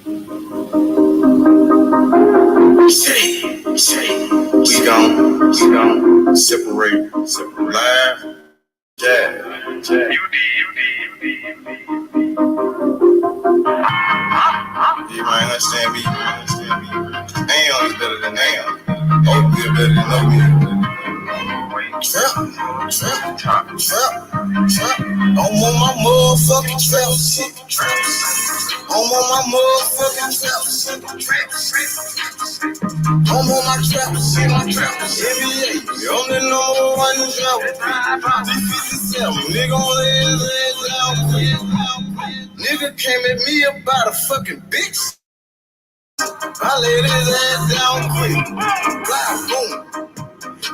We gon' separate live. Yeah. You might understand me. Damn is better than damn. Oatmeal is better than oatmeal. Trap. I'm on my motherfucking trap shit. I'm on my motherfucking trap shit. I'm on my trap shit. NBA, I'm the number one trap. D57, nigga on his ass down quick. Nigga came at me about a fucking bitch. I laid his ass down quick. Blah, boom.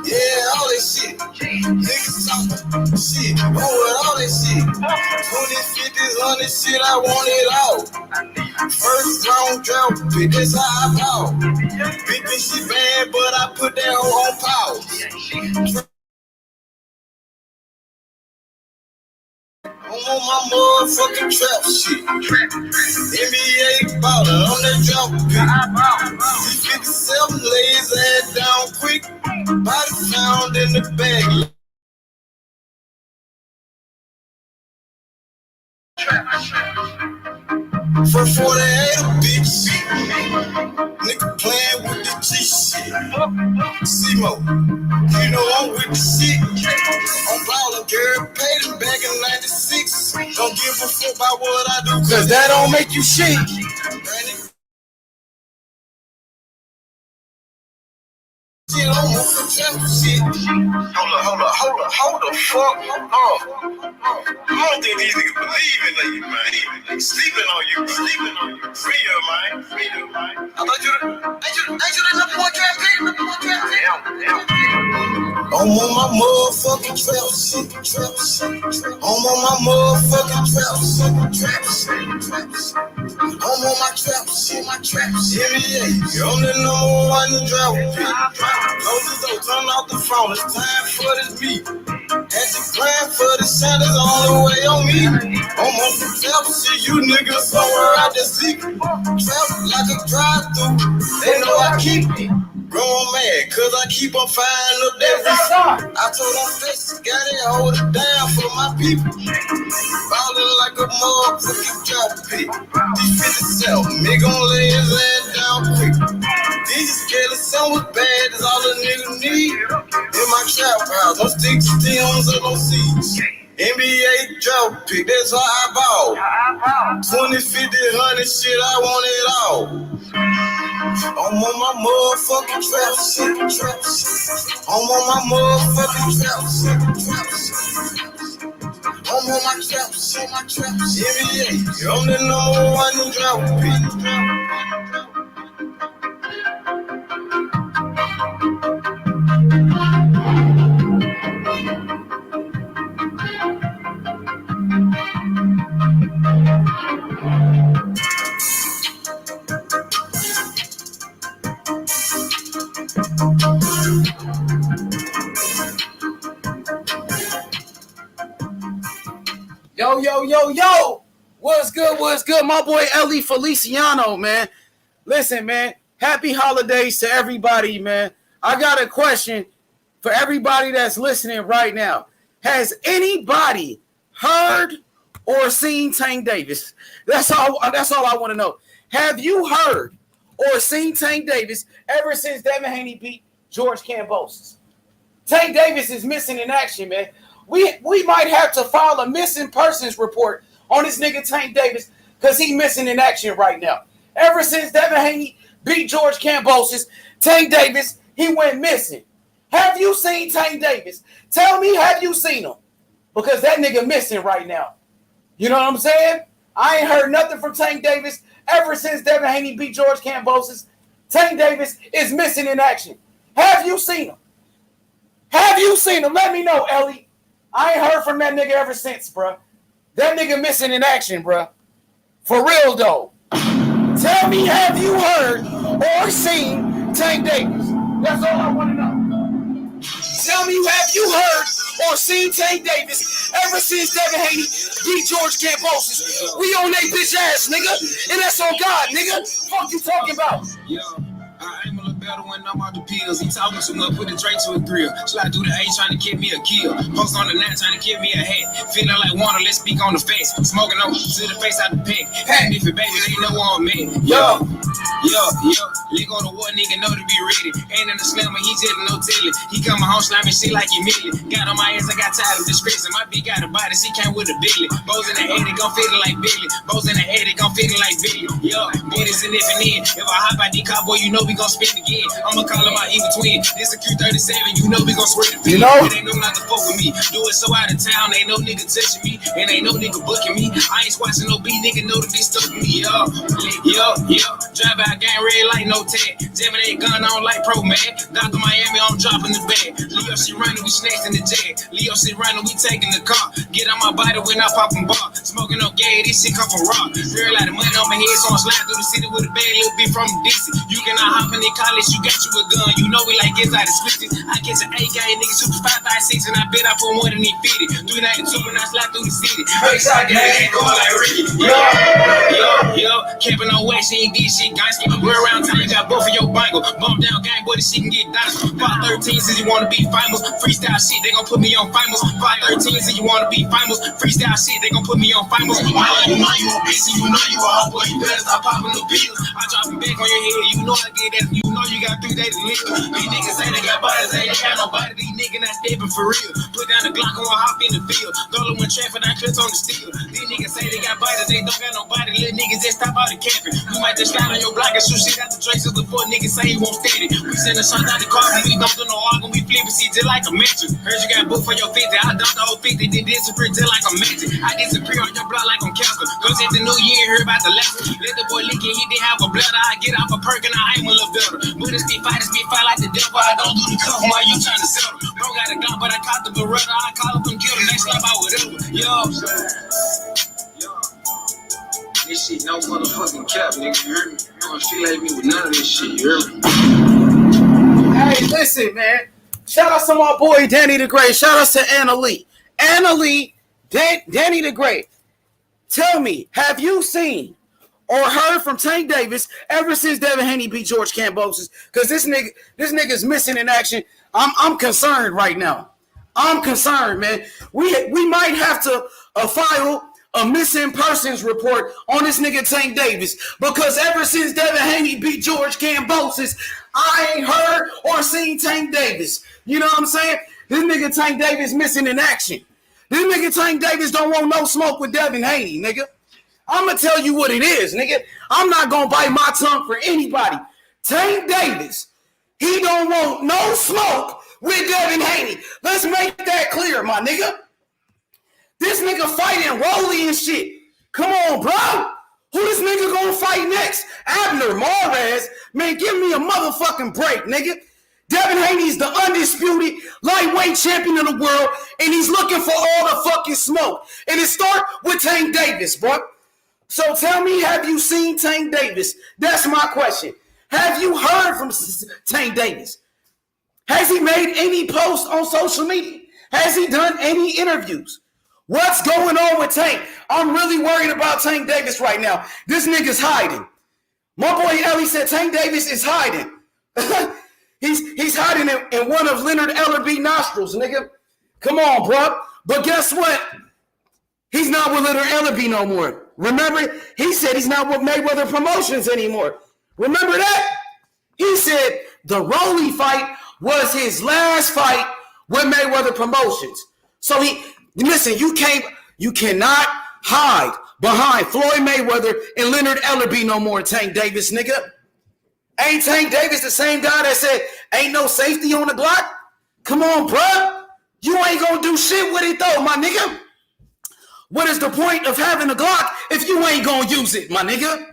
Yeah, all that shit. Niggas talking shit. Oh, with all that shit. 20s, 50s, 100 shit, I want it all. First round drought, bitch, that's how I ball. Big bitch, she bad, but I put that hoe on pause. I'm on my motherfucking trap shit. NBA ballin' on that drop pick. D57 lays ass down quick. Body found in the bag. For 48 a bitch. Nigga playing with the G shit. C-Mo, you know I'm with the shit. I'm ballin', girl, paid him back in 96. Don't give a fuck about what I do, cause that don't make you shit. Shit, I'm on the trap shit. Hold the fuck up. I don't think these niggas believe in you, man. They sleeping on you. Free your mind. I thought you the number one trap pick. I'm on my motherfucking trap shit. I'm on my motherfucking trap shit. I'm on my trap shit. NBA, I'm the number one trap pick. Close the door, turn off the phone. It's time for this meet. Had to plan for the shine, it's all the way on me. I'm on some trap shit, you niggas somewhere out the secret. Trap like a drive-through, they know I keep it. Going mad, cause I keep on firing up that risk. I told them faces, got it, hold it down for my people. Ballin' like a motherfucking drop pick. D57, nigga gon' lay his ass down quick. These scared of son was bad, that's all a nigga need. In my trap house, no sticks, stems, or no seeds. NBA drop pick, that's how I ball. 20, 50, 100 shit, I want it all. I'm on my motherfucking trap shit. I'm on my motherfucking trap shit. I'm on my trap shit. NBA, I'm the number one drop pick. Yo. What's good? My boy Ellie Feliciano, man. Listen, man. Happy holidays to everybody, man. I got a question for everybody that's listening right now. Has anybody heard or seen Tank Davis? That's all I want to know. Have you heard or seen Tank Davis ever since Devin Haney beat George Kambosos? Tank Davis is missing in action, man. We might have to file a missing persons report on this nigga Tank Davis because he missing in action right now. Ever since Devin Haney beat George Kambosos, Tank Davis, he went missing. Have you seen Tank Davis? Tell me, have you seen him? Because that nigga missing right now. You know what I'm saying? I ain't heard nothing from Tank Davis ever since Devin Haney beat George Kambosos. Tank Davis is missing in action. Have you seen him? Let me know, Ellie. I ain't heard from that nigga ever since, bro. That nigga missing in action, bro. For real, though. Tell me, have you heard or seen Tank Davis? That's all I want to know. Tell me, have you heard or seen Tank Davis ever since Devin Haney beat George Kambosos? We on they bitch ass, nigga. And that's on God, nigga. Fuck you talking about? Yo, I aim a little better when I'm out the pills. He talking too much, put the Drake to a grill. Slide through the A trying to give me a kill. Post on the 9 trying to give me a hat. Feeling like water, let's speak on the face. Smoking on to the face out the pack. Hey, if it baby, they know I'm man. Yo, lick on the war, nigga know to be ready. Ain't in the slammer, he just no telly. He coming home slamming shit like he millie. Got on my ass, I got tired of disgracing. My bitch got a body, she came with a Billy. Bows in the head, it gon' fit it like Billy. Bows in the head, it gon' fit it like Billy. Yo, get it sniffing in. If I hop out the car, boy, you know we gon' spin again. I'ma call him my evil twin. This a Q37, you know we gon' swear the You know? It ain't no not to fuck with me. Do it so out of town, ain't no nigga touching me. And ain't no nigga booking me. I ain't squashing no beat, nigga know to be stuck with me. Yo. Drive out gang red light, no tag. Jamming that gun on like pro man. Dr. Miami, I'm dropping the bag. Leo shit running, we snatching the jag. Leo shit running, we taking the car. Get on my body when I pop and bar. Smoking up gay, this shit come from rock. Real lot of money on my head, so I'm sliding through the city with a bad little bit from DC. You cannot hop in the college, you got you a gun. You know we like get out of switches. I catch an AK, nigga shoot 556, and I bet I put more than he fitted. 392 when I slide through the city. Backside gang, ain't going like Ricky. Yo, camping on wet, she ain't did shit, guys. We're around town, you got both of your bangle. Bump down gang, boy, this shit can get dicey. 513 says you wanna be famous. Freestyle shit, they gon' put me on famous. 513 says you wanna be famous. Freestyle shit, they gon' put me on famous. You know you a bitch, you know you a hot boy. You better stop popping the pills. I drop them back on your head, you know I get that. You know you got 3 days to live. These niggas say they got bodies, they ain't got nobody. These niggas not stepping for real. Put down the Glock and we'll hop in the field. Throw them in traffic, I clips on the steel. These niggas say they got bodies, they don't got nobody. Little niggas just stop out the camping. You might just slide on your block and shoot shit out the traces before niggas say you won't steady. We send a shot out the car and we don't do no arguing. We flip and see just like a mattress. Heard you got booked for your 50. I dumped the whole 50, then disappear just like a magic. I disappear on your block like I'm cancer. Cause at the new year, heard about the last one. Let the boy lick it, he didn't have a bladder. I get off a perk and I aim a little better. But it's be fight like the devil. I don't do the cuff while you trying to settle. Bro got a gun, but I caught the Beretta. I call up and kill him, they slap out whatever. Yo. This shit no motherfucking cap, nigga, you hear me? You don't affiliate me with none of this shit, you hear me? Hey, listen, man. Shout out to my boy Danny the Great. Shout out to Anna Lee. Anna Lee, Danny the Great. Tell me, have you seen or heard from Tank Davis ever since Devin Haney beat George Kambosos? Because this nigga's missing in action. I'm concerned right now. I'm concerned, man. We might have to file a missing persons report on this nigga Tank Davis, because ever since Devin Haney beat George Kambosos, I ain't heard or seen Tank Davis. You know what I'm saying? This nigga Tank Davis missing in action. This nigga Tank Davis don't want no smoke with Devin Haney, nigga. I'm going to tell you what it is, nigga. I'm not going to bite my tongue for anybody. Tank Davis, he don't want no smoke with Devin Haney. Let's make that clear, my nigga. This nigga fighting Rolly and shit. Come on, bro. Who this nigga gonna fight next? Abner Mares? Man, give me a motherfucking break, nigga. Devin Haney's the undisputed lightweight champion of the world, and he's looking for all the fucking smoke. And it start with Tank Davis, bro. So tell me, have you seen Tank Davis? That's my question. Have you heard from Tank Davis? Has he made any posts on social media? Has he done any interviews? What's going on with Tank? I'm really worried about Tank Davis right now. This nigga's hiding. My boy Ellie said Tank Davis is hiding. He's hiding in one of Leonard Ellerby's nostrils, nigga. Come on, bro. But guess what? He's not with Leonard Ellerby no more. Remember, he said he's not with Mayweather Promotions anymore. Remember that? He said the Rolly fight was his last fight with Mayweather Promotions. So listen, you cannot hide behind Floyd Mayweather and Leonard Ellerby no more, Tank Davis, nigga. Ain't Tank Davis the same guy that said ain't no safety on the Glock? Come on, bruh. You ain't gonna do shit with it though, my nigga. What is the point of having a Glock if you ain't gonna use it, my nigga?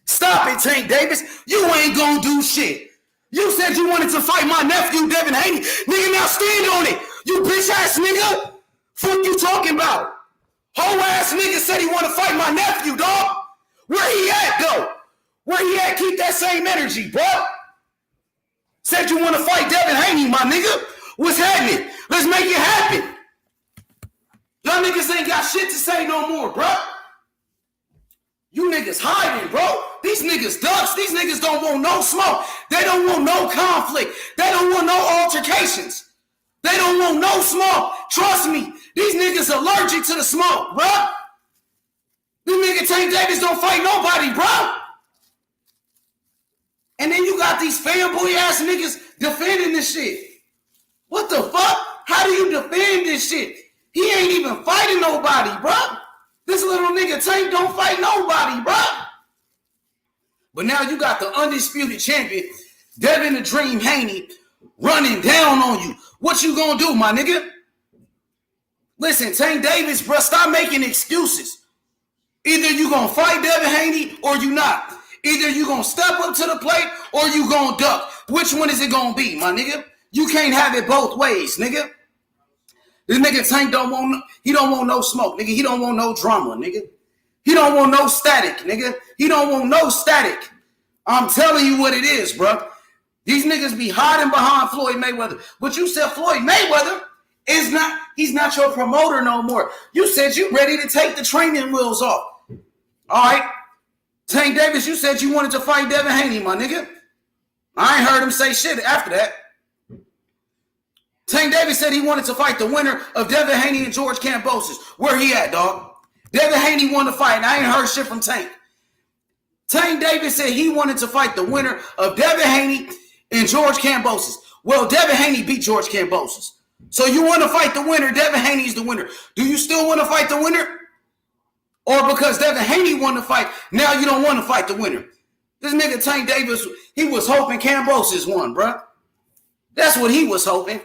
Stop it, Tank Davis. You ain't gonna do shit. You said you wanted to fight my nephew, Devin Haney. Nigga, now stand on it. You bitch ass nigga. Fuck you talking about? Whole ass nigga said he want to fight my nephew, dog. Where he at, though? Where he at? Keep that same energy, bro. Said you want to fight Devin Haney, my nigga. What's happening? Let's make it happen. Y'all niggas ain't got shit to say no more, bro. You niggas hiding, bro. These niggas ducks. These niggas don't want no smoke. They don't want no conflict. They don't want no altercations. They don't want no smoke. Trust me, these niggas allergic to the smoke, bro. These niggas Tank Davis don't fight nobody, bro. And then you got these fanboy ass niggas defending this shit. What the fuck? How do you defend this shit? He ain't even fighting nobody, bro. This little nigga Tank don't fight nobody, bro. But now you got the undisputed champion, Devin the Dream Haney, running down on you. What you gonna do, my nigga? Listen, Tank Davis, bro, stop making excuses. Either you gonna fight Devin Haney or you not. Either you gonna step up to the plate or you gonna duck. Which one is it gonna be, my nigga? You can't have it both ways, nigga. This nigga Tank don't want no smoke, nigga. He don't want no drama, nigga. He don't want no static, nigga. He don't want no static. I'm telling you what it is, bro. These niggas be hiding behind Floyd Mayweather. But you said Floyd Mayweather he's not your promoter no more. You said you ready to take the training wheels off. All right. Tank Davis, you said you wanted to fight Devin Haney, my nigga. I ain't heard him say shit after that. Tank Davis said he wanted to fight the winner of Devin Haney and George Kambosos. Where he at, dog? Devin Haney won the fight, and I ain't heard shit from Tank. Tank Davis said he wanted to fight the winner of Devin Haney and George Kambosos. Well, Devin Haney beat George Kambosos. So you want to fight the winner, Devin Haney's the winner. Do you still want to fight the winner? Or because Devin Haney won the fight, now you don't want to fight the winner? This nigga Tank Davis, he was hoping Kambosos won, bro. That's what he was hoping.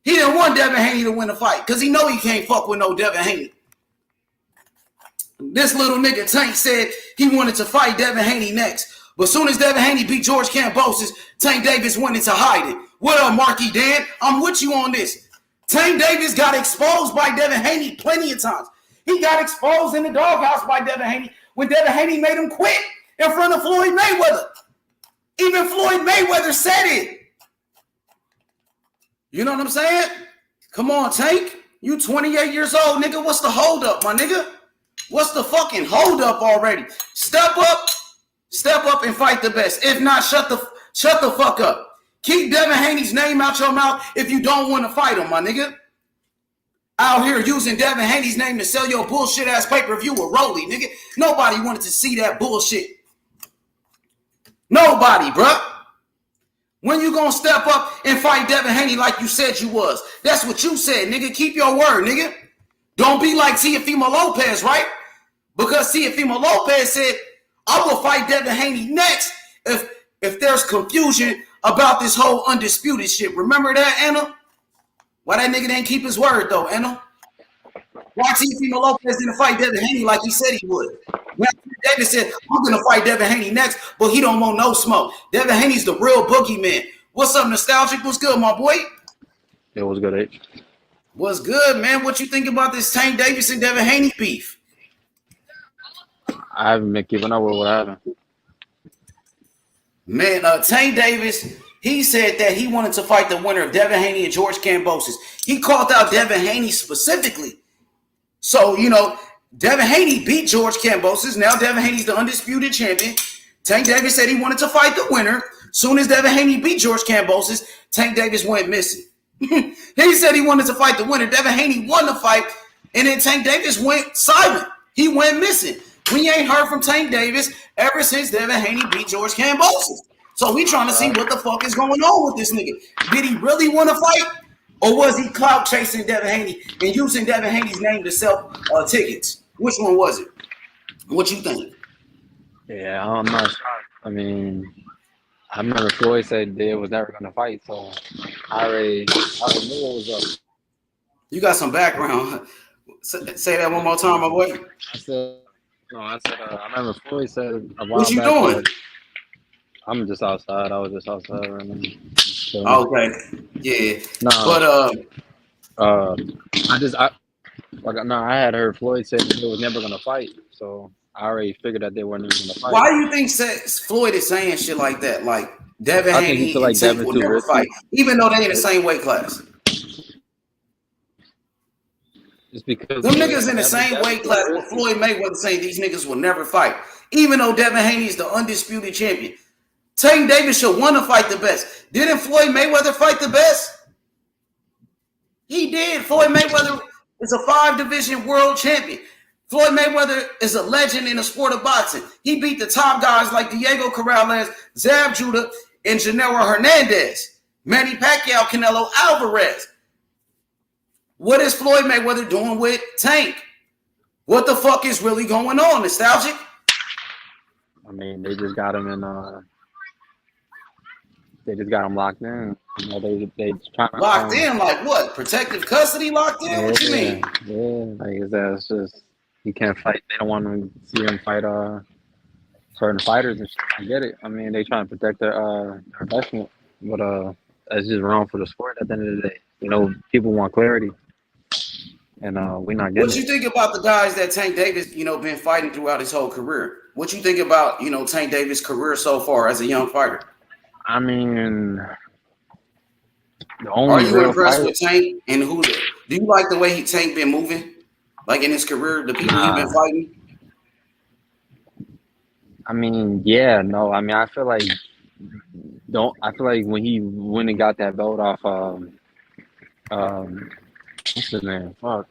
He didn't want Devin Haney to win the fight because he know he can't fuck with no Devin Haney. This little nigga Tank said he wanted to fight Devin Haney next. But as soon as Devin Haney beat George Kambosos, Tank Davis went into hiding. What up, Marky Dan? I'm with you on this. Tank Davis got exposed by Devin Haney plenty of times. He got exposed in the doghouse by Devin Haney when Devin Haney made him quit in front of Floyd Mayweather. Even Floyd Mayweather said it. You know what I'm saying? Come on, Tank. You 28 years old, nigga. What's the hold up, my nigga? What's the fucking hold up already? Step up and fight the best. If not, shut the fuck up. Keep Devin Haney's name out your mouth if you don't want to fight him, my nigga. Out here using Devin Haney's name to sell your bullshit ass pay-per-view with Rolly, nigga. Nobody wanted to see that bullshit. Nobody, bruh. When you gonna step up and fight Devin Haney like you said you was? That's what you said, nigga. Keep your word, nigga. Don't be like Teofimo Lopez, right? Because Teofimo Lopez said, I will fight Devin Haney next if there's confusion about this whole undisputed shit. Remember that, Anna? Why that nigga didn't keep his word, though, Anna? Why Teofimo Lopez didn't fight Devin Haney like he said he would? When David said, I'm going to fight Devin Haney next, but he don't want no smoke. Devin Haney's the real boogeyman. What's up, Nostalgic? What's good, my boy? It was good, H. What's good, man? What you think about this Tank Davis and Devin Haney beef? I haven't been keeping up with what happened. Man, Tank Davis, he said that he wanted to fight the winner of Devin Haney and George Kambosos. He called out Devin Haney specifically. So, you know, Devin Haney beat George Kambosos. Now Devin Haney's the undisputed champion. Tank Davis said he wanted to fight the winner. Soon as Devin Haney beat George Kambosos, Tank Davis went missing. He said he wanted to fight the winner. Devin Haney won the fight, and then Tank Davis went silent. He went missing. We ain't heard from Tank Davis ever since Devin Haney beat George Kambosos. So we trying to see what the fuck is going on with this nigga. Did he really want to fight? Or was he clout chasing Devin Haney and using Devin Haney's name to sell tickets? Which one was it? What you think? Yeah, I'm not sure. I mean, I remember Floyd said they was never going to fight, so I already knew what was up. You got some background. Say that one more time, my boy. I remember Floyd said a while What you back doing? that I'm just outside. I was just outside right now. So, Okay. Yeah. No, but I had heard Floyd say that they was never gonna fight, so I already figured that they weren't even gonna fight. Why do you think Floyd is saying shit like that? Like Devin Haney and Tank will never fight, even though they in the same weight class. It's because Them niggas in the same weight class with Floyd Mayweather saying these niggas will never fight. Even though Devin Haney is the undisputed champion. Tank Davis should want to fight the best. Didn't Floyd Mayweather fight the best? He did. Floyd Mayweather is a 5-division world champion. Floyd Mayweather is a legend in the sport of boxing. He beat the top guys like Diego Corrales, Zab Judah, and Genaro Hernandez. Manny Pacquiao, Canelo Alvarez. What is Floyd Mayweather doing with Tank? What the fuck is really going on? Nostalgic? I mean, they just got him in. They just got him locked in. You know, they trying to locked in like what? Protective custody locked in? Yeah, what you mean? Yeah, like it's just he can't fight. They don't want to see him fight certain fighters and shit. I get it. I mean, they trying to protect their investment, but it's just wrong for the sport at the end of the day. You know, people want clarity, and we're not getting. What you think about the guys that Tank Davis, you know, been fighting throughout his whole career? What you think about, you know, Tank Davis' career so far as a young fighter? I mean, the only are you impressed fighter, with Tank and who? Do you like the way Tank been moving, like in his career? The people he's been fighting. I mean, yeah, no. I mean, I feel like when he went and got that belt off, what's his name? Fuck.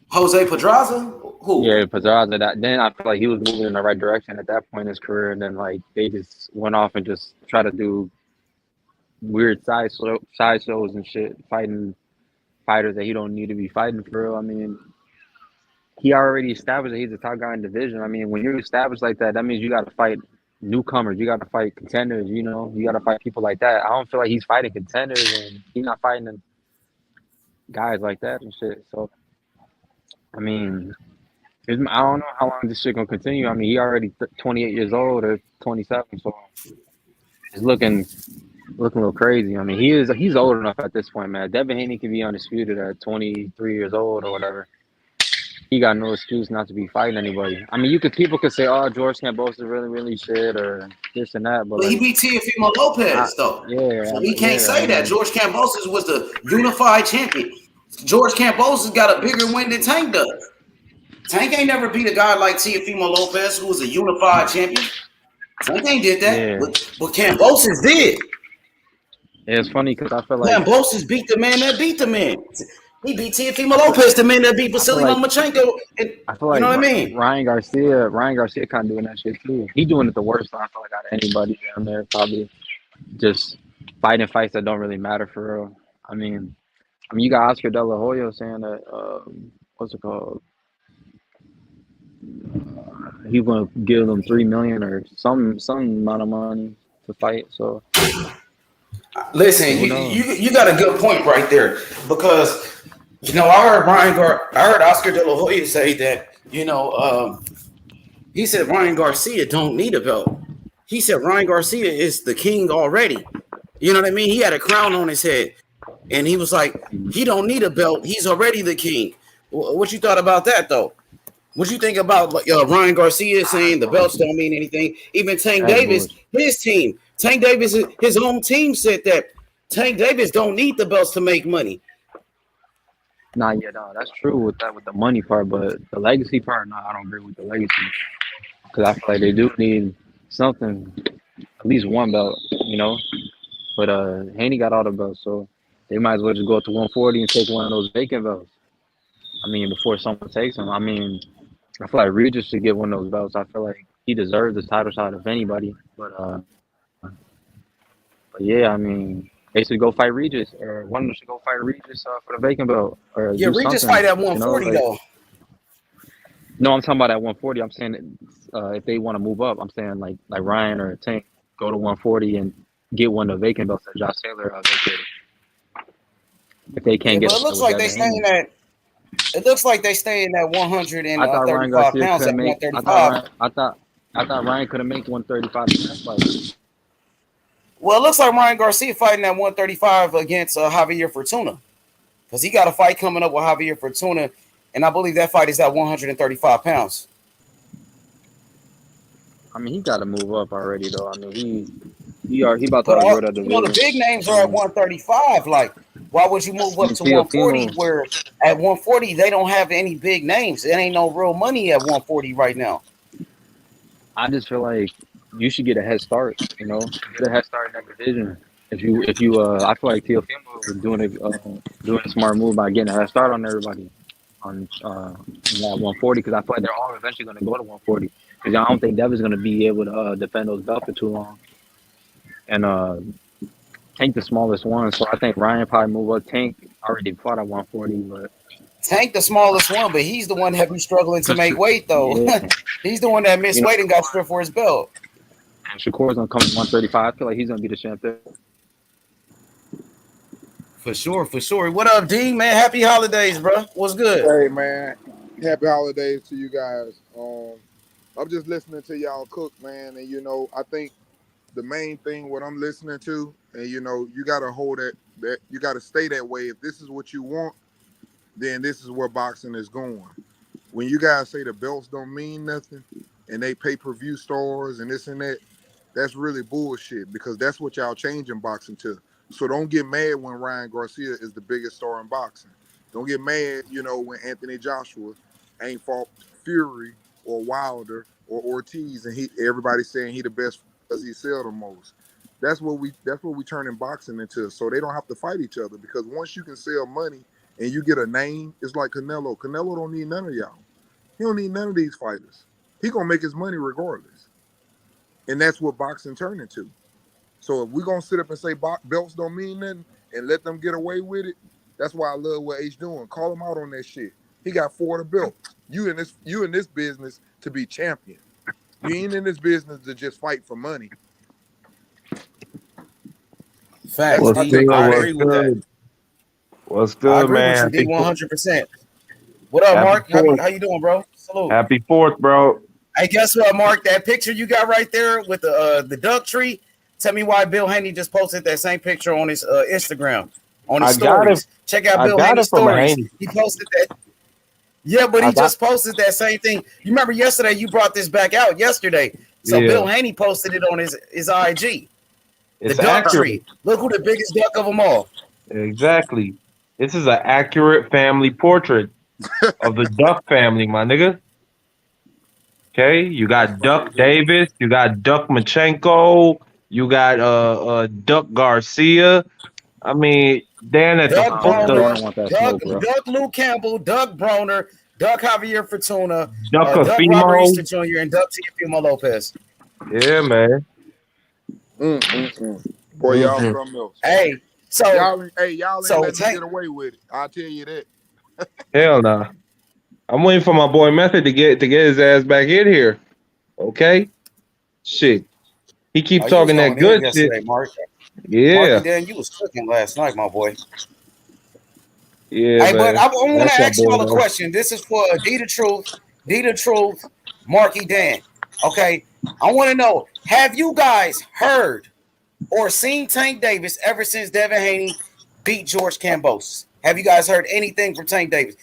Jose Pedraza? Who? Yeah, Pedraza. Then I feel like he was moving in the right direction at that point in his career, and then like they just went off and just tried to do weird side shows and shit, fighting fighters that he don't need to be fighting for real. I mean, he already established that he's the top guy in the division. I mean, when you're established like that, that means you got to fight newcomers. You got to fight contenders. You know, you got to fight people like that. I don't feel like he's fighting contenders, and he's not fighting guys like that and shit. So, I mean, I don't know how long this shit gonna continue. I mean, he already 28 years old or 27, so it's looking a little crazy. I mean, he's old enough at this point, man. Devin Haney can be undisputed at 23 years old or whatever. He got no excuse not to be fighting anybody. I mean, people could say, "Oh, George Campos is really shit," or this and that, but he beat Teofimo Lopez though. Yeah, so he can't say that. George Campos was the unified champion. George Campos has got a bigger win than Tank does. Tank ain't never beat a guy like Teofimo Lopez, who was a unified champion. Tank ain't did that, but Cambosis did. Yeah, it's funny because I feel like Cambosis beat the man that beat the man. He beat Teofimo Lopez, the man that beat Vasily Lomachenko. I feel like, you know what I mean? Ryan Garcia kind of doing that shit too. He doing it the worst. I feel like out of anybody down there, probably just fighting fights that don't really matter for real. I mean, you got Oscar De La Hoya saying that what's it called? He's gonna give them $3 million or some amount of money to fight. So listen, you got a good point right there, because you know I heard Oscar De La Hoya say that, you know, he said Ryan Garcia don't need a belt. He said Ryan Garcia is the king already. You know what I mean? He had a crown on his head, and he was like, he don't need a belt. He's already the king. What you thought about that though? What you think about Ryan Garcia saying the belts don't mean anything? Even Tank Davis, his team, Tank Davis, his own team said that Tank Davis don't need the belts to make money. Nah, yeah, no, that's true with the money part, but the legacy part, no, I don't agree with the legacy, because I feel like they do need something, at least one belt, you know. But Haney got all the belts, so they might as well just go up to 140 and take one of those vacant belts. I mean, before someone takes him. I mean, I feel like Regis should get one of those belts. I feel like he deserves the title shot of anybody. But yeah, I mean, they should go fight Regis, or one of them should go fight Regis for the vacant belt. Or yeah, Regis fight at 140 though. No, I'm talking about at 140. I'm saying if they want to move up, I'm saying like Ryan or Tank go to 140 and get one of the vacant belts that Josh Taylor vacated. If they can't get, it looks like they staying at. It looks like they stay in that 135 pounds at 135. I thought Ryan could have made 135 in that fight. Well, it looks like Ryan Garcia fighting at 135 against Javier Fortuna, because he got a fight coming up with Javier Fortuna, and I believe that fight is at 135 pounds. I mean, he got to move up already, though. I mean, he about to outgrow that division. You know, the big names are at 135. Like Why would you move up to 140 where at 140 they don't have any big names? It ain't no real money at 140 right now. I just feel like you should get a head start. You know, get a head start in that division. I feel like Teofimo was doing a smart move by getting a head start on everybody on in that 140 because I feel like they're all eventually going to go to 140 because I don't think Devin's going to be able to defend those belts for too long. And Tank the smallest one, so I think Ryan probably move up. Tank already fought at 140, but Tank the smallest one, but he's the one that be struggling to make weight though. Yeah. He's the one that missed weight and got stripped for his belt. And Shakur's gonna come to 135. I feel like he's gonna be the champ there. For sure, for sure. What up, D, man? Happy holidays, bro. What's good? Hey, man. Happy holidays to you guys. I'm just listening to y'all cook, man, and I think the main thing what I'm listening to, and you gotta hold that you gotta stay that way. If this is what you want, then this is where boxing is going. When you guys say the belts don't mean nothing and they pay-per-view stars and this and that, that's really bullshit because that's what y'all changing boxing to. So don't get mad when Ryan Garcia is the biggest star in boxing. Don't get mad, when Anthony Joshua ain't fought Fury or Wilder or Ortiz and everybody's saying he the best because he sell the most. That's what we turning boxing into. So they don't have to fight each other because once you can sell money and you get a name, it's like Canelo. Canelo don't need none of y'all. He don't need none of these fighters. He gonna make his money regardless. And that's what boxing turned into. So if we're gonna sit up and say belts don't mean nothing and let them get away with it, that's why I love what H doing. Call him out on that shit. He got 4 of the belt. You in this business to be champion. You ain't in this business to just fight for money. Facts. I agree with that. What's good, man? 100%. What up, Mark? How you doing, bro? Salute. Happy 4th, bro. Hey, guess what, Mark? That picture you got right there with the duck tree. Tell me why Bill Haney just posted that same picture on his Instagram, on his stories. Check out Bill Haney's stories. He posted that. Yeah, but he just posted that same thing. You remember yesterday? You brought this back out yesterday. So yeah. Bill Haney posted it on his IG. The duck tree. Look who the biggest duck of them all. Exactly. This is an accurate family portrait of the Duck family, my nigga. Okay, you got Duck Davis, you got Duck Machenko, you got Duck Garcia. I mean, Dan at Duck the Duck Lou Campbell, Doug Broner, Duck Javier Fortuna, Duck Robert Easter Jr., and Duck Teofimo Lopez. Yeah, man. Boy, y'all something else. Hey, so y'all ain't let me get away with it. I'll tell you that. Hell nah. I'm waiting for my boy Method to get his ass back in here. Okay? Shit. He keep talking that good shit. Mark. Yeah. Dan, you was cooking last night, my boy. Yeah. Hey, but I want to ask y'all a question. This is for D the Truth, Marky Dan. Okay. I want to know, have you guys heard or seen Tank Davis ever since Devin Haney beat George Kambosos? Have you guys heard anything from Tank Davis?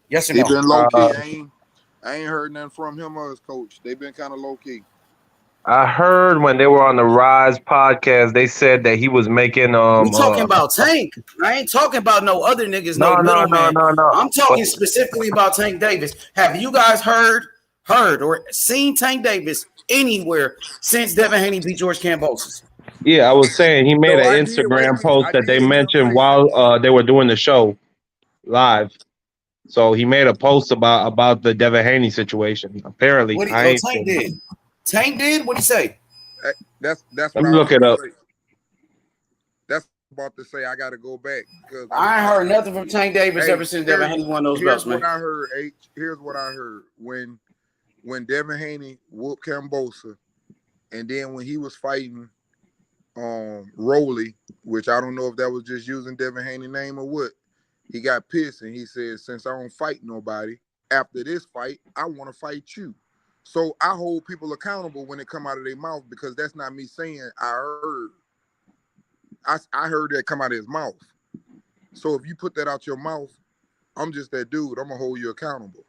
Yes or no? He been low key. I ain't heard nothing from him or his coach. They've been kind of low key. I heard when they were on the Rise podcast, they said that he was making we talking about Tank. I ain't talking about no other niggas. No. I'm talking specifically about Tank Davis. Have you guys heard or seen Tank Davis anywhere since Devin Haney beat George Kambosos? Yeah, I was saying he made an Instagram post that they mentioned while they were doing the show live. So he made a post about the Devin Haney situation. Apparently, Tank did. Tank did? What'd he say? That's what Let me look it up. That's about to say. I got to go back because I ain't heard nothing from Tank Davis ever since Devin Haney won those belts, man. Here's what I heard when Devin Haney whooped Kambosos, and then when he was fighting Rowley, which I don't know if that was just using Devin Haney's name or what. He got pissed and he said, since I don't fight nobody, after this fight, I want to fight you. So I hold people accountable when it come out of their mouth because that's not me saying I heard. I heard that come out of his mouth. So if you put that out your mouth, I'm just that dude. I'm going to hold you accountable.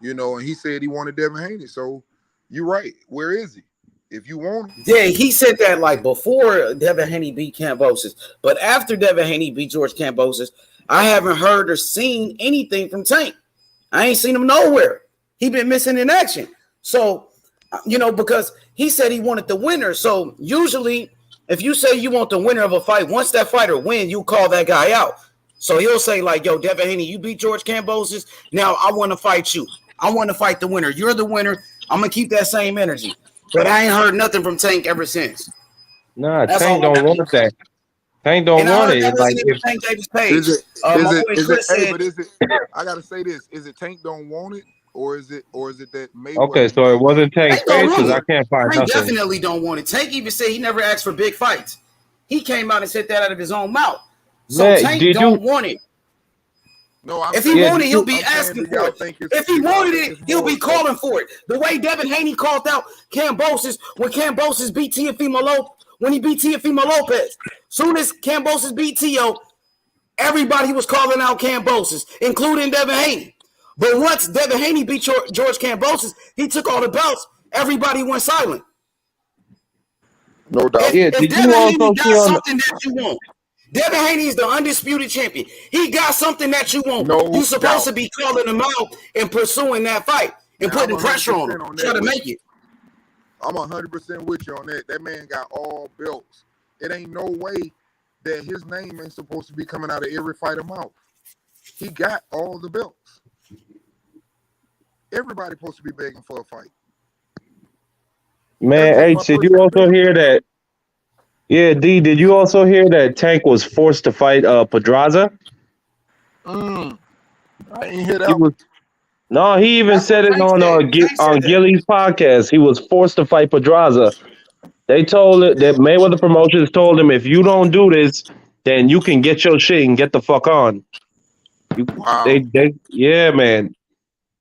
And he said he wanted Devin Haney. So you're right. Where is he? if you want him. Yeah, he said that like before Devin Haney beat Kambosos. But after Devin Haney beat George Kambosos, I haven't heard or seen anything from Tank. I ain't seen him nowhere. He been missing in action. So, because he said he wanted the winner. So usually if you say you want the winner of a fight, once that fighter wins, you call that guy out. So he'll say like, yo, Devin Haney, you beat George Kambosos. Now I want to fight you. I want to fight the winner. You're the winner. I'm going to keep that same energy. But I ain't heard nothing from Tank ever since. Nah, Tank don't want that. Tank don't want it. Like if Tank Davis page. Is it? Hey, said, but is it? I gotta say this: is it Tank don't want it, or is it that Mayweather? Okay, so it wasn't Tank's page because I can't find Tank nothing. definitely don't want it. Tank even said he never asked for big fights. He came out and said that out of his own mouth. So Tank don't want it. No, if he wanted, he'll be asking for it. If he wanted it, he'll be calling for it. The way Devin Haney called out Kambosos when Kambosos beat Teofimo Lopez, when he beat Teofimo Lopez. Soon as Kambosos beat Teo, everybody was calling out Kambosos, including Devin Haney. But once Devin Haney beat George Kambosos, he took all the belts. Everybody went silent. No doubt. If Devin Haney got something that you want, Devin Haney is the undisputed champion. He got something that you want. You're supposed to be calling him out and pursuing that fight and putting pressure on him. Try to make it. I'm 100% with you on that. That man got all belts. It ain't no way that his name ain't supposed to be coming out of every fighter mouth. He got all the belts. Everybody supposed to be begging for a fight. Man, H, did you also hear that? Yeah, D, did you also hear that Tank was forced to fight Pedraza? I ain't hear that. No, he even said it on Gilly's podcast. He was forced to fight Pedraza. They told it that Mayweather Promotions told him, if you don't do this, then you can get your shit and get the fuck on. Wow. Yeah, man.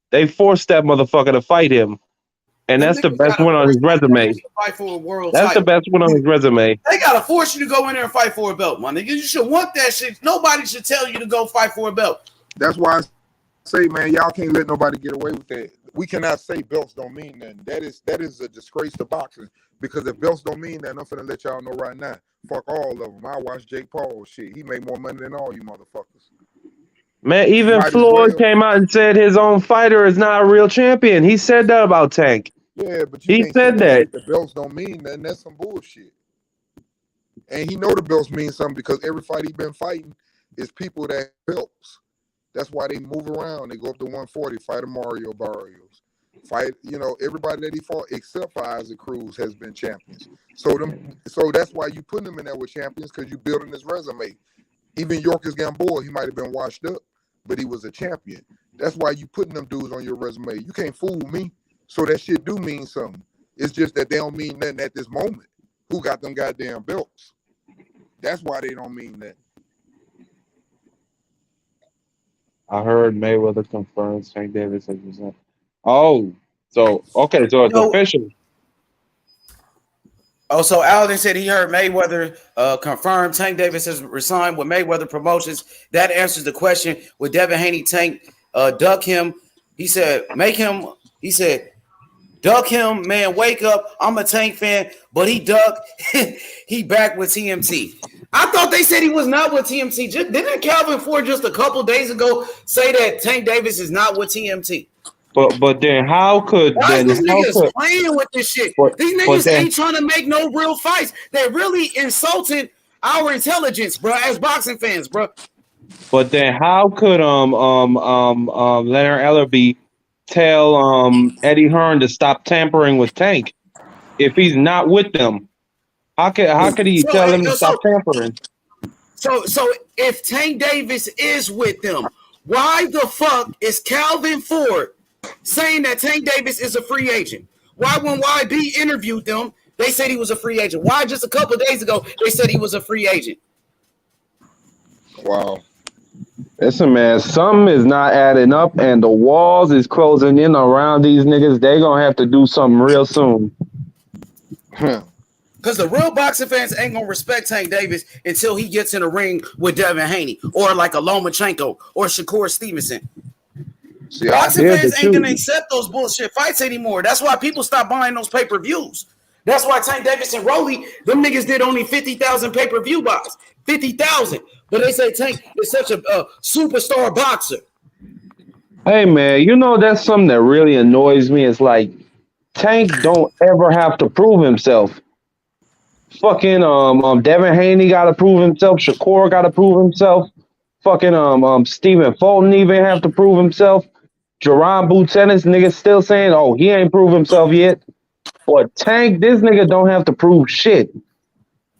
They forced that motherfucker to fight him. And that's the best one on his resume. That's the best one on his resume. They gotta force you to go in there and fight for a belt, my nigga. You should want that shit. Nobody should tell you to go fight for a belt. That's why I say, man, y'all can't let nobody get away with that. We cannot say belts don't mean nothing. That is a disgrace to boxing. Because if belts don't mean nothing, I'm finna let y'all know right now. Fuck all of them. I watch Jake Paul shit. He made more money than all you motherfuckers. Man, even Floyd came out and said his own fighter is not a real champion. He said that about Tank. Yeah, but he said that the belts don't mean nothing. That's some bullshit. And he know the belts mean something because every fight he been fighting is people that belts. That's why they move around. They go up to 140, fight a Mario Barrios. Fight, everybody that he fought except for Isaac Cruz has been champions. So that's why you put him in there with champions, because you building his resume. Even Yorkers Gamboa, he might have been washed up, but he was a champion. That's why you putting them dudes on your resume. You can't fool me. So that shit do mean something. It's just that they don't mean nothing at this moment. Who got them goddamn belts? That's why they don't mean that. I heard Mayweather confirms Tank Davis as result. Oh, so okay, so it's official. Oh, so Alden said he heard Mayweather confirm Tank Davis has resigned with Mayweather Promotions. That answers the question. With Devin Haney, Tank duck him. He said, duck him, man, wake up. I'm a Tank fan, but he ducked. He back with TMT. I thought they said he was not with TMT. Didn't Calvin Ford just a couple days ago say that Tank Davis is not with TMT? But then how could these niggas playing with this shit? These niggas ain't trying to make no real fights. They're really insulting our intelligence, bro, as boxing fans, bro. But then how could Leonard Ellerby tell Eddie Hearn to stop tampering with Tank if he's not with them? How could he tell him to stop tampering? So if Tank Davis is with them, why the fuck is Calvin Ford saying that Tank Davis is a free agent? Why when YB interviewed them, they said he was a free agent? Why just a couple of days ago they said he was a free agent? Wow. Listen, man, something is not adding up, and the walls is closing in around these niggas. They gonna have to do something real soon. Because the real boxing fans ain't gonna respect Tank Davis until he gets in a ring with Devin Haney or like a Lomachenko or Shakur Stevenson. Boxing fans ain't gonna accept those bullshit fights anymore. That's why people stop buying those pay-per-views. That's why Tank Davis and Rolly, them niggas did only 50,000 pay-per-view buys. 50,000. But they say Tank is such a superstar boxer. Hey man, you know that's something that really annoys me. It's like Tank don't ever have to prove himself. Fucking Devin Haney got to prove himself. Shakur got to prove himself. Fucking Stephen Fulton even have to prove himself. Jerron Bootennis nigga still saying, oh, he ain't proved himself yet. But Tank, this nigga don't have to prove shit.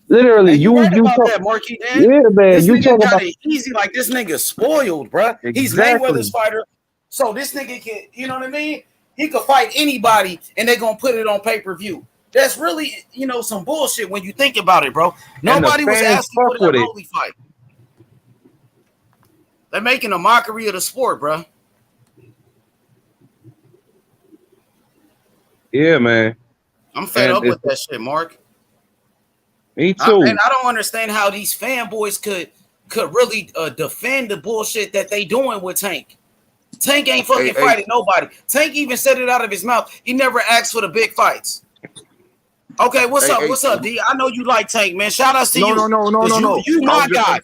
Literally, and you right you about talk, that, Marky, man. yeah, man. This You nigga talk got about it easy, like this nigga spoiled, bruh. He's exactly. Mayweather's fighter, so this nigga can, you know what I mean? He could fight anybody, and they're gonna put it on pay-per-view. That's really, some bullshit when you think about it, bro. And the Nobody was fans asking for fuck that with it. Rolly fight. They're making a mockery of the sport, bro. Yeah, man. I'm fed And up with that shit, Mark. me too. And I don't understand how these fanboys could really defend the bullshit that they doing with Tank. Tank ain't fucking fighting nobody. Tank even said it out of his mouth. He never asked for the big fights. Okay, what's up? What's up, D? I know you like Tank, man. Shout outs to you. No. You my guy.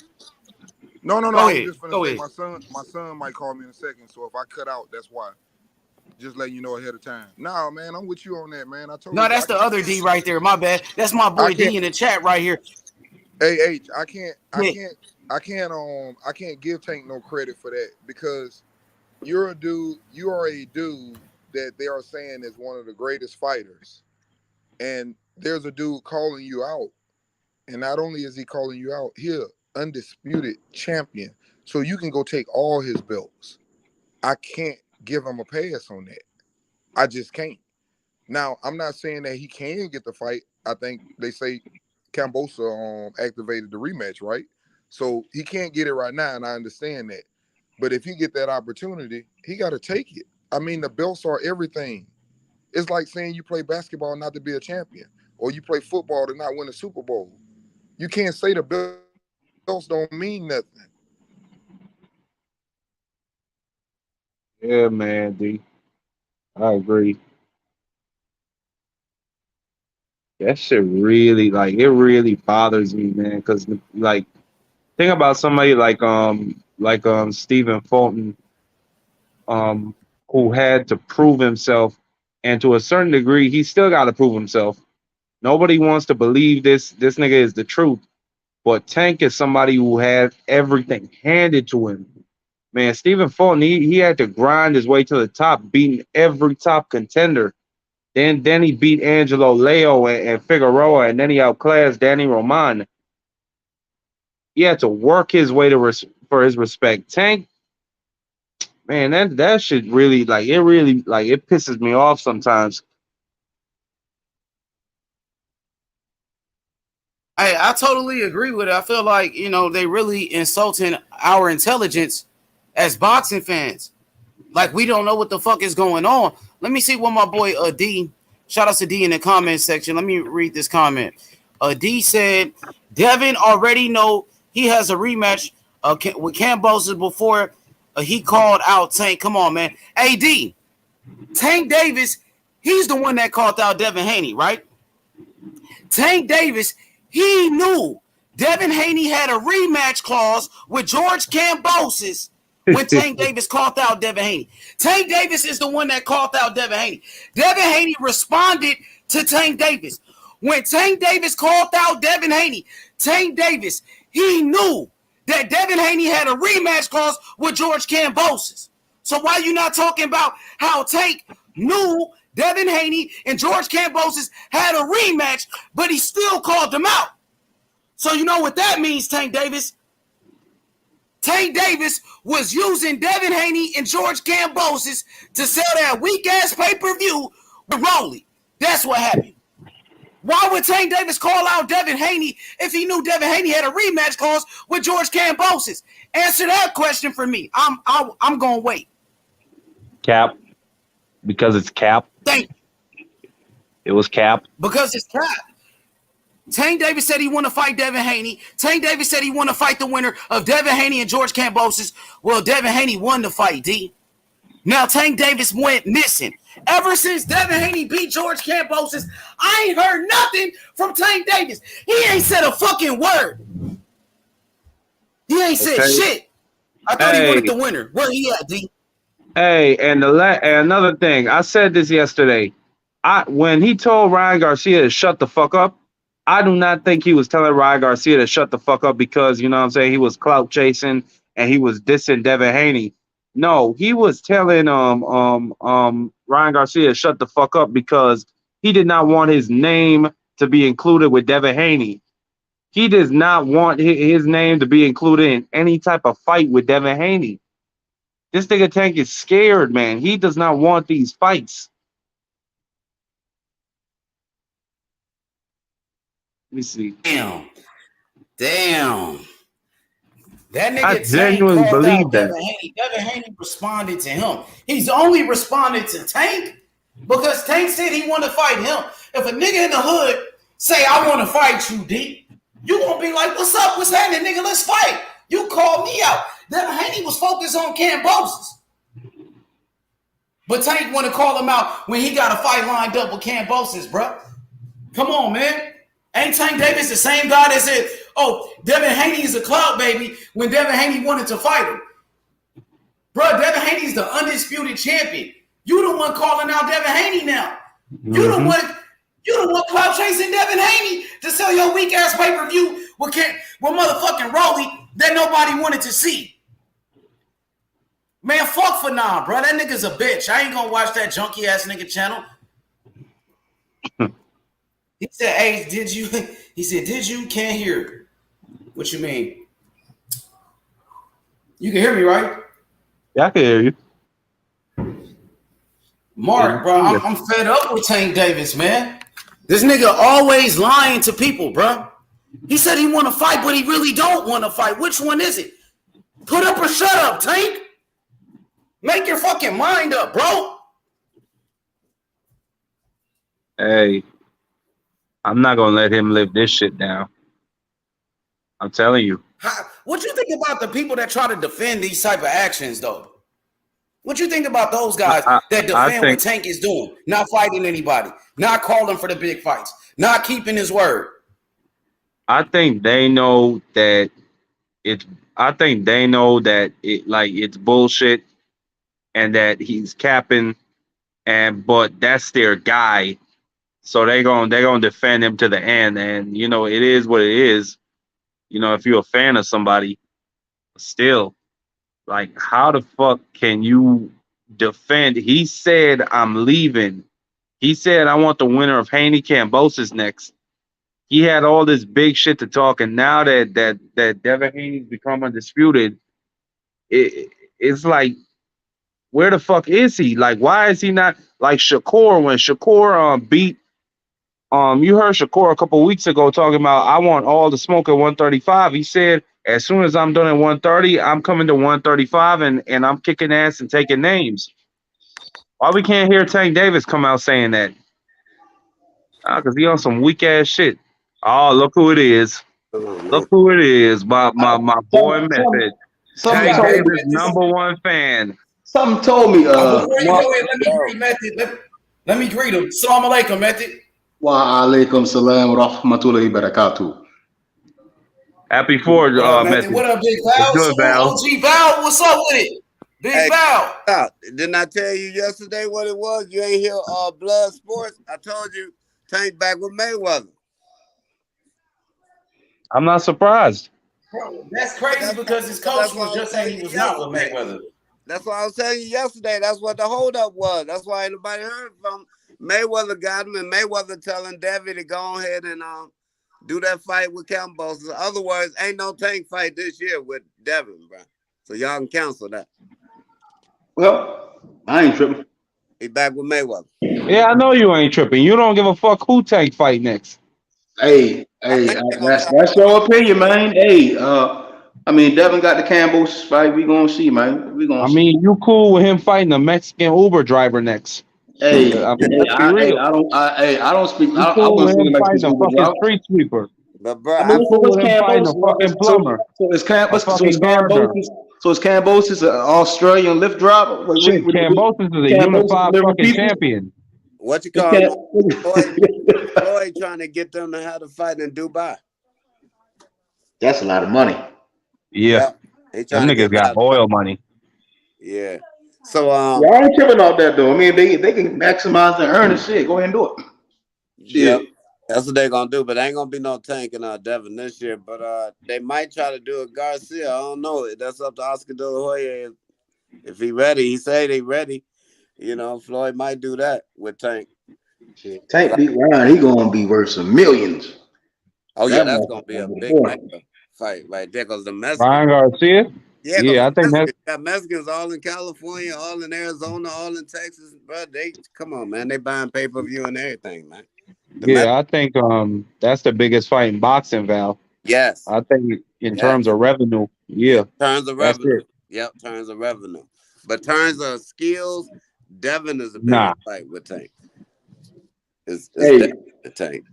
No. Go I ahead. was just Go gonna say ahead. my son might call me in a second. So if I cut out, that's why. Just letting you know ahead of time. Nah, man, I'm with you on that, man. I told you. No, that's the other D right there. My bad. That's my boy D in the chat right here. Hey H, I can't give Tank no credit for that because you are a dude that they are saying is one of the greatest fighters. And there's a dude calling you out. And not only is he calling you out, he's an undisputed champion. So you can go take all his belts. I can't give him a pass on that. I just can't. Now, I'm not saying that he can get the fight. I think they say Cambosa activated the rematch, right? So he can't get it right now, and I understand that. But if he get that opportunity, he got to take it. I mean, the belts are everything. It's like saying you play basketball not to be a champion, or you play football to not win a Super Bowl. You can't say the belts don't mean nothing. Yeah, man, D. I agree. That shit really, it really bothers me, man. Because, think about somebody like Stephen Fulton, who had to prove himself, and to a certain degree, he still got to prove himself. Nobody wants to believe this nigga is the truth, but Tank is somebody who had everything handed to him. Man, Stephen Fulton, he had to grind his way to the top, beating every top contender. Then he beat Angelo Leo and Figueroa, and then he outclassed Danny Roman. He had to work his way for his respect. Tank, man, that shit really it pisses me off sometimes. I totally agree with it. I feel like, they really insulting our intelligence as boxing fans. Like, we don't know what the fuck is going on. Let me see what my boy D, shout out to D in the comment section. Let me read this comment. D said, Devin already know he has a rematch with Cambosa before he called out Tank. Come on, man. Hey, D, Tank Davis, he's the one that called out Devin Haney, right? Tank Davis, he knew Devin Haney had a rematch clause with George Kambosos when Tank Davis called out Devin Haney. Tank Davis is the one that called out Devin Haney. Devin Haney responded to Tank Davis. When Tank Davis called out Devin Haney, Tank Davis, he knew that Devin Haney had a rematch clause with George Kambosos. So why are you not talking about how Tank knew Devin Haney and George Kambosos had a rematch, but he still called them out? So you know what that means, Tank Davis? Tank Davis was using Devin Haney and George Kambosos to sell that weak-ass pay-per-view with Rolly. That's what happened. Why would Tank Davis call out Devin Haney if he knew Devin Haney had a rematch clause with George Kambosos? Answer that question for me. I'm going to wait. Cap. Because it's Cap. Thank you. It was Cap. Because it's Cap. Tank Davis said he want to fight Devin Haney. Tank Davis said he want to fight the winner of Devin Haney and George Kambosos. Well, Devin Haney won the fight, D. Now Tank Davis went missing. Ever since Devin Haney beat George Kambosos, I ain't heard nothing from Tank Davis. He ain't said a fucking word. He ain't said shit. I thought he wanted the winner. Where he at, D? Hey, and another thing, I said this yesterday. When he told Ryan Garcia to shut the fuck up, I do not think he was telling Ryan Garcia to shut the fuck up because, you know what I'm saying, he was clout chasing and he was dissing Devin Haney. No, he was telling Ryan Garcia to shut the fuck up because he did not want his name to be included with Devin Haney. He does not want his name to be included in any type of fight with Devin Haney. This nigga Tank is scared, man. He does not want these fights. Let me see. Damn. That nigga I Tank genuinely called believe out that. Devin Haney. Devin Haney responded to him. He's only responded to Tank because Tank said he want to fight him. If a nigga in the hood say, I want to fight you, D, you gonna be like, what's up? What's happening, nigga? Let's fight. You called me out. Devin Haney was focused on Kambosos. But Tank want to call him out when he got a fight lined up with Kambosos, bro. Come on, man. Ain't Tank Davis the same guy that said, oh, Devin Haney is a clout baby when Devin Haney wanted to fight him? Bro, Devin Haney's the undisputed champion. You the one calling out Devin Haney now. Mm-hmm. You the one clout chasing Devin Haney to sell your weak ass pay-per-view with motherfucking Rolly that nobody wanted to see. Man, fuck for nah, bro. That nigga's a bitch. I ain't gonna watch that junky ass nigga channel. He said, hey, did you? He said, did you? Can't hear. What you mean? You can hear me, right? Yeah, I can hear you. Mark, bro, I'm fed up with Tank Davis, man. This nigga always lying to people, bro. He said he want to fight, but he really don't want to fight. Which one is it? Put up or shut up, Tank. Make your fucking mind up, bro. Hey, I'm not gonna let him live this shit down. I'm telling you. What you think about the people that try to defend these type of actions, though? What you think about those guys that defend what Tank is doing? Not fighting anybody, not calling for the big fights, not keeping his word. I think they know that it's bullshit and that he's capping, but that's their guy. So they're gonna defend him to the end. And you know, it is what it is. You know, if you're a fan of somebody, still, like, how the fuck can you defend? He said, I'm leaving. He said, I want the winner of Haney Kambosos next. He had all this big shit to talk, and now that Devin Haney's become undisputed, it's like, where the fuck is he? Like, why is he not like Shakur? When Shakur beat you heard Shakur a couple weeks ago talking about, I want all the smoke at 135. He said, as soon as I'm done at 130, I'm coming to 135 and I'm kicking ass and taking names. Why we can't hear Tank Davis come out saying that? Because he on some weak ass shit. Oh, look who it is. Look who it is. My boy Method. Tank Davis, #1 fan. Something told me. Before you go in, let me greet Method. Let me greet him. Assalamu alaikum, Method. Wa alaikum salam wa rahmatullahi barakatuh. Happy 4th, Method. What up, Big Val? Good, Val. OG Val, what's up with it? Big Val. Didn't I tell you yesterday what it was? You ain't hear Blood Sports? I told you Tank back with Mayweather. I'm not surprised. Bro, that's crazy because his coach was just saying he was not with Mayweather. That's what I was telling you yesterday. That's what the holdup was. That's why anybody heard from Mayweather. Got him, and Mayweather telling Devin to go ahead and do that fight with Kambosos. In other words, ain't no Tank fight this year with Devin, bro. So y'all can cancel that. Well, I ain't tripping. He back with Mayweather. Yeah, I know you ain't tripping. You don't give a fuck who Tank fight next. Hey, that's your opinion, man. Hey, I mean, Devin got the Kambosos fight. We gonna see, man. We gonna. I mean, you cool with him fighting a Mexican Uber driver next? Hey, I don't speak. I wouldn't speak like a fucking street sweeper. But bro, I'm cool with him fighting a fucking plumber. So it's Kambosos. So is Cambosis an Australian lift driver? Shit, Cambosis is a unified fucking champion. What you call him? Floyd trying to get them to have a fight in Dubai. That's a lot of money. Yeah. Them niggas got oil money. Yeah. So I ain't tripping off that though. I mean, they can maximize their earnings. Shit, go ahead and do it. Yep. That's what they're gonna do, but ain't gonna be no Tank and Devin this year. But they might try to do a Garcia. I don't know. That's up to Oscar De La Hoya. If he ready, he say they ready. You know, Floyd might do that with Tank. Shit. Tank beat Ryan, he gonna be worth some millions. Oh yeah, that's gonna be a big fight right there because the Mexicans. Ryan Garcia. Yeah, I think got Mexicans all in California, all in Arizona, all in Texas, bro. They come on, man. They buying pay-per-view and everything, man. I think that's the biggest fight in boxing, Val. Yes. I think in terms of revenue, terms of revenue. Yep, terms of revenue. But terms of skills, Devin is the biggest fight with Tank. It's the Tank.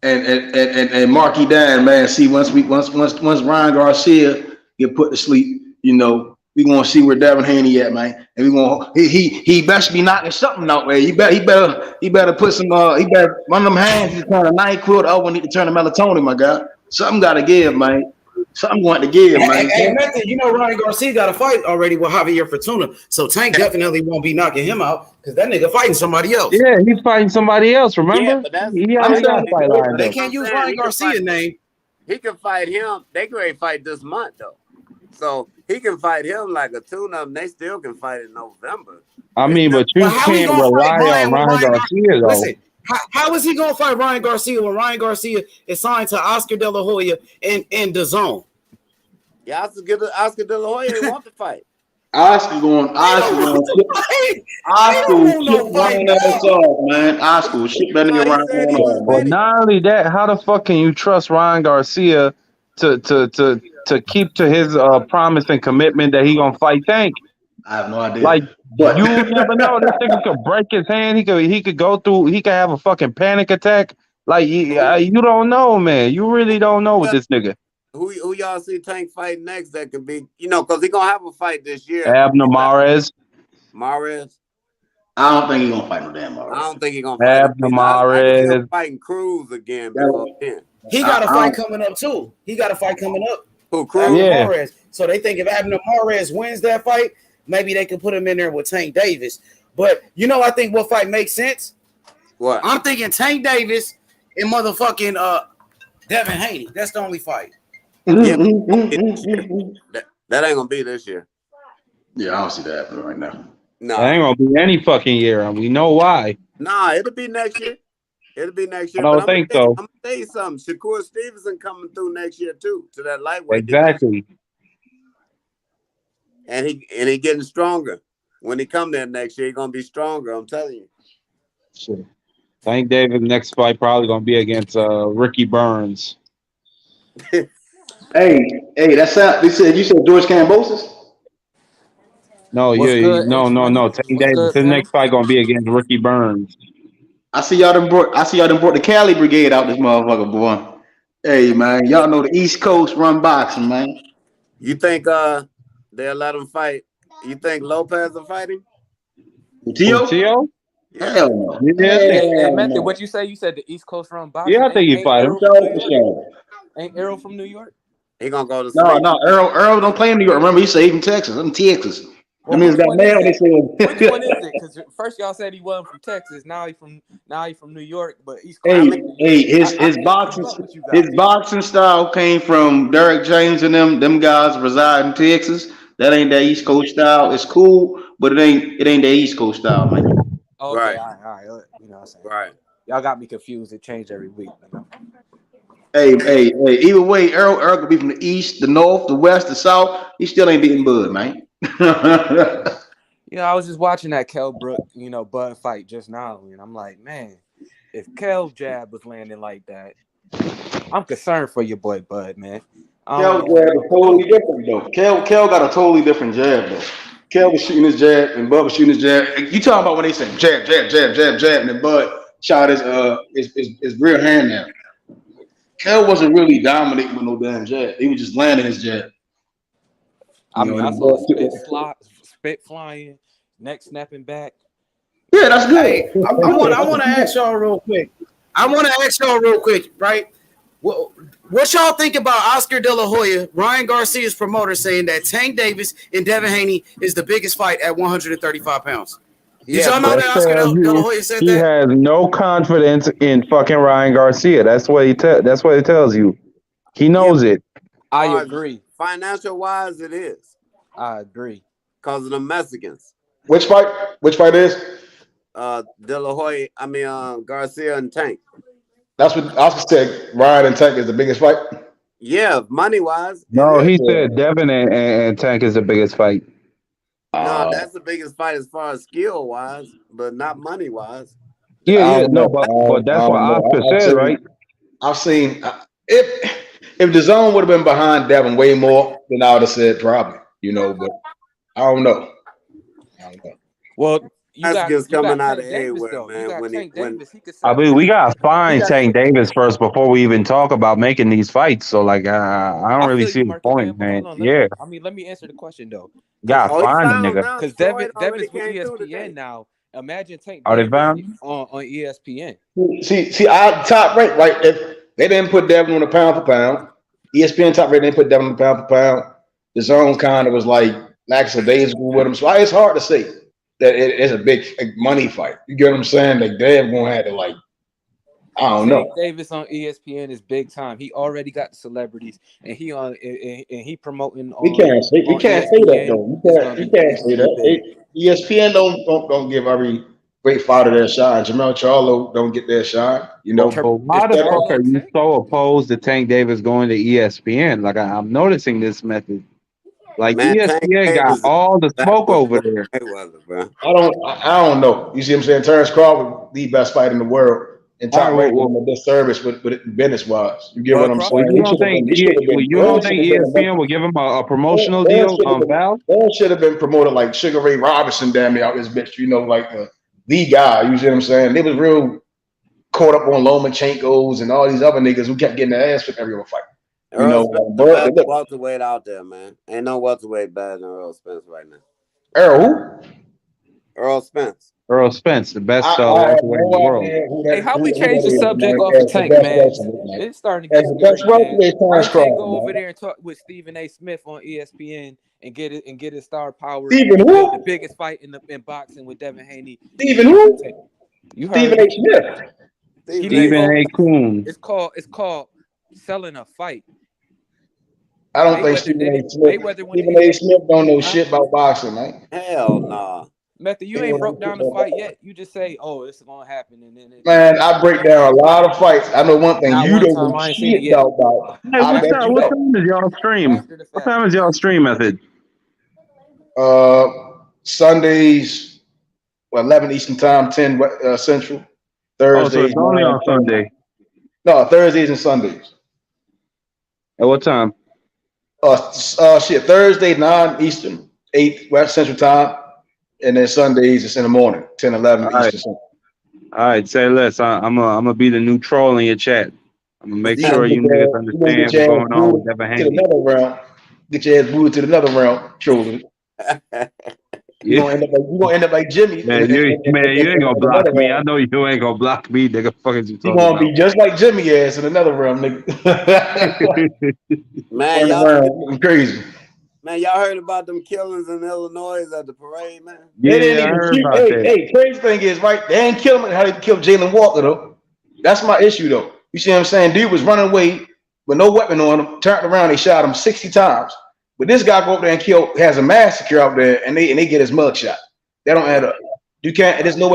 And Marky Dan, man. See, once Ryan Garcia get put to sleep, you know, we gonna see where Devin Haney at, man. And we gonna he best be knocking something out, man. He better put some one of them hands to turn a NyQuil, the other one need to turn to melatonin, my guy. Something gotta give, man. Something going to give, man. Hey, Method, you know Ryan Garcia got a fight already with Javier Fortuna, so Tank definitely won't be knocking him out because that nigga fighting somebody else. Yeah, he's fighting somebody else. Remember? Yeah, but he already got a fight lined up. They can't use Ryan Garcia's name. He can fight him. They can already fight this month though, so he can fight him like a tune-up. And they still can fight in November. I mean, but you can't rely on Ryan Garcia though. Listen, how is he gonna fight Ryan Garcia when Ryan Garcia is signed to Oscar De La Hoya in DAZN? Yeah, Oscar De La Hoya want to fight. Oscar will ship Ryan ass off, man. Oscar will ship that nigga Ryan off. But not only that, how the fuck can you trust Ryan Garcia to keep to his promise and commitment that he gonna fight Tank? I have no idea. Like, you never know. This nigga could break his hand. He could go through. He could have a fucking panic attack. Like, you don't know, man. You really don't know with this nigga. Who y'all see Tank fight next? That could be, because he gonna have a fight this year. Abner Mares. Mares. I don't think he's gonna fight no damn Mares. I don't think he's gonna fight Abner Mares. Fighting Cruz again. He got a fight coming up too. Who, Cruz? Yeah. Mares. So they think if Abner Mares wins that fight, maybe they can put him in there with Tank Davis. But I think what fight makes sense? What? I'm thinking Tank Davis and motherfucking Devin Haney. That's the only fight. Yeah. That ain't gonna be this year. Yeah, I don't see that happening right now. No, it ain't gonna be any fucking year, and we know why. Nah, it'll be next year. I don't think so. I'm gonna tell you something. Shakur Stevenson coming through next year too to that lightweight. Exactly. And he getting stronger. When he come there next year, he gonna be stronger. I'm telling you. Sure. Tank Davis' next fight probably gonna be against Ricky Burns. Hey, that's out. You said George Kambosos? No, no. Tank Davis, his next fight gonna be against Ricky Burns. I see y'all done brought the Cali Brigade out this motherfucker, boy. Hey man, y'all know the East Coast run boxing, man. You think they'll let him fight? You think Lopez will fight him? Tio? Hell no. Hey, Matthew, what you say? You said the East Coast run boxing? Yeah, I think he fight him. Ain't Errol from New York? He gonna go to sleep. No. Earl don't play in New York. Remember, he saved in Texas. I'm Texas. Well, I mean, that mail. They said. Which one is it? Because first y'all said he wasn't from Texas. Now he from New York. But East Coast. His boxing style came from Derek James and them guys reside in Texas. That ain't that East Coast style. It's cool, but it ain't that East Coast style, man. Okay, right. All right. You know what I'm saying? Right. Y'all got me confused. It changed every week. Hey. Either way, Earl could be from the east, the north, the west, the south. He still ain't beating Bud, man. I was just watching that Kell Brook, Bud fight just now, and I'm like, man, if Kell's jab was landing like that, I'm concerned for your boy Bud, man. Kell's jab is totally different, though. Kell got a totally different jab, though. Kell was shooting his jab, and Bud was shooting his jab. You talking about when they say jab, and then Bud shot his rear hand down. Kell wasn't really dominating with no damn jab. He was just landing his jab. I You mean, know, I the saw boy- spit flying, neck snapping back. Yeah, that's good. Hey, I want to ask y'all real quick. Right? What y'all think about Oscar De La Hoya, Ryan Garcia's promoter, saying that Tank Davis and Devin Haney is the biggest fight at 135 pounds? Did y'all know That that Oscar tells De La you Hoya said he that? has no confidence in fucking Ryan Garcia. That's what that's what it tells you. He Yeah, knows it. I far as agree. financial wise, it is I agree. because of the Mexicans. Which fight? Which fight is? De La Hoya, I mean Garcia and Tank. That's what Oscar said. Ryan and Tank is the biggest fight. Yeah, money wise, it No, is. he said Devin and Tank is the biggest fight. No, that's the biggest fight as far as skill wise, but not money wise. Yeah, I yeah, don't no, know. but I that's what don't know. Oscar said, right? I've seen if the zone would have been behind Devin way more, then I would have said probably. You know, but I don't know. I don't know. Well, Mexicans you got coming out Tank of Davis everywhere, though. You man. got When Tank Davis. He could I sell mean, we tickets. gotta He find got Tank Davis first before we even talk about making these fights. So, like, I don't I really feel see you, the Marky Dan, point, but hold man. on. Yeah, Let me answer the question though, because gotta he find the found nigga. now. Devin Floyd already Devin's with came through today. ESPN now. Imagine Tank Are they Davis found? on ESPN. See, I top rate right. If they didn't put Devin on a pound for pound, ESPN top rate didn't put Devin on a pound for pound. The zone kind of was like lackadaisical with him, so it's hard to say that it's a big money fight. You get what I'm saying? Like they're gonna have to like I don't Tank know. Davis on ESPN is big time. He already got the celebrities, and he promoting We on can't say that ESPN. though. It's gonna You be can't say that. big. ESPN don't give every great fighter their shine. Jamel Charlo don't get their shine. You know, But it's why the better. fuck are Charlo you Tank. so opposed to Tank Davis going to ESPN? Like, I'm noticing this method. Like, Man, Tank ESPN got Davis is all the back smoke with over Floyd there. Mayweather, bro. I don't know. You see what I'm saying? Terrence Crawford, the best fighter in the world, and All right, top rank with him a disservice with business wise. You get Well, what I'm Crawford well, saying? you came He out don't should with have a been. think He should have been. you don't think ESPN will give him a promotional deal on Val? Should have been promoted like Sugar Ray Robinson, damn near out this bitch. You know, like the guy. You see what I'm saying? They was real caught up on Lomachenko's and all these other niggas who kept getting their ass whipped every other fight. You Earl know, Spence the but best look, welterweight out there, man. Ain't no welterweight better than Earl Spence right now. Earl, who? Earl Spence. Earl Spence, the best I have welterweight in the no world. idea who Hey, how we change the that is, subject man. off of As the Tank, best man? wrestler, man. It's starting to As get the best scary, man. welterweight, Why Terrence you can't Crawford, go over man. there and talk with Stephen A. Smith on ESPN and get his star power Stephen and build the who? biggest fight in boxing with Devin Haney Stephen and who? Tank? You heard Stephen A. me. Smith. Stephen A. Stephen A. Smith. Coon. It's called selling a fight. I don't think Stephen A. Smith. Mayweather went to Stephen A. Smith don't know huh? shit about boxing, man. Hell nah. Method, you He ain't don't broke know shit down the about fight boxing. yet. You just say, "Oh, it's gonna happen," and then Man, I break down a lot of fights. I know one thing. not You one don't time. know I ain't seen it shit yet. about. Hey, I bet you what don't. time is y'all stream? After the What fact. time is y'all stream method? Sundays, 11 Eastern Time, 10 Central. Oh, so Thursdays, it's only 9, on 10. Sunday. No, Thursdays and Sundays. At what time? Thursday, 9 Eastern, 8 West Central Time. And then Sundays, it's in the morning, 10, All 11 right, Eastern. Central. all right. Say less. I'm gonna be the new troll in your chat. I'm gonna make You're sure gonna you get niggas you're gonna get understand what's your ass going on with booted Devin to the Haney. nether realm. Get your ass booted to the nether realm, trolling. Yeah, You're gonna end up like Jimmy in you ain't gonna the nether block me. I realm. know you ain't gonna block me, nigga. Fuck is you You're talking gonna be about? just like Jimmy ass in another realm, nigga. Man, Running y'all around looking crazy. man, y'all heard about them killings in Illinois at the parade, man? They didn't Yeah, I even heard shoot. about that. Crazy thing is, right? They ain't kill him how they killed Jalen Walker though. That's my issue though. You see what I'm saying? Dude was running away with no weapon on him, turned around, they shot him 60 times. But this guy go up there and has a massacre out there, and they get his mug shot. That don't add up. You can't. There's no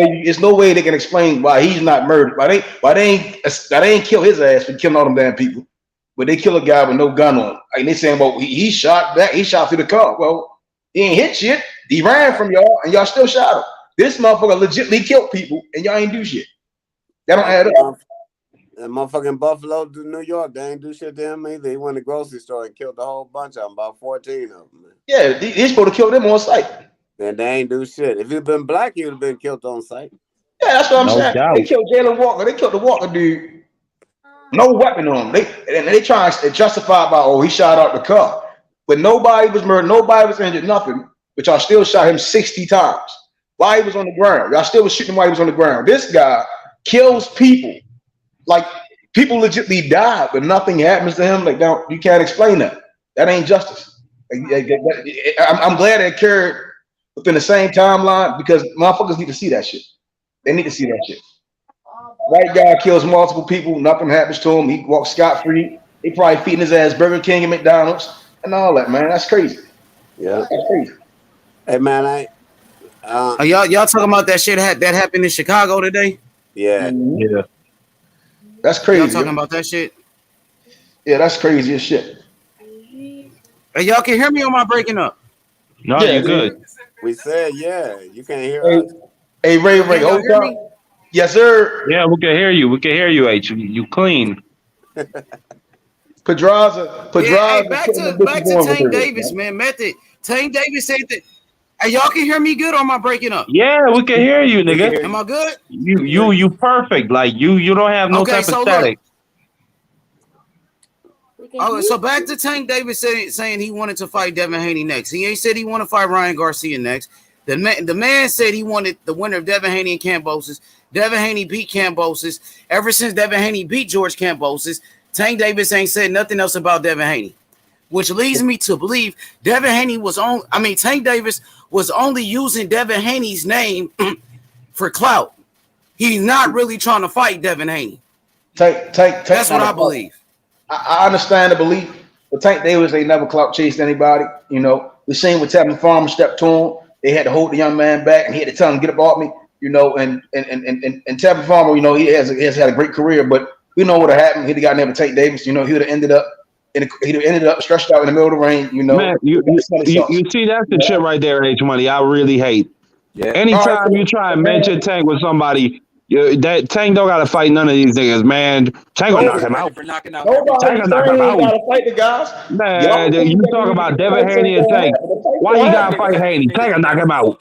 way they can explain why he's not murdered. Why they ain't kill his ass for killing all them damn people. But they kill a guy with no gun on him. Like they saying, well, he shot back. He shot through the car. Well, he ain't hit shit. He ran from y'all, and y'all still shot him. This motherfucker legitimately killed people, and y'all ain't do shit. That don't add up. That motherfucking Buffalo to New York, they ain't do shit to him either. He went to the grocery store and killed a whole bunch of them, about 14 of them, man. Yeah, he's supposed to kill them on sight. And they ain't do shit. If he'd been black, he would have been killed on sight. Yeah, that's what I'm No saying. doubt. They killed Jalen Walker. They killed the Walker dude. No weapon on him. They try to justify by he shot out the car. but nobody was murdered, nobody was injured, nothing. But y'all still shot him 60 times while he was on the ground. Y'all still was shooting him while he was on the ground. This guy kills people. Like, people legitimately died, but nothing happens to him. Like, you can't explain that. That ain't justice. I'm glad it occurred within the same timeline because motherfuckers need to see that shit. They need to see that shit. White guy kills multiple people, nothing happens to him. He walks scot-free. They probably feeding his ass Burger King and McDonald's and all that, man. That's crazy. Yeah. That's crazy. Hey man, y'all talking about that shit that happened in Chicago today? Yeah. Yeah. That's crazy. Y'all talking about that shit? Yeah, that's crazy as shit. Hey, y'all can hear me or am I breaking up? No, Yeah, you're good. We said yeah. You can't hear Hey, us. hey Ray, Can y'all hold hear up. me? Yes, sir. Yeah, we can hear you. We can hear you, H. You clean. Pedraza Yeah, hey, is back putting the to bitches on with Tank her, Davis, man. man. Method. Tank Davis said that. Hey, y'all can hear me good or am I breaking up? Yeah, we can hear you, We can nigga. hear Am you. I good? You perfect. Like you don't have no Okay, type of so static. So back to Tank Davis saying he wanted to fight Devin Haney next. He ain't said he want to fight Ryan Garcia next. The man said he wanted the winner of Devin Haney and Kambosos. Devin Haney beat Kambosos. Ever since Devin Haney beat George Kambosos, Tank Davis ain't said nothing else about Devin Haney, which leads me to believe Devin Haney Tank Davis was only using Devin Haney's name for clout. He's not really trying to fight Devin Haney. That's what I believe. I understand the belief, but Tank Davis ain't never clout chased anybody. You know, we seen with Tevin Farmer stepped to him. They had to hold the young man back, and he had to tell him, "Get up off me." You know, and Tevin Farmer, you know, he has had a great career, but we know what would have happened. He'd have gotten there with Tank Davis. You know, he'd have ended up stretched out in the middle of the ring. You know, Man, you see that's the shit right there, H Money. I really hate. Yeah. Anytime you try and mention Tank with somebody, that Tank don't gotta fight none of these niggas, man. Tank will knock him out. Tank will knock him out. Gotta fight the guys. Man, you talk about Devin Haney and Tank. Why you gotta fight Haney? Tank will knock him out.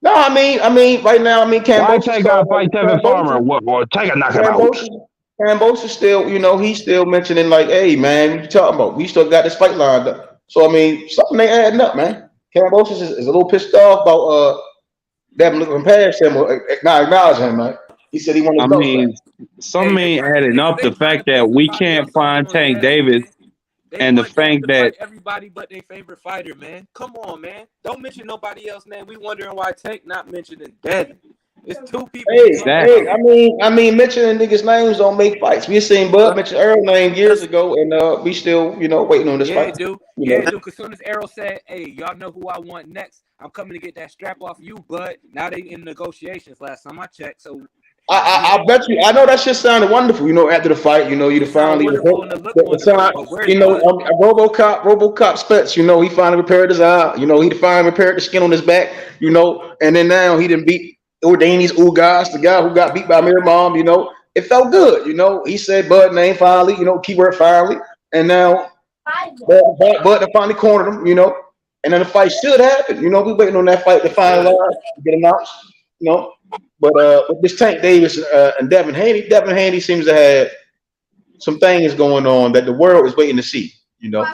No, I mean, right now, Why Tank gotta fight Tevin Farmer? Or Tank will knock him out. Kambosos still, you know, he's still mentioning like, "Hey, man, what you talking about? We still got this fight lined up." So I mean, something ain't adding up, man. Kambosos is a little pissed off about Devin looking past him or not acknowledging him, man. He said he wanted to go. mean, some ain't adding up the fact that we can't find Tank Davis and the fact that everybody but their favorite fighter, man. Come on, man. Don't mention nobody else, man. We wondering why Tank not mentioning Devin. It's two people. I mean, mentioning niggas' names don't make fights. We seen Bud mention Earl name years ago, and we still, you know, waiting on this fight. Dude. Because soon as Errol said, "Hey, y'all know who I want next? I'm coming to get that strap off you, Bud." Now they in negotiations. Last time I checked, so I bet you. I know that shit sounded wonderful. You know, after the fight, you know, you finally, you know, RoboCop Spence. You know, he finally repaired his eye. You know, he finally repaired the skin on his back. You know, and then now he didn't beat Ordaini's Ugas, the guy who got beat by Miramon. You know, it felt good. You know, he said Bud name finally. You know, keyword finally, and now Bud finally cornered him. You know, and then the fight should happen. You know, we waiting on that fight to finalize, to get announced. You know. But with this Tank Davis and Devin Haney seems to have some things going on that the world is waiting to see. You know.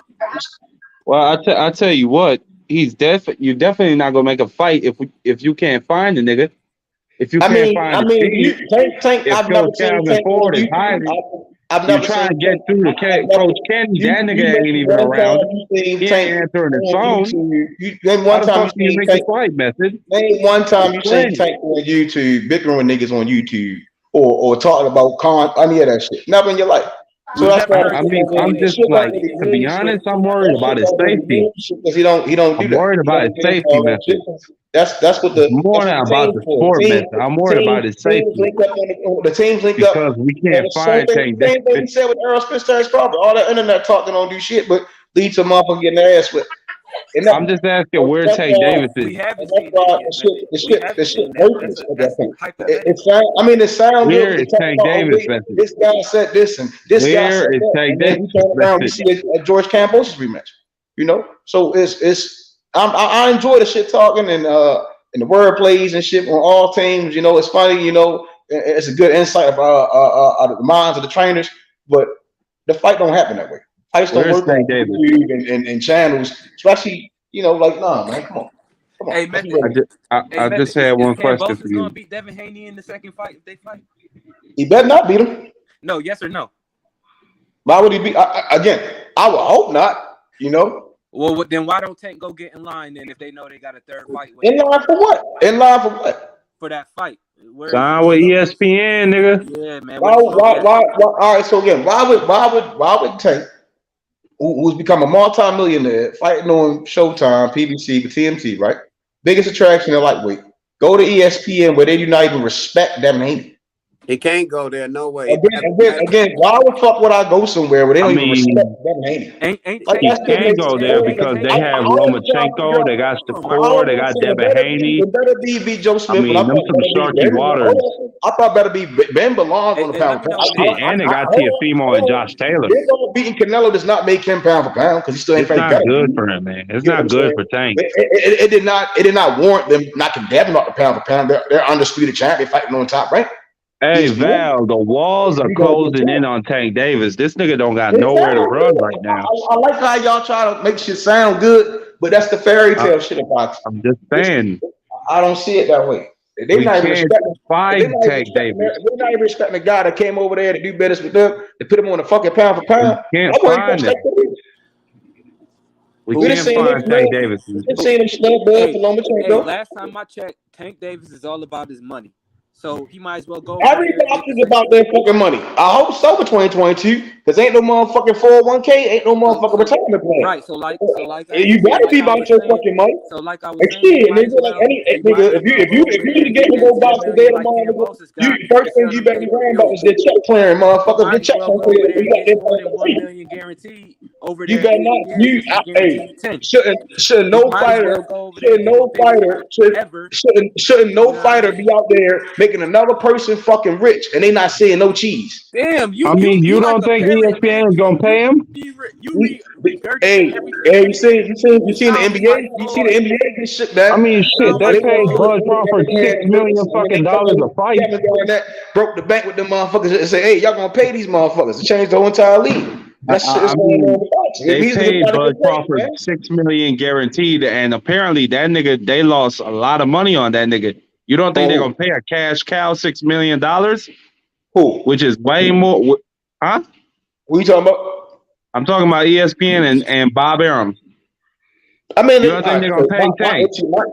Well, I tell you what, you're definitely not gonna make a fight if you can't find the nigga. If you can't find the feed, Tank. I've never seen Tank Ford is hiding. You trying to get through to Coach Kenny? That nigga ain't even around. He ain't answering his phone. One time you make the fight method. Name one time you seen Tank on YouTube, bickering with niggas on YouTube, or talking about any of that shit. Never in your life. So that's why I'm just like, to be honest, I'm worried about his safety. Because he don't do that. I'm worried about his safety method. That's what the more than about the sport method. I'm worried about his safety. The teams link up because we can't find Tank Davis. Same thing he said with Errol Spence Terrence Crawford. All that internet talking don't do shit, but lead to motherfucker getting their ass whipped. I'm just asking where Tank Davis is. We haven't seen the shit hopeless at that point. It sounds where good. Is Tank Davis message? This guy said this and this guy said that. Tank Davis? We turn around, we see a George Kambosos rematch. You know, so I enjoy the shit talking and the word plays and shit on all teams. You know, it's funny. You know, it's a good insight of the minds of the trainers. But the fight don't happen that way. Fights don't Where's work on Tank Davis? YouTube and channels, especially, like, nah, man, come on. Hey, Let's Method. be ready. I just had one question for Cambosis gonna you. beat Devin Haney in the second fight if they fight? He better not beat him. No, yes or no? Why would he be? Again, I would hope not. Well, then why don't Tank go get in line then if they know they got a third fight with In line for what? In line for what? for that fight? Where Sign with ESPN, nigga. Yeah, man. Why? All right. So again, why would Tank, who's become a multi-millionaire, fighting on Showtime, PBC, with TNT, right? Biggest attraction in lightweight. Go to ESPN where they do not even respect Devin Haney. He can't go there, no way. Again, why the fuck would I go somewhere where they don't even respect Devin Haney? Ain't He can't go there because they have Lomachenko, they got Shakur, they got Devin Haney. It better be Joe Smith. I mean, them some sharky waters. I thought better be Ben belongs on the pound for pound. Shit, and they got Teofimo and Josh Taylor. Beating Canelo does not make him pound for pound because he still ain't It's fighting not better. good for him, man. It's not good for Tank. It did not warrant them knocking Devin off the pound for pound. They're undisputed champion fighting on top, right? Hey, Val, the walls are closing in on Tank Davis. This nigga don't got nowhere to run right now. I like how y'all try to make shit sound good, but that's the fairy tale shit about it. I'm just saying. I don't see it that way. They're not even respecting Tank Davis. They're not even respecting the guy that came over there to do business with them. They put him on the fucking pound for pound. We can't find him. We can't find Tank Davis. Hey, last time I checked, Tank Davis is all about his money. So he might as well go. Everything is about their fucking money. I hope so for 2022, because ain't no motherfucking 401k, ain't no motherfucking retirement plan. Right. So you gotta be about your fucking money. So like I was saying, nigga, like if you get to go box today tomorrow, first thing you better be worrying about is their check clearing, motherfuckers. Their check clearing. You got their 1 million guaranteed over there. You better not. Shouldn't no fighter be out there making another person fucking rich and they not seeing no cheese. Damn, you don't think ESPN is gonna pay him? Hey, you seen the NBA? You see the NBA get shit down? I mean, shit, they paid Bud Crawford $6 million fucking dollars a fight. Broke the bank with them motherfuckers and say, hey, y'all gonna pay these motherfuckers to change the whole entire league. That shit is going on. They paid Bud Crawford $6 million guaranteed, and apparently that nigga, they lost a lot of money on that nigga. You don't think they're gonna pay a cash cow $6 million? Who? Which is way more, huh? What you talking about? I'm talking about ESPN and Bob Arum. I mean, you don't think they're gonna pay Tank?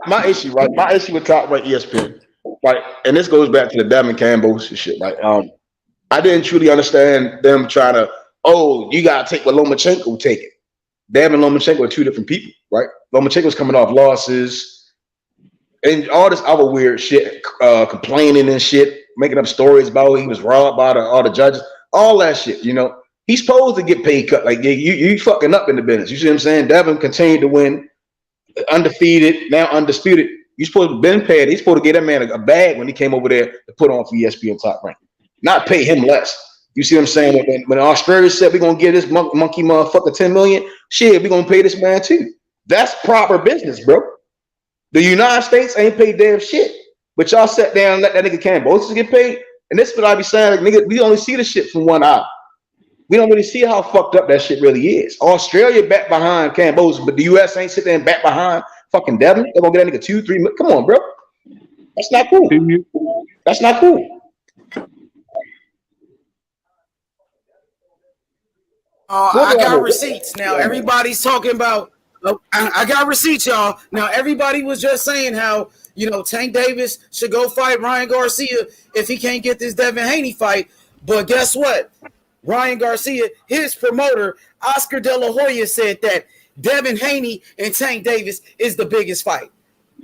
My issue, right? My issue with top right ESPN, right? And this goes back to the Devin Campbell's and shit. Like, I didn't truly understand them trying to. Oh, you gotta take what Lomachenko taking. Devin and Lomachenko are two different people, right? Lomachenko's coming off losses. And all this other weird shit, complaining and shit, making up stories about he was robbed by all the judges, all that shit, He's supposed to get paid cut. Like, you fucking up in the business. You see what I'm saying? Devin continued to win, undefeated, now undisputed. You supposed to been paid. He's supposed to get that man a bag when he came over there to put on for ESPN Top Rank. Not pay him less. You see what I'm saying? When Australia said we're going to give this monkey motherfucker $10 million, shit, we're going to pay this man too. That's proper business, bro. The United States ain't paid damn shit. But y'all sat down and let that nigga Cambosis get paid. And this is what I be saying, like, nigga, we only see the shit from one eye. We don't really see how fucked up that shit really is. Australia back behind Cambosis, but the US ain't sitting there and back behind fucking Devin. They're gonna get that nigga 2-3 million. Come on, bro. That's not cool. That's not cool. I got receipts. Now everybody's talking about. I got receipts, y'all. Now everybody was just saying how Tank Davis should go fight Ryan Garcia if he can't get this Devin Haney fight. But guess what? Ryan Garcia, his promoter, Oscar De La Hoya, said that Devin Haney and Tank Davis is the biggest fight.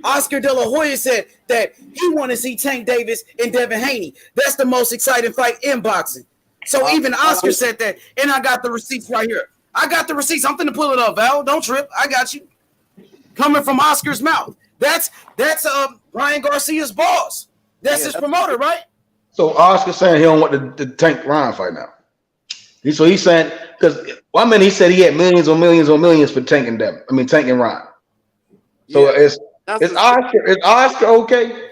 Oscar De La Hoya said that he want to see Tank Davis and Devin Haney. That's the most exciting fight in boxing. So even Oscar said that, and I got the receipts right here. I got the receipts. I'm finna pull it up, Val. Don't trip. I got you. Coming from Oscar's mouth. That's Ryan Garcia's boss. That's his promoter, right? So Oscar saying he don't want the Tank Ryan fight now. So he's saying he said he had millions on millions on millions for Tank and Devin. I mean Tank and Ryan. So is Oscar okay?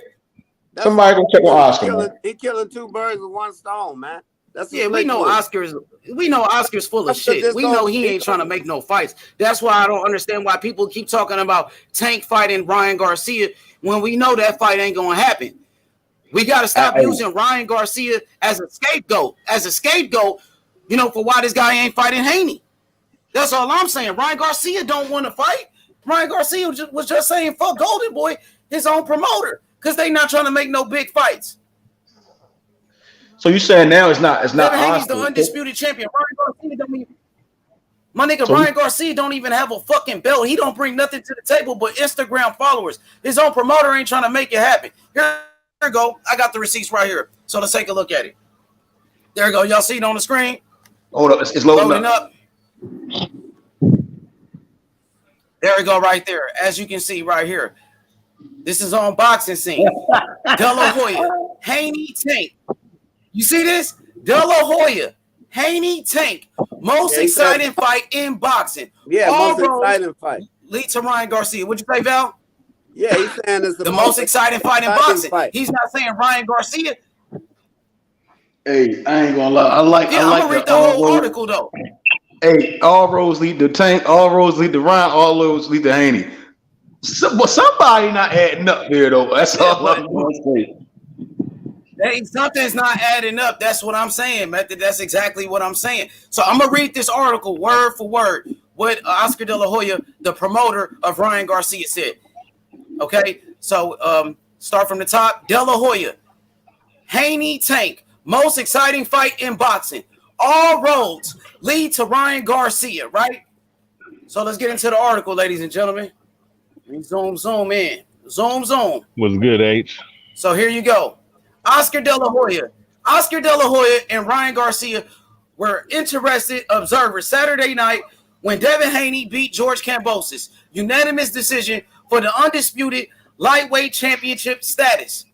Somebody go check on Oscar. He killing two birds with one stone, man. That's a Yeah, we slick know move. Oscar's full of Oscar shit. just We don't- know he he ain't trying to don't- make no fights. That's why I don't understand why people keep talking about Tank fighting Ryan Garcia when we know that fight ain't gonna happen. We got to stop using Ryan Garcia as a scapegoat. You know, for why this guy ain't fighting Haney. That's all I'm saying. Ryan Garcia don't want to fight. Ryan Garcia was just saying fuck Golden Boy, his own promoter, because they not trying to make no big fights. So you saying now it's not Devin Haney's Oscar? the undisputed champion. Ryan Garcia don't even. My nigga So- Ryan Garcia don't even have a fucking belt. He don't bring nothing to the table but Instagram followers. His own promoter ain't trying to make it happen. Here we go. I got the receipts right here. So let's take a look at it. There we go. Y'all see it on the screen? Hold up, it's loading up. There we go, right there. As you can see right here. This is on Boxing Scene. De La Hoya, Haney, Tank. You see this? De La Hoya, Haney, Tank. Most exciting fight in boxing. Yeah, All most roads exciting fight. lead to Ryan Garcia. What'd you say, Val? Yeah, he's saying it's The most exciting fight in boxing. fight. He's not saying Ryan Garcia. Hey, I ain't gonna lie. I like I'm gonna read the whole article though. Hey, all roads lead to Tank. All roads lead to Ryan. All roads lead to Haney. But somebody not adding up here though. That's all I'm gonna say. Hey, something's not adding up. That's what I'm saying, man. That's exactly what I'm saying. So I'm gonna read this article word for word. What Oscar De La Hoya, the promoter of Ryan Garcia, said. Okay, so start from the top. De La Hoya, Haney, Tank, most exciting fight in boxing. All roads lead to Ryan Garcia, right? So let's get into the article, ladies and gentlemen. Zoom in. Zoom. Was good, H. So here you go. Oscar De La Hoya and Ryan Garcia were interested observers Saturday night when Devin Haney beat George Kambosos. Unanimous decision for the undisputed lightweight championship status.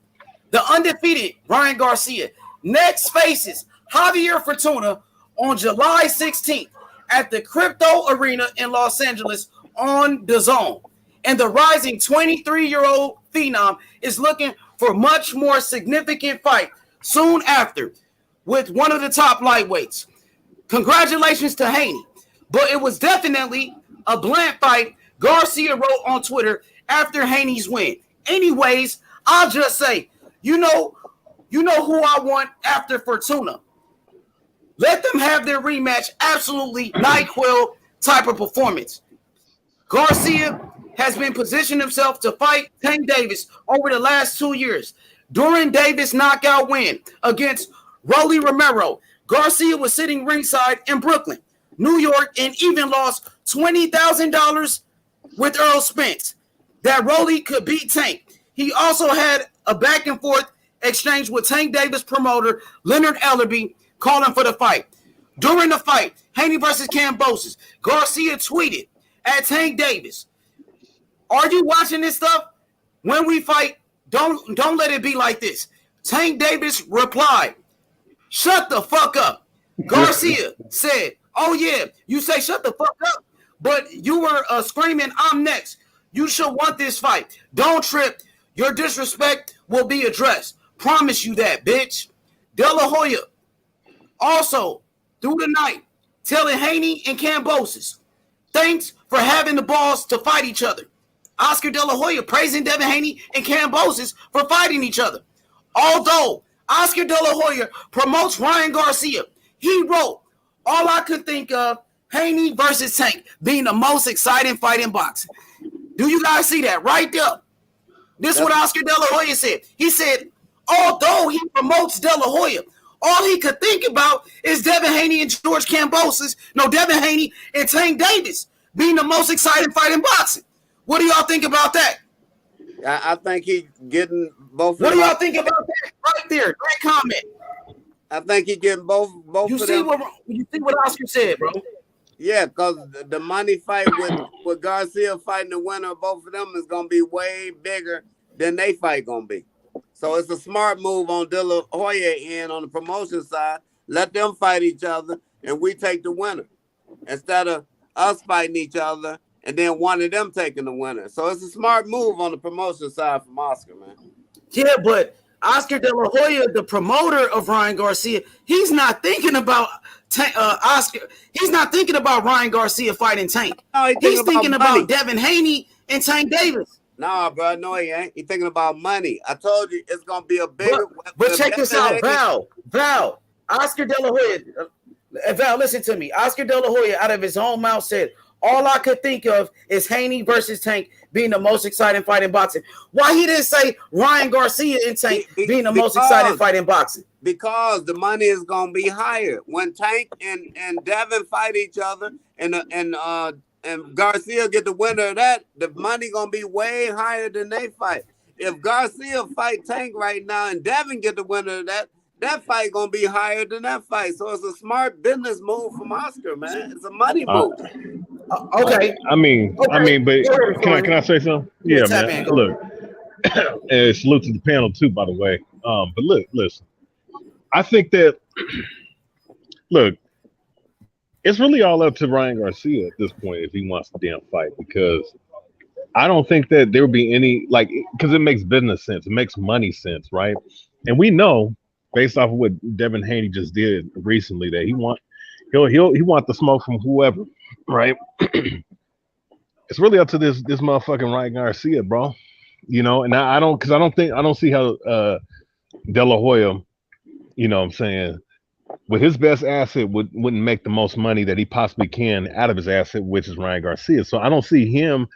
The undefeated Ryan Garcia next faces Javier Fortuna on July 16th at the Crypto Arena in Los Angeles on DAZN. And the rising 23-year-old phenom is looking for much more significant fight soon after with one of the top lightweights. Congratulations to Haney, but it was definitely a bland fight, Garcia wrote on Twitter after Haney's win. Anyways, I'll just say, you know who I want after Fortuna. Let them have their rematch. Absolutely NyQuil type of performance. Garcia has been positioning himself to fight Tank Davis over the last 2 years. During Davis' knockout win against Rolly Romero, Garcia was sitting ringside in Brooklyn, New York, and even lost $20,000 with Earl Spence that Rolly could beat Tank. He also had a back and forth exchange with Tank Davis promoter Leonard Ellerby calling for the fight. During the fight, Haney versus Kambosos, Garcia tweeted at Tank Davis, "Are you watching this stuff? When we fight, don't let it be like this." Tank Davis replied, "Shut the fuck up." Garcia said, "Oh yeah, you say shut the fuck up, but you were screaming, 'I'm next.' You should want this fight. Don't trip. Your disrespect will be addressed. Promise you that, bitch." De La Hoya also, through the night, telling Haney and Kambosos, "Thanks for having the balls to fight each other." Oscar De La Hoya praising Devin Haney and Kambosos for fighting each other. Although Oscar De La Hoya promotes Ryan Garcia, he wrote, "All I could think of, Haney versus Tank being the most exciting fight in boxing." Do you guys see that right there? This is what Oscar De La Hoya said. He said, although he promotes De La Hoya, all he could think about is Devin Haney and George Kambosos. No, Devin Haney and Tank Davis being the most exciting fight in boxing. What do y'all think about that? I think he getting both. What do y'all think about that? Right there, great comment. I think he getting both You of see them. you see what Oscar said, bro? Yeah, because the money fight with Garcia fighting the winner of both of them is gonna be way bigger than they fight gonna be. So it's a smart move on De La Hoya end on the promotion side. Let them fight each other, and we take the winner instead of us fighting each other and then one of them taking the winner. So it's a smart move on the promotion side from Oscar, man. Yeah, but Oscar De La Hoya, the promoter of Ryan Garcia, he's not thinking about Oscar. He's not thinking about Ryan Garcia fighting Tank. No, he's thinking about Devin Haney and Tank Davis. Nah, bro, no, he ain't. He thinking about money. I told you it's gonna be a bigger. But check this out, Val. Oscar De La Hoya. Val, listen to me. Oscar De La Hoya, out of his own mouth, said, "All I could think of is Haney versus Tank being the most exciting fight in boxing." Why he didn't say Ryan Garcia and Tank being the most exciting fight in boxing? Because the money is gonna be higher when Tank and Devin fight each other, and Garcia get the winner of that. The money gonna be way higher than they fight. If Garcia fight Tank right now and Devin get the winner of that, that fight gonna be higher than that fight. So it's a smart business move from Oscar, man. It's a money move. Okay. I mean, but can I say something? Yeah, man. Look, and salute to the panel too, by the way. But listen. I think that it's really all up to Ryan Garcia at this point if he wants to damn fight, because I don't think that there would be any because it makes business sense, it makes money sense, right? And we know based off of what Devin Haney just did recently that he want the smoke from whoever, right? It's really up to this motherfucking Ryan Garcia, bro. You know, and I don't see how De La Hoya, you know what I'm saying, with his best asset wouldn't make the most money that he possibly can out of his asset, which is Ryan Garcia. So I don't see him,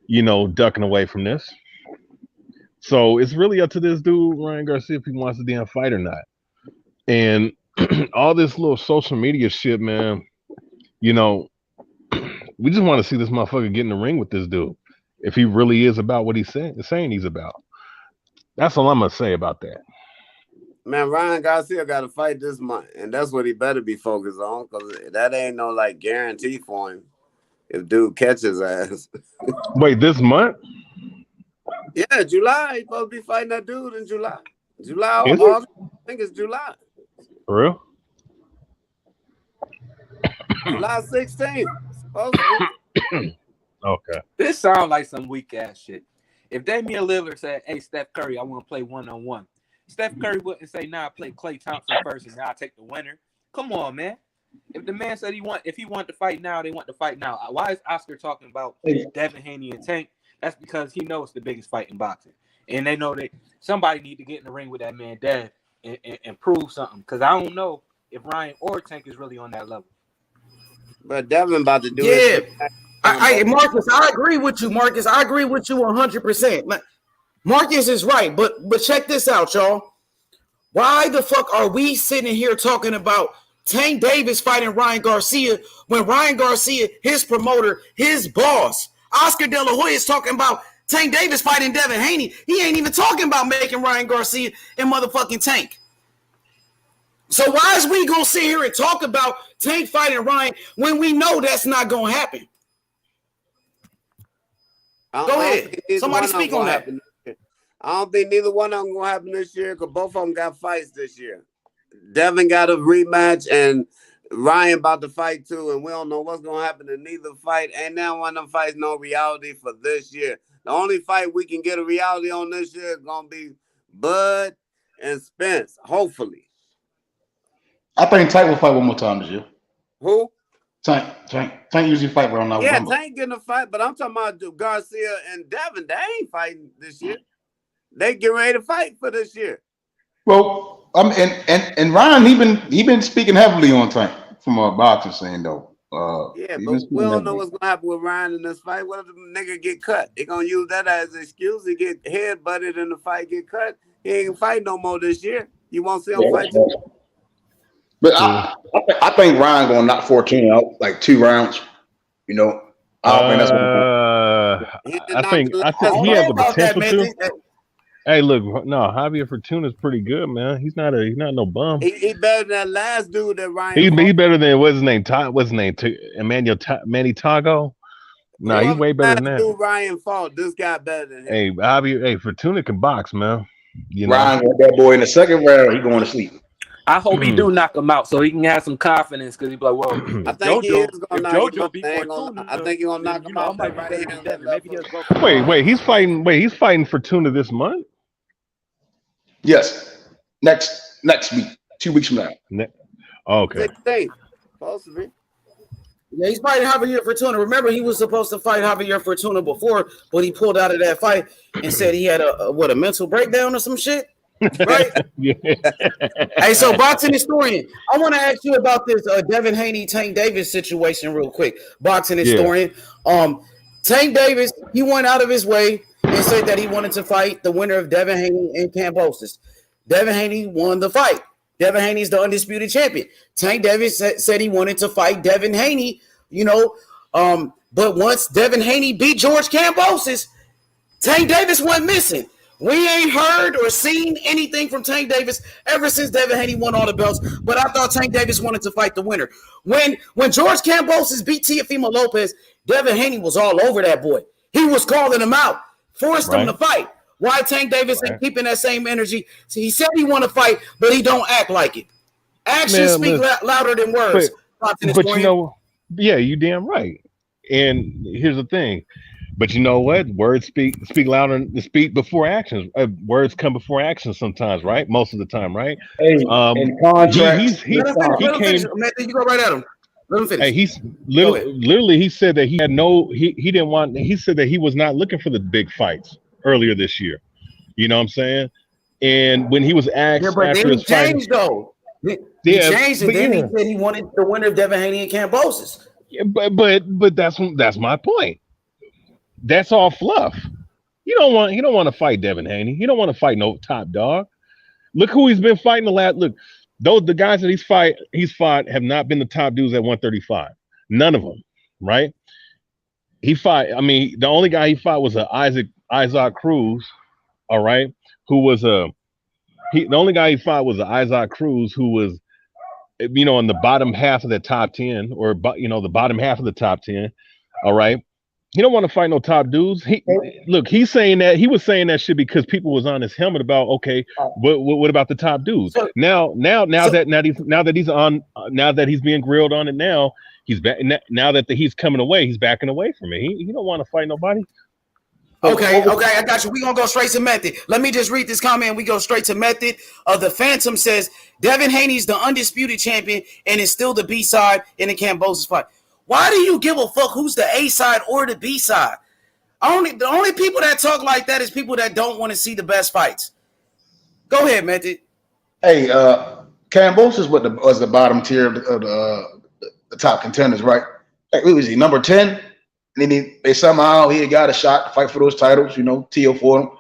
you know, ducking away from this. So it's really up to this dude, Ryan Garcia, if he wants to damn fight or not. And all this little social media shit, man, you know, we just want to see this motherfucker get in the ring with this dude if he really is about what he's saying he's about. That's all I'm gonna say about that. Man, Ryan Garcia got to fight this month, and that's what he better be focused on, because that ain't no guarantee for him if dude catches ass. Wait, this month? Yeah, July. He's supposed to be fighting that dude in July. August. I think it's July. For real? July 16th. Okay. This sounds like some weak ass shit. If Damian Lillard said, "Hey, Steph Curry, I want to play 1-on-1," Steph Curry wouldn't say, "Nah, I play Klay Thompson first, and now I take the winner." Come on, man. If the man said if he wanted to fight now, they want to fight now. Why is Oscar talking about Devin Haney and Tank? That's because he knows it's the biggest fight in boxing, and they know that somebody need to get in the ring with that man Dev and prove something. Because I don't know if Ryan or Tank is really on that level. But Devin about to do it. Marcus, I agree with you, Marcus. I agree with you 100%. Marcus is right, but check this out, y'all. Why the fuck are we sitting here talking about Tank Davis fighting Ryan Garcia when Ryan Garcia, his promoter, his boss, Oscar De La Hoya, is talking about Tank Davis fighting Devin Haney? He ain't even talking about making Ryan Garcia and motherfucking Tank. So why is we gonna sit here and talk about Tank fighting Ryan when we know that's not gonna happen? Go ahead. Somebody speak on that. I don't think neither one of them gonna happen this year, because both of them got fights this year. Devin got a rematch, and Ryan about to fight too, and we don't know what's gonna happen in neither fight. Ain't now one of them fights no reality for this year. The only fight we can get a reality on this year is gonna be Bud and Spence, hopefully. I think Tank will fight one more time this year. Who? Tank usually fight around November. Yeah, Tank getting a fight, but I'm talking about Garcia and Devin. They ain't fighting this year. They get ready to fight for this year. Well, and Ryan, he been speaking heavily on Tank from a boxing scene though. Yeah, but we don't know what's gonna happen with Ryan in this fight. What if the nigga get cut? They gonna use that as an excuse. He get head butted in the fight, get cut. He ain't fight no more this year. You won't see him fight. But I think Ryan gonna knock 14 out like 2 rounds. You know, I think he has the potential to. Hey, look, no, Javier Fortuna's pretty good, man. He's not no bum. He better than that last dude that Ryan. He better than what's his name? Emmanuel Manny Tago. No, he's way better than that. Dude Ryan fought. This guy better than him. Hey, Javier, Fortuna can box, man. You know? Ryan got that boy in the second round. He going to sleep. I hope he do knock him out so he can have some confidence, because he's like, well, I think he is gonna knock him out. I think he's gonna knock him out. Wait, he's fighting Fortuna this month? Yes. Next week, 2 weeks from now. Okay. 16th. Supposed to be. Yeah, he's fighting Javier Fortuna. Remember, he was supposed to fight Javier Fortuna before, but he pulled out of that fight and said he had a mental breakdown or some shit. Right? Yeah. Hey, so boxing historian, I want to ask you about this Devin Haney Tank Davis situation real quick. Boxing historian, Tank Davis, he went out of his way and said that he wanted to fight the winner of Devin Haney and Kambosos. Devin Haney won the fight. Devin Haney is the undisputed champion. Tank Davis said he wanted to fight Devin Haney, but once Devin Haney beat George Kambosos, Tank Davis went missing. We ain't heard or seen anything from Tank Davis ever since Devin Haney won all the belts, but I thought Tank Davis wanted to fight the winner. When George Kambosos beat Teofimo Lopez, Devin Haney was all over that boy. He was calling him out, forced him to fight. Why Tank Davis ain't keeping that same energy? So he said he want to fight, but he don't act like it. Actions speak louder than words. But you damn right. And here's the thing. But you know what? Words speak louder than speak before actions. Words come before actions sometimes, right? Most of the time, right? Hey, in contract, he came. You go right at him. Let him finish. Hey, he's literally he said that he had he didn't want. He said that he was not looking for the big fights earlier this year. You know what I'm saying? And when he was asked but after then his he changed though. He changed it. Then he said he wanted the winner of Devin Haney and Kambosos. Yeah, but that's my point. That's all fluff. He don't want to fight Devin Haney. He don't want to fight no top dog. Look who he's been fighting the last. Look, the guys that he's fought have not been the top dudes at 135. None of them, right? The only guy he fought was Isaac Cruz, all right, who was the only guy he fought was Isaac Cruz, who was, in the bottom half of the top 10, or the bottom half of the top 10, all right. He don't want to fight no top dudes. He's saying that he was saying that shit because people was on his helmet about, okay, what about the top dudes? Now that he's being grilled on it, now he's back. Now that he's coming away, he's backing away from it. He don't want to fight nobody. Okay, I got you. We're going to go straight to Method. Let me just read this comment. We go straight to Method. The Phantom says, Devin Haney's the undisputed champion and is still the B-side in the Kambosos fight. Why do you give a fuck who's the A-side or the B-side? The only people that talk like that is people that don't want to see the best fights. Go ahead, Method. Hey, Kambosos was the bottom tier of the top contenders, right? Like, who was he, number 10? And then they somehow he got a shot to fight for those titles, Tio for him,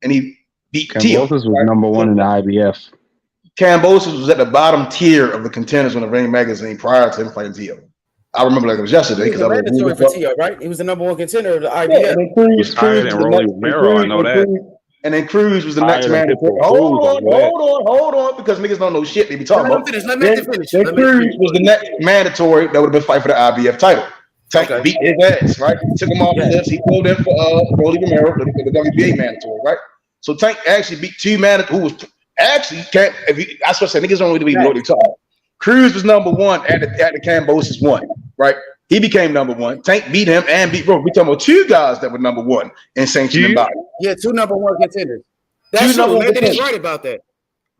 and he beat Tio. Kambosos was number 1 in the IBF. Kambosos was at the bottom tier of the contenders on the Ring magazine prior to him fighting Tio. I remember like it was yesterday. He was mandatory for Tio, right? He was the number 1 contender of the IBF. He's higher than Rolly Romero, I know that. And then Cruz was the next man. Hold on, because niggas don't know shit they be talking about. Let me finish. Then Cruz was the next mandatory that would have been fighting for the IBF title. Tank beat his ass, right? He took him off the list. He pulled in for Rolly Romero, the WBA mandatory, right? So Tank actually beat 2 man who was actually can't. I supposed to say niggas don't really know what they talking about. Cruz was number 1 at the Kambosos 1, right? He became number 1. Tank beat him and beat Bro. We talking about 2 guys that were number 1 in sanctioned and body. Yeah, 2 number 1 contenders. That's true. Nathan is right about that.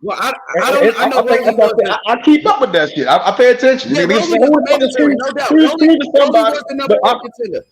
Well, I keep up with that shit. I pay attention. Yeah, Rolly was mandatory, no doubt. Rolly was the number 1 contender.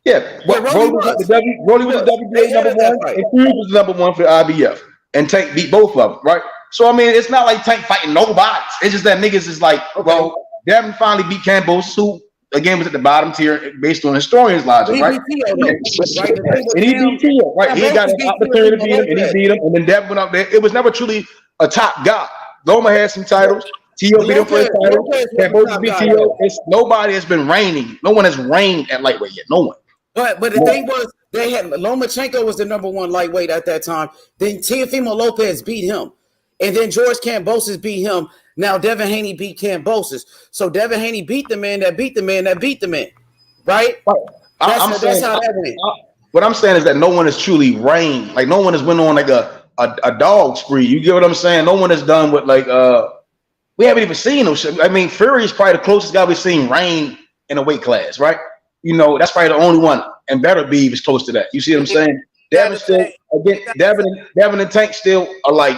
Yeah, Rolly was the WBA number 1, and Cruz was the number 1 for the IBF. And Tank beat both of them, right? So, I mean, it's not like Tank fighting nobody. It's just that niggas is like, well, Devin finally beat Kambosos, who, again, was at the bottom tier based on historians' logic, right? And he beat Tio, right? He got an opportunity to beat him, and he beat him. And then Devin went up there. It was never truly a top guy. Loma had some titles. Tio beat him for his title. Kambosos beat Tio. Nobody has been reigning. No one has reigned at lightweight yet. No one. But the thing was, they had Lomachenko was the number 1 lightweight at that time. Then Teofimo Lopez beat him. And then George Kambosos beat him. Now Devin Haney beat Kambosos. So Devin Haney beat the man that beat the man that beat the man. Right? That's how that went. What I'm saying is that no one has truly reigned. Like no one has went on like a dog spree. You get what I'm saying? No one has done what like we haven't even seen no shit. I mean, Fury is probably the closest guy we've seen reign in a weight class, right? That's probably the only one. And Better Beef is close to that. You see what I'm saying? Devin and Tank still are like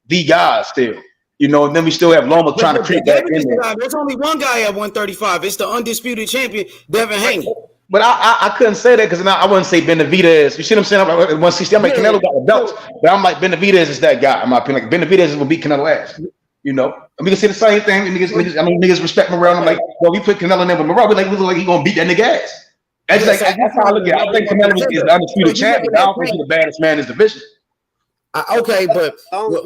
the guys still. You know, and then we still have Loma trying to creep back in there. There's only one guy at 135. It's the undisputed champion, Devin Haney. But I couldn't say that because I wouldn't say Benavidez. You see what I'm saying? At 160, I'm like, Canelo got the belts. But I'm like, Benavidez is that guy. In my opinion, like, Benavidez will beat Canelo ass. You know? And we can say the same thing. Niggas respect Morrell. I'm like, well, we put Canelo in there with Morrell. We look like he going to beat that nigga ass. That's how I look at it. I think Canelo is the undisputed champion. I don't think he's the baddest man in his division. Okay, but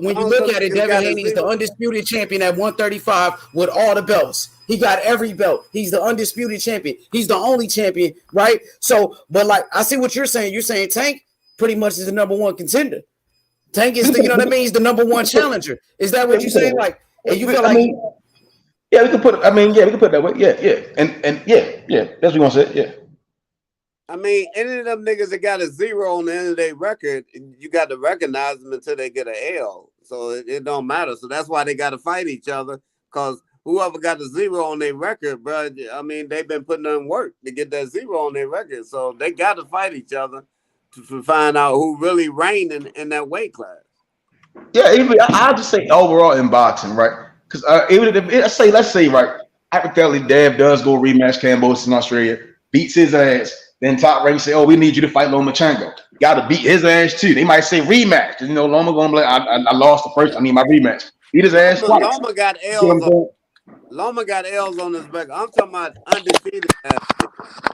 when you look at it, Devin Haney is the undisputed champion at 135 with all the belts. He got every belt. He's the undisputed champion. He's the only champion, right? So, but like, I see what you're saying. You're saying Tank pretty much is the number one contender. Tank is, you know what I mean? He's the number one challenger. Is that what you're saying? Like, and you feel like, yeah, we can put it. I mean, yeah, we can put it that way. Yeah, and yeah. That's what you want to say. Yeah. I mean, any of them niggas that got a 0 on the end of their record, you got to recognize them until they get an L. So it don't matter. So that's why they got to fight each other, because whoever got a 0 on their record, bro, I mean, they've been putting in work to get that 0 on their record. So they got to fight each other to find out who really reigning in that weight class. Yeah, even I'll just say overall in boxing, right? Because even if let's say, right, hypothetically, Dev does go rematch Kambosos in Australia, beats his ass. Then Top Rank say, "Oh, we need you to fight Lomachenko. Got to beat his ass too." They might say rematch. You know, Loma gonna be like, "I lost the first. I need my rematch." Beat his ass twice. Loma got L's. Loma got L's on his back. I'm talking about undefeated.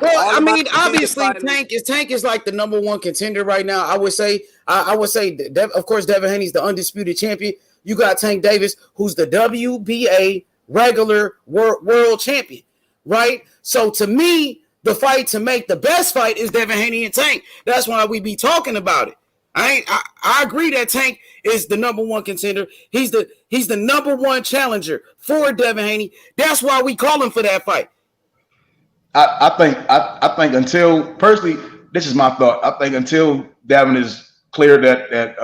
Well, I mean, obviously, Tank is like the number one contender right now. I would say, of course, Devin Haney's the undisputed champion. You got Tank Davis, who's the WBA regular world champion, right? So to me, the fight to make the best fight is Devin Haney and Tank. That's why we be talking about it. I agree that Tank is the number one contender. He's the number one challenger for Devin Haney. That's why we call him for that fight. I think until personally, this is my thought. I think until Devin is clear that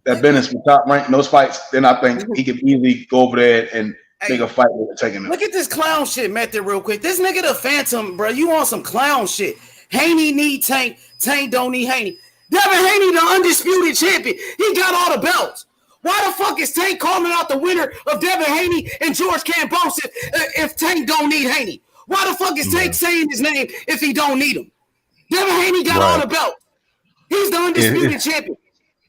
business with Top Rank in those fights, then I think he can easily go over there and make a fight with taking him. Look at this clown shit, method, real quick. This nigga the Phantom, bro. You on some clown shit. Haney need Tank. Tank don't need Haney. Devin Haney, the undisputed champion. He got all the belts. Why the fuck is Tank calling out the winner of Devin Haney and George Kambosos if Tank don't need Haney? Why the fuck is Tank saying his name if he don't need him? Devin Haney got all the belts. He's the undisputed champion.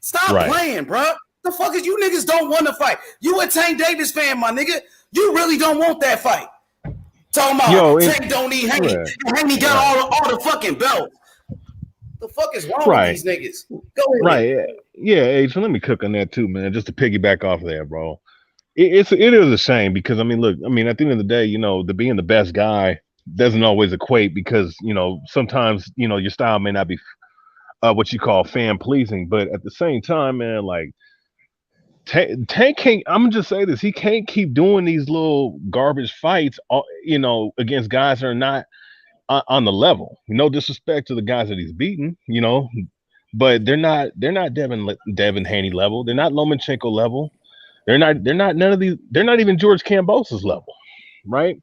Stop playing, bro. The fuck is you niggas don't want to fight? You a Tank Davis fan, my nigga. You really don't want that fight. Talking about Tank don't need Haney. Haney got all the fucking belts. The fuck is wrong with these niggas? Go ahead. Right. Yeah, H, let me cook on that too, man. Just to piggyback off there, bro. It is a shame because I mean, look, at the end of the day, the being the best guy doesn't always equate because sometimes your style may not be what you call fan pleasing, but at the same time, man, like Tank can't. I'm gonna just say this: he can't keep doing these little garbage fights, against guys that are not on the level. No disrespect to the guys that he's beaten, but they're not Devin Haney level. They're not Lomachenko level. They're not none of these. They're not even George Kambosos level, right?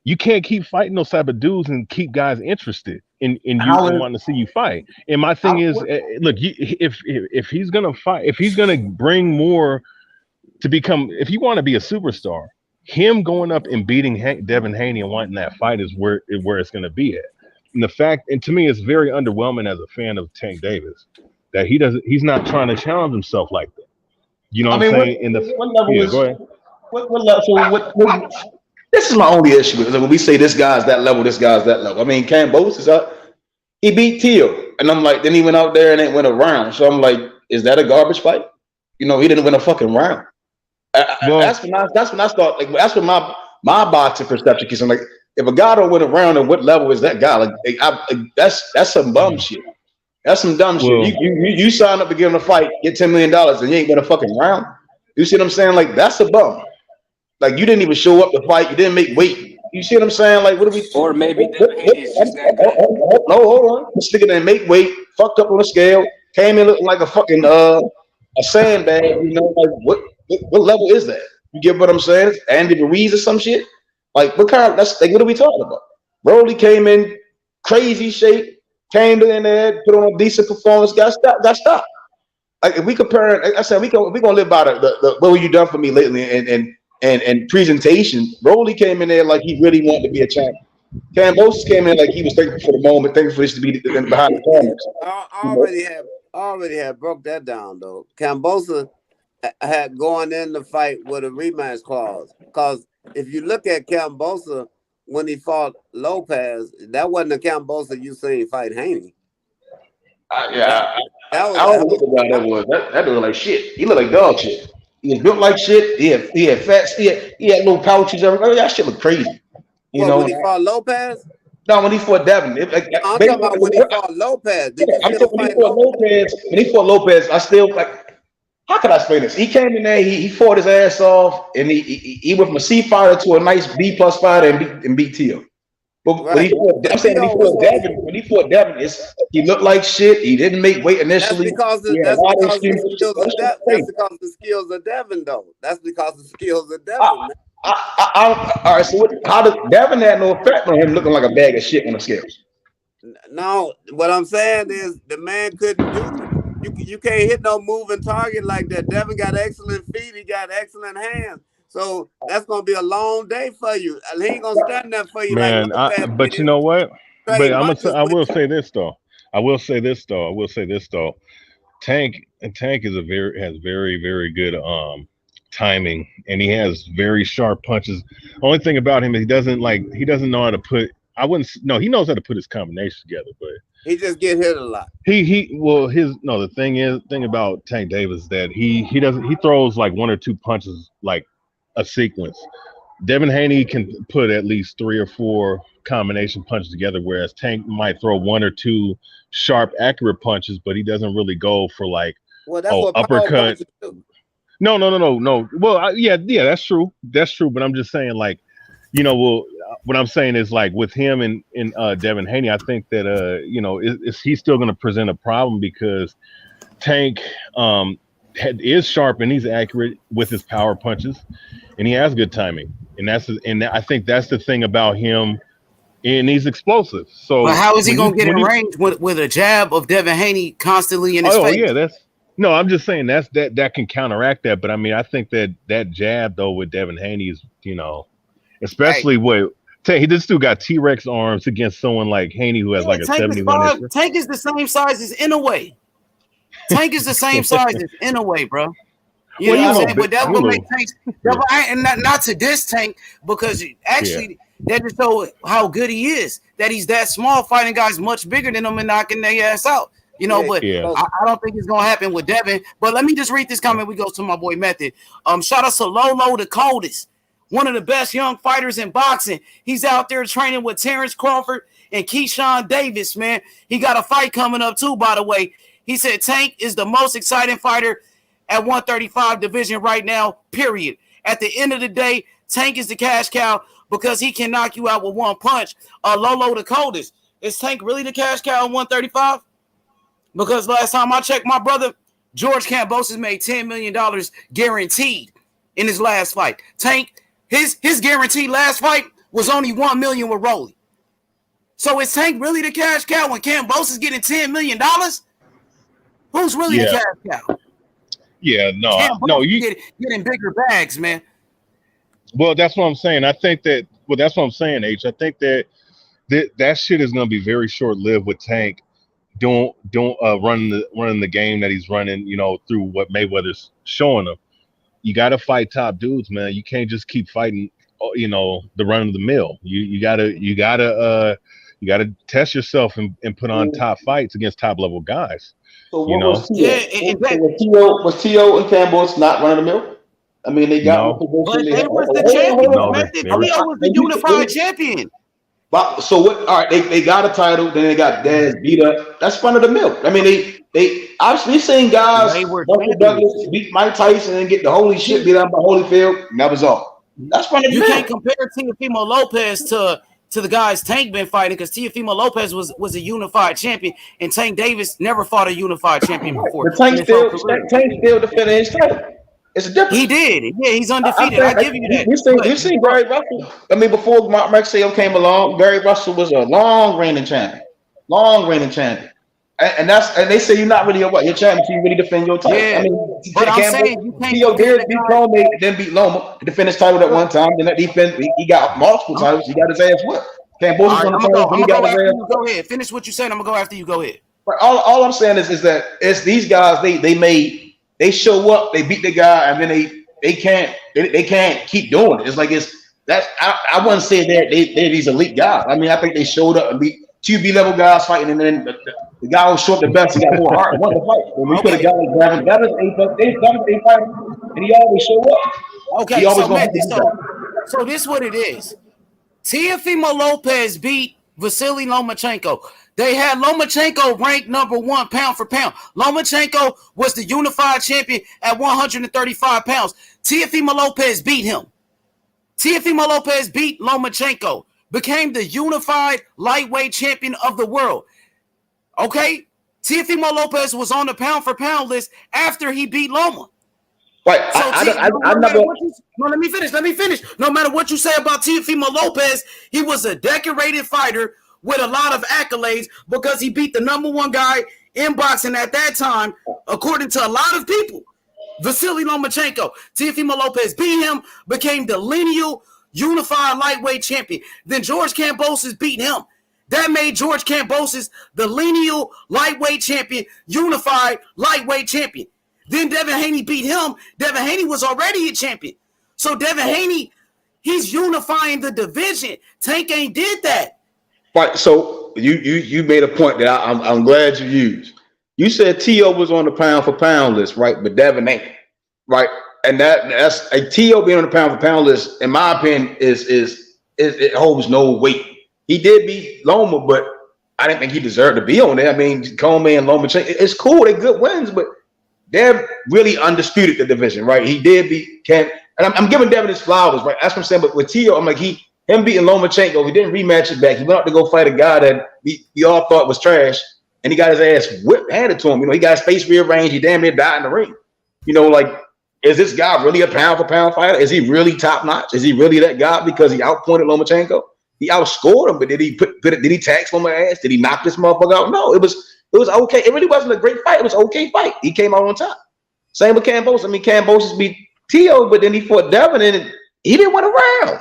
You can't keep fighting those type of dudes and keep guys interested in you and wanting to see you fight. And my thing is, look, if he's gonna fight, if he's gonna bring more to become, if you want to be a superstar, him going up and beating Devin Haney and wanting that fight is where it's gonna be at. And to me, it's very underwhelming as a fan of Tank Davis that he's not trying to challenge himself like that. You know what I'm saying? What level is? Go ahead. What level? This is my only issue with it. When we say this guy's that level, this guy's that level. I mean, Kambosos is up. He beat Teal, and I'm like, then he went out there and it went a round. So I'm like, is that a garbage fight? He didn't win a fucking round. That's when I start. Like, that's when my boxing perception keeps. I'm like, if a guy don't win a round, then what level is that guy? Like, that's some bum shit. That's some dumb shit. You sign up to get him a fight, get $10 million, and you ain't win a fucking round. You see what I'm saying? Like, that's a bum. Like, you didn't even show up to fight. You didn't make weight. You see what I'm saying? Like, what are we? Or maybe Devin Haney is just that good. No, hold on. This nigga didn't make weight. Fucked up on the scale. Came in looking like a fucking a sandbag. Like what level is that? You get what I'm saying? Andy Ruiz or some shit. Like, what kind of? That's like, what are we talking about? Broly came in crazy shape. Came in there, put on a decent performance. Got stopped. like if we compare, I said we gonna live by the what you done for me lately and presentation. Broly came in there like he really wanted to be a champion. Cambosis came in like he was thankful for the moment, thankful for this to be behind the cameras. I already had broke that down though. Cambosa had going in the fight with a rematch clause. Because if you look at Cambosa when he fought Lopez, that wasn't the Cambosa you seen fight Haney. I don't know what the guy that was. That looked like shit. He looked like dog shit. He was built like shit. He had fats. He had little pouches. Everything. That shit looked crazy. You know, when he fought Lopez? No, when he fought Devin. I'm talking about when he fought Lopez. I'm talking when he fought Lopez. When he fought Lopez, I still like. How can I explain this? He came in there. He fought his ass off, and he went from a C fighter to a nice B+ fighter and beat Tio. But when he fought, I'm saying when he fought Devin, he looked like shit. He didn't make weight initially. That's because the skills of Devin, though. That's because the skills of Devin. All right. So how did Devin had no effect on him looking like a bag of shit on the scales? No, what I'm saying is the man couldn't do it. You can't hit no moving target like that. Devin got excellent feet. He got excellent hands. So that's gonna be a long day for you. He ain't gonna stand there for you, man. Like but you know what? But I will say this though. Tank is has very, very good timing, and he has very sharp punches. Only thing about him is he doesn't know how to put. He knows how to put his combination together, but he just get hit a lot. The thing about Tank Davis is that he throws like one or two punches like a sequence. Devin Haney can put at least 3 or 4 combination punches together, whereas Tank might throw 1 or 2 sharp, accurate punches, but he doesn't really go for like uppercut. No. Well, yeah, that's true. But I'm just saying, like, what I'm saying is like with him and Devin Haney, I think that he's still going to present a problem because Tank is sharp and he's accurate with his power punches, and he has good timing, and I think that's the thing about him, and he's explosive. So, but how is he going to get in range with a jab of Devin Haney constantly in his face? Oh yeah, I'm just saying that can counteract that. But I mean, I think that jab though with Devin Haney is, especially he just still got T-Rex arms against someone like Haney who has like a 71. Tank is the same size as Inoue. Tank is the same size as Inoue, bro. You know what I'm saying? But that's what makes Tank. And not to diss Tank, because actually that just shows how good he is. That he's that small, fighting guys much bigger than him and knocking their ass out. I don't think it's gonna happen with Devin. But let me just read this comment. We go to my boy Method. Shout out to Lolo the Coldest, one of the best young fighters in boxing. He's out there training with Terrence Crawford and Keyshawn Davis. Man, he got a fight coming up too. By the way, he said Tank is the most exciting fighter at 135 division right now. Period. At the end of the day, Tank is the cash cow because he can knock you out with one punch. Lolo the Coldest. Is Tank really the cash cow at 135? Because last time I checked, my brother George Kambosos made $10 million guaranteed in his last fight. Tank, his guaranteed last fight was only $1 million with Rolly. So is Tank really the cash cow when Kambosos is getting $10 million? Who's really the cash cow? Yeah, you getting bigger bags, man. Well, that's what I'm saying. I think that. Well, that's what I'm saying, H. I think that shit is going to be very short lived with Tank. Don't running the game that he's running, through what Mayweather's showing him. You got to fight top dudes, man. You can't just keep fighting, the run of the mill. You gotta test yourself and put on top fights against top level guys. So was Tio and Campbell's not running the mill? I mean, they got. But they was the champion. Tio was the unified champion. So what? All right, they got a title. Then they got Daz beat up. That's front of the mill. I mean, they obviously seen guys. Buster Douglas beat Mike Tyson and get the holy shit beat out by Holyfield. And that was all. That's front of the mill. You can't compare Teofimo Lopez to the guys Tank been fighting, because Teofimo Lopez was a unified champion, and Tank Davis never fought a unified champion before. But Tank still defended his title. It's a difference. He did. Yeah, he's undefeated. I give you that. You've seen Barry Russell. I mean, before Mark Maxwell came along, Barry Russell was a long reigning champion. And they say you're not really a what? You're champion, so you really defend your title. I Yeah, mean, but I'm Campbell, saying you can't T.O. compare did the beat guy. Cole, then beat Loma to defend his title at one time. Then that defense, he got multiple titles. He got his ass whipped. Campbell All was right, on the I'm gonna go. title, I'm he gonna got go his after ass you. whipped. Go ahead. Finish what you're saying. I'm gonna go after you. Go ahead. But all I'm saying is that it's these guys. They show up, they beat the guy, and then they can't keep doing it. It's like I wouldn't say they're these elite guys. I mean, I think they showed up and beat 2B level guys fighting, and then the guy who showed up the best, he got more heart, won the fight. And we could have Okay. got like Devin. That was a fight, and he always show up. He Okay. always So gonna have to Method. do that. So this what it is. Teofimo Lopez beat Vasily Lomachenko. They had Lomachenko ranked number 1 pound for pound. Lomachenko was the unified champion at 135 pounds. Teofimo Lopez beat him. Teofimo Lopez beat Lomachenko, became the unified lightweight champion of the world. Okay? Teofimo Lopez was on the pound for pound list after he beat Loma. Right. So I no never. let me finish. No matter what you say about Teofimo Lopez, he was a decorated fighter with a lot of accolades because he beat the number 1 guy in boxing at that time, according to a lot of people. Vasily Lomachenko. Teofimo Lopez beat him, became the lineal unified lightweight champion. Then George Kambosos beat him. That made George Kambosos the lineal lightweight champion, unified lightweight champion. Then Devin Haney beat him. Devin Haney was already a champion. So Devin Haney, he's unifying the division. Tank ain't did that. Right. So you made a point that I'm glad you used. You said T.O. was on the pound for pound list, right? But Devin ain't, right? And that's a T.O. being on the pound for pound list, in my opinion, is it holds no weight. He did beat Loma, but I didn't think he deserved to be on there. I mean, Coleman and Loma, it's cool, they're good wins, but they're really undisputed the division, right? He did beat Cam, and I'm giving Devin his flowers, right? That's what I'm saying. But with T.O., I'm like him beating Lomachenko, he didn't rematch it back. He went out to go fight a guy that we all thought was trash, and he got his ass handed to him. You know, he got his face rearranged. He damn near died in the ring. You know, like, is this guy really a pound for pound fighter? Is he really top notch? Is he really that guy because he outpointed Lomachenko? He outscored him, but did he did he tax Loma's ass? Did he knock this motherfucker out? No, it was okay. It really wasn't a great fight. It was an okay fight. He came out on top. Same with Kambosos. I mean, Kambosos beat T.O., but then he fought Devin, and he didn't win a round.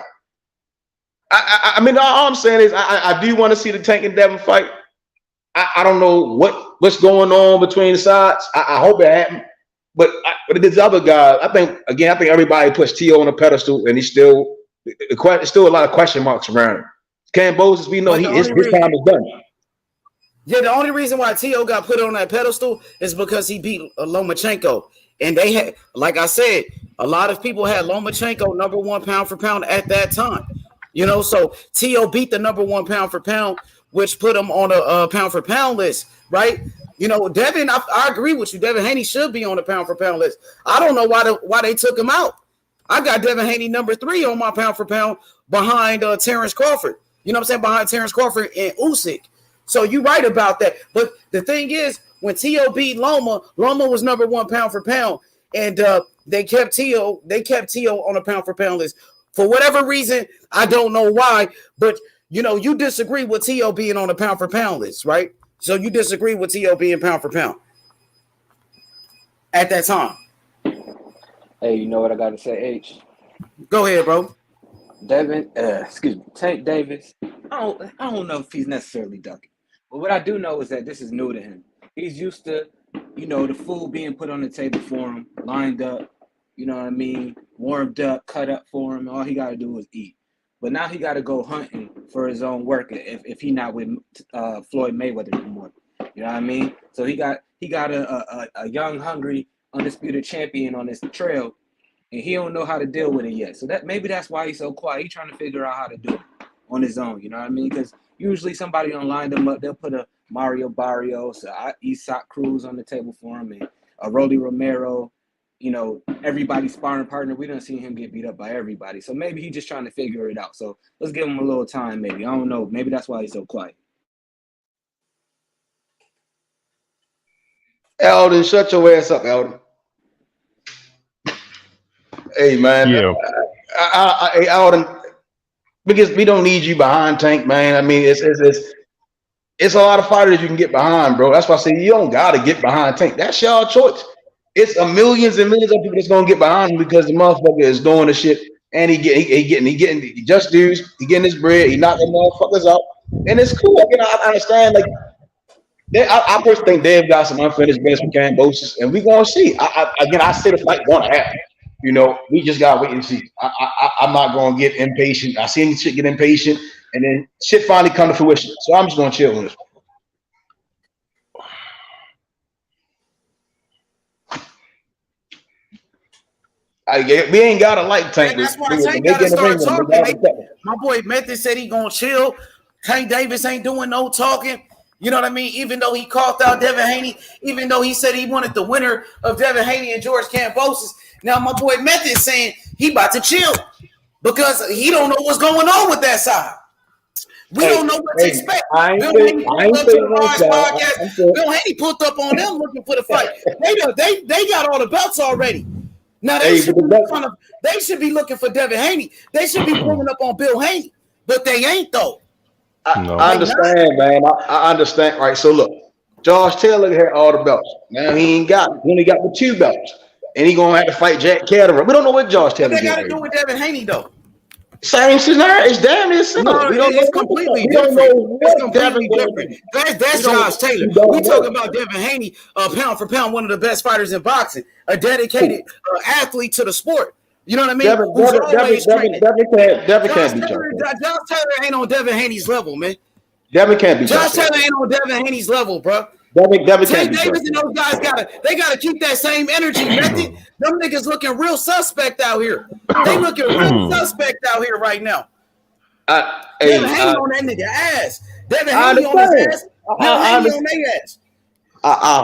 I mean, all I'm saying is I do want to see the Tank and Devin fight. I don't know what's going on between the sides. I hope it happened. But this other guy, I think everybody puts T.O. on a pedestal, and he's still a lot of question marks around him. Kambosos, we know his time is done. Yeah, the only reason why T.O. got put on that pedestal is because he beat Lomachenko. And they had, like I said, a lot of people had Lomachenko number 1 pound for pound at that time. You know, so T.O. beat the number 1 pound for pound, which put him on a pound for pound list, right? You know, Devin, I agree with you. Devin Haney should be on the pound for pound list. I don't know why they took him out. I got Devin Haney number 3 on my pound for pound behind Terrence Crawford. You know what I'm saying? Behind Terrence Crawford and Usyk. So you're right about that. But the thing is, when T.O. beat Loma was number 1 pound for pound, and they kept T.O. on a pound for pound list. For whatever reason, I don't know why, but you know, you disagree with T.O. being on a pound for pound list, right? So you disagree with T.O. being pound for pound at that time. Hey, you know what I got to say, H? Go ahead, bro. Tank Davis. I don't know if he's necessarily ducking, but what I do know is that this is new to him. He's used to, you know, the food being put on the table for him, lined up, you know what I mean, warmed up, cut up for him. All he got to do is eat. But now he got to go hunting for his own work if he not with Floyd Mayweather anymore. You know what I mean? So he got a young, hungry, undisputed champion on his trail, and he don't know how to deal with it yet. So maybe that's why he's so quiet. He's trying to figure out how to do it on his own. You know what I mean? Because usually somebody don't line them up. They'll put a Mario Barrios, Isak Cruz on the table for him, and a Rolly Romero. You know, everybody's sparring partner. We don't see him get beat up by everybody. So maybe he's just trying to figure it out. So let's give him a little time, maybe. I don't know. Maybe that's why he's so quiet. Eldon, shut your ass up, Eldon. Hey, man. Yeah. Eldon, because we don't need you behind Tank, man. I mean, it's It's a lot of fighters you can get behind, bro. That's why I say you don't gotta get behind Tank. That's y'all choice. It's a millions and millions of people that's gonna get behind him because the motherfucker is doing the shit and he getting just dues. He getting his bread. He knocking motherfuckers out, and it's cool. You know, I understand. Like, I personally think Dave got some unfinished business with Cambosis, and we gonna see. I say the fight gonna happen. You know, we just gotta wait and see. I'm not gonna get impatient. I seen shit get impatient, and then shit finally come to fruition. So I'm just gonna chill on this. We ain't gotta like Tank. That's why Tank gotta start talking. My boy Method said he gonna chill. Tank Davis ain't doing no talking. You know what I mean? Even though he called out Devin Haney, even though he said he wanted the winner of Devin Haney and George Kambosos. Now my boy Method is saying he about to chill because he don't know what's going on with that side. We don't know what to expect. Bill Haney pulled up on them looking for the fight. They got all the belts already. Now they should be looking for Devin Haney. They should be pulling up on Bill Haney, but they ain't though. I understand, man. I understand. All right, so look, Josh Taylor had all the belts. Now he ain't got. He only got the 2 belts, and he gonna have to fight Jack Catterall. We don't know what Josh Taylor. What they got to do with Devin Haney though? Same scenario. It's damn near similar. No, it's completely different. It's completely different. That's Josh Taylor. We talking about Devin Haney, pound for pound, one of the best fighters in boxing, a dedicated athlete to the sport. You know what I mean? Devin can't beat Josh Taylor ain't on Devin Haney's level, man. Devin can't beat Josh Taylor ain't on Devin Haney's level, bro. Devin Davis and those guys gotta keep that same energy, Method. Them niggas looking real suspect out here. They looking real suspect out here right now. Devin Haney on that nigga ass. Devin Haney on his ass. Devin Haney on their ass. I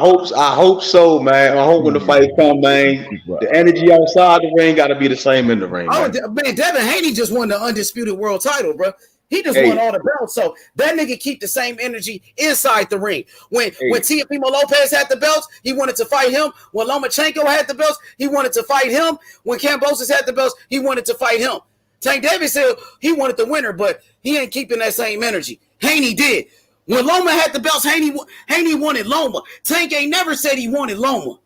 hope so, man. I hope when the fight come, man, the energy outside the ring got to be the same in the ring. Man, Devin Haney just won the undisputed world title, bro. He just won all the belts, so that nigga keep the same energy inside the ring. When Teofimo Lopez had the belts, he wanted to fight him. When Lomachenko had the belts, he wanted to fight him. When Kambosos had the belts, he wanted to fight him. Tank Davis said he wanted the winner, but he ain't keeping that same energy. Haney did. When Loma had the belts, Haney wanted Loma. Tank ain't never said he wanted Loma.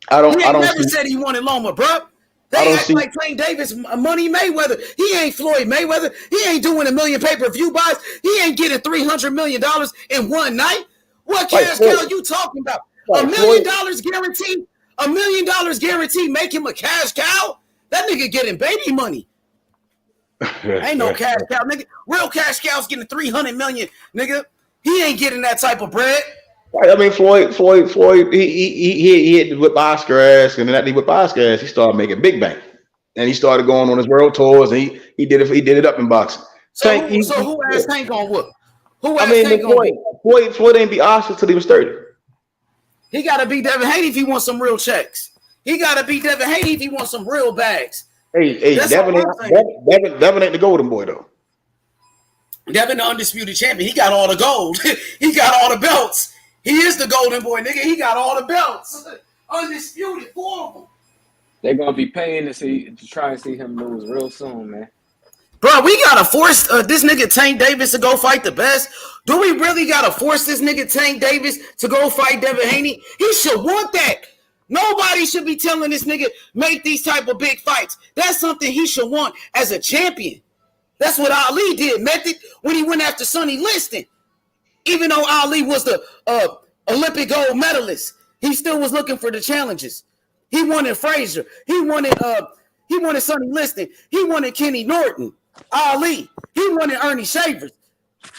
He never said he wanted Loma, bro. They act like Tank Davis, Money Mayweather. He ain't Floyd Mayweather. He ain't doing 1 million pay-per-view buys. He ain't getting $300 million in one night. What cash cow you talking about? $1 million guaranteed? $1 million guaranteed make him a cash cow? That nigga getting baby money. Ain't no cash cow, nigga. Real cash cow's getting $300 million, nigga. He ain't getting that type of bread. Right. I mean, Floyd, he hit with Oscar ass, and then after he whipped Oscar ass, he started making big bang, and he started going on his world tours, and he did it up in boxing. So who ass Tank gonna whoop? Floyd ain't beat Oscar till he was 30. He gotta beat Devin Haney if he wants some real checks. He gotta beat Devin Haney if he wants some real bags. Hey, Devin ain't the golden boy though. Devin the undisputed champion. He got all the gold. He got all the belts. He is the golden boy, nigga. He got all the belts. Undisputed for him. They're gonna be paying to try and see him lose real soon, man. Bro, we gotta force this nigga Tank Davis to go fight the best. Do we really gotta force this nigga Tank Davis to go fight Devin Haney? He should want that. Nobody should be telling this nigga make these type of big fights. That's something he should want as a champion. That's what Ali did, Method, when he went after Sonny Liston. Even though Ali was the Olympic gold medalist, he still was looking for the challenges. He wanted Frazier. He wanted Sonny Liston. He wanted Kenny Norton. Ali. He wanted Ernie Shavers.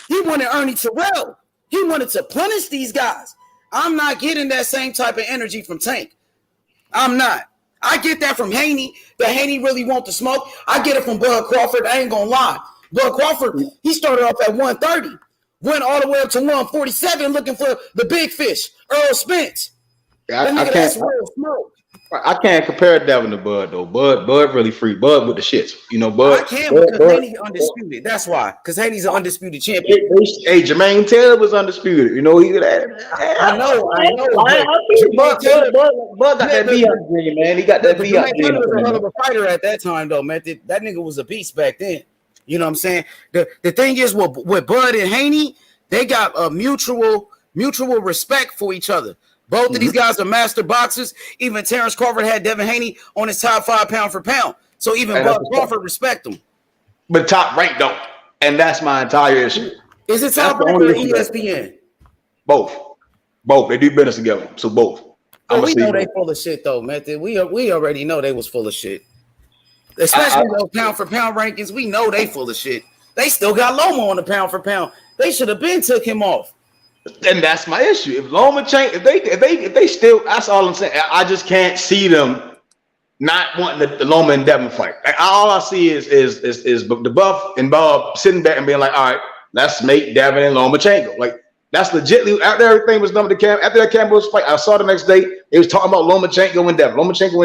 He wanted Ernie Terrell. He wanted to punish these guys. I'm not getting that same type of energy from Tank. I'm not. I get that from Haney. That Haney really want the smoke. I get it from Bud Crawford. I ain't gonna lie. Bud Crawford, he started off at 130. Went all the way up to 147 looking for the big fish, Earl Spence. I can't compare Devin to Bud though. Bud really free. Bud with the shits. You know, Bud. I can't because Haney's undisputed. That's why. Because Haney's an undisputed champion. Hey, Jermaine Taylor was undisputed. You know, I know. Bud got that V out green, man. He got that V out green. He was a hell of a fighter at that time, though, man. That nigga was a beast back then. You know what I'm saying? The thing is with Bud and Haney, They got a mutual respect for each other. Both of these guys are master boxers. Even Terrence Crawford had Devin Haney on his top 5 pound for pound. So even Bud Crawford respect him. But top rank don't. And that's my entire issue. Is it top rank or ESPN? Both. They do business together. So both. Well, we know they full of shit though, Method. We already know they was full of shit. Especially those pound for pound rankings. We know they full of shit. They still got Loma on the pound for pound. They should have been took him off. And that's my issue. If Lomachenko, if they still, that's all I'm saying. I just can't see them not wanting the Loma and Devin fight. Like, all I see is the Buff and Bob sitting back and being like, all right, let's make Devin and Lomachenko. Like, that's legitly after everything was done with the camp. After that Campbell's fight, I saw the next day they was talking about Lomachenko and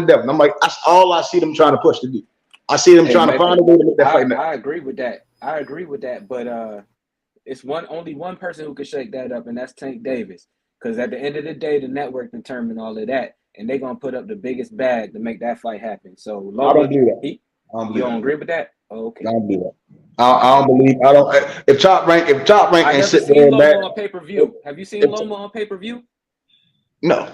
Devin. I'm like, that's all I see them trying to push to do. I see them trying to find a way to make that fight. I agree with that. But it's only one person who can shake that up, and that's Tank Davis. Because at the end of the day, the network determined all of that, and they're gonna put up the biggest bag to make that fight happen. So Loma, I don't do that. You don't agree with that? Oh, okay. I don't do that. I don't believe. I don't. If top rank and sit there and Loma on pay-per-view. Have you seen Loma on pay-per-view? No.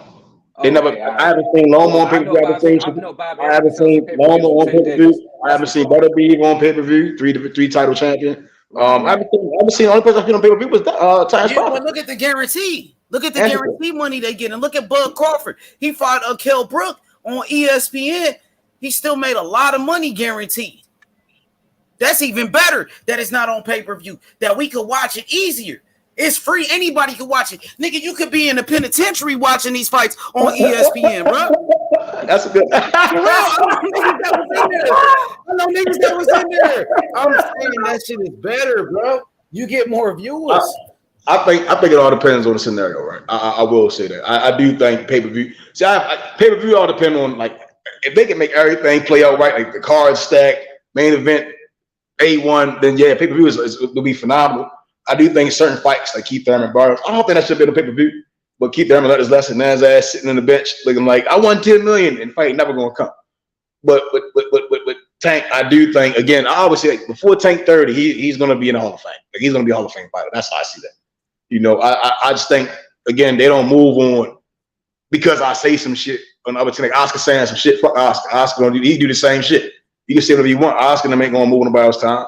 They never. I haven't seen Loma on pay-per-view. I haven't seen Loma on pay-per-view. I haven't seen Butterbean on pay-per-view. Three title champion. I haven't seen the only person I've seen on pay-per-view was Terrence Crawford. But look at the guarantee. Look at the guarantee money they get, and look at Bud Crawford. He fought Kell Brook on ESPN. He still made a lot of money guaranteed. That's even better that it's not on pay-per-view, that we could watch it easier. It's free. Anybody can watch it. Nigga, you could be in the penitentiary watching these fights on ESPN, bro. That's a good. I know niggas that was in there. I'm saying that shit is better, bro. You get more viewers. I think it all depends on the scenario, right? I will say that. I do think pay-per-view. See, pay-per-view all depend on, like, if they can make everything play out right, like the card stack, main event, A1, then yeah, pay-per-view will be phenomenal. I do think certain fights like Keith Thurman, Barnes, I don't think that should be on pay-per-view. But Keith Thurman let his lesson in his ass sitting on the bench looking like, I won $10 million and fight never gonna come. But Tank, I do think, again, I always say, like, before Tank 30, he's gonna be in the Hall of Fame. Like, he's gonna be a Hall of Fame fighter. That's how I see that. You know, I just think, again, they don't move on because I say some shit. On other team, like Oscar saying some shit. Fuck Oscar. Oscar, he do the same shit. You can say whatever you want. Oscar them ain't gonna move nobody else's time.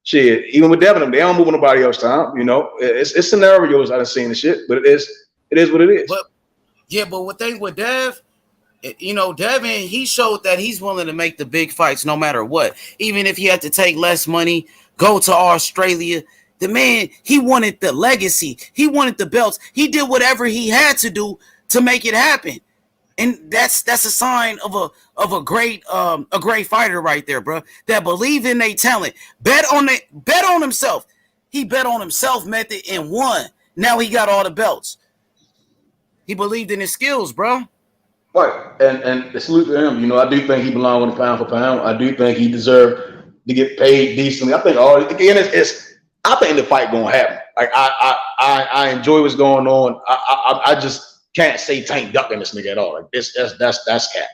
Shit, even with Devin, they don't move nobody else's time. You know, it's scenarios I've seen the shit, but it is what it is. But what they with Dev, you know, Devin, he showed that he's willing to make the big fights no matter what. Even if he had to take less money, go to Australia. The man, he wanted the legacy. He wanted the belts. He did whatever he had to do to make it happen. And that's a sign of a great fighter right there, bro. That believed in their talent, bet on himself. He bet on himself, Method, and won. Now he got all the belts. He believed in his skills, bro. Right, and the salute to him. You know, I do think he belonged on the pound for pound. I do think he deserved to get paid decently. I think I think the fight gonna happen. Like I enjoy what's going on. I just can't say Tank ducking this nigga at all. Like that's cap.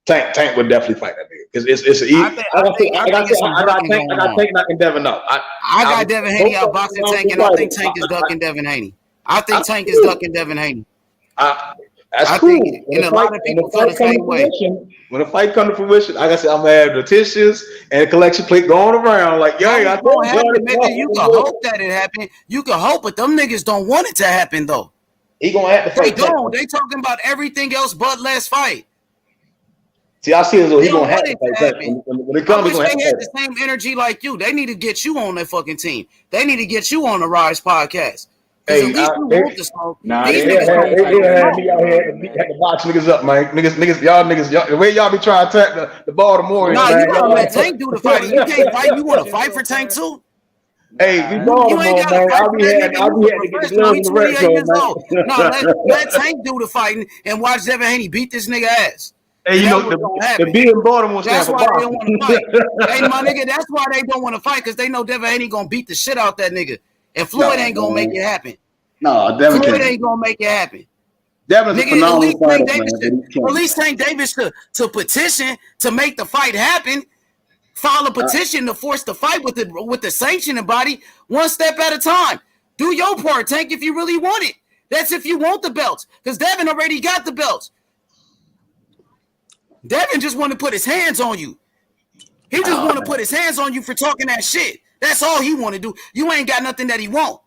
Tank would definitely fight that nigga because it's an easy. I got Tank knocking Devin out. I got Devin Haney out boxing Tank, and I think Tank is ducking Devin Haney. I think Tank is ducking Devin Haney. That's cool. And a lot of people feel the same way. When the fight comes to fruition, like I said, I'm gonna have the tissues and a collection plate going around. Like, yo, you can hope that it happened. You can hope, but them niggas don't want it to happen though. He gonna have to fight. They talking about everything else but last fight. See, I see it as though he gonna have to fight. When it comes, they had the same energy like you. They need to get you on that fucking team. They need to get you on the Rise podcast. Hey, they had me out here to box niggas up, man. Niggas, the way y'all be trying to attack the Baltimore. Nah, you gotta let Tank do the fighting. You can't fight. You want to fight for Tank too? Hey, we Baltimore, man. I'll be had to get the gloves in the red zone, man. No, let Tank do the fighting and watch Devin Haney beat this nigga ass. Hey, you know, the beat in Baltimore stands for why they don't want to fight. Hey, my nigga, that's why they don't want to fight, because they know Devin Haney gonna beat the shit out that nigga. And Floyd ain't gonna make it happen. No, Devin Floyd ain't gonna make it happen. Devin's a phenomenal fighter, man. At least Tank Davis to petition to make the fight happen. File a petition to force the fight with the sanctioning body, one step at a time. Do your part, Tank, if you really want it. That's if you want the belts, because Devin already got the belts. Devin just want to put his hands on you. He just want to put his hands on you for talking that shit. That's all he want to do. You ain't got nothing that he want.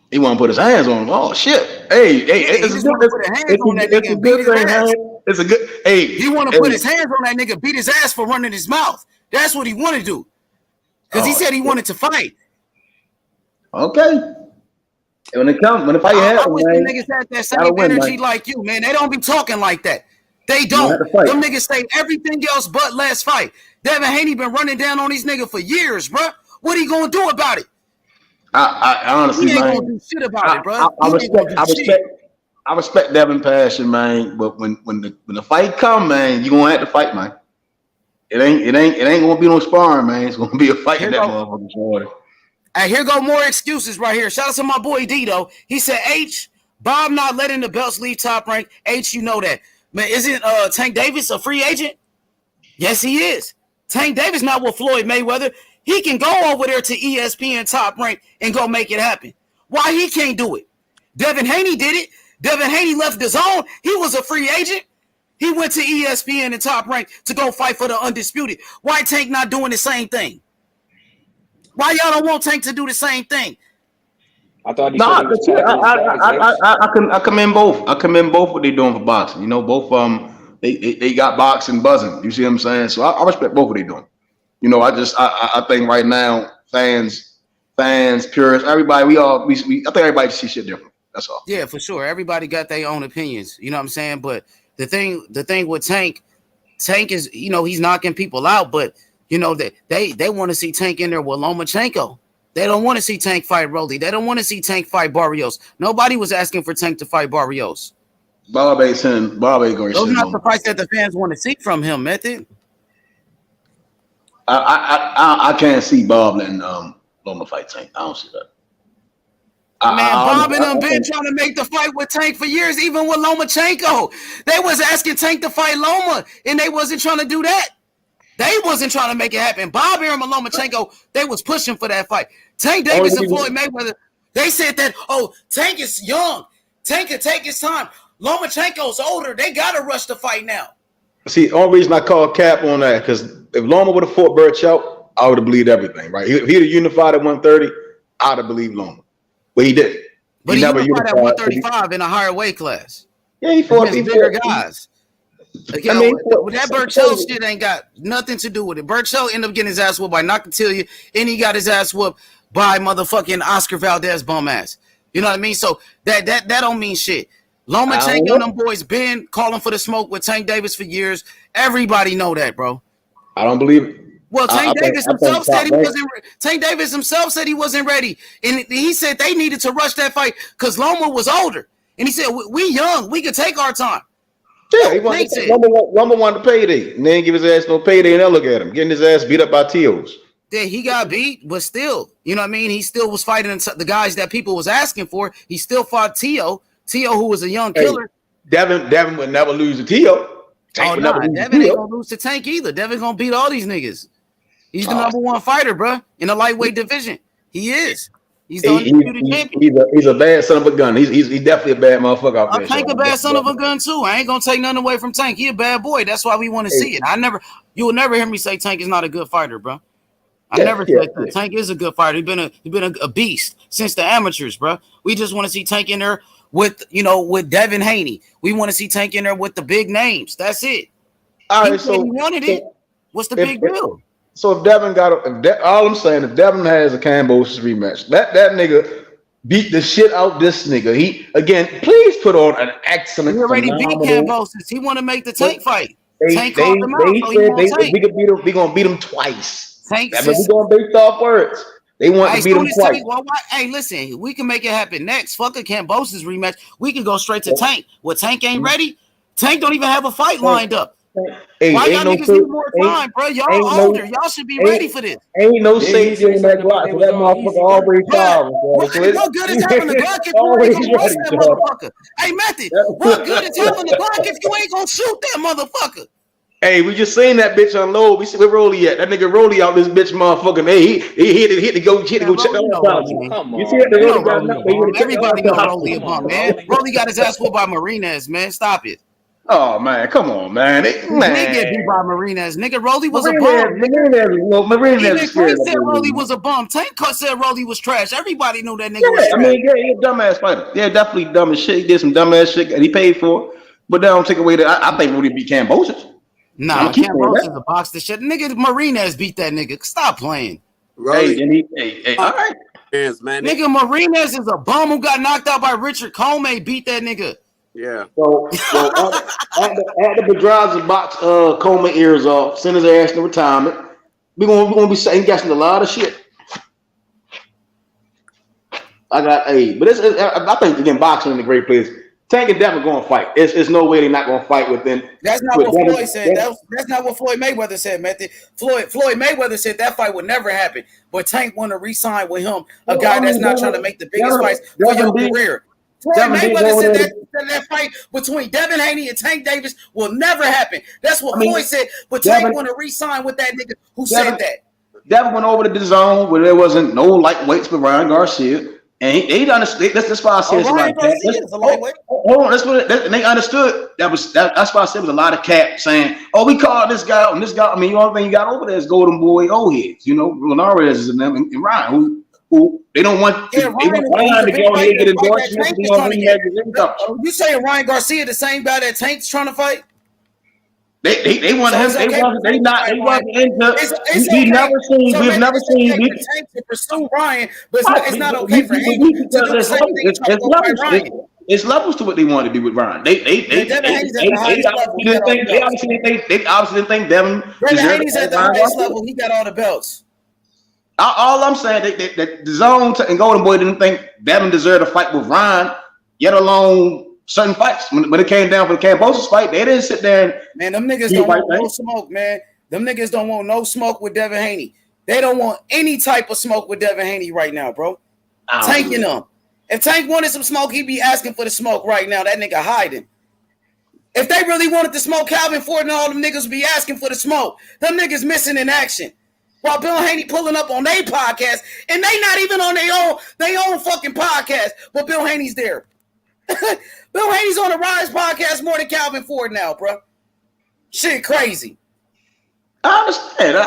He want to put his hands on him. Oh shit! Hey, it's a good thing. It's a good. Hey, he want to put his hands on that nigga, beat his ass for running his mouth. That's what he want to do. Because he said he wanted to fight. Okay. When the fight happens, I wish the niggas had that same energy like you, man. They don't be talking like that. They don't. Them niggas say everything else but last fight. Devin Haney been running down on these niggas for years, bro. What he gonna do about it? I honestly, he ain't gonna do shit about it, bro. I respect Devin passion, man. But when the fight come, man, you gonna have to fight, man. It ain't gonna be no sparring, man. It's gonna be a fight in that motherfucker's water. Hey, here go more excuses right here. Shout out to my boy Dito. He said, Bob not letting the belts leave Top Rank. You know that. Man, isn't Tank Davis a free agent? Yes, he is. Tank Davis not with Floyd Mayweather. He can go over there to ESPN Top Rank and go make it happen. Why he can't do it? Devin Haney did it. Devin Haney left the zone. He was a free agent. He went to ESPN and Top Rank to go fight for the undisputed. Why Tank not doing the same thing? Why y'all don't want Tank to do the same thing? I thought I commend both. I commend both what they're doing for boxing. You know, both they got boxing buzzing. You see what I'm saying? So I respect both what they're doing. You know, I think right now fans, purists, everybody, I think everybody sees shit different. That's all. Yeah, for sure. Everybody got their own opinions. You know what I'm saying? But the thing with Tank is, you know, he's knocking people out, but you know, they want to see Tank in there with Lomachenko. They don't want to see Tank fight Rolly. They don't want to see Tank fight Barrios. Nobody was asking for Tank to fight Barrios. Bob ain't going to Those are not the fights that the fans want to see from him, Method. I can't see Bob letting Loma fight Tank. I don't see that. Bob and them been trying to make the fight with Tank for years, even with Lomachenko. They was asking Tank to fight Loma, and they wasn't trying to do that. They wasn't trying to make it happen. Bob Arum and Lomachenko, they was pushing for that fight. Tank Davis and Floyd Mayweather, they said that, Tank is young. Tank can take his time. Lomachenko's older. They got to rush the fight now. See, the only reason I call cap on that, because if Loma would have fought Burchout, I would have believed everything, right? If he'd have unified at 130, I'd have believed Loma. But he didn't. But he never unified at 135 in a higher weight class. Yeah, he fought bigger guys. Again, that Burchell shit ain't got nothing to do with it. Burchell ended up getting his ass whooped by Nakatilya, and he got his ass whooped by motherfucking Oscar Valdez bum ass. You know what I mean? So that don't mean shit. Lomachenko and them boys been calling for the smoke with Tank Davis for years. Everybody know that, bro. I don't believe it. Well, Tank Davis himself said he wasn't. Tank Davis himself said he wasn't ready, and he said they needed to rush that fight because Loma was older, and he said we young, we could take our time. Yeah, Loma wanted to payday, and then give his ass no payday, and then look at him getting his ass beat up by Tios. Yeah, he got beat, but still, you know what I mean. He still was fighting the guys that people was asking for. He still fought Tio, who was a young killer. Devin would never lose to Tio. Devin ain't gonna lose to Tank either. Devin gonna beat all these niggas. He's the number one fighter, bro, in the lightweight division. He is. He's the undisputed champion. He's a bad son of a gun. He's definitely a bad motherfucker out there. Tank a bad son of a gun too. I ain't gonna take nothing away from Tank. He a bad boy. That's why we want to see it. You will never hear me say Tank is not a good fighter, bro. I never said that. Tank is a good fighter. He's been a beast since the amateurs, bro. We just want to see Tank in there with Devin Haney. We want to see Tank in there with the big names. That's it. All right, he wanted it. What's the big deal? So if Devin all I'm saying, if Devin has a Cambosis rematch, that nigga beat the shit out this nigga. He again, please put on an excellent. He already beat Cambosis. He want to make the Tank fight. Tank called him out. We gonna beat him twice. Tank we going based off words. They want to beat him twice. Hey, listen, we can make it happen next. Fuck a Cambosis rematch. We can go straight to Tank. Well, Tank ain't ready. Tank don't even have a fight lined up. Hey, why y'all niggas need more time, bro? Y'all older. Y'all should be ready for this. Ain't no safety in that Glock. That motherfucker already fouled. What good is having the Glock if you ain't gonna rush that motherfucker? Hey, Method, what good is having the Glock if you ain't gonna shoot that motherfucker? Hey, we just seen that bitch unload. We see where Rolly at. That nigga Rolly out this bitch motherfucking. Hey, he hit to go check Man, the you know autopsy. Rolly. Come You see that on, the You man. know Rolly got Rolly a knocked? They hit bum. to check the Everybody know Rolly autopsy. a Come bum, on, man. Rolly. Rolly got his ass whooped by Marinez, man. Stop it. Oh man, come on, man. He did get Man. beat by Marinez. Nigga, Rolly was a bum, nigga. Marinez Even is scared Tank of said Rolly that. was a bum. Tank said Rolly was trash. Everybody knew that nigga was Yeah, I trash. mean, yeah, he a dumbass fighter. Yeah, definitely dumb as shit. He did some dumbass shit and he paid for it. But that don't take away that I think Rudy beat Cambosis. I'm gonna Nah, keep saying Cambosis is a that. box to shit. Nigga, Marinez beat that nigga. Stop playing. Hey, Rolly, and hey, all right. man. Nigga, Marinez is a bum who got knocked out by Richard Comey. Beat that nigga. Yeah. So after Pedraza box Coma ears off, send his ass to retirement. We're gonna be saying guessing a lot of shit. I think again boxing in a great place. Tank and Devin going to fight. It's no way they're not going to fight within. That's not With what Devin, Floyd said. That's not what Floyd Mayweather said, Method. Floyd Mayweather said that fight would never happen. But Tank want to re-sign with him, a guy that's not trying to make the biggest fights for your career. Floyd Mayweather said that fight between Devin Haney and Tank Davis will never happen. That's what Floyd said. But Tank want to re-sign with that nigga who said that. Devin went over to the zone where there wasn't no lightweights but Ryan Garcia. And he understood. That's why I said it's a lot of cap. Hold on, they understood that's why I said it was a lot of cap saying, "Oh, we called this guy out and this guy." I mean, the only thing you got over there is Golden Boy old heads, Linares and them and Ryan, who they don't want. Yeah, they want Ryan to go ahead and get endorsements. You saying Ryan Garcia the same guy that Tank's trying to fight? They want him. They wasn't into. We've never seen. Tank to pursue Ryan, but it's not okay for Haney to do the same thing. It's levels to what they want to do with Ryan. They obviously didn't think Devin. Devin Haney's at the highest level. He got all the belts. All I'm saying that the zone and Golden Boy didn't think Devin deserved a fight with Ryan, yet alone certain fights. When it came down for the Cambosis fight, they didn't sit there and man, them niggas don't want no smoke, man. Them niggas don't want no smoke with Devin Haney. They don't want any type of smoke with Devin Haney right now, bro. Tanking them. If Tank wanted some smoke, he'd be asking for the smoke right now. That nigga hiding. If they really wanted to smoke Calvin Ford and all them niggas would be asking for the smoke. Them niggas missing in action. While Bill Haney pulling up on their podcast, and they not even on their own fucking podcast, but Bill Haney's there. Bill Haney's on the Rise podcast more than Calvin Ford now, bro. Shit crazy. I understand.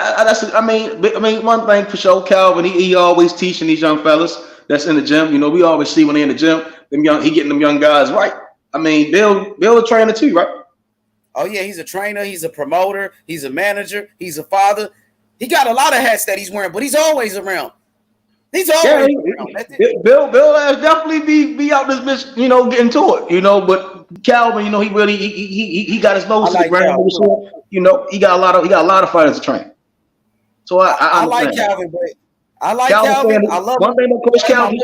I mean, one thing for sure, Calvin, he always teaching these young fellas that's in the gym. We always see when they in the gym, he getting them young guys right. I mean, Bill a trainer too, right? Oh yeah, he's a trainer, he's a promoter, he's a manager, he's a father. He got a lot of hats that he's wearing, but he's always around. He's always around. Bill definitely be out this bitch, getting to it, but Calvin, he really he got his nose to the ground. He got a lot of fighters to train. So I like Calvin, but I like Calvin. I love one thing about Coach Calvin.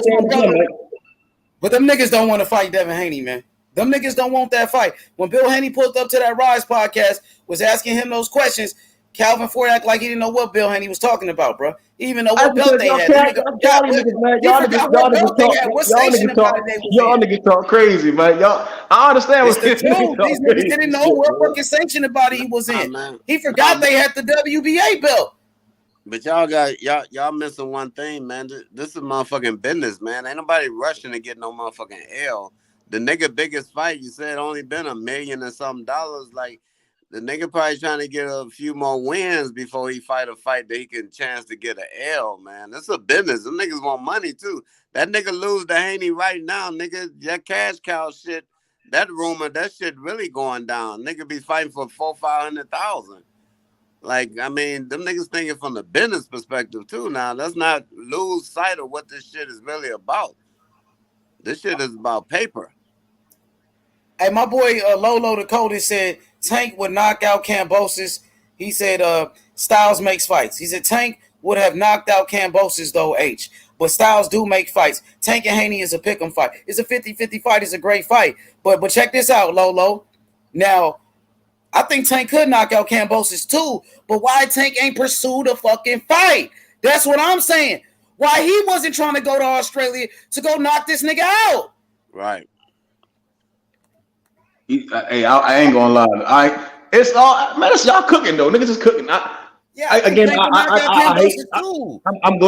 But them niggas don't want to fight Devin Haney, man. Them niggas don't want that fight. When Bill Haney pulled up to that Rise podcast, was asking him those questions, Calvin Ford acted like he didn't know what Bill Haney was talking about, bro. He even know what belt they had. Y'all niggas talk crazy, man. I understand what these niggas didn't know what fucking sanctioning body he was in. He forgot they had the WBA belt. But y'all missing one thing, man. This is motherfucking business, man. Ain't nobody rushing to get no motherfucking L. The nigga biggest fight, you said only been $1 million and something dollars. Like, the nigga probably trying to get a few more wins before he fight a fight that he can chance to get an L, man. That's a business. Them niggas want money too. That nigga lose to Haney right now, nigga. That cash cow shit, that rumor, that shit really going down. Nigga be fighting for $400,000-$500,000. Like, I mean, them niggas thinking from the business perspective too. Now, let's not lose sight of what this shit is really about. This shit is about paper. Hey, my boy Lolo Dakota said Tank would knock out Cambosis. He said Styles makes fights. He said Tank would have knocked out Cambosis though, H. But Styles do make fights. Tank and Haney is a pick'em fight. It's a 50-50 fight. It's a great fight. But check this out, Lolo. Now, I think Tank could knock out Cambosis too. But why Tank ain't pursued a fucking fight? That's what I'm saying. Why he wasn't trying to go to Australia to go knock this nigga out. Right. Hey, I ain't gonna lie. It's all man. It's y'all cooking though. Niggas is cooking. Yeah, I think Tank can knock out Kambosos too. I'm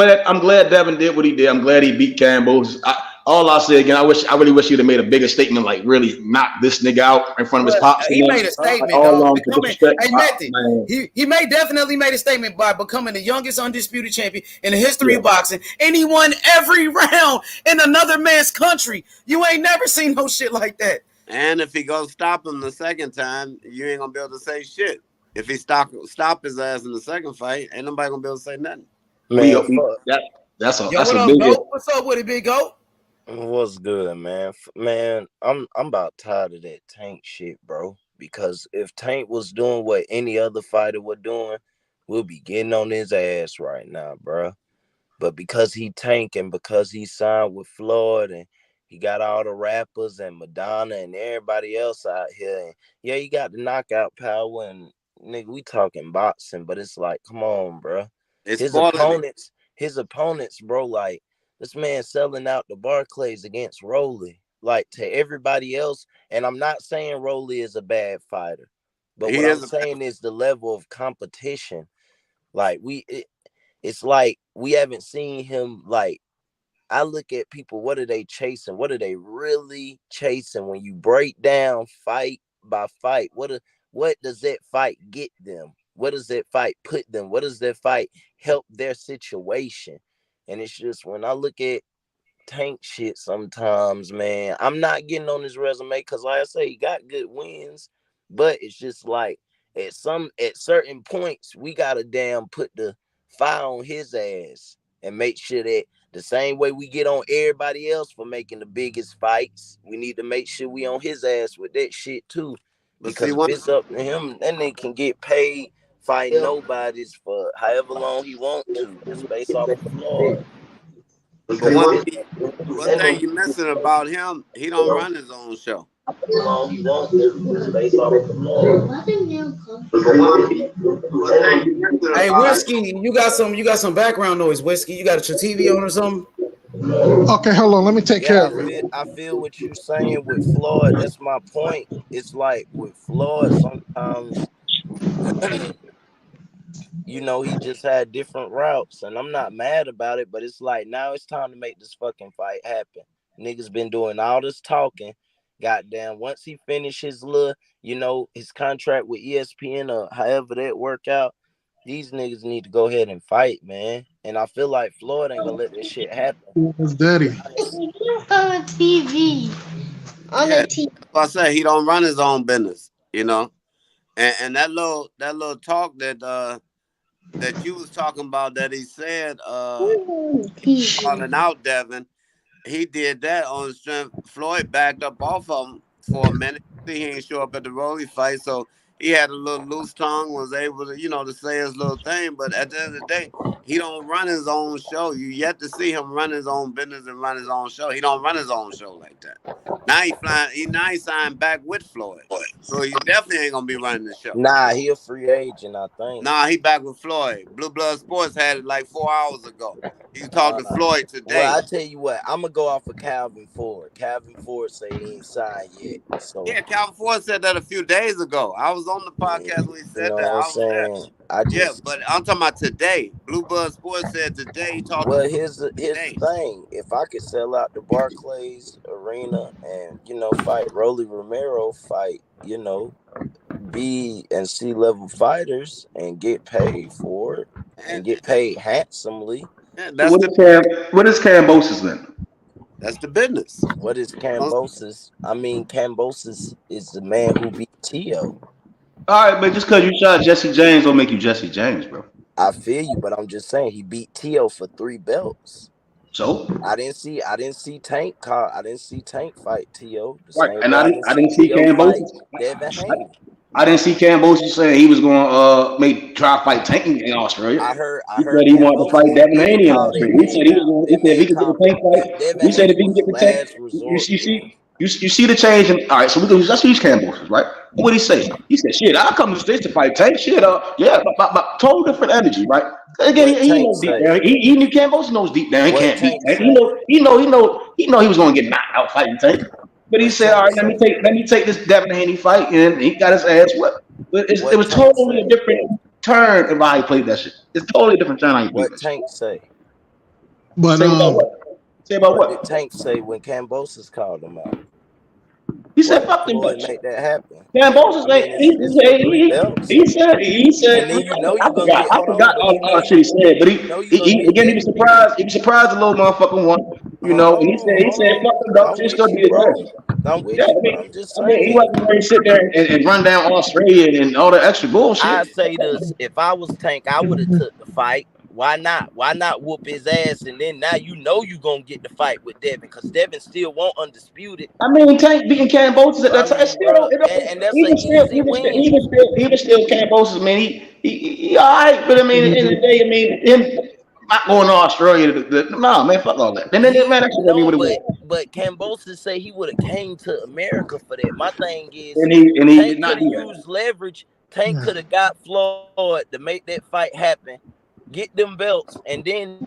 glad Devin did what he did. I'm glad he beat Kambosos. All I'll say again, I really wish he'd have made a bigger statement, like really knock this nigga out in front of his pops. He made a statement, dog. He definitely made a statement by becoming the youngest undisputed champion in the history of boxing, and he won every round in another man's country. You ain't never seen no shit like that. And if he goes stop him the second time, you ain't gonna be able to say shit. If he stop his ass in the second fight, ain't nobody gonna be able to say nothing. Man, that's a big deal. What's up with it, big goat? What's good, man? Man, I'm about tired of that Tank shit, bro. Because if Tank was doing what any other fighter was doing, we'll be getting on his ass right now, bro. But because he Tank and because he signed with Floyd and he got all the rappers and Madonna and everybody else out here, and yeah, he got the knockout power and nigga, we talking boxing, but it's like, come on, bro. His opponents, bro, like. This man selling out the Barclays against Rolly, like to everybody else. And I'm not saying Rolly is a bad fighter, but what I'm saying is the level of competition. Like it's like we haven't seen him. Like I look at people, what are they chasing? What are they really chasing? When you break down fight by fight, what does that fight get them? What does that fight put them? What does that fight help their situation? And it's just when I look at Tank shit sometimes, man, I'm not getting on his resume because, like I say, he got good wins, but it's just like at certain points we gotta damn put the fire on his ass and make sure that the same way we get on everybody else for making the biggest fights, we need to make sure we on his ass with that shit too. Because if it's up to him, that nigga can get paid. Fight nobodies for however long he want to, just based off of Floyd. But one thing you missing about him, he don't run his own show. Hey, Whiskey, you got some background noise, Whiskey. You got your TV on or something? Okay, hold on. Let me take care of it. I feel what you're saying with Floyd. That's my point. It's like with Floyd, sometimes you know, he just had different routes, and I'm not mad about it, but it's like now it's time to make this fucking fight happen. Niggas been doing all this talking. Goddamn, once he finishes his contract with ESPN or however that work out, these niggas need to go ahead and fight, man. And I feel like Floyd ain't gonna let this shit happen. Who's daddy? On TV. On the TV. I say he don't run his own business, you know. And that little talk that you was talking about that he said calling out Devin, he did that on strength. Floyd backed up off of him for a minute. He ain't show up at the Rolly fight, so he had a little loose tongue, was able to, to say his little thing. But at the end of the day, he don't run his own show. You yet to see him run his own business and run his own show. He don't run his own show like that. Now he signed back with Floyd, so he definitely ain't gonna be running the show. Nah, he a free agent, I think. Nah, he back with Floyd. Blue Blood Sports had it like 4 hours ago. He talked to Floyd today. Well, I tell you what, I'm gonna go off of Calvin Ford. Calvin Ford say he ain't signed yet. So yeah, Calvin Ford said that a few days ago. I was on the podcast when he said that. I was there. But I'm talking about today. Blue Blood Sports said today he talked. Well, here's the thing. If I could sell out the Barclays Arena and fight Rolly Romero, fight B and C level fighters and get paid for it and get paid handsomely. Yeah, what is Kambosos then? That's the business. What is Kambosos? I mean, Kambosos is the man who beat Tio. All right, but just because you shot Jesse James don't make you Jesse James, bro. I feel you, but I'm just saying he beat Tio for 3 belts. So I didn't see Tank fight Tio. Right, and I didn't see Kambosos. Devin Haney. I didn't see Kambosos saying he was going to try to fight Tank in Australia. I heard he wanted to fight Devin Haney in Australia. He said he was going. He said if he could get the Tank fight. He said if he can get the Tank. You see the change. All right, so let's use Kambosos, right? What did he say? He said, "Shit, I'll come to the States to fight Tank." Shit, but total different energy, right? Again, he knows deep down. He knew Kambosos knows deep down. He can't beat Tank. He know he was going to get knocked out fighting Tank. But he said, "All right, let me take this Devin Haney fight," and he got his ass whipped. But it What was Tank totally a say? different turn of how he played that shit. It's totally a different turn how he played What that shit. Tank say? But Say about what? Say about What did what? Tank say when Cambosis called him out? He Why said, did "Fuck them Floyd bitch." make that happen? Cambosis, I like, mean, it's for 3 belts, he said, and then you know I you're gonna forgot, get. Hold on, but all the shit he said, but you know you're gonna he get again, he was Devin. surprised, the little motherfucker won, and he Hold said, fuck on. them dogs, I'm he's with gonna you, be his bro. best. I'm Yeah, with you, but I'm just I mean, he saying. wasn't going to sit there and run down Australia and all that extra bullshit. I say this: if I was Tank, I would have took the fight. Why not? Why not whoop his ass? And then now you know you gonna get the fight with Devin, because Devin still won't undisputed. I mean, Tank beating Cambosis at that time, it's still, Bro, and that's an easy win. even still Cambosis, man, he all right, but I mean, at the end of the day, I mean, him not going to Australia, no, man, fuck all that. Then man, that shit No, what he want. but Cambosis say he would have came to America for that. My thing is, And he did Tank not could have do that. used leverage. Tank could have got Floyd to make that fight happen, get them belts, and then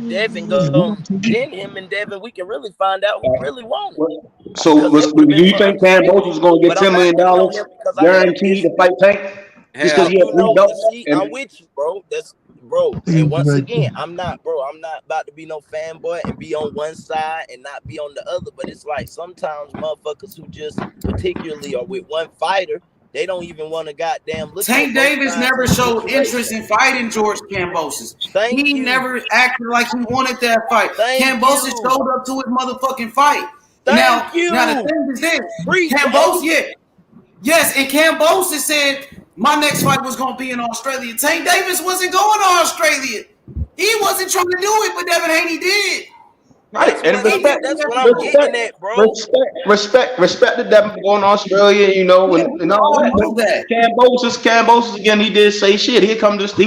Devin go. Then him and Devin, we can really find out who really won it. So, Because it would have do been you for think Cambosis was undisputed. going to get But I'm $10 not million hating on him because I had guaranteed to fight Tank just because Hell, he had 3 belts? see, I'm with you, bro. And once again, I'm not about to be no fanboy and be on one side and not be on the other. But it's like sometimes motherfuckers who just particularly are with one fighter, they don't even want to goddamn look Tank at both Davis sides never of the showed interest situation. in fighting George Kambosos. Thank He you. never acted like he wanted that fight. Thank Kambosos you. showed up to his motherfucking fight. Thank you. Now the thing is this: Preach, Kambosos, Ace. yes, and Kambosos said my next fight was gonna be in Australia. Tank Davis wasn't going to Australia. He wasn't trying to do it, but Devin Haney did. Right, and That's what I'm getting at, bro. respect the Devin going to Australia, and all that. know that. Cambosis again, he did say shit. He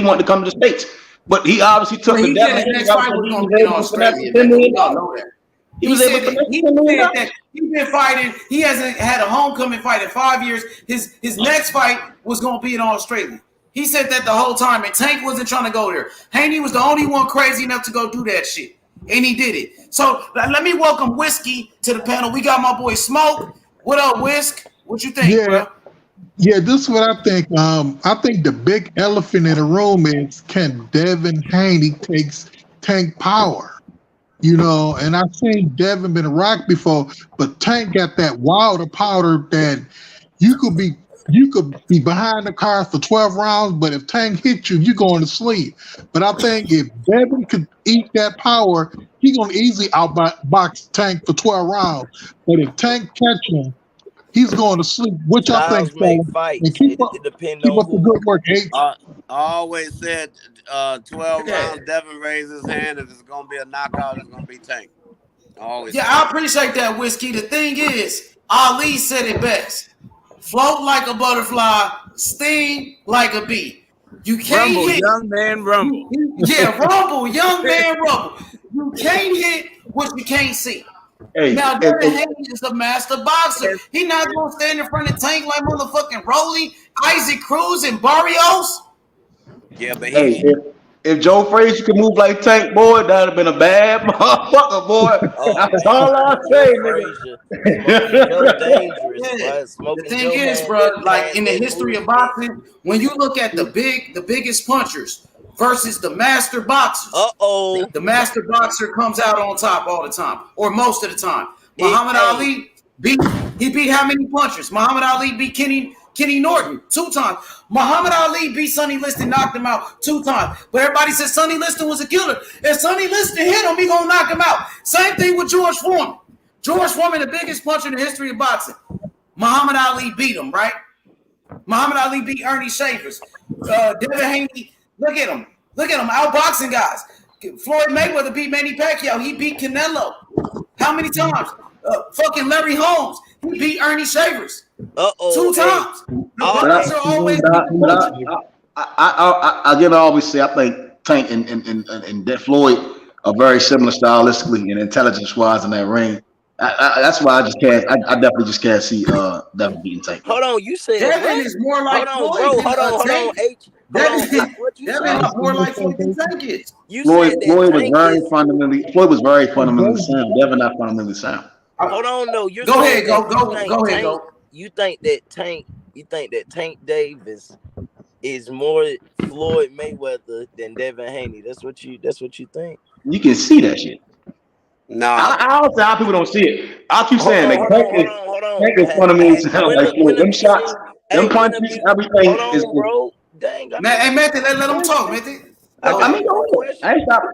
wanted to come to the States, but he obviously took Well, the he Devin said his Haney next route fight because was he going to was be in able to finesse Australia, $10 man. million. We all know that. He said that he's been fighting. He hasn't had a homecoming fight in 5 years. His next fight was going to be in Australia. He said that the whole time, and Tank wasn't trying to go there. Haney was the only one crazy enough to go do that shit, and he did it. So let me welcome Whiskey to the panel. We got my boy Smoke. What up, Whisk? What you think, bro? Yeah, this is what I think. I think the big elephant in the room is, can Devin Haney takes Tank power? And I've seen Devin been rocked before, but Tank got that wilder powder that you could be behind the car for 12 rounds, but if Tank hits you, you're going to sleep. But I think if Devin could eat that power, he's going to easily outbox Tank for 12 rounds. But if Tank catch him, he's going to sleep. What y'all think, Styles make fellas? fights. And keep It depends on up the who. good work, H. I always said 12 rounds. Devin raised his hand. If it's gonna be a knockout, it's gonna be Tank. I appreciate that, Whiskey. The thing is, Ali said it best: float like a butterfly, sting like a bee. You can't Rumble, hit. young man, rumble. Rumble, young man, rumble. You can't hit what you can't see. Now, Devin Haney is a master boxer. He not gonna stand in front of Tank like motherfucking Rolly, Isaac Cruz, and Barrios. Yeah, but if Joe Frazier could move like Tank, boy, that'd have been a bad motherfucker, boy. That's all I say, nigga. The thing is, bro, like in the history of boxing, when you look at the biggest punchers versus the master boxers, the master boxer comes out on top all the time, or most of the time. Muhammad Ali beat how many punchers? Muhammad Ali beat Kenny Norton 2 times. Muhammad Ali beat Sonny Liston, knocked him out 2 times. But everybody said Sonny Liston was a killer. If Sonny Liston hit him, he gonna knock him out. Same thing with George Foreman. George Foreman, the biggest puncher in the history of boxing. Muhammad Ali beat him, right? Muhammad Ali beat Ernie Shavers. Devin Haney, look at him, outboxing guys. Floyd Mayweather beat Manny Pacquiao. He beat Canelo. How many times? Fucking Larry Holmes. He beat Ernie Shavers. 2 times. I always say, I think Tank and Floyd are very similar stylistically and intelligence-wise in that ring. That's why I definitely just can't see Devin beating Tank. Hold on, you said Devin is more like hold Floyd. Hold on, H. Devin is more like Floyd than Tank is. Floyd was very fundamentally sound. Devin not fundamentally sound. Hold on, no. Go ahead, go. You think that Tank You think that Tank Davis is more Floyd Mayweather than Devin Haney? That's what you think? You can see that shit. Nah, I don't say how people don't see it. I keep Hold saying on, that hold on, hold on, hold on. Tank is fun of me. Sound like When have them you shots, seen? them Hey, when have punches, you? everything Hold is. on, bro. Dang, I Man, got hey, one Matthew, more let him talk, question. Matthew. I I got mean, one more go ahead. I question. ain't stopping.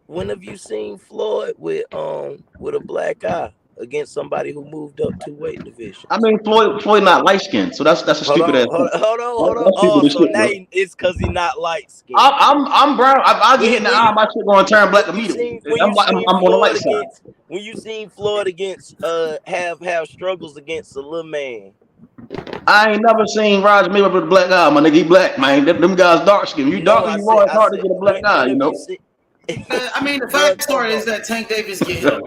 When have you seen Floyd with a black eye against somebody who moved up 2 weight divisions? I mean, Floyd not light skinned, so that's a Hold stupid ass on, thing. hold on. That's stupid Oh, as so shit, now bro. it's because he not light skinned. I'm brown. I get hit in the eye, my shit gonna turn black When you immediately. seen I'm on the light side. when you seen Floyd against have struggles against a little man. I ain't never seen Roger Mayweather with a black eye, my nigga. He black, man. Them guys dark skin. You No, darker I you are, said it's hard to get a black eye, when you have you know. seen? I mean, the Bro, fact story is that Tank Davis get hit.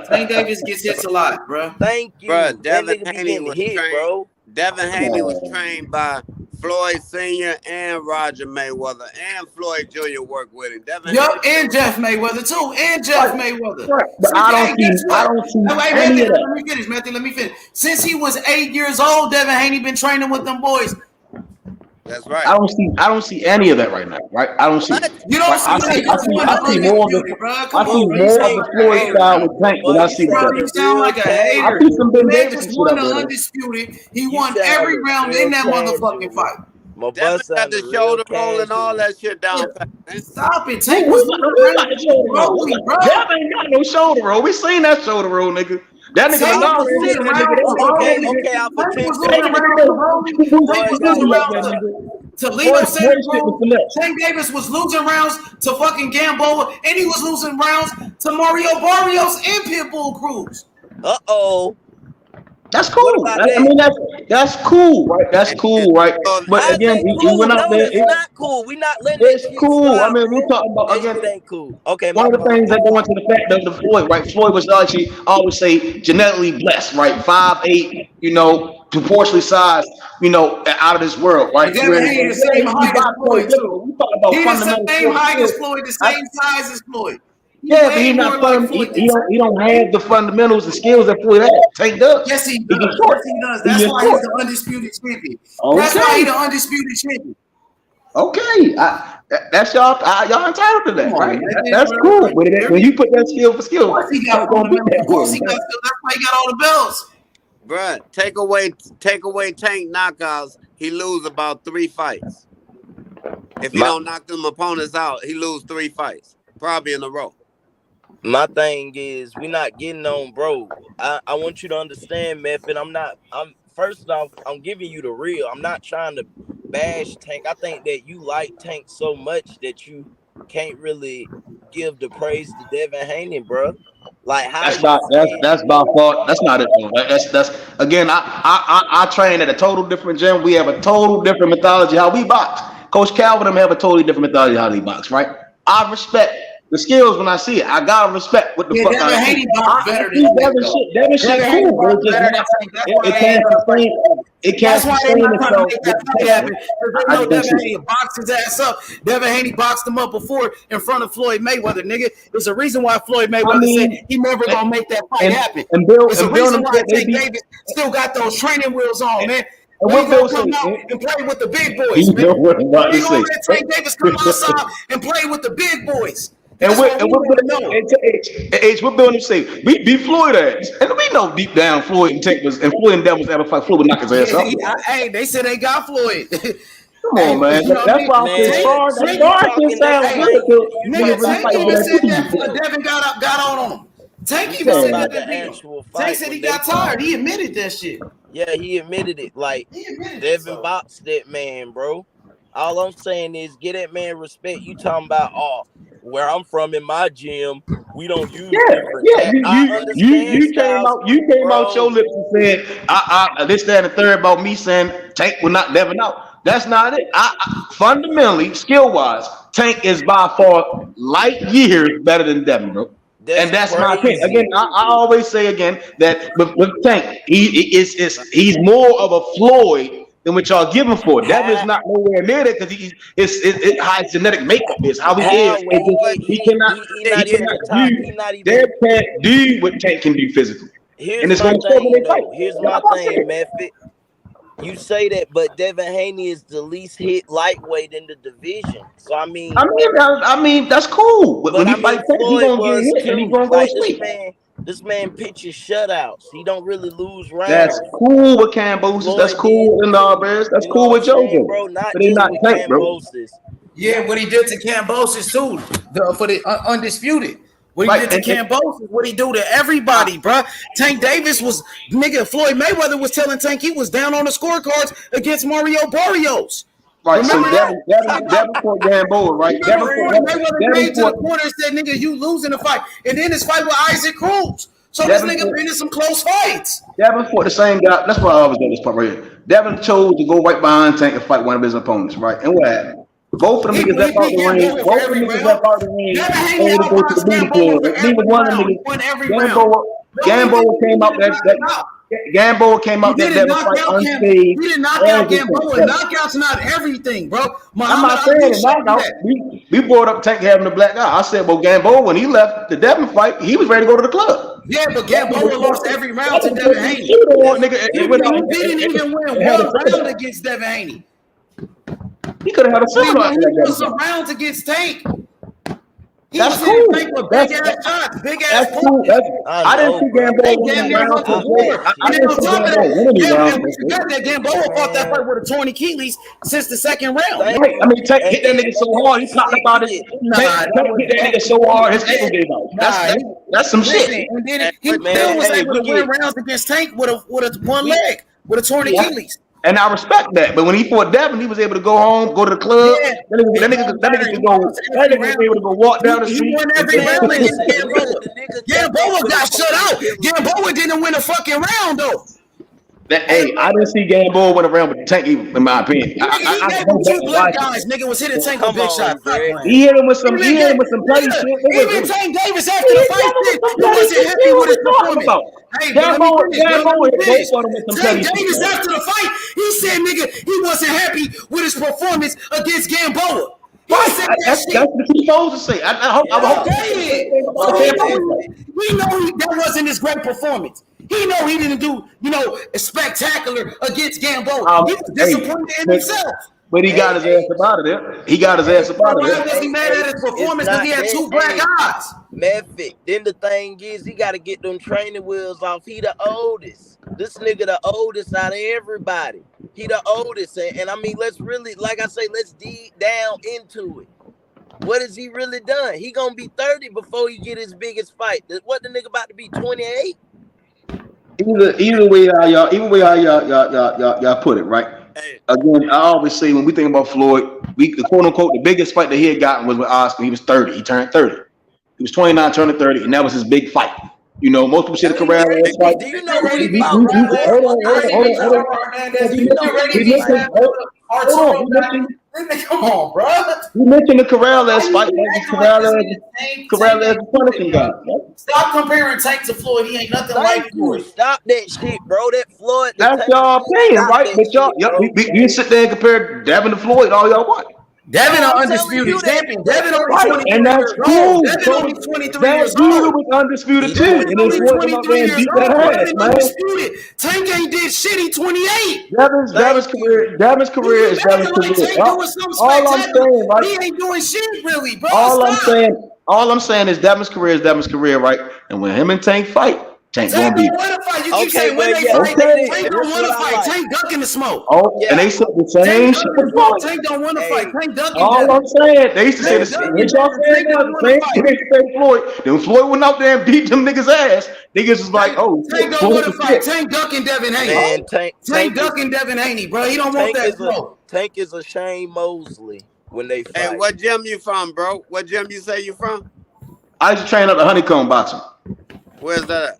Tank Davis gets hits a lot, bro. Thank you. bro, That Devin nigga be Haney getting was hit, trained. bro. Devin Haney was trained by Floyd Sr. and Roger Mayweather, and Floyd Jr. worked with him. Devin Yup, Haney and Jeff Mayweather too, and Jeff Mayweather. Right. But I don't Guess what? see Hey, any Matthew, of that. let me finish, Matthew. Let me finish. Since he was 8 years old, Devin Haney been training with them boys. That's right. I don't see any of that right now, right? I don't see it. You don't Right? see that because you I see more of the undisputed, bro. I Come see on, bro. You more of sound the like a Floyd hater, style man. with Tank than Boy, I you see with Bro, sound Devin. you the sound real like a I hater. casual. see some The Ben man Davis just shit won up the there though. undisputed. He You won sound every the round real in that motherfucking casual. fight. My boy Devin got sound the the real shoulder roll and all casual. that shit down pat, man. Stop it. Who, Tank was losing who got rounds the shoulder roll? slowly, bro. Devin ain't got no shoulder roll. We seen that shoulder roll, nigga. That nigga Tank Off was of Minara ain't six. losing getting that nigga rounds that nigga Okay, can't slowly. get okay, off of Tank 10 was that losing nigga seconds. rounds slowly. Tank Boy was got losing like that rounds hit. nigga. to Boy, Lito boy Santa shit with Cruz. finesse. Tank Davis was losing rounds to fucking Gamboa, and he was losing rounds to Mario Barrios and Pitbull Cruz. Uh-oh. That's What cool. about I that? mean, that's cool, right? That's cool, right? But How's again, that he cool? went out No, there. that's not cool. We not letting that It's shit cool. I slide, mean, we man. talking about That again. shit ain't cool. Okay, my One of the fault. things that go into the fact of the Floyd, right? Floyd was actually always say genetically blessed, right? 5'8", proportionally sized, out of this world, right? And Devin Where Haney the yeah, same he height as boxed Floyd, too. different. We talk about He the fundamental same sports height as skills. Floyd, the same size as Floyd. He Yeah, but way more like Floyd than Tank. he don't have the fundamentals, the skills that Floyd has. Tank does. Yes, he He does. just Yes, short. he does. He That's just why he's short. the undisputed champion. That's why Okay. he's the undisputed champion. Okay. That's y'all entitled to Come that, on, right? man. That's cool. But when you put that skill for Of skill, course he got Tank gonna beat fundamentals. that Of course he boy, got man. skill. That's why he got all the belts. Bruh, take away Tank knockouts, he lose about 3 fights. If he My don't knock them opponents out, he lose 3 fights, probably in a row. my thing is we not getting on, bro. I want you to understand, Method. I'm first off, I'm giving you the real. I'm not trying to bash Tank. I think that you like Tank so much that you can't really give the praise to Devin Haney, bro. Like how That's you not saying that's by far. That's not it though. That's again. I train at a total different gym. We have a total different methodology how we box. Coach Calvin and them have a totally different methodology how they box. Right. I respect the skills when I see it. I gotta respect what the Yeah, fuck I Devin see. Haney boxed I better than see Tank, Devin though. shit. Devin shit Devin Haney cool, but boxed it's just better than not. Tank. That's why It they ain't can't trying to fight. sustain. It can't That's why they're sustain not trying to itself make with that the fight Tank, happen. man. Because they I know just don't Devin see Haney it. boxed his ass up. Devin Haney boxed him up before in front of Floyd Mayweather, nigga. There's a reason why Floyd I Mayweather said mean, he never gonna make that fight and happen. and Bill There's a and Bill reason them why said they Tank beat. Davis still got those training wheels on, man. And When he what gonna Bill come say? out and play with the big boys, You man? know what I'm When about to he gonna say. let Tank Davis come outside and play with the big boys? And That's what what and we what want to know. What Bill them say? We beat Floyd ass, and we know deep down Floyd and Tank was and Floyd and Devils ever fight. Floyd would knock his ass out. Hey, they said they got Floyd. Come Hey, on, man. you know what I That's mean? why I say man? sparring. That See, Tank, you sparring shit talking that sound hey, good slang. till You niggas nigga, talking really Tank fight about over even that said actual that cheese. fight. Devin got on him. Tank You even talking said Man, that about they the beat him. actual Tank fight said when he they got tired. fought. He admitted that shit. Yeah, he admitted it. Like He admitted it. Devin So boxed that man, bro. All I'm saying is get that man respect. You talking about where I'm from in my gym, we don't use yeah, different yeah. tat. I understand styles, You came out your bro. lips and said this, that, and the third about me saying Tank will not Devin out. That's not it. Fundamentally, skill wise, Tank is by far light years better than Devin, bro. And That's that's my opinion. Again, crazy. I always say again that with Tank, he's more of a Floyd than what y'all give him for. Devin is How not nowhere near that because how his genetic makeup is, how he is. how when he get he He not even cannot the top. do. He not even. Dev can't do what Tank can do physically, and Here's it's my going to show when thing they fight. though. Here's That's my what I thing, said. Method. You say that, but Devin Haney is the least hit lightweight in the division. So I mean that's cool. But when he fight Tank, he Floyd gonna get was hit and he too. gonna go to Like sleep. this man pitches shutouts. He don't really lose rounds. That's cool with Cambosis. That's cool with Narvaez. That's cool with JoJo. Bro, not but they just not with Tank, bro. Cambosis. Yeah, what he did to Cambosis too, for the undisputed. What he did to Cambosis, what he do to everybody, bro. Tank Davis was nigga. Floyd Mayweather was telling Tank he was down on the scorecards against Mario Barrios. Right, remember so Devin fought Gamboa, right? Devin came to the corner and said, "Nigga, you losing the fight," and then his fight with Isaac Cruz. So this nigga been in some close fights. Devin fought the same guy. That's why I always do this part right here. Devin chose to go right behind Tank and fight one of his opponents, right? And what happened? Both of them niggas left out the ring. Both of them niggas left out the ring. Only to go to the booty club. Neither one of them niggas. Gamboa came out that. Gamboa came out that fight unscathed. He didn't knock out Gamboa. Knockouts not everything, bro. I'm not saying knockout. We brought up Tank having a black eye. I said, well, Gamboa, when he left the Devin fight, he was ready to go to the club. Yeah, but Gamboa lost every round to Devin Haney. He didn't even win one round against Devin Haney. He could have had a similar. He won some rounds against Tank. That's cool. Big ass shots, big ass. That's cool. I didn't see Gamboa winning rounds. I didn't see Gamboa winning rounds. We forgot that Gamboa fought that fight with a torn Achilles since the second round. Right. I mean, Tank hit that nigga so hard, he popped about it. Tank hit that nigga so hard, his ankle gave out. That's some shit. And then he still was able to win rounds against Tank with a one leg, with a torn Achilles. And I respect that, but when he fought Devin, he was able to go home, go to the club. Yeah. That nigga was able to go walk down the street. He won every round against Gamboa. Gamboa got shut out. Gamboa didn't win a fucking round though. Hey, I didn't see Gamboa win a round with the Tank, in my opinion. He gave him two black guys. Nigga was hitting Tank with big shots. He hit him with some petty shit. Even Tank Davis after the fight, he wasn't happy with his performance. Hey, Tank Davis after the fight, he said, nigga, he wasn't happy with his performance against Gamboa. That's what he's supposed to say. We know that wasn't his great performance. He know he didn't do, spectacular against Gamboa. He was disappointed in himself. But he got his ass up out of there. Why was he mad at his performance? Because he had two black eyes. Method. Then the thing is, he got to get them training wheels off. He the oldest. This nigga the oldest out of everybody. He the oldest. And I mean, let's really, like I say, let's dig down into it. What has he really done? He gonna be 30 before he get his biggest fight. What the nigga about to be 28? Either way how y'all put it, right? Hey. Again, I always say when we think about Floyd, the quote unquote the biggest fight that he had gotten was with Oscar. He was 30. He turned 30. He was 29, turning 30, and that was his big fight. Most people say the Corrales fight. Do you know what he Come on, bro. You mentioned the Corrales fight. Corrales punishing guy. Stop comparing Tank to Floyd. He ain't nothing like Floyd. Stop that shit, bro. That Floyd. That's y'all opinion, right? But you sit there and compare Devin to Floyd all y'all want. Devin are undisputed champion. Devin only 23 and that's cool. Devin only 23 years old. That was undisputed too. And only 23 years old. Undisputed. Tank ain't did shit. He 28. Devin's career is Devin's career. All I'm saying, right? He ain't doing shit really, bro. All I'm saying is Devin's career, right? And when him and Tank fight, Tank gonna beat. You keep saying when they fight, Tank don't want to fight. Tank ducking the smoke. And they said the same shit. Tank don't want to fight. Tank ducking. All I'm saying, they used to say the same. Y'all saying the same thing to Floyd. Then Floyd went out there and beat them niggas' ass. Niggas was like, oh, Tank don't want to fight. Tank ducking Devin Haney. Tank ducking Devin Haney, bro. He don't want that smoke. Tank is a Shane Mosley when they fight. Hey, what gym you from, bro? What gym you say you from? I used to train up the Honeycomb boxing. Where's that at?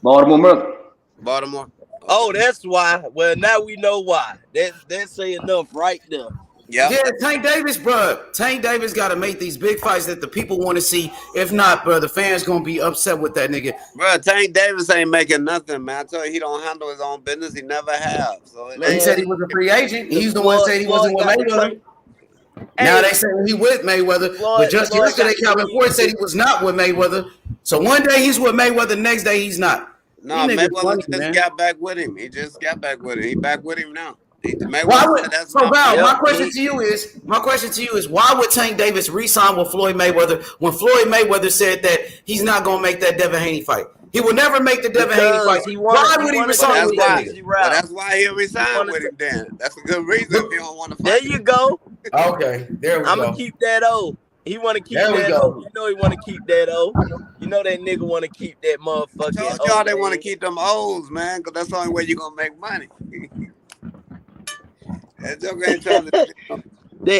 Baltimore, Maryland. Baltimore. Oh, that's why. Well, now we know why. That's say enough right there. Yeah, Tank Davis, bro. Tank Davis got to make these big fights that the people want to see. If not, bro, the fans gonna be upset with that nigga. Bro, Tank Davis ain't making nothing, man. I tell you, he don't handle his own business. He never have. So he said he was a free agent. He's the one that said he wasn't with Mayweather. Now they say he with Mayweather, but just yesterday, Calvin Ford said he was not with Mayweather. So one day he's with Mayweather, next day he's not. No, These niggas Mayweather funny, just man. got back with him. He just got back with him. He back with him now. Why Mayweather would said that's so my Val? fight. My question to you is why would Tank Davis re-sign with Floyd Mayweather when Floyd Mayweather said that he's not gonna make that Devin Haney fight? He will never make the Devin Haney fight. Why would he resign with that nigga? But that's why he resigned with him then. That's a good reason if you don't want to fight. There you go. Okay, there we I'm go. gonna keep that O. He want to keep There we that go. O. You know he want to keep that O. You know that nigga want to keep that motherfucking I told O. y'all they want to keep them O's, man, because that's the only way you're gonna make money. That joke ain't trying to.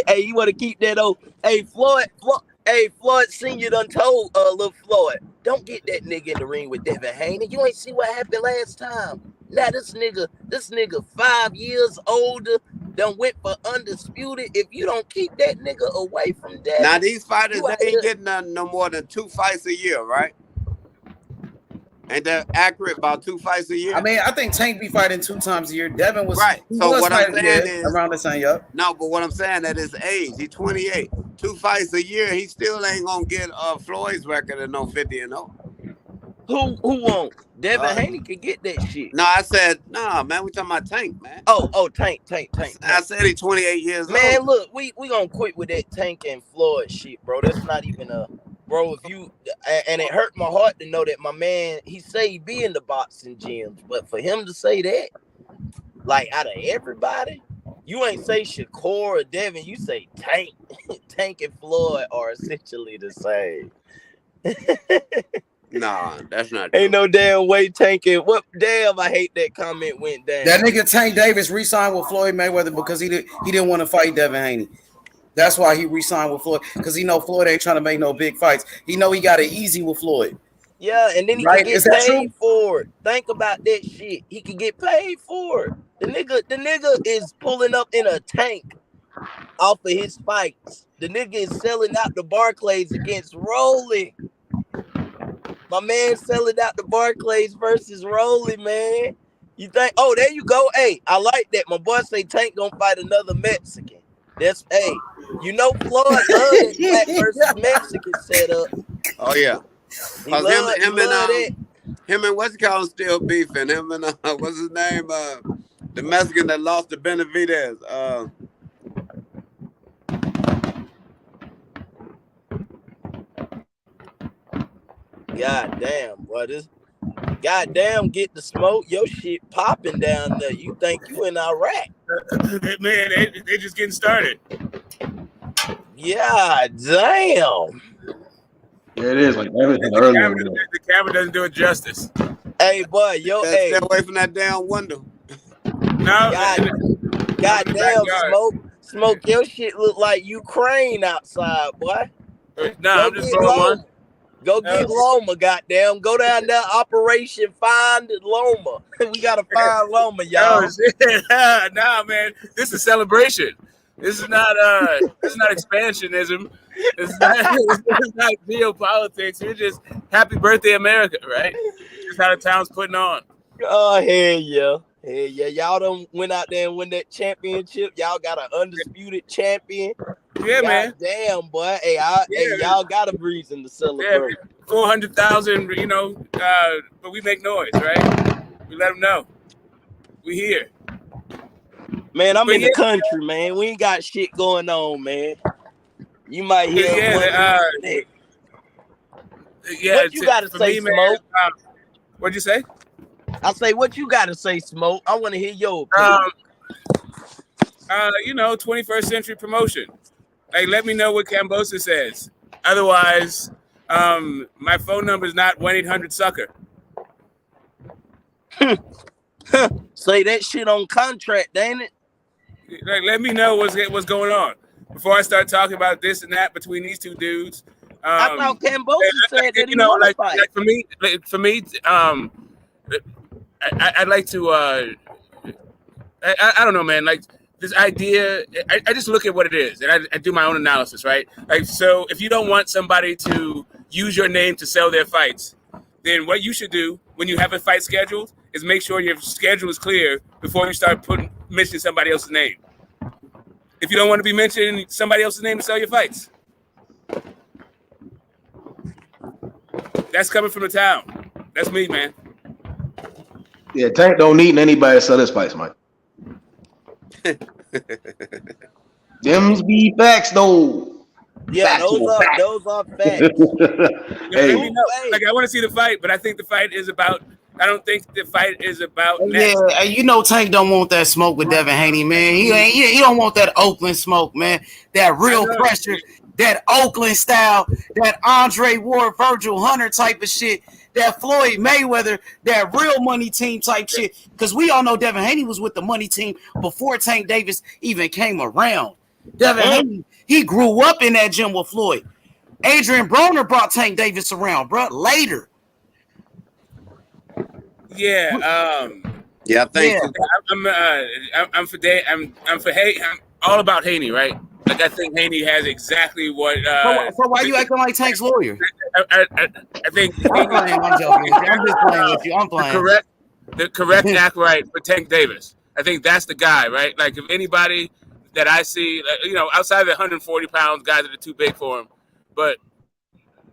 Hey, you want to keep that O? Hey, Floyd Senior done told little Floyd, don't get that nigga in the ring with Devin Haney. You ain't see what happened last time. Now this nigga 5 years older, done went for undisputed. If you don't keep that nigga away from Devin, Now these fighters they ain't getting no more than 2 fights a year, right? Ain't that accurate? About 2 fights a year? I mean, I think Tank be fighting 2 times a year. Devin was right. So was what I'm fighting, saying is around the same, yup. No, but what I'm saying at his age, he's 28. 2 fights a year, he still ain't gonna get Floyd's record of no 50-0. Who won't? Devin Haney can get that shit. No, I said, nah, man, we talking about Tank, man. Oh, Tank. I said he's 28 years old. Man, look, we gonna quit with that Tank and Floyd shit, bro. That's not even a bro. If you and it hurt my heart to know that my man, he say he be in the boxing gyms, but for him to say that, like out of everybody, you ain't say Shakur or Devin, you say Tank. Tank and Floyd are essentially the same. Nah, that's not true. Ain't no damn way Tank and what damn I hate that comment went down. That nigga Tank Davis re-signed with Floyd Mayweather because he didn't want to fight Devin Haney. That's why he re-signed with Floyd, because he know Floyd ain't trying to make no big fights. He know he got it easy with Floyd. Yeah, and then he can get paid for it. Think about that shit. He can get paid for it. The nigga is pulling up in a tank off of his fights. The nigga is selling out the Barclays against Rolly. My man selling out the Barclays versus Rolly, man. You think, oh, there you go. Hey, I like that. My boy say Tank gonna fight another Mexican. That's, hey, you know Floyd love that black versus Mexican setup. Oh, yeah. Because him and what's called still beefing. Him and, what's his name? The Mexican that lost to Benavidez. God damn, boy, this goddamn get the smoke. Your shit popping down there. You think you in Iraq? Man, they just getting started. Yeah, damn. Yeah, it is like everything earlier. The camera doesn't do it justice. Hey, boy, hey, stay away from that damn window. No, goddamn, smoke. Your shit look like Ukraine outside, boy. No, I'm just blowing one. Go get Loma, goddamn. Go down there, Operation Find Loma. We gotta find Loma, y'all. Nah, man. This is celebration. This is not expansionism. This is not geopolitics. We're just happy birthday, America, right? Just how the town's putting on. Oh, hell yeah. Hell yeah. Y'all done went out there and win that championship. Y'all got an undisputed champion. Yeah, man. Damn, boy. Hey, y'all got a reason to celebrate. Yeah, 400,000, but we make noise, right? We let them know. We here. Man, I'm in the country, man. We ain't got shit going on, man. You might hear what you gotta say, me, Smoke? What'd you say? I say, what you gotta say, Smoke? I want to hear your opinion. 21st century promotion. Like, let me know what Cambosa says. Otherwise, my phone number is not 1-800-SUCKER. Say that shit on contract, ain't it? Like, let me know what's going on before I start talking about this and that between these two dudes. I thought Cambosa said that he want to fight. For me, I'd like to. I don't know, man. Like, this idea, I just look at what it is, and I do my own analysis, right? Like, so if you don't want somebody to use your name to sell their fights, then what you should do when you have a fight scheduled is make sure your schedule is clear before you start mentioning somebody else's name. If you don't want to be mentioning somebody else's name to sell your fights. That's coming from the town. That's me, man. Yeah, Tank don't need anybody to sell his fights, Mike. Them's be facts though. Yeah, Factual facts. those are facts. Let me Hey, know. Like, I want to see the fight, but I think the fight is about. I don't think the fight is about next. Yeah, you know Tank don't want that smoke with Devin Haney, man. He don't want that Oakland smoke, man. That real pressure, that Oakland style, that Andre Ward, Virgil Hunter type of shit, that Floyd Mayweather, that real money team type shit. Because we all know Devin Haney was with the money team before Tank Davis even came around. Devin Haney, he grew up in that gym with Floyd. Adrian Broner brought Tank Davis around, bro, later. Yeah. Yeah, thank you. I'm all about Haney, right? Like, I think Haney has exactly what. So why you acting like Tank's lawyer? I think I'm playing. I'm joking. I'm just playing with you. I'm playing. The correct act right for Tank Davis. I think that's the guy, right? Like, if anybody that I see, outside of the 140 pounds guys that are too big for him, but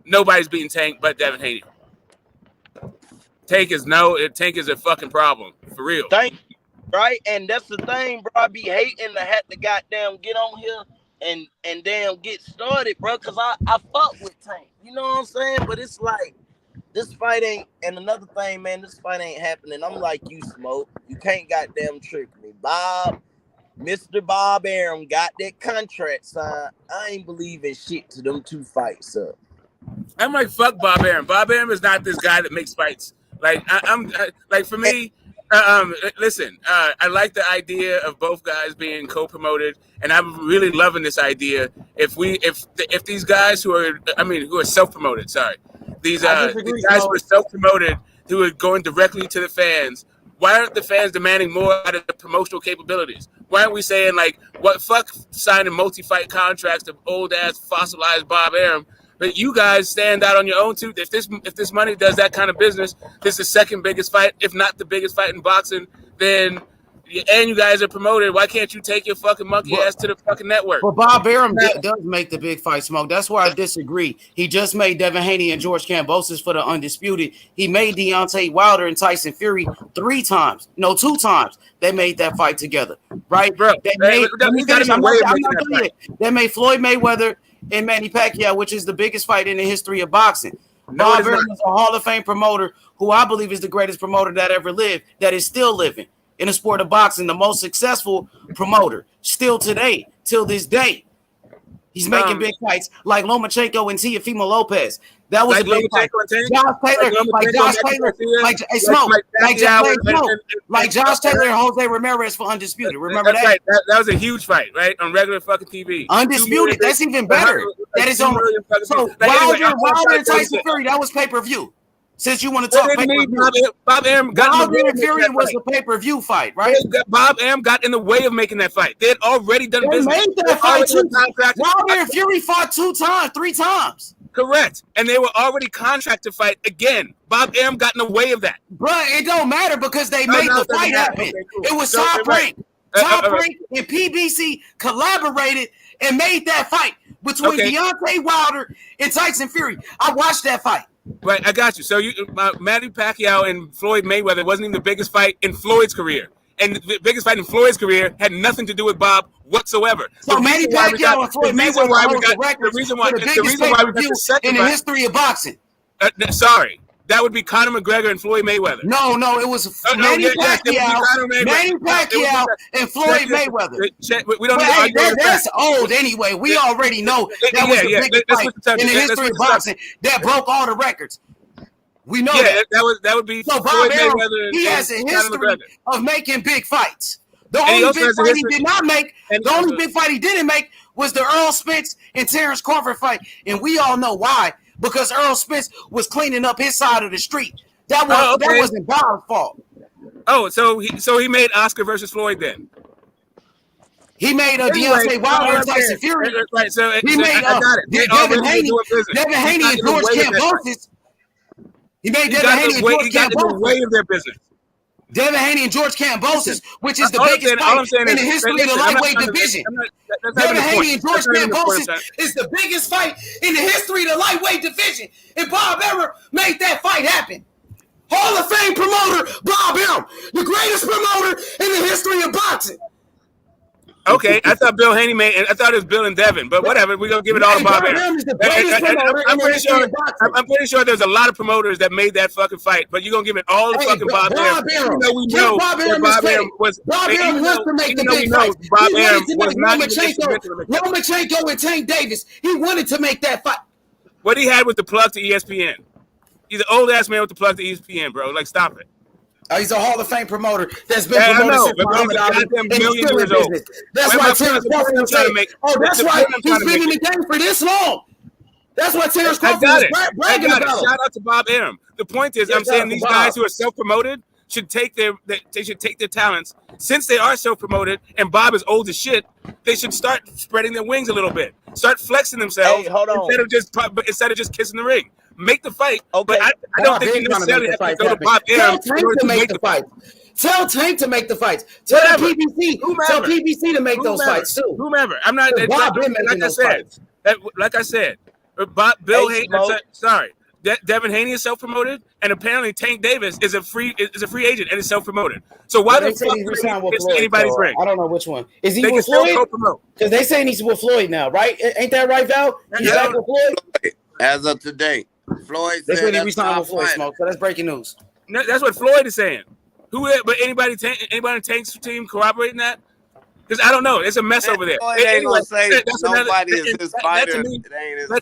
nobody's beating Tank but Devin Haney. Tank is a fucking problem for real. Right, and that's the thing, bro. I be hating to have to goddamn get on here and damn get started, bro. Cause I fuck with Tank. You know what I'm saying? But it's like this fight ain't. And another thing, man, this fight ain't happening. I'm like you, Smoke. You can't goddamn trick me, Mr. Bob Arum got that contract signed. I ain't believing shit to them two fights up. I'm like, fuck Bob Arum. Bob Arum is not this guy that makes fights. Like, for me, listen, I like the idea of both guys being co-promoted, and I'm really loving this idea. If these guys who are self-promoted, these guys who are self-promoted, who are going directly to the fans, why aren't the fans demanding more out of the promotional capabilities? Why aren't we saying, like, what, fuck signing multi-fight contracts to old-ass fossilized Bob Arum? But you guys stand out on your own too. If this money does that kind of business, this is the second biggest fight, if not the biggest fight in boxing, and you guys are promoted. Why can't you take your fucking monkey ass to the fucking network? Well, Bob Arum does make the big fight, Smoke. That's where I disagree. He just made Devin Haney and George Kambosos for the undisputed. He made Deontay Wilder and Tyson Fury 2 times. They made that fight together, right? Bro, they made Floyd Mayweather and Manny Pacquiao, which is the biggest fight in the history of boxing. Bob Arum is a Hall of Fame promoter who I believe is the greatest promoter that ever lived, that is still living in the sport of boxing, the most successful promoter still today, till this day. He's making big fights like Lomachenko and Teofimo Lopez. That was a big fight. Josh Taylor and Jose Ramirez for undisputed. Remember that? Right. That was a huge fight, right? On regular fucking TV. Undisputed. That's even better. That is on. So Wilder and Tyson Fury, that was pay-per-view. Since you want to talk pay-per-view, Bob Arum got Wilder and Fury was a pay-per-view fight, right? Bob Arum got in the way of making that fight. They had already done business. Made that fight too. Wilder and Fury fought 3 times. Correct. And they were already contracted to fight again. Bob Arum got in the way of that. Bruh, it don't matter because they made the fight happen. Okay, cool. It was Top Rank. Top Rank and PBC collaborated and made that fight between Deontay Wilder and Tyson Fury. I watched that fight. Right, I got you. So Manny Pacquiao and Floyd Mayweather wasn't even the biggest fight in Floyd's career. And the biggest fight in Floyd's career had nothing to do with Bob whatsoever. So Manny Pacquiao and Floyd Mayweather hold the records for the biggest pay-per-view in the history of boxing. Sorry. That would be Conor McGregor and Floyd Mayweather. No, it was Manny Pacquiao and Floyd Mayweather. We don't need to that's old anyway. We already know that was the biggest fight in the history of boxing that broke all the records. We know that would be so Bob Arum. He has a history of making big fights. The only big fight he did not make, the only big fight he didn't make was the Earl Spence and Terrence Crawford fight, and we all know why. Because Earl Spence was cleaning up his side of the street. That wasn't Bob's fault. Oh, so he made Oscar versus Floyd then. He made Deontay Wilder and Tyson Fury. Right. So he made Devin Haney and George Kambosos. He made Devin Haney and George Kambosos. Way of their business. Devin Haney and George Kambosos, which is the biggest fight in the history of the lightweight division. Devin Haney and George Kambosos is the biggest fight in the history of the lightweight division. And Bob Arum made that fight happen. Hall of Fame promoter Bob Arum greatest promoter in the history of boxing. Okay, I thought Bill Haney made, and I thought it was Bill and Devin, but whatever. We're gonna give it all to Bob Arum. I'm pretty sure there's a lot of promoters that made that fucking fight, but you're gonna give it all to fucking Bob Arum. Even though we know Bob Arum wants to make the big fight. Bob Arum was not Lomachenko and Tank Davis. He wanted to make that fight. What he had with the plug to ESPN. He's an old ass man with the plug to ESPN, bro. Like, stop it. He's a Hall of Fame promoter that's been promoted since Muhammad Ali, and he's still in business. That's why Terrence Crawford was saying, that's why he's been in the game for this long. That's why Terrence Crawford was bragging about it. Shout out to Bob Arum. The point is, I'm saying these guys who are self-promoted should take their talents. Since they are self-promoted and Bob is old as shit, they should start spreading their wings a little bit. Start flexing themselves instead of just kissing the ring. Make the fight. Okay. But I don't think you necessarily have to go to Bob Arum to make the fight. Tell Tank to make the fights. Tell PBC. Tell PBC to make those fights too. Whomever. I'm not. Like I said, Bill Haney. Sorry, Devin Haney is self-promoted, and apparently Tank Davis is a free agent and is self-promoted. So why the fuck would he anybody's ring? I don't know which one. Is he with Floyd? Because they saying he's with Floyd now, right? Ain't that right, Val? He's back with Floyd as of today. Floyd said he resigned with Floyd, Smoke. So that's breaking news. No, that's what Floyd is saying. But anybody in Tank's team corroborating that? Because I don't know. It's a mess over there. That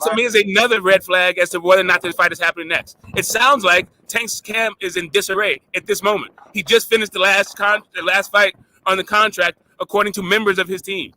to me is another red flag as to whether or not this fight is happening next. It sounds like Tank's camp is in disarray at this moment. He just finished the last fight on the contract, according to members of his team.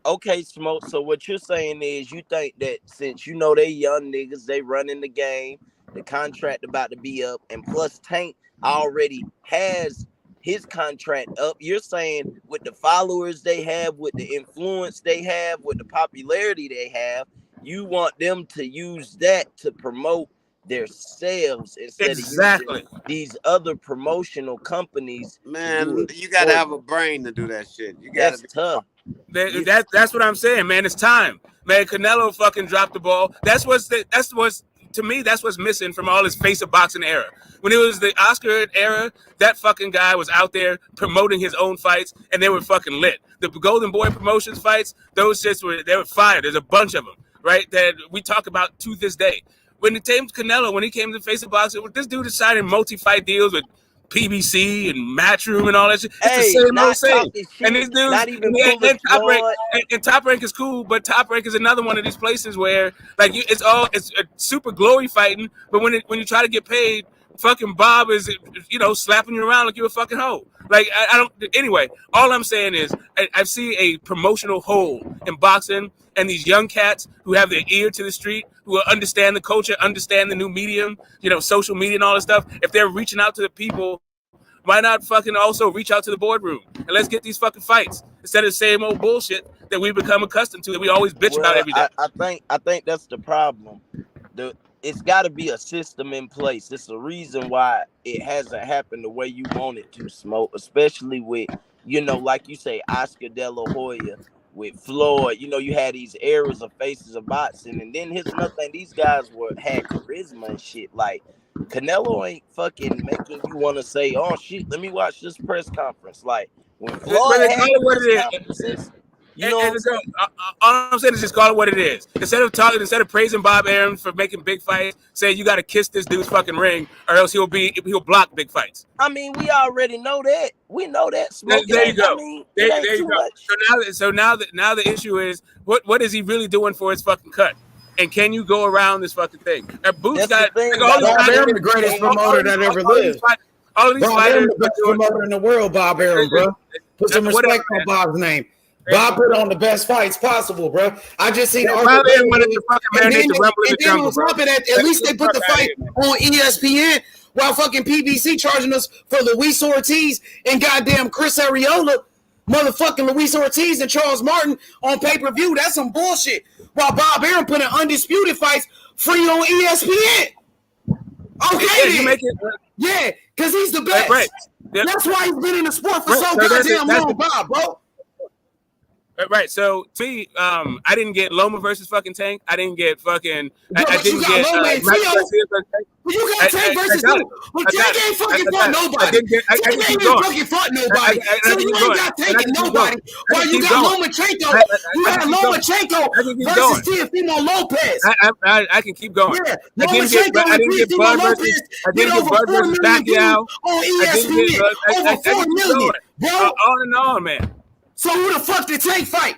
Okay, Smoke. So what you're saying is you think that since you know they young niggas, they running the game, the contract about to be up, and plus Tank already has his contract up. You're saying with the followers they have, with the influence they have, with the popularity they have, you want them to use that to promote their sales instead of using these other promotional companies. Man, you gotta have a brain to do that shit. You gotta be tough. That's what I'm saying, man. It's time, man. Canelo fucking dropped the ball. That's what's missing from all his face of boxing era. When it was the Oscar era, that fucking guy was out there promoting his own fights, and they were fucking lit. The Golden Boy Promotions fights, those shits they were fire. There's a bunch of them, right? That we talk about to this day. When it came to Canelo, when he came to face of boxing, this dude is signing multi-fight deals with PBC and Matchroom and all that shit. It's the same old same. And these dudes, and Top Rank is cool, but Top Rank is another one of these places where it's a super glory fighting, but when you try to get paid, fucking Bob is slapping you around like you're a fucking hoe. Like I don't. Anyway, all I'm saying is I see a promotional hole in boxing, and these young cats who have their ear to the street, who understand the culture, understand the new medium, social media and all that stuff. If they're reaching out to the people, why not fucking also reach out to the boardroom and let's get these fucking fights instead of the same old bullshit that we've become accustomed to, that we always bitch about every day. I think that's the problem. It's got to be a system in place. It's the reason why it hasn't happened the way you want it to, Smoke, especially with, like you say, Oscar De La Hoya, with Floyd. You had these eras of faces of boxing, and then here's another thing: these guys had charisma and shit. Like Canelo ain't fucking making you want to say, "Oh shit, let me watch this press conference." Like when Floyd had conferences. All I'm saying is just call it what it is. Instead of praising Bob Arum for making big fights, say you got to kiss this dude's fucking ring, or else he'll block big fights. I mean, we already know that. We know that. There you go. There you go. So now the issue is what is he really doing for his fucking cut? And can you go around this fucking thing? Boots got Bob Arum, the greatest promoter that ever lived. All of these fighters, the best promoter in the world, Bob Arum, bro. Put some respect on Bob's name. Bob put on the best fights possible, bro. I just seen at least they put the fight on ESPN while fucking PBC charging us for Luis Ortiz and goddamn Chris Arreola, motherfucking Luis Ortiz and Charles Martin on pay-per-view. That's some bullshit. While Bob Arum putting undisputed fights free on ESPN. Okay, yeah, because he's the best. Right. Yep. That's why he's been in the sport for so goddamn long, Bob, bro. Right. So to me, I didn't get Loma versus fucking Tank. I didn't get fucking. I But you didn't got get Loma and Mike Trio. Garcia versus Tank. You got Tank versus got who? it. Well, I Tank got it. ain't fucking fought I nobody. can Tank keep ain't going. fucking fought nobody. I So can you keep ain't going. got Tank And I and can keep nobody. going. I While can you keep got going. Lomachenko, you I had can keep going. Lomachenko I can keep versus going. Teofimo Lopez. I can keep going. Yeah, I didn't get Teofimo Bud versus. Lopez I get didn't get over Bud 4 versus million views Pacquiao. on I didn't get. ESPN. Over I 4 can keep million, going. bro. On and on, man. So who the fuck did Tank fight?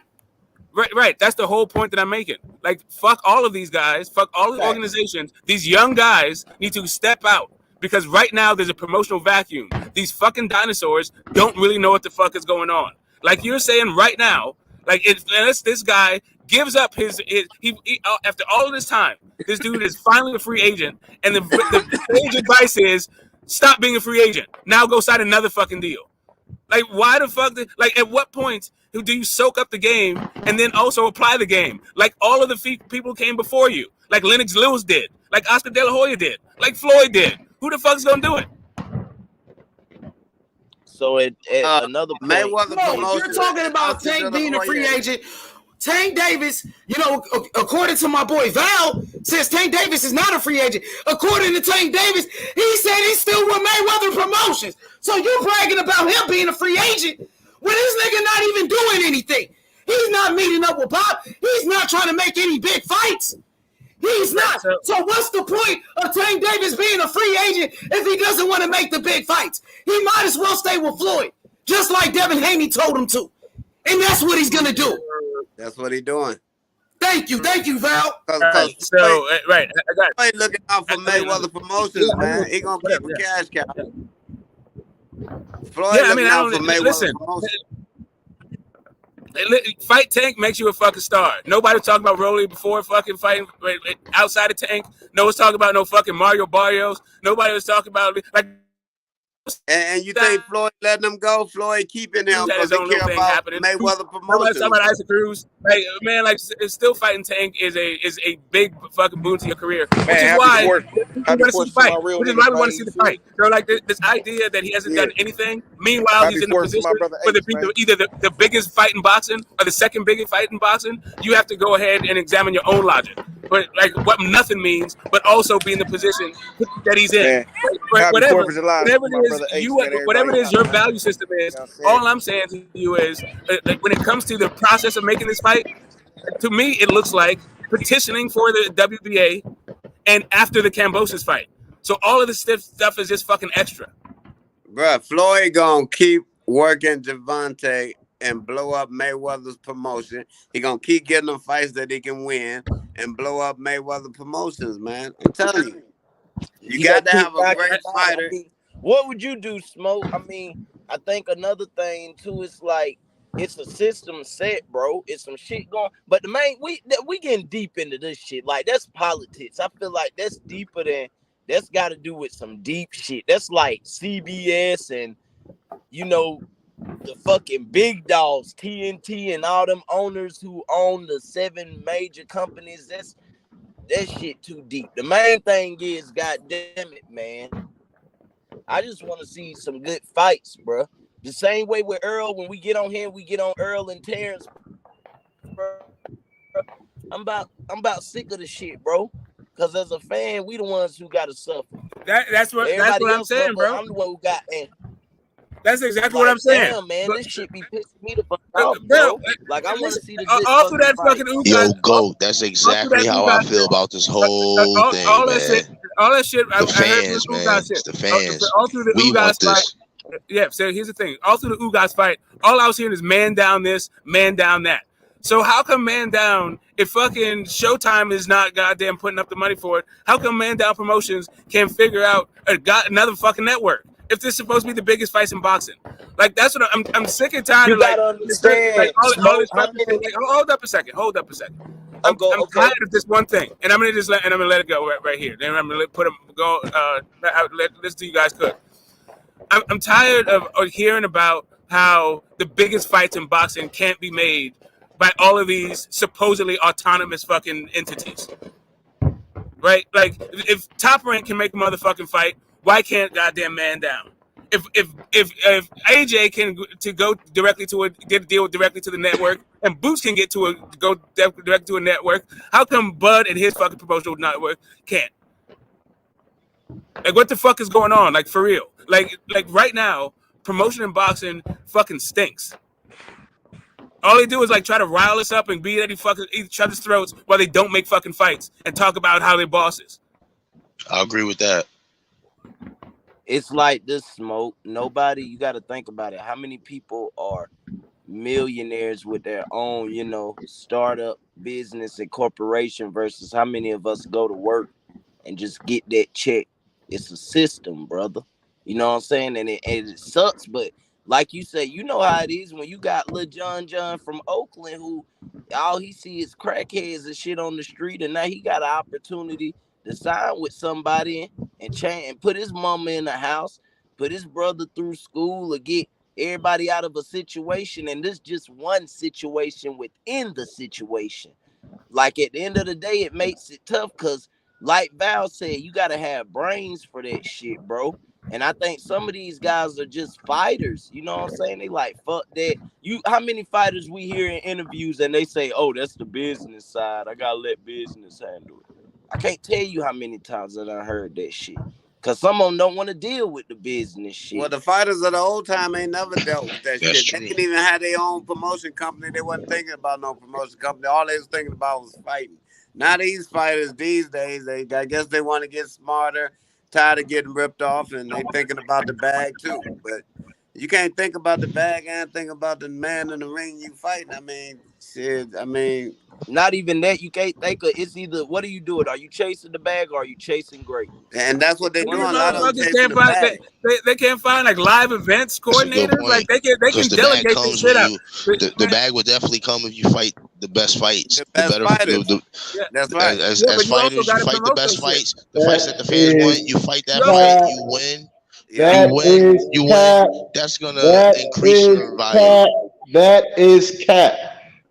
Right. That's the whole point that I'm making. Like, fuck all of these guys. Fuck all the organizations. These young guys need to step out because right now there's a promotional vacuum. These fucking dinosaurs don't really know what the fuck is going on. Like you're saying right now, like unless this guy gives up his after all of this time, this dude is finally a free agent, and the sage advice is stop being a free agent. Now go sign another fucking deal. Like, why the fuck? Like, at what point do you soak up the game and then also apply the game? Like, all of the people came before you. Like, Lennox Lewis did. Like, Oscar De La Hoya did. Like, Floyd did. Who the fuck's gonna do it? So at another point, Mayweather No, you're talking about Tank being a free agent. Tank Davis, according to my boy Val, says Tank Davis is not a free agent. According to Tank Davis, he said he's still with Mayweather Promotions. So you bragging about him being a free agent when this nigga not even doing anything. He's not meeting up with Bob. He's not trying to make any big fights. He's not. So what's the point of Tank Davis being a free agent if he doesn't want to make the big fights? He might as well stay with Floyd, just like Devin Haney told him to. And that's what he's going to do. That's what he's doing. Thank you, Val. Right, I got Floyd looking out for Mayweather Promotions, man. He gonna keep a cash cow. Floyd looking out for Mayweather Promotions. Fight Tank makes you a fucking star. Nobody was talking about Rolly before fucking fighting outside of Tank. No one's talking about no fucking Mario Barrios. Nobody was talking about like. And you think Floyd letting him go? Floyd keeping him because he care about Mayweather Promotions. Talking about Isaac Cruz, like man, like still fighting Tank is a big fucking boon to your career, which is why we want to see the fight. Which is why we want to see the fight. So like this idea that he hasn't done anything. Meanwhile, he's in the position for either the biggest fight in boxing or the second biggest fight in boxing. You have to go ahead and examine your own logic. But like what nothing means, but also be in the position that he's in. Whatever it is your value system is, all I'm saying to you is when it comes to the process of making this fight, to me it looks like petitioning for the WBA and after the Kambosos fight. So all of this stuff is just fucking extra. Bruh, Floyd gonna keep working Gervonta and blow up Mayweather's promotion. He gonna keep getting them fights that he can win and blow up Mayweather Promotions, man. I'm telling you. You got to have a great fighter. What would you do, Smoke? I mean, I think another thing too is like it's a system set, bro. It's some shit going. But the main we getting deep into this shit. Like that's politics. I feel like that's deeper than that's got to do with some deep shit. That's like CBS and the fucking big dogs, TNT and all them owners who own the 7 major companies. That shit too deep. The main thing is, goddamn it, man. I just want to see some good fights, bro. The same way with Earl, when we get on here, we get on Earl and Terrence, bro. I'm about sick of the shit, bro. Because as a fan, we the ones who got to suffer. That's what I'm saying, bro. I'm the one who got. That's exactly what I'm saying. Damn, man, this shit be pissing me the fuck off, bro. Like I want to see the good all through that fucking Yo, GOAT. That's exactly how I feel about this whole thing, man. All that shit. The fans, man. It's the fans. All through the We want fight. this. Yeah. So here's the thing. All through the Ugas fight, all I was hearing is man down this, man down that. So how come man down if fucking Showtime is not goddamn putting up the money for it? How come man down promotions can't figure out another fucking network? If this is supposed to be the biggest fights in boxing, like that's what I'm sick and tired of. Like, understand. All this hold up a second. I'm tired of this one thing, and I'm gonna let it go right here. Then I'm gonna put him go. Let's do you guys cook. I'm tired of hearing about how the biggest fights in boxing can't be made by all of these supposedly autonomous fucking entities. Right? Like if Top Rank can make a motherfucking fight, why can't goddamn man down? If AJ can go directly to get a deal directly to the network, and Boots can get to go direct to a network? How come Bud and his fucking promotional network can't? Like, what the fuck is going on? Like, for real. Like right now, promotion in boxing fucking stinks. All they do is like try to rile us up and beat each other's throats while they don't make fucking fights and talk about how they're bosses. I agree with that. It's like this, Smoke. Nobody, you got to think about it. How many people are millionaires with their own, startup business and corporation versus how many of us go to work and just get that check? It's a system, brother. You know what I'm saying? And it sucks, but like you say, you know how it is when you got Lil John from Oakland who all he see is crackheads and shit on the street, and now he got an opportunity to sign with somebody and put his mama in the house, put his brother through school, or get everybody out of a situation. And this just one situation within the situation. Like at the end of the day, it makes it tough because, like Val said, you got to have brains for that shit, bro. And I think some of these guys are just fighters. You know what I'm saying? They like, fuck that. How many fighters we hear in interviews and they say, oh, that's the business side. I got to let business handle it. I can't tell you how many times that I heard that shit. Because some of them don't want to deal with the business shit. Well, the fighters of the old time ain't never dealt with that shit. True. They didn't even have their own promotion company. They wasn't thinking about no promotion company. All they was thinking about was fighting. Now these fighters these days, I guess they want to get smarter, tired of getting ripped off, and they thinking about the bag too. But you can't think about the bag and think about the man in the ring you fighting. I mean, shit. I mean, not even that. You can't think of. It's either what are you doing? Are you chasing the bag or are you chasing greatness? And that's what they're doing. A lot of them can't find, they can't find like live events coordinators. Like they can delegate this shit out. The bag will definitely come if you fight the best fights. The best fighters. That's right. As fighters, you fight the best fights. The fights that the fans want, you fight that fight, you win. You win. That's gonna increase your value. That is cap.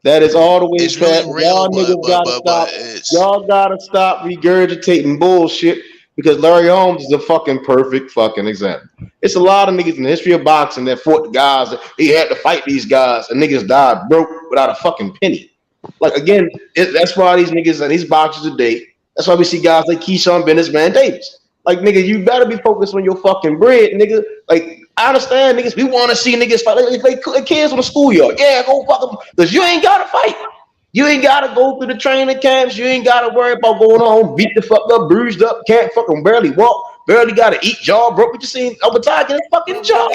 That is all the way cap. Really y'all niggas gotta stop. Y'all gotta stop regurgitating bullshit because Larry Holmes is a fucking perfect fucking example. It's a lot of niggas in the history of boxing that fought the guys that he had to fight these guys, and niggas died broke without a fucking penny. Like again, that's why these niggas and these boxers today. That's why we see guys like Keyshawn Bennett's Man Davis. Like nigga, you better be focused on your fucking bread, nigga. Like I understand, niggas. We want to see niggas fight. Like kids on the schoolyard. Yeah, go fuck them. Because you ain't gotta fight. You ain't gotta go through the training camps. You ain't gotta worry about going home, beat the fuck up, bruised up, can't fucking barely walk. Barely gotta eat, jaw broke. We just seen Overtime get a fucking jaw.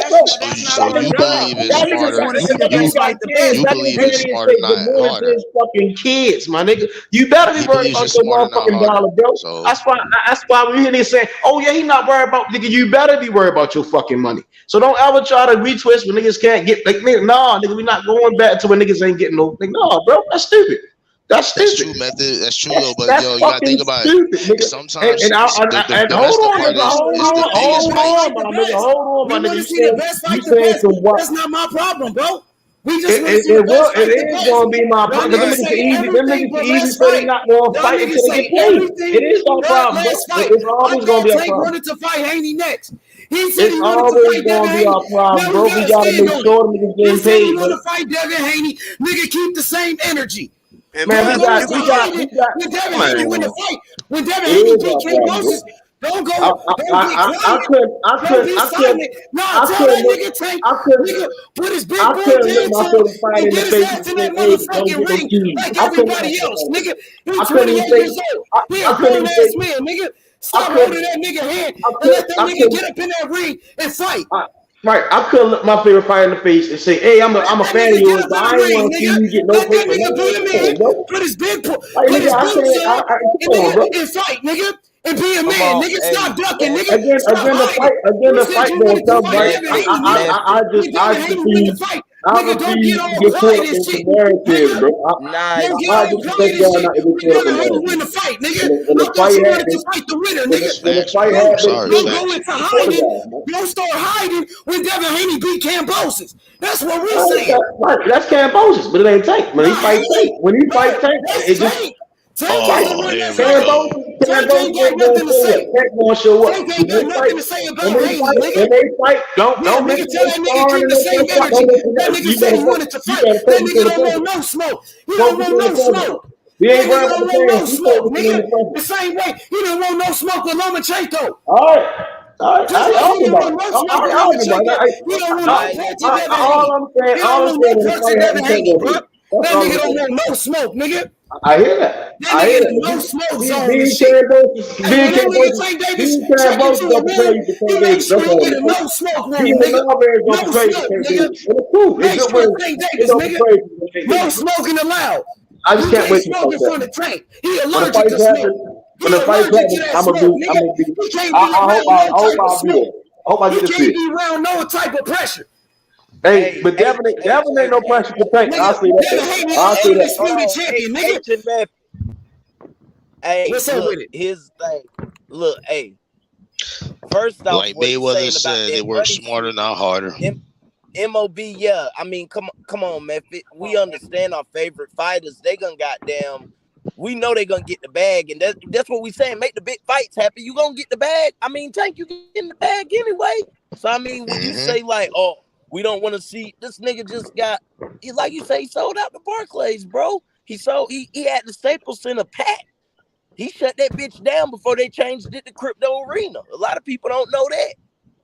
So you believe it's smarter? You believe it's smarter, not harder? Fucking kids, my nigga. You better be worried about your motherfucking dollar, bro. So that's why we hear niggas saying, "Oh yeah, he not worried about nigga." You better be worried about your fucking money. So don't ever try to retwist when niggas can't get like nigga. Nah, nigga, we not going back to when niggas ain't getting no. Like, nah, bro, that's stupid. That's true, method. That's true, though. But yo, you gotta think about it. Sometimes hold on, my nigga. You see the best fight, the best. That's not my problem, bro. We just want to see the best fight. It is gonna be my problem. Them niggas easy, so they not gonna fight until they get paid. It is no problem. It's always gonna be a problem. Wanted to fight Haney next. He It's said he always gonna be our problem, bro. We gotta make sure the niggas getting paid. He want to fight Devin Haney. Nigga, keep the same energy. And man, we got when Devin Haney win the fight, when Devin Haney beat King Moses, don't go. I couldn't. Nah, tell that nigga Tank. Nigga, put his big boy hands up and get his ass in that motherfucking ring like everybody else. Nigga, he's 28 years old. He a grown ass man, nigga. Stop holding that nigga hand and let that nigga get up in that ring and fight. Right, I couldn't look my favorite fighter in the face and say, "Hey, I'm a fan of yours, but I ain't want to see you get no paper." Put his big boots on and fight, nigga, and be a man, nigga. Stop ducking, nigga. Again, the fight gonna come, right? I just nigga, don't get all quiet and shit. Narrative, bro. Don't get all quiet and shit. Never had to win the fight, nigga. I thought you wanted to fight the winner, nigga. Don't go into hiding. Don't start hiding when Devin Haney beat Cambosis. That's what we're saying. That's Cambosis, but it ain't Tank. When he fight Tank, it just. Tank ain't got nothing to say. Tank ain't got nothing to say about Haney, nigga. When they fight, don't Nigga, mention tell no that nigga sparring keep and the no same fight. energy. Don't mention That that. nigga You said gotta he wanted to you fight. gotta That focus nigga on the don't present. want no smoke. He don't Focus want on the no present. smoke. We That ain't nigga worried about don't the want no past. We smoke, focusing on nigga. the present. The same way he didn't want no smoke with Lomachenko. All right. Just I like he argue didn't about want it. no smoke with I argue about Lomachenko, it. he don't want no I parts of Devin Haney. All I'm He don't want saying no is the parts fight of Devin happened Haney, bro. 10 days. That's That all nigga I'm don't saying. want no smoke, nigga. I hear that. That I nigga hear in the that. no smoke These zone and shit. Hey, when that nigga Tank Davis check into a don't prepare room, you for he Tank make Davis. sure That's he all in I'm a saying. no smoke He room, and nigga. Marbury No don't prepare you for smoke, Tank nigga. Davis. And it's cool. It's Make good sure wins. Tank They Davis, don't nigga. prepare you for Tank No Davis. smoking allowed. I just You can't can't wait to smoke fight in that. front of Tank. He When the allergic fight to smoke. happens, He allergic to that I'm gonna smoke, be. nigga. He can't be around no I hope type of I'll be smoke. there. I hope I He get to see can't it. be around no type of pressure. Hey, but Devin ain't no pressure for Tank. I'll Nigga, say that. Devin Haney I'll say that. hold undisputed on. champion, nigga. H and F. Hey, What's up look, with it? here's the thing. Look, hey. First off, Like what he's Mayweather saying about said, they that work money smarter, shit. not harder. MOB, yeah. I mean, come on, man. We understand our favorite fighters. They gonna goddamn. We know they gonna get the bag, and that's what we saying. Make the big fights happen. You gonna get the bag. I mean, Tank, you getting the bag anyway. So I mean, when you say like, oh, we don't want to see this nigga just got, like you say, he sold out the Barclays, bro. He had the Staples Center packed. He shut that bitch down before they changed it to Crypto Arena. A lot of people don't know that.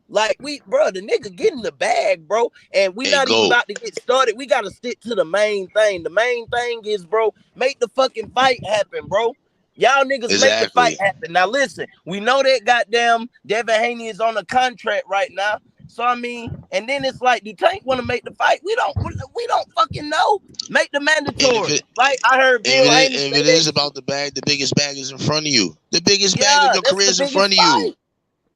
Like the nigga getting the bag, bro. And we not even about to get started. We gotta stick to the main thing. The main thing is, bro, make the fucking fight happen, bro. Y'all niggas make the fight happen. Now listen, we know that goddamn Devin Haney is on a contract right now. So I mean, and then it's like, do Tank want to make the fight? We don't fucking know. Make the mandatory. Like I heard Bill Haney say If it that is about shit. the bag, the biggest bag is in front of you. The biggest bag of Yeah, your that's career the is in biggest front of you. fight.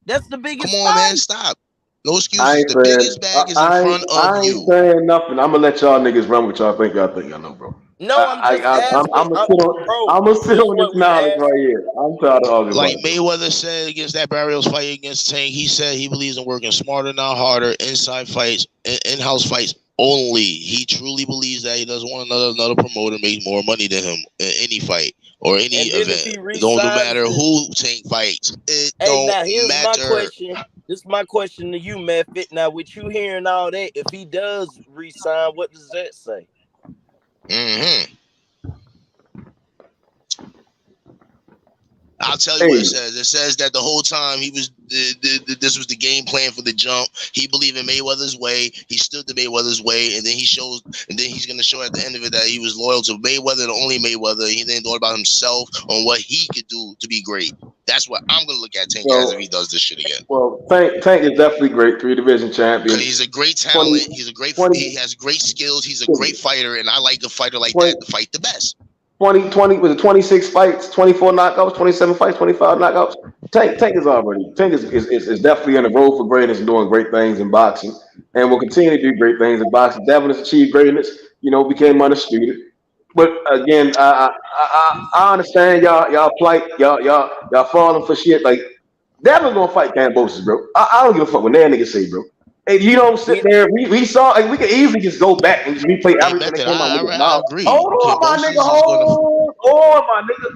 That's the Come biggest on, man, fight. stop. No I excuses. ain't The saying. biggest bag is in front of I ain't you. saying nothing. I'm gonna let y'all niggas run with y'all think y'all know, bro. No, I'm just I'm asking, bro. gonna sit This is on this what we knowledge ask. right here. I'm tired of arguing about Like it. Mayweather said against that Barrios fight against Tank, he said he believes in working smarter, not harder, inside fights, in-house fights only. He truly believes that he doesn't want another promoter make more money than him in any fight or any And then if event. he It don't resigns, matter who Tank fights. It hey, don't now here's my matter. question. This is my question to you, Method. Now, with you hearing all that, if he does resign, what does that say? Mm-hmm. I'll tell you what it says. It says that the whole time this was the game plan for the jump. He believed in Mayweather's way. He stood to Mayweather's way, and then he's gonna show at the end of it that he was loyal to Mayweather and only Mayweather. He didn't thought about himself on what he could do to be great. That's what I'm gonna look at Tank as if he does this shit again. Well, Tank is definitely great, 3-division champion. He's a great talent. He has great skills. He's a great fighter, and I like a fighter like that to fight the best. 20 was it 26 fights, 24 knockouts, 27 fights, 25 knockouts. Tank is definitely in the road for greatness and doing great things in boxing, and will continue to do great things in boxing. Devin has achieved greatness, became undisputed. But again, I understand y'all plight, y'all falling for shit. Like Devin's gonna fight Kambosos, bro. I don't give a fuck what that nigga say, bro. And you don't sit there. We saw. Like, we could easily just go back and just replay everything that came out with his mouth. I agree. Hold on, my nigga. Hold on, my nigga.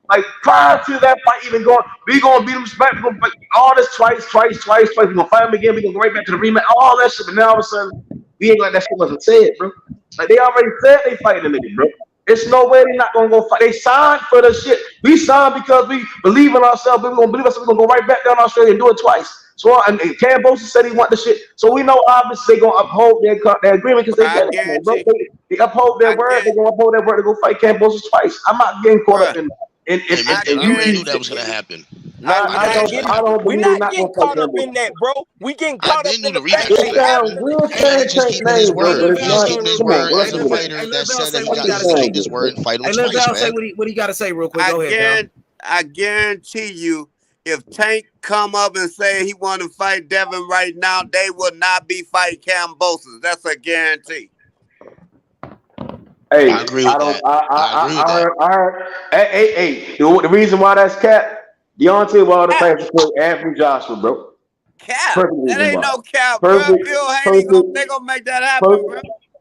Like prior to that fight even going, we gonna beat him back. We gonna fight all this twice. We gonna fight him again. We gonna go right back to the rematch. All that shit. But now all of a sudden, we ain't like that shit wasn't said, bro. Like they already said they fighting the nigga, bro. It's no way they're not gonna go fight. They signed for the shit. We signed because we believe in ourselves. We're gonna believe ourselves. We're gonna go right back down to Australia and do it twice. So and Kambosos said he want the shit. So we know obviously they're gonna uphold their agreement because they've been there, bro. They uphold their word. They're gonna uphold their word to go fight Kambosos twice. I'm not getting caught up in I already knew that was gonna happen. I don't We're believe not they're not getting gonna fight caught up Kambosos. in that, bro. We getting caught up in the fact rematch that was he gonna having happen. the Good saying Tank name, bro, but it's He's not. keeping his Come on, word bro. as a fighter that said that he's gonna keep his word and fight him Let twice, Val say man. what he got to say real quick. Go ahead, Val. I guarantee you, if Tank come up and say he want to fight Devin right now, they will not be fighting Kambosos. That's a guarantee. Hey, I agree with that. I heard. Hey. The reason why that's cap, Deontay Wilder thanks for Anthony Joshua, bro. Cap. Perfect That reason ain't why. no cap, bro. Perfect. Bill Haney they gonna make that happen, bro.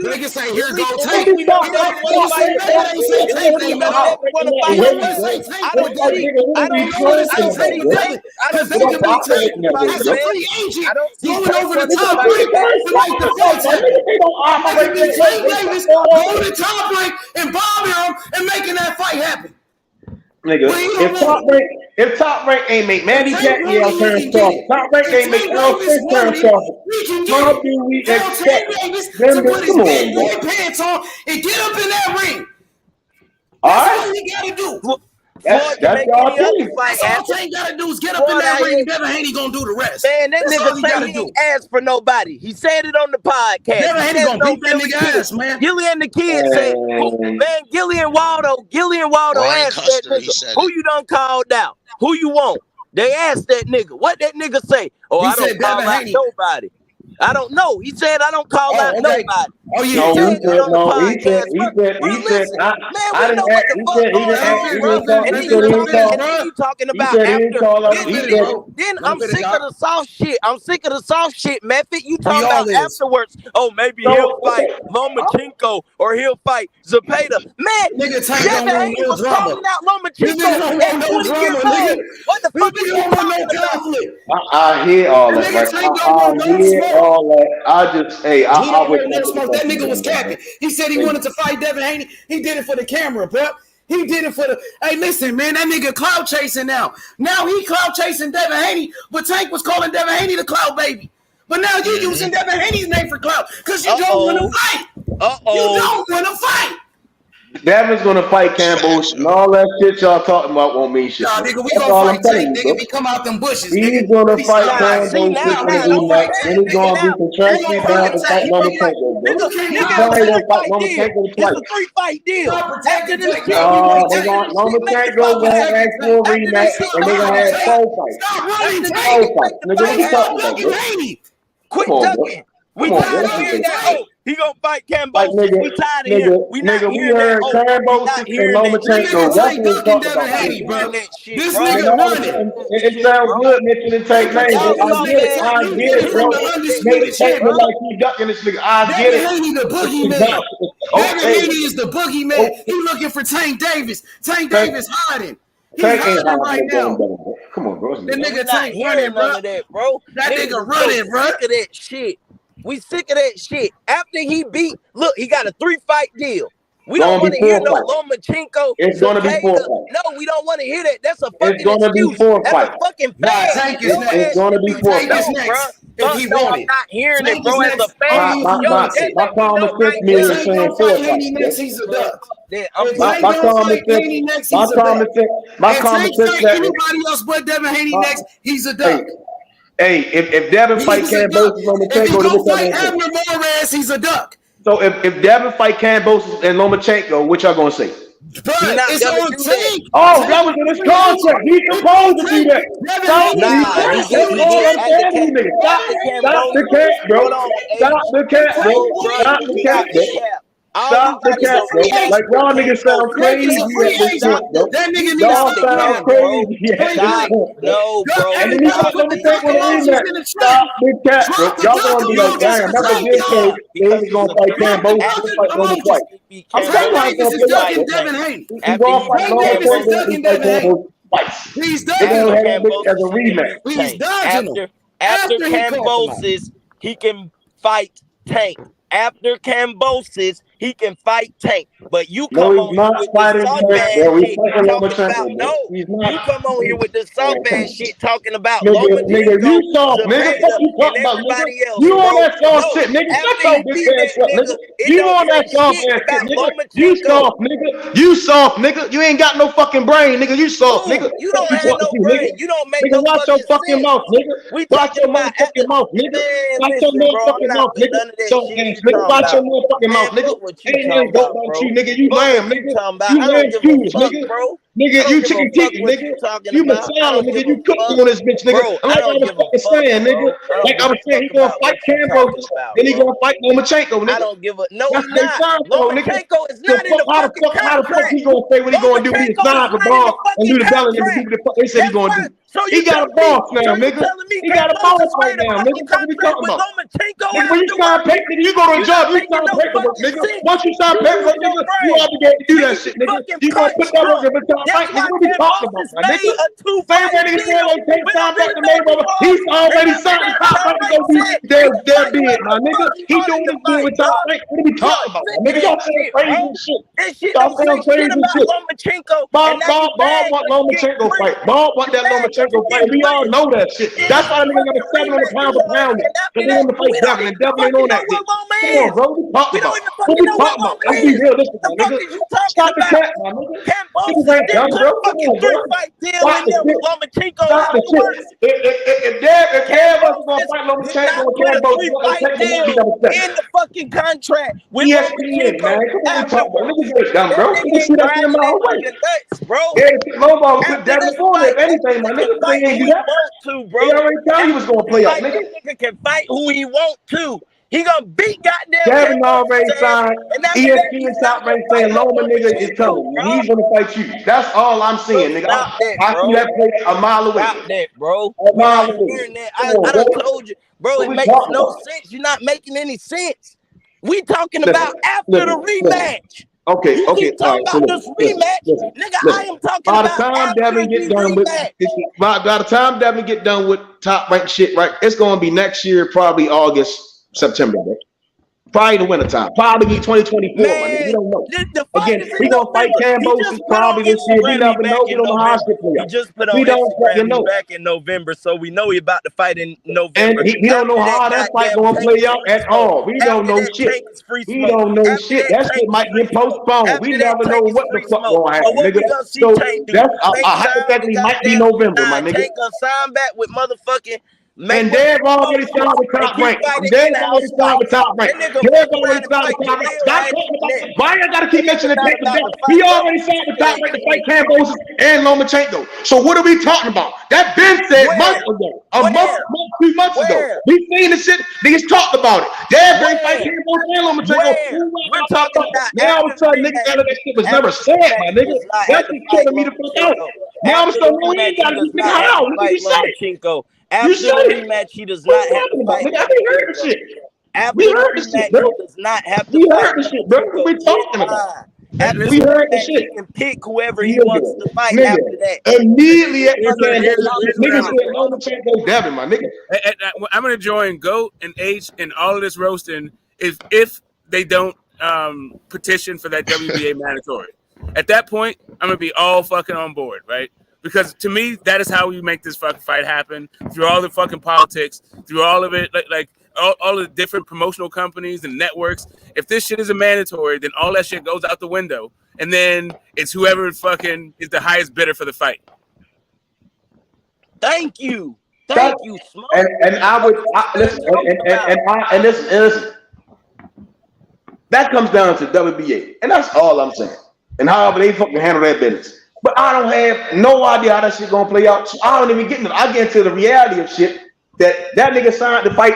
The nigga say, here we go think Tank. we know He Devin don't want to want to say fight that. Ain't say Devin. Tank We ain't know met him. Devin want to He fight don't him. want to say Tank I with don't Devin. see. I don't He see. want to I say don't Tank see with Devin Tank. I because don't they see can be Tank Tank ready to fight as a him, man. free agent I don't see going Tank over the ready to top fight rank him, man. to make the fights happen. They can be Tank Davis going to top rank and bombing him and making that fight happen. Nigga, But he don't want it. if top rank ain't make Manny If Tank want Pacquiao it, he turn can get soft, it. top rank If ain't make Tank Errol Davis Spence turn wanted it, soft. we can How get it. do we Tell expect Tank Davis them to to put his come big on, boy bro? pants on and get up in that ring. All That's right. what he got to do. Floyd can make any other fight That's all happen. Tank gotta do is get up in that ring. Devin Haney gonna do the rest. Man, that That's all nigga he say gotta he do. ain't asked for nobody. He said it on the podcast. Devin Haney gonna beat that nigga ass, man. Gillian the kid said, man, Gillian Waldo Ryan asked Custer, that he nigga, said who it. you done called out? Who you want? They asked that nigga. What that nigga say? Oh, He I don't said call Devin out Haney. nobody. I don't know. He said I don't call out okay. nobody. Oh, yeah. No, He said that on the he said, podcast. Bro, listen, I man, we didn't know ask, what the fuck going on, bro. And then you talking he about said he didn't after. call out, Then I'm sick of the soft shit. I'm sick of the soft shit, method. You talking all about is. afterwards? Oh, maybe So, he'll fight Lomachenko or he'll fight Zepeda. Man, Nigga Tank Devin don't want Haney no was drama. calling out This nigga Lomachenko don't at want no 20 drama, years nigga. old. What the This fuck is nigga you don't want talking no about? conflict. I hear all That that. nigga Like, Tank don't want no hear smoke. all that. I just, hey, He I don't wish want I no could smoke. That nigga was capping. He said he wanted to fight Devin Haney. He did it for the camera, bro. He did it for the. Hey, listen, man, that nigga cloud chasing now. Now he cloud chasing Devin Haney, but Tank was calling Devin Haney the cloud baby. But now you using Devin Haney's name for clout because you don't want to fight. You don't want to fight. Devin's gonna fight Campos and all that shit y'all talking about won't mean shit. Nah, nigga, we That's gonna all fight I'm telling Tank, you, nigga. bro. We come out them bushes, He's nigga. gonna We fight start Campos fighting. in Now, the nigga, rematch, and he's gonna be contractually bound to fight Lomachenko, bro. He probably gonna fight Lomachenko twice. It's a 3-fight deal. After this shit, They gonna Lomachenko gonna ask for a rematch, and they gonna have 4 fights. Stop running, 4 Tank. fights, nigga. What you talking about, bro? Quit Come on, bro. ducking. We Come on, tired bro. of hearing that. Oh, he gonna fight Like Cambosis. We tired of hearing. We not hearing that. Oh, we not hearing that. Lomachenko. That's what we're talking about. Hearing that shit, This bro. nigga running. It sounds good mentioning Tank name, bro. I get it. I get it, bro. Make Tank look like he's ducking this nigga. I get it. Devin Haney the boogeyman. Devin Haney is the boogeyman. He looking for Tank Davis. Tank Davis hiding. He's hiding right now. Come on, bro. That nigga Tank Tank running, bro. none of that, bro. That nigga running, bro. Sick of that shit. We sick of that shit. After he beat, look, he got a 3-fight deal. We don't want to hear no Lomachenko. It's gonna be 4 fights. No, we don't want to hear that. That's a fucking It's gonna be excuse. 4 That's fights. a fucking Nah, fan. Tank is next. It's gonna be 4 Tank is fights. next. If he No, want I'm it. not hearing Tank it, bro. is As a next. fan, My common sense means If Tank saying don't 4 fight Haney fights. next, he's a duck. Yeah, If Tank don't fight Haney next, he's a duck. If Tank fight anybody else but Devin Haney next, he's a duck. Hey, if Devin fight Cambosis and If he Lomachenko, go then fight Abner Morez, he's a duck. so if Devin fight Cambosis and Lomachenko, what y'all gonna say? But it's on Tank. Oh, that was in his contract. He's supposed to do that. Stop the cap, bro. Stop the cap, bro. Stop the cap, bro. Stop the cap, bro. Like y'all niggas sound crazy at this point, bro. That nigga Y'all sound crazy at this point. No, bro. And then you got Lomachenko in the rematch. Stop the cap, bro. Y'all gonna be like, damn, remember this case? They was gonna fight Cambosis. They fight Loma twice. I'm Tank Davis is ducking Devin Haney. Tank Davis is ducking Devin Haney. He's ducking him. As a rematch. He's dodging him. After Cambosis, he can fight Tank. After Cambosis, he can fight Tank. But you come on here with this soft ass shit talking about you come on here with this soft ass shit talking about nigga, you soft, nigga. What you talking about, nigga? You on that soft shit, nigga. Shut your bitch ass up, nigga. You on that soft ass shit, nigga. You soft, nigga. You soft, nigga. You ain't got no fucking brain, nigga. You soft, nigga. You don't have no brain. You don't make no watch your fucking mouth, nigga. Watch your motherfucking mouth, nigga. Watch your motherfucking mouth, nigga. So ass, nigga. Watch your motherfucking mouth, nigga. Ain't nothing dope about you, nigga. You lame, nigga. You lame shoes, nigga. Nigga, you chicken chicken, nigga. You Masala, nigga. You cooking on this bitch, nigga. Like I was fucking saying, nigga. Like I was saying, he gonna fight Campos, then he gonna fight Lomachenko, nigga. I don't give a no. That's He's not. Lomachenko is not in the fucking contract. How the fuck he gonna say what he gonna do? He signed the ball and do the belly and do the fuck they said he gonna do. He got a boss now, nigga. He got a boss right now, nigga. What are we talking about? Nigga, when you sign paper, you go to a job, you sign paperwork, nigga. Once you sign paperwork, nigga, you obligated to do that shit, nigga. You gonna put that work every time, right? Nigga, what we talking about, my nigga? Same way nigga said like take time back to Mayweather. He's already signed the top right to go do their bid, my nigga. He doing this deal with Tom Frank. What are we talking about, nigga? Y'all saying crazy shit. Y'all saying crazy shit. Bob want Lomachenko fight. Bob want that Lomachenko fight. We all know that shit. That's why the nigga got a 700 pound per pound. Cause they want to fight Devin, and Devin ain't on that shit. Come on, bro. What we talking about? What we talking about? Let's be realistic, my nigga. Stop the cat, my nigga. niggas ain't dumb, bro. Come on, bro. Fight deal Stop in the there shit. with Lomachenko Stop the afterwards. shit. If Cam wasn't gonna fight Lomachenko and Cam Put a Bones, Lomachenko might be deal number 7. in the fucking contract with ESPN, man. Come on, we talk about niggas ain't dumb, That bro. nigga Niggas see ain't that shit a grinding mile that away. nigga nuts, bro. Yeah, Lobo put After Devin this on there, fight, if anything, my that nigga. nigga They fight ain't who do he that. want to, bro. They already tell you was gonna play up, nigga. That nigga can fight who he want to. He gonna beat goddamn Devin already Campbell, signed. and after that, ESPN he's top not gonna rank fight saying no Loma nigga is Lomachenko, coming. bro. He's gonna fight you. That's all I'm seeing, nigga. Stop that, I see bro. that play a mile away. Stop that, bro. A We're mile not away. hearing that. Come I on, done bro. told you, bro. What It we makes talking no about? sense. You're not making any sense. We talking Listen, about after listen, the listen. rematch. Okay, You okay, keep all talking right. So about this rematch, nigga. I am talking By the about time after Devin the get done with rematch. by the time Devin get done with top rank shit, right? It's gonna be next year, probably August, September, bro. Probably the winter time. Probably be 2024, my nigga. We don't know. The fight Again, is he in gonna fight November. He Cambosis just put probably on this year. We Instagram never back know. We in don't know how November. shit play He out. just put on We don't Instagram fucking he know. back in November, so we know he about to fight in And November. he don't know how that fight gonna play out at all. We don't know shit. We don't know shit. That shit might get postponed. We never know what the fuck gonna So happen, what nigga. we gonna see So Tank do? that's Tank sign with hypothetically might be goddamn November, my nigga. Tank gonna sign back with motherfucking And Dev already signed with and top keep rank. fighting Dev in-house already signed with fights. top rank. That nigga Dev fuck already around and signed fight with top rank. Khalil Stop right talking about next. why I gotta keep That nigga mentioning not Tank about to Down. fight He no already signed with top rank to fight Lomachenko. Cambosis and Lomachenko. So what are we talking about? That been said months ago. A month, 2 months ago. We seen the shit. Niggas talked about it. Dev ain't fight Cambosis and Lomachenko. We're talking about Now all of a sudden niggas out of that shit was never said, my nigga. That shit killing me the fuck out. Now all of a sudden, no, he ain't got to be how? Nigga, you said it. Lomachenko. You After said the it. rematch, he does What not you have to talking about, fight nigga? We heard the Lomachenko. shit. After We the heard the shit, rematch, bro. he does not have to We fight heard the shit, bro. What Lomachenko. we talking about? After We the heard the rematch, shit. he can pick whoever he wants to fight Nigga, after that. immediately after Here's Cambosis, what niggas I'm said Lomachenko Devin, my nigga. I'm gonna join Goat and H and all of this roasting if they don't petition for that WBA mandatory. At that point, I'm gonna be all fucking on board, right? Because to me, that is how we make this fucking fight happen. Through all the fucking politics, through all of it, like all the different promotional companies and networks. If this shit is a mandatory, then all that shit goes out the window, and then it's whoever fucking is the highest bidder for the fight. Thank you, Smoke. And I would listen, and listen. That comes down to WBA, and that's all I'm saying. And however they fucking handle that business. But I don't have no idea how that shit gonna play out. So I don't even get into it. I get into the reality of shit that nigga signed to fight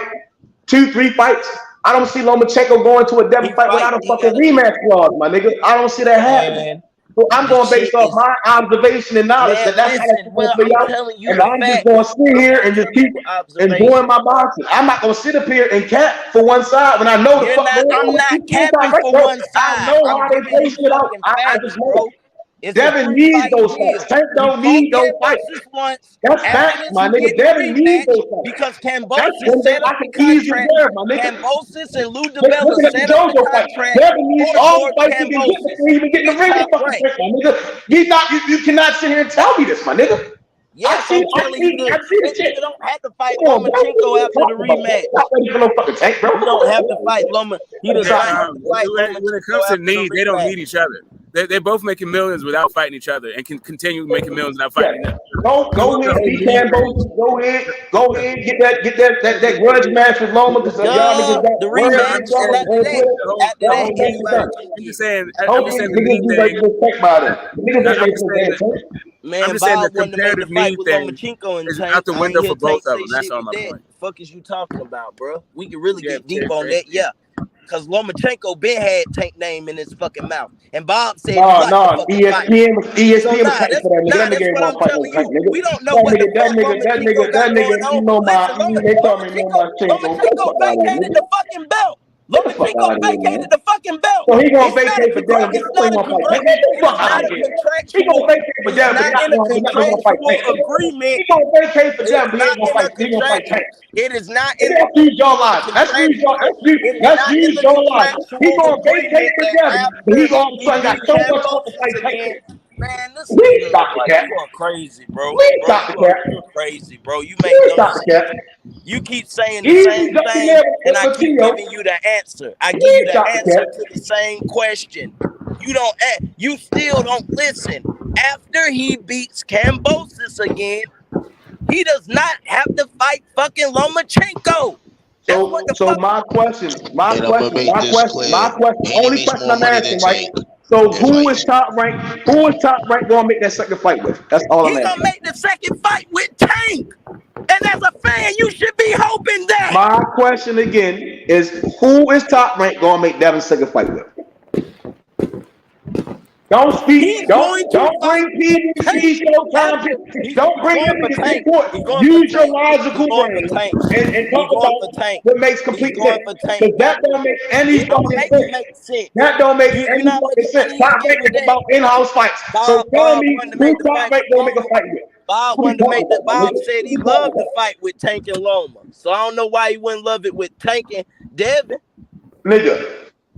2-3 fights. I don't see Lomachenko going to a Devin fight without a fucking rematch clause, my nigga. I don't see that happening. So I'm going based off my observation and knowledge that that's how it's going to play out. And I'm just going to sit here and just keep enjoying my boxing. I'm not going to sit up here and cap for one side when I know the fuck going on. I'm not capping for one side. I know how they place it out. I just know. Devin needs those fights. Tank don't need those fights. That's facts, my nigga. Devin needs those fights. Because Cambosis set up the contract. Cambosis and Lou Look DiBella at the set up the JoJo fight. contract. Devin needs all the fights he can get before he even get in the ring. My nigga, you cannot sit here and tell me this, my nigga. Yes, I'm telling you this. That You don't have to fight Lomachenko after the rematch. You don't have to fight Loma. He does not have to fight Lomachenko. When it comes to need, they don't need each other. They're both making millions without fighting each other and can continue making millions without fighting each other. Go ahead, beat Cambosis. Go ahead, get that grudge match with Loma because y'all niggas got the words rematch, and y'all and after that, I'm just saying the niggas need be thing. ready to respect by them. Niggas ain't ready to Man, I'm just saying Bob the wanted to make the comparative fight need with thing Lomachenko and is Tank. out the I ain't window hear for both Tank of them. say That's shit all with my that. point. The fuck is you talking about, bro? We can really Yeah, get deep on that, yeah. Because Lomachenko been had Tank name in his fucking mouth. And Bob said he liked the fucking fight. ESPN was fighting for that nigga. That That's nigga ain't what want I'm to fight telling no Tank, you. nigga. We don't know what the fuck Lomachenko got going on. You know Listen, they tell me no my Chenko. Lomachenko vacated the fucking belt. Lomachenko vacated the fucking belt. So he gonna It's not vacate for Devin. it's not a congruent. Get the fuck out of here. He gonna vacate for Devin, but not in a not gonna fight Tank. agreement. He gonna vacate for Devin, but he ain't gonna fight Tank. It is not in let's use your logic. Let's use your logic. He gonna vacate for Devin, but he all of a sudden got so much more to fight Tank. Man, this Please nigga, stop the cap. you are crazy, bro. Please stop the cap. You're crazy, bro. You make Please no stop the cap. sense. You keep saying the Easy same jumping thing, there and I with keep Tio. giving you the answer. I Please give you stop the the answer cap. to the same question. You don't. You still don't listen. after he beats Kambosos again, he does not have to fight fucking Lomachenko. So my question, And I'm gonna make this clear. Haney only makes question more I'm money than asking, right? Tank. So who is top ranked? Who is top ranked gonna make that second fight with? That's all I'm He asking. gonna make the second fight with Tank. And as a fan, you should be hoping that. My question again is who is top ranked gonna make Devin's second fight with? Don't speak. Don't bring PBC Showtime. Don't bring them niggas into it. Use your logical brain and talk about what makes complete sense. Because that don't make any fucking sense. That don't make any fucking sense. Top rank is about in-house fights. So tell me who top rank gonna make a fight with? Bob wanted to make that. Bob said he loved the fight with Tank and Loma. So I don't know why he wouldn't love it with Tank and Devin. Nigga.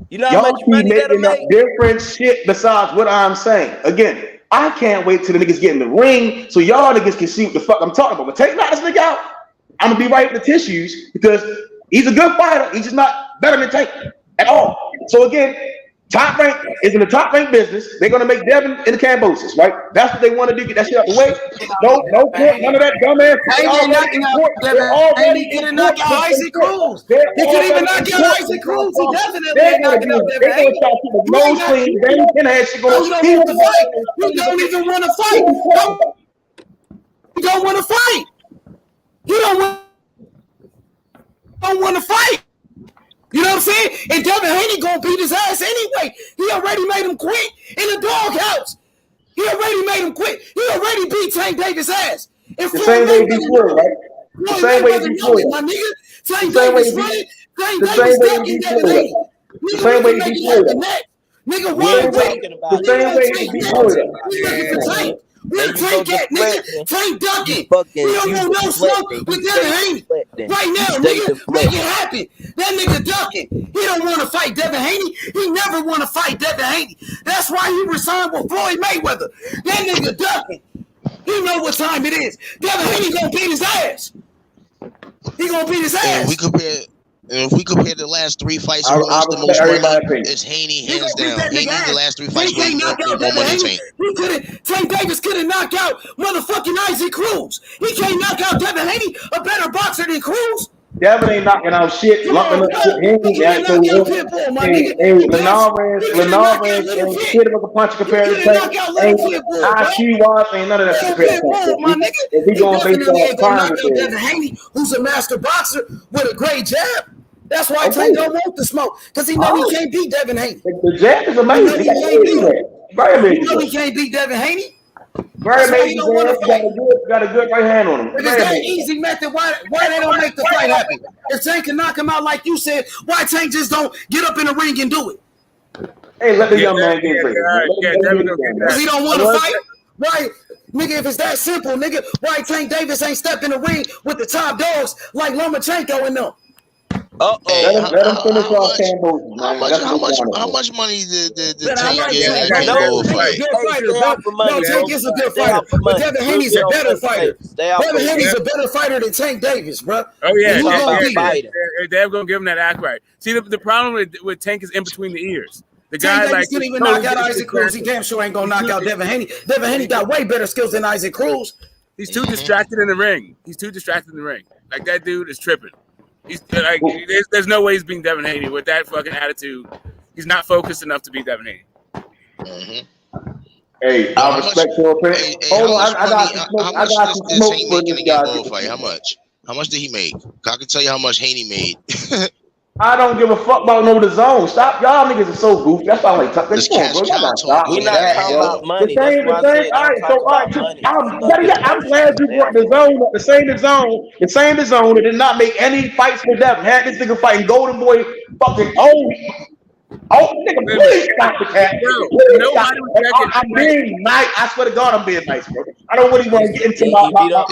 You know how Y'all much keep money that'll making up make? different shit besides what I'm saying. Again, I can't wait till the niggas get in the ring so y'all niggas can see what the fuck I'm talking about. But take this nigga out. I'm gonna be right with the tissues because he's a good fighter. He's just not better than Tank at all. So again, top rank is in the top rank business. They're gonna make Devin in the Kambosos, right? That's what they want to do. Get that shit out the way. No court, none of that dumbass. They're already in court. Isaac Cruz. He could even knock out Isaac Cruz. He definitely ain't knocking out Devin Haney. No swing. Devin Haney shit going. He don't want to fight. He don't even want to fight. He don't want to fight. He don't want to fight. You know what I'm saying? And Devin Haney gonna beat his ass anyway. He already made him quit in the doghouse. He already made him quit. He already beat Tank Davis' ass. The same way he beat Floyd, right? The same way he beat Floyd. My nigga, Tank Davis running. Tank Davis ducking Devin Haney. The same way he beat Floyd. Nigga, wide weight. The same way he beat Floyd. We looking for Tank. Where Tank at, nigga? Tank ducking. We don't want no smoke with Devin Haney. Right now, nigga, make it happen. That nigga ducking. He don't want to fight Devin Haney. He never want to fight Devin Haney. That's why he resigned with Floyd Mayweather. That nigga ducking. He know what time it is. Devin Haney gonna beat his ass. He gonna beat his ass. If we compare the last three fights, who lost the most money? It's Haney, hands down. Haney, the last three fights, he more money than Tank. Tank Davis couldn't knock out motherfucking Isaac Cruz. He can't knock out Devin Haney, a better boxer than Cruz. Devin ain't knocking out shit. Lumping up shit. Linares ain't shit of a punch compared to Tank. IQ-wise, ain't none of that shit compared to Tank. If we going based on time, Devin Haney, who's a master boxer with a great jab. That's why Tank don't want the smoke, because he know he can't beat Devin Haney. The jab is amazing. He know he can't beat Devin Haney. Very amazing. Got a good right hand on him. If it's that easy method, why they don't make the fight happen? If Tank can knock him out like you said, why Tank just don't get up in the ring and do it? Hey, let the young man get ready. Because he don't want to fight? Why, nigga, if it's that simple, nigga, why Tank Davis ain't stepped in the ring with the top dogs like Lomachenko and them? Hey, let him finish off Kambosos, man. How much money did Tank get in that Kambosos fight? No, Tank is a good fighter, but Devin Haney's a better fighter. Devin Haney's a better fighter than Tank Davis, bro. Oh yeah, they're gonna give him that act right. See, the problem with Tank is in between the ears. The guy Tank couldn't even knock out Isaac Cruz. He damn sure ain't gonna knock out Devin Haney. Devin Haney got way better skills than Isaac Cruz. He's too distracted in the ring. Like that dude is tripping. He's like, there's no way he's beating Devin Haney with that fucking attitude. He's not focused enough to beat Devin Haney. Hey, I respect your opinion. Hold on, I got some smoke for this guy. How much? How much did he make? I can tell you how much Haney made. I don't give a fuck about no the zone. Stop, y'all niggas are so goofy. That's all like this cash cow talk. We're not talking about money. The same. All right, I'm glad you brought the zone up. The same zone that did not make any fights for Devin. Had this nigga fighting Golden Boy fucking nigga, please stop the cat. I'm being nice. I swear to God, I'm being nice, bro. I don't really want to get into my I'm gonna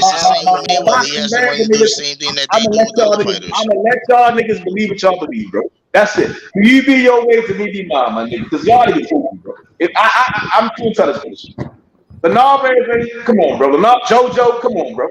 let y'all niggas believe what y'all believe, bro. That's it. You be your way to me be mine, my nigga. Because y'all niggas goofy, bro. I'm too intelligent. Linares, come on, bro. JoJo, come on, bro.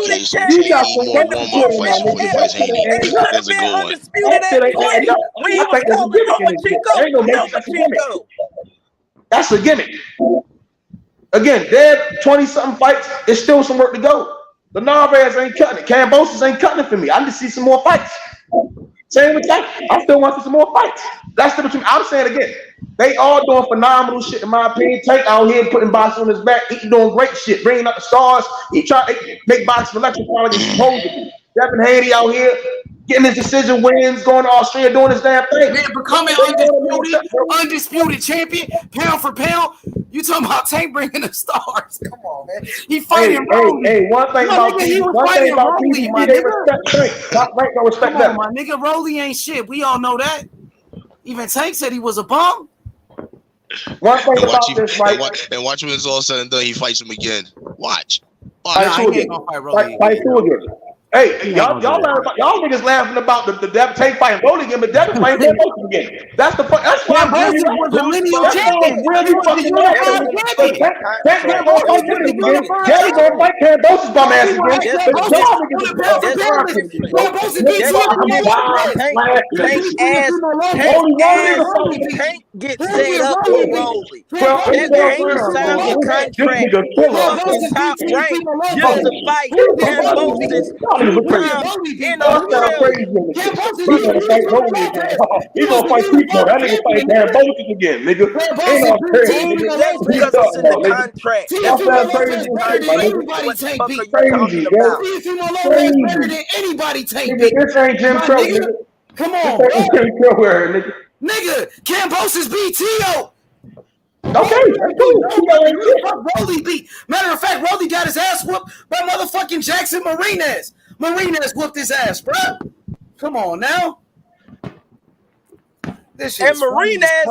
undisputed so champion you need more in the warm-up fights Future before you fight era, Haney. and he could have That's a been good one. undisputed at 20 when he was calling for Machico. No Machico. That's a gimmick. Again, they're 20-something fights. There's still some work to go. The Narvaez ain't cutting it. Cambosis ain't cutting it for me. I need to see some more fights. Same with Tank. I still want to see some more fights. That's the between. I'm saying again, they all doing phenomenal shit in my opinion. Tank out here putting boxing on his back. He doing great shit, bringing up the stars. He trying to make boxing electrifying like it's supposed to be. Devin Haney out here getting his decision wins, going to Australia, doing his damn thing. Man, becoming undisputed champion, pound for pound. You talking about Tank bringing the stars? Come on, man. He fighting Rolly. Hey, one thing about nigga, he was one thing fighting about Rolly, PBC, my they nigga. respect Tank. Top rank don't respect Come them. on, my nigga. Rolly ain't shit. We all know that. Even Tank said he was a bum. One thing And about this, right? and watch when it's all said and done, he fights him again. Watch. Fight Nah, two he ain't again. gonna fight Rolly Fight two again. Hey, y'all niggas laughing about the Devin Tank fighting Rolly again, but Devin fighting Cambosis again. That's why Cambosis was a lineal champion. He was a unified champion. Tank gonna fight Dennis again. Jerry gonna fight Cambosis bum ass again. But y'all niggas is Cambosis beat Tank gets set up with Rolly. Devin Haney signed a contract with Top Rank just to fight Cambosis 2 times in Australia. He gonna fight people. That nigga fight Cambosis again, nigga. That's because it's in the contract. That's what the fuck are you talking about? Better than anybody Tank beat. This ain't Jim Crow, nigga. Come on, this ain't Jim Crow, nigga. Nigga, Cambosis beat Tio. Okay, Rolly beat. Matter of fact, Rolly got his ass whooped by motherfucking Jackson Marinez. Marinez whooped his ass, bro. Come on now. And Marinez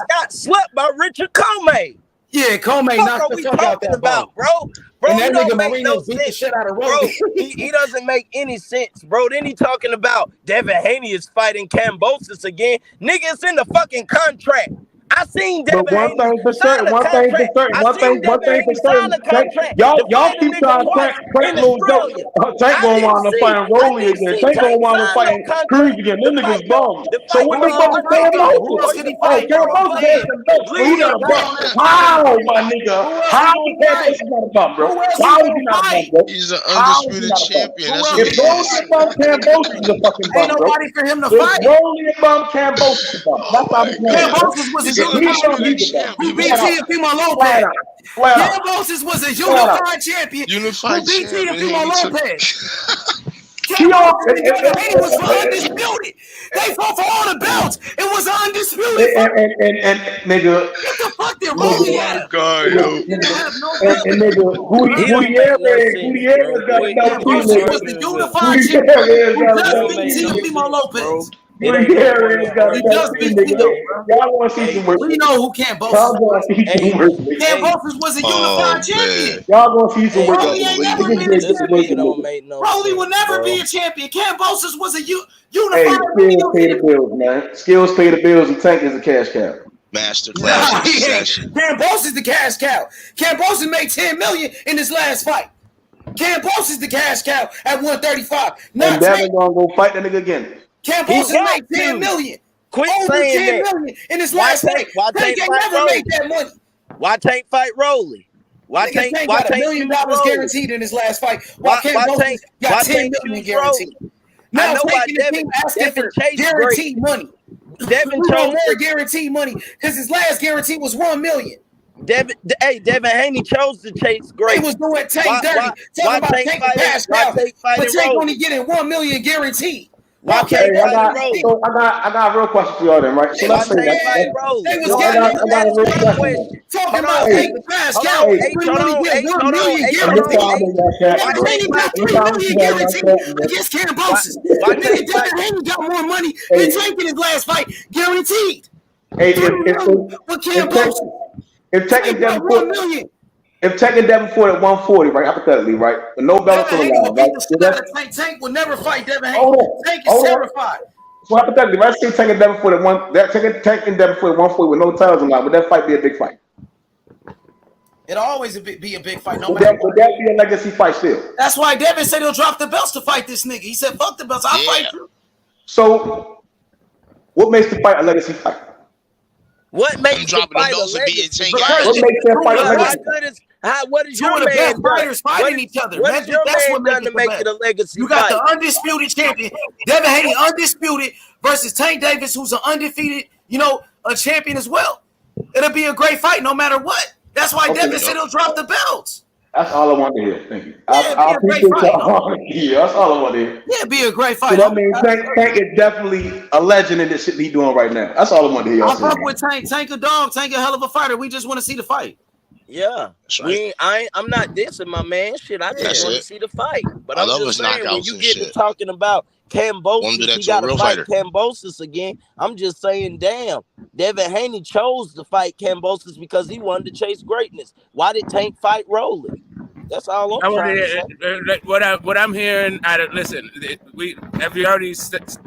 got slept by Richard Comey. Yeah, Comey knocked the fuck out that ball, bro. Bro, and that don't nigga make no Marinez beat sense. the shit out of Bro, Rolly. he doesn't make any sense, bro. Then he talking about Devin Haney is fighting Cambosis again. Nigga, it's in the fucking contract. I seen Devin Haney sign a contract. Y'all keep trying to Tank Australia. Tank gonna wind up fighting Rolly again. Tank gonna wind up fighting Cruz again. Them niggas bums. So what the fuck is Cambosis? How, my nigga? How is Cambosis not a bum, bro? How is he not a bum, bro? He's an undisputed champion. That's what If Rolly a bum, Cambosis is a fucking bum, Ain't bro. nobody for him to If fight. Rolly a bum, Cambosis is a bum. That's how I'm saying. Cambosis was a unified who beat Teofimo Lopez. Cambosis was a unified champion who beat Teofimo Lopez. Cambosis was undisputed. They fought for all the belts. It was undisputed. And nigga, what the fuck did Rolly have? And nigga, Gutierrez got a belt too, nigga. Was the unified champion who just beat Teofimo Lopez. Gutierrez got a belt too, nigga. Y'all want to see some work? We know who Cambosis was. Cambosis was a unified champion. Y'all gonna see some work? Rolly ain't never been a champion. Rolly will never be a champion. Cambosis was a unified. Hey, skills pay the bills, man. Skills pay the bills, and Tank is a cash cow. Masterclass succession. Cambosis the cash cow. Cambosis made $10 million in his last fight. Cambosis the cash cow at 135. And Devin gonna go fight the nigga again. Cambosis made $10 million. Quit over saying $10 that. million in his last fight. Tank ain't never made that money. Why Tank fight Rolly? Why Tank got $1 million guaranteed in his last fight? Why Cambosis got $10 million guaranteed? Now Tank and the team asking for guaranteed money. Devin chose more guaranteed money because his last guarantee was $1 million. Devin Haney chose to chase great. He was doing Tank dirty. Talking about Tank cash out, but Tank only getting $1 million guaranteed. I got a real question for y'all then, right? So let's say that. I got a real question. Talking about Tank cash out, we only get $1 million guaranteed. Haney got $3 million guaranteed against Cambosis. Devin Haney got more money than Tank in his last fight, guaranteed. Hey, with Cambosis. If Tank and Devin fought at 140, right? Hypothetically, right? With no belt on the line, right? Tank will never fight Devin Haney. Tank is terrified. So hypothetically, right? Say Tank and Devin fought at Tank and Devin fought at 140 with no titles on the line. Would that fight be a big fight? It'll always be a big fight. Would that be a legacy fight still? That's why Devin said he'll drop the belts to fight this nigga. He said, "Fuck the belts, I'll fight you." So, what makes the fight a legacy fight? What makes the fight a legacy? What is your man fighters fighting each other? What is your man done to make it a legacy? You got the undisputed champion, Devin Haney, undisputed versus Tank Davis, who's an undefeated, a champion as well. It'll be a great fight no matter what. That's why Devin said he'll drop the belts. That's all I want to hear. Thank you. I appreciate y'all. Yeah, that's all I want to hear. Yeah, it'd be a great fight. So that means Tank is definitely a legend in this shit he's doing right now. That's all I want to hear. I fuck with Tank. Tank a dog. Tank a hell of a fighter. We just want to see the fight. Yeah, I'm not dissing my man. Shit, I just want to see the fight. But I'm just saying, when you get to talking about Cambosis, he got to fight Cambosis again. I'm just saying, damn, Devin Haney chose to fight Cambosis because he wanted to chase greatness. Why did Tank fight Rolly? That's all I'm trying to say. What I'm hearing. Listen, we already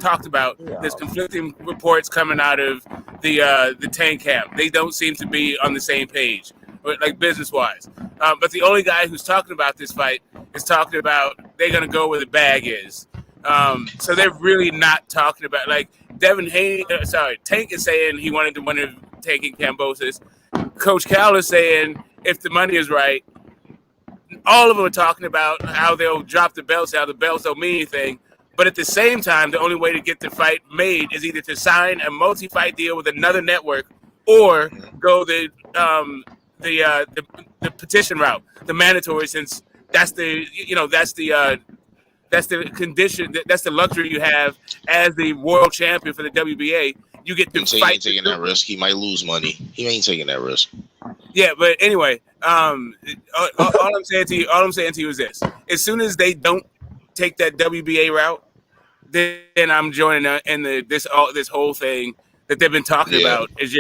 talked about. Yeah. There's conflicting reports coming out of the Tank camp. They don't seem to be on the same page, like business wise. But the only guy who's talking about this fight is talking about they're gonna go where the bag is. So they're really not talking about like Devin Haney. Tank is saying he wanted to win of taking Kambosos. Coach Cal is saying if the money is right. All of them are talking about how they'll drop the belts, how the belts don't mean anything. But at the same time, the only way to get the fight made is either to sign a multi-fight deal with another network or go the petition route, the mandatory, since that's the condition, that's the luxury you have as the world champion for the WBA. You get to fight. He ain't taking that risk. He might lose money. He ain't taking that risk. Yeah, but anyway, all I'm saying to you is this: as soon as they don't take that WBA route, then I'm joining in this whole thing that they've been talking about is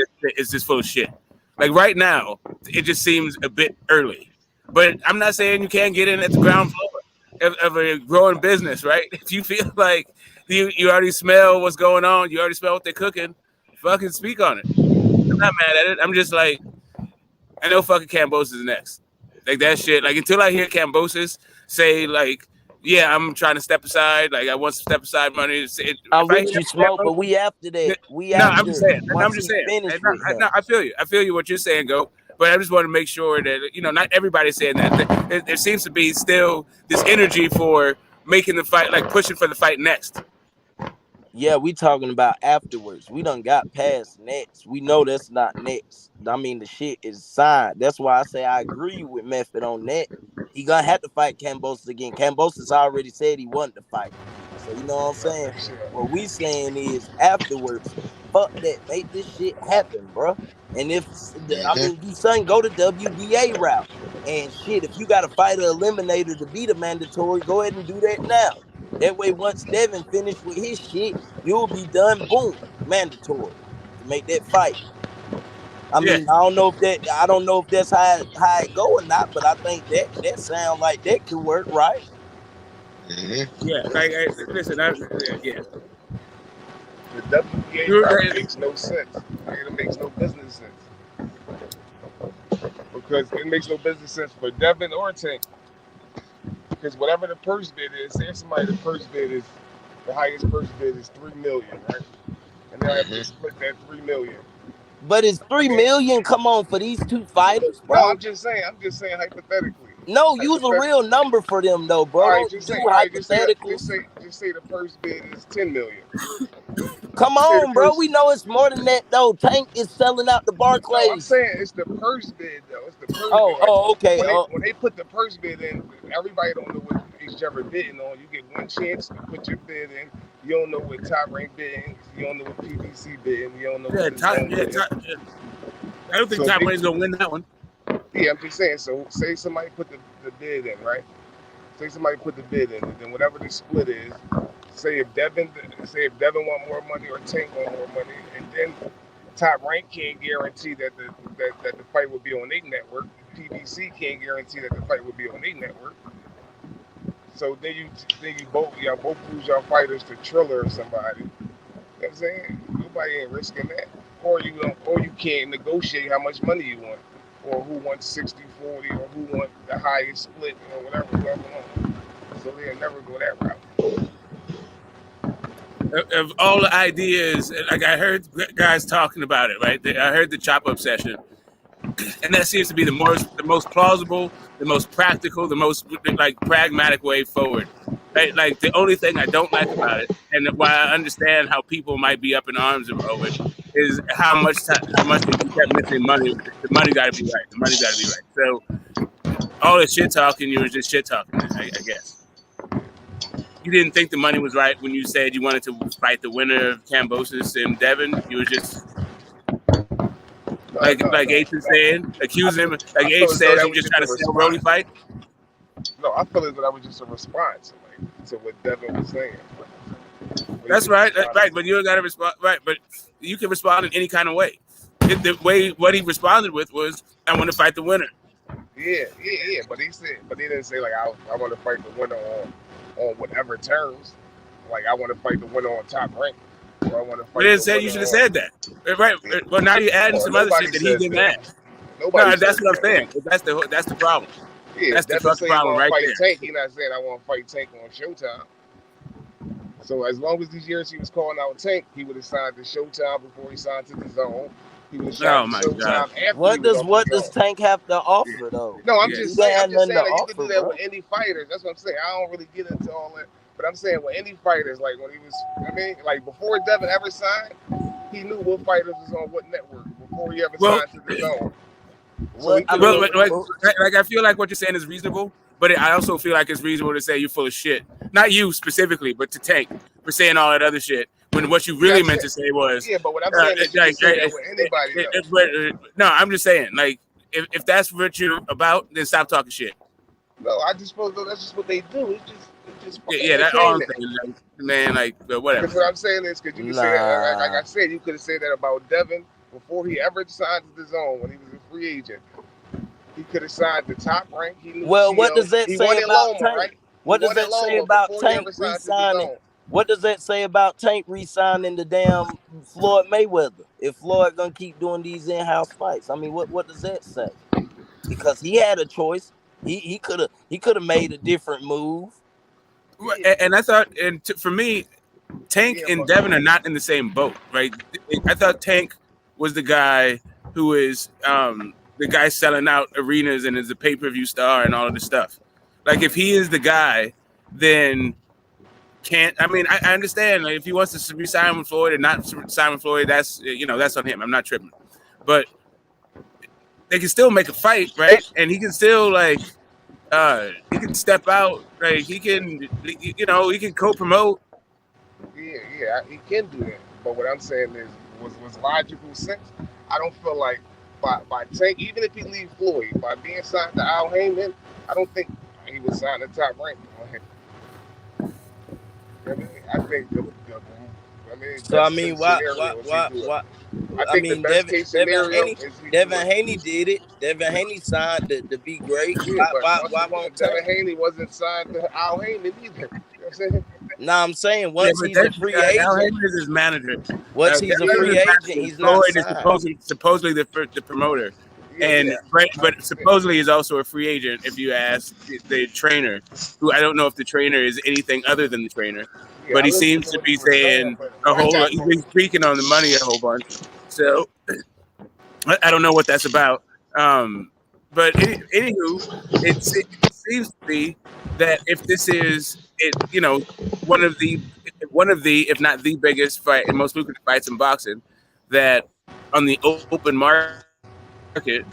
just full of shit. Like right now, it just seems a bit early. But I'm not saying you can't get in at the ground floor of a growing business, right? If you feel like you already smell what's going on, you already smell what they're cooking, fucking speak on it. I'm not mad at it. I'm just like, I know fucking Kambosos is next. Like that shit. Like until I hear Kambosos say like, yeah, I'm trying to step aside. Like I want to step aside money. I'm with you, Smoke, but we after that. I'm just saying. I feel you. I feel you what you're saying, Go. But I just want to make sure that not everybody's saying that. There seems to be still this energy for making the fight, like pushing for the fight next. Yeah, we talking about afterwards. We done got past next. We know that's not next. I mean, the shit is signed. That's why I say I agree with Method on that. He gonna have to fight Kambosos again. Kambosos already said he wanted to fight. So you know what I'm saying? What we saying is afterwards, fuck that. Make this shit happen, bro. And if you son go to WBA route. And shit, if you got to fight an eliminator to be the mandatory, go ahead and do that now. That way, once Devin finished with his shit, you'll be done. Boom, mandatory to make that fight. I mean, I don't know if that's how it go or not, but I think that sound like that could work, right? Yeah, listen, yeah. The WBA route makes no sense. It makes no business sense because it makes no business sense for Devin or Tank. Because whatever the purse bid is, say somebody the highest purse bid is $3 million, right? And they'll have to split that $3 million. But is $3 million come on for these two fighters, bro? No, I'm just saying hypothetically. No, use a real number for them though, bro. All right, just say the purse bid is $10 million. Come on, bro. We know it's more than that though. Tank is selling out the Barclays. No, I'm saying it's the purse bid though. It's the purse bid. Okay. When they put the purse bid in, everybody don't know what each other bidding on. You get one chance to put your bid in. You don't know what Top Rank bidding. You don't know what PBC bidding. You don't know what I don't think Top Rank's gonna win that one. Yeah, I'm just saying. So say somebody put the bid in, right? Say somebody put the bid in, and then whatever the split is, say if Devin want more money or Tank want more money, and then Top Rank can't guarantee that the fight will be on their network. PBC can't guarantee that the fight will be on their network. So then you both lose your fighters to Triller or somebody. You know what I'm saying? Nobody ain't risking that. Or you can't negotiate how much money you want. Or who wants 60-40, or who wants the highest split, or whatever. So they'll never go that route. Of all the ideas, like I heard guys talking about it, right? I heard the chop up session, and that seems to be the most plausible, the most practical, the most like pragmatic way forward. Right? Like the only thing I don't like about it, and why I understand how people might be up in arms over it, is how much they kept missing money. The money got to be right. The money got to be right. So all the shit talking, you was just shit talking, I guess. You didn't think the money was right when you said you wanted to fight the winner of Kambosos and Devin. You was just like H is saying, accusing him. Like H says, you just trying to sell Brody fight. No, I feel as though that was just a response to what Devin was saying. That's right, right. But you got to respond, right? But you can respond in any kind of way. The way what he responded with was, "I want to fight the winner." Yeah. But he didn't say like I want to fight the winner on whatever terms. Like I want to fight the winner on top rank, or I want to We fight didn't the say winner you should have on. said that. Right. Well, now you're adding Or some other nobody shit that he says didn't that. add. Nobody No, that's says what I'm that. saying. That's the problem. Yeah, That's the Devin fucking say he problem want to right fight there. Tank. He not saying I want to fight Tank on Showtime. So as long as these years he was calling out Tank, he would have signed to Showtime before he signed to the Zone. He would have Oh signed to my god. Showtime after he was off What the does Zone. Tank have to offer though? No, I'm Yeah. just He saying. didn't I'm have just nothing to saying that you could offer, do that bro. with any fighters. That's what I'm saying. I don't really get into all that, but I'm saying with any fighters, like when he was, like before Devin ever signed, he knew what fighters was on what network before he ever Well, signed to the Zone. So What he I could have. well, mean, like I feel like what you're saying is reasonable, but I also feel like it's reasonable to say you're full of shit. Not you specifically, but to Tank for saying all that other shit when what you really meant to say was, Yeah, but what I'm saying is you can say that with anybody though. no, I'm just saying, like, if that's what you're about, then stop talking shit. No, I just suppose that's just what they do. It's just fucking Yeah, that's all I'm entertainment. saying. Like, man, like, whatever. Because what I'm saying is, because you can say that, like I said, you could have said that about Devin before he ever signed to the Zone when he was a free agent. He could have signed the top rank. He knew well, what Tio. does that He say wanted about Loma, Tank? right? He What does wanted that say Loma about before he Tank ever signed to the re-signing? Zone. What does that say about Tank re-signing the damn Floyd Mayweather? If Floyd gonna keep doing these in-house fights, I mean, what does that say? Because he had a choice. He could have made a different move. And I thought, for me, Tank and Devin are not in the same boat, right? I thought Tank was the guy who is the guy selling out arenas and is a pay-per-view star and all of this stuff. Like, if he is the guy, then I understand, like, if he wants to resign with Floyd and not sign with Floyd, that's that's on him. I'm not tripping, but they can still make a fight, right? And he can still he can step out, like he can he can co-promote. Yeah, he can do that. But what I'm saying is, was logical sense. I don't feel like by Tank, even if he leave Floyd, by being signed to Al Heyman, I don't think he was signed to top rank. I think So I best mean, case scenario is he do it. I I think the mean, best case scenario is he do Devin it. Haney did it. Devin Haney signed to be great. Yeah, but Why also won't Devin Tank? Haney wasn't signed to Al Heyman either. You know what I'm saying? Nah, I'm saying Yeah, once but he's a free Al agent, Heyman is his manager. once Devin he's a is his free agent, manager. he's not Floyd is signed. supposedly the promoter, and Yeah. but supposedly is also a free agent. If you ask the trainer, who I don't know if the trainer is anything other than the trainer, Yeah, but I he listened seems to to what be he was saying, saying but a watch whole lot. out He's for been speaking on the money a whole bunch. So I don't know what that's about. But anywho, it seems to be that if this is one of the if not the biggest fight and most lucrative fights in boxing, that on the open market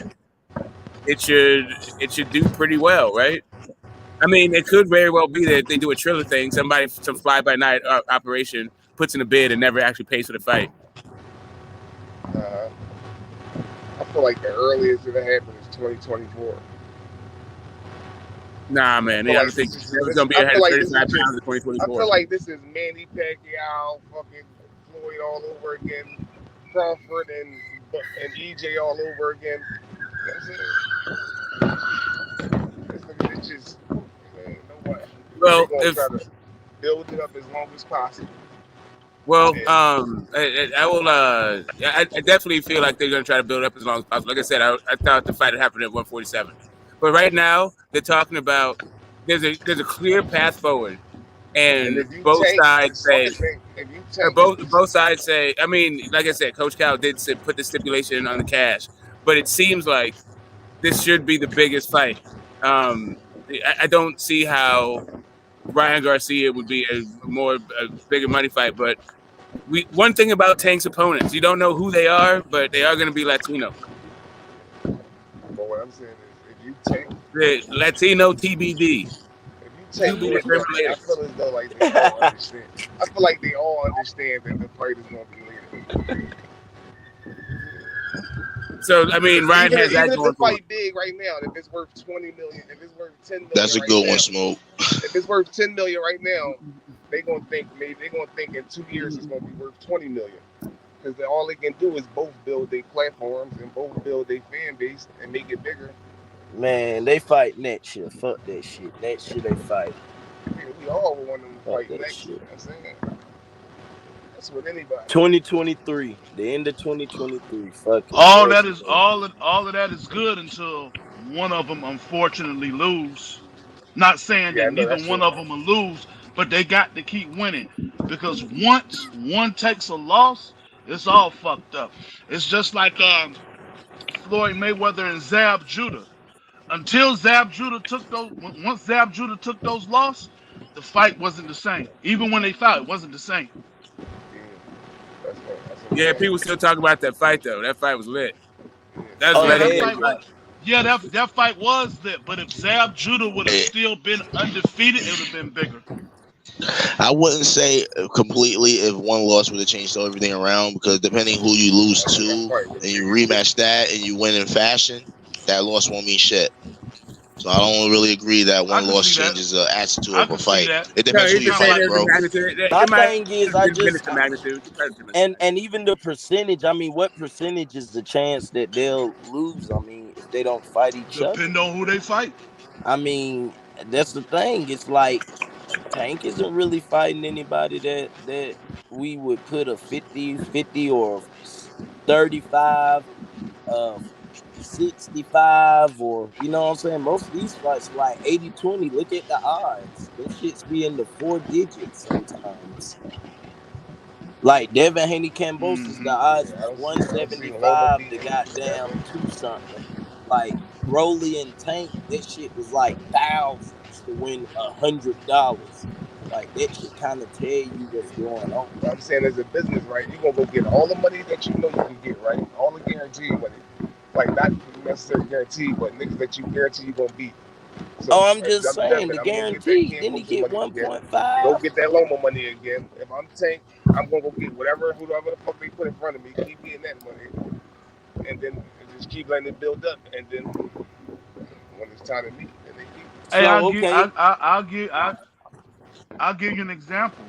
it should do pretty well, right? I mean, it could very well be that they do a Triller thing. Some fly by night operation puts in a bid and never actually pays for the fight. I feel like the earliest it'll happen is 2024. Nah, man. I don't think Trevor's gonna be ahead of 35 pounds in 2024. I feel like this is Manny Pacquiao, fucking Floyd all over again, Crawford and EJ all over again. You know what I'm saying? It's just, man, nobody. Well, They're gonna try to build it up as long as possible. Well, I will. I definitely feel like they're going to try to build up as long as possible. Like I said, I thought the fight had happened at 147, but right now they're talking about there's a clear path forward, and both sides say both sides say. I mean, like I said, Coach Cal did put the stipulation on the cash, but it seems like this should be the biggest fight. I don't see how Ryan Garcia would be a bigger money fight, but one thing about Tank's opponents, you don't know who they are, but they are going to be Latino. But what I'm saying is, if you Tank, the Latino TBD. If you Tank, I feel as though like they all understand. I feel like they all understand that the fight is going to be later. So I mean, Ryan has that even going if the fight big right now, if it's worth 20 million, if it's worth 10 million, That's a good one, Smoke. If it's worth 10 million right now, they're gonna think in 2 years it's gonna be worth 20 million. Because all they can do is both build their platforms and both build their fan base and make it bigger Man, they fight next year. Fuck that shit. Next year they fight. Yeah, we all want them to Fuck fight that next year. shit. You know what I'm saying? That's with anybody. 2023. The end of 2023. Fuck it. All Let's that is go. all of that is good until one of them unfortunately lose. Not saying Yeah, that I know neither that's one true. of them will lose, but they got to keep winning because once one takes a loss, it's all fucked up. It's just like Floyd Mayweather and Zab Judah. Until Zab Judah took those, once Zab Judah took those losses, the fight wasn't the same. Even when they fought, it wasn't the same. Yeah, that's a Yeah, fact. people still talk about that fight though. That fight was lit. That was Oh Yeah, that legendary. hell fight yeah. was. Yeah, that fight was lit. But if Zab Judah would have still been undefeated, it would have been bigger. I wouldn't say completely if one loss would have changed everything around because depending who you lose I think that to fight was and you bigger too. rematch that and you win in fashion, that loss won't mean shit. So I don't really agree that I one can loss see that. changes the attitude I of a can see fight. that. It No, depends who he's you're just saying fighting, there's a bro. magnitude. My It might thing is, I diminish just the magnitude. It might diminish the and magnitude. even the percentage. I mean, what percentage is the chance that they'll lose? I mean, if they don't fight each other. Depend on who they fight. I mean, that's the thing. It's like Tank isn't really fighting anybody that we would put a 50-50 or 35, 65, or you know what I'm saying? Most of these fights are like 80-20. Look at the odds. Them shits be in the 4 digits sometimes. Like Devin Haney Cambosis, the odds Yeah, was I don't see Loma 175 to beating goddamn Devin. two something. Like Broly and Tank, that shit was like thousands to win $100. Like that shit kind of tell you what's going on. But I'm saying as a business, right, you're gonna go get all the money that you know you can get, right? All the guaranteed money. Like not necessarily guaranteed, but niggas that you guarantee you're gonna beat. So Oh, I'm if just I'm saying Devin, the I'm gonna get that guaranteed. Didn't he Cambosa get money again. Go 1.5? get that Loma money again. If I'm Tank, I'm gonna go get whoever the fuck they put in front of me, keep getting that money. And then just keep letting it build up. And then when it's time to meet, then they meet. Hey, So okay, I'll give you an example.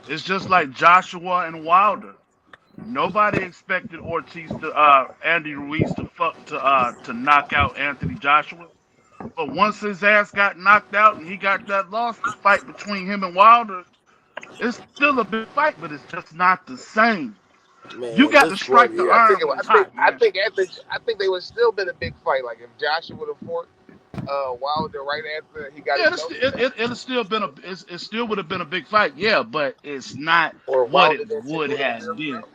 It's just like Joshua and Wilder. Nobody expected Ortiz to Andy Ruiz to knock out Anthony Joshua. But once his ass got knocked out and he got that loss, the fight between him and Wilder, it's still a big fight, but it's just not the same. You man, got to this boy. strike the Yeah, I think iron it, when it's I think hot, I man. think I think they would still been a big fight. Like if Joshua would have fought Wilder right after he got Yeah, his belt, it'll still been it still would have been a big fight, yeah, but it's not or what Wilder it didn't take would a little have early been. round.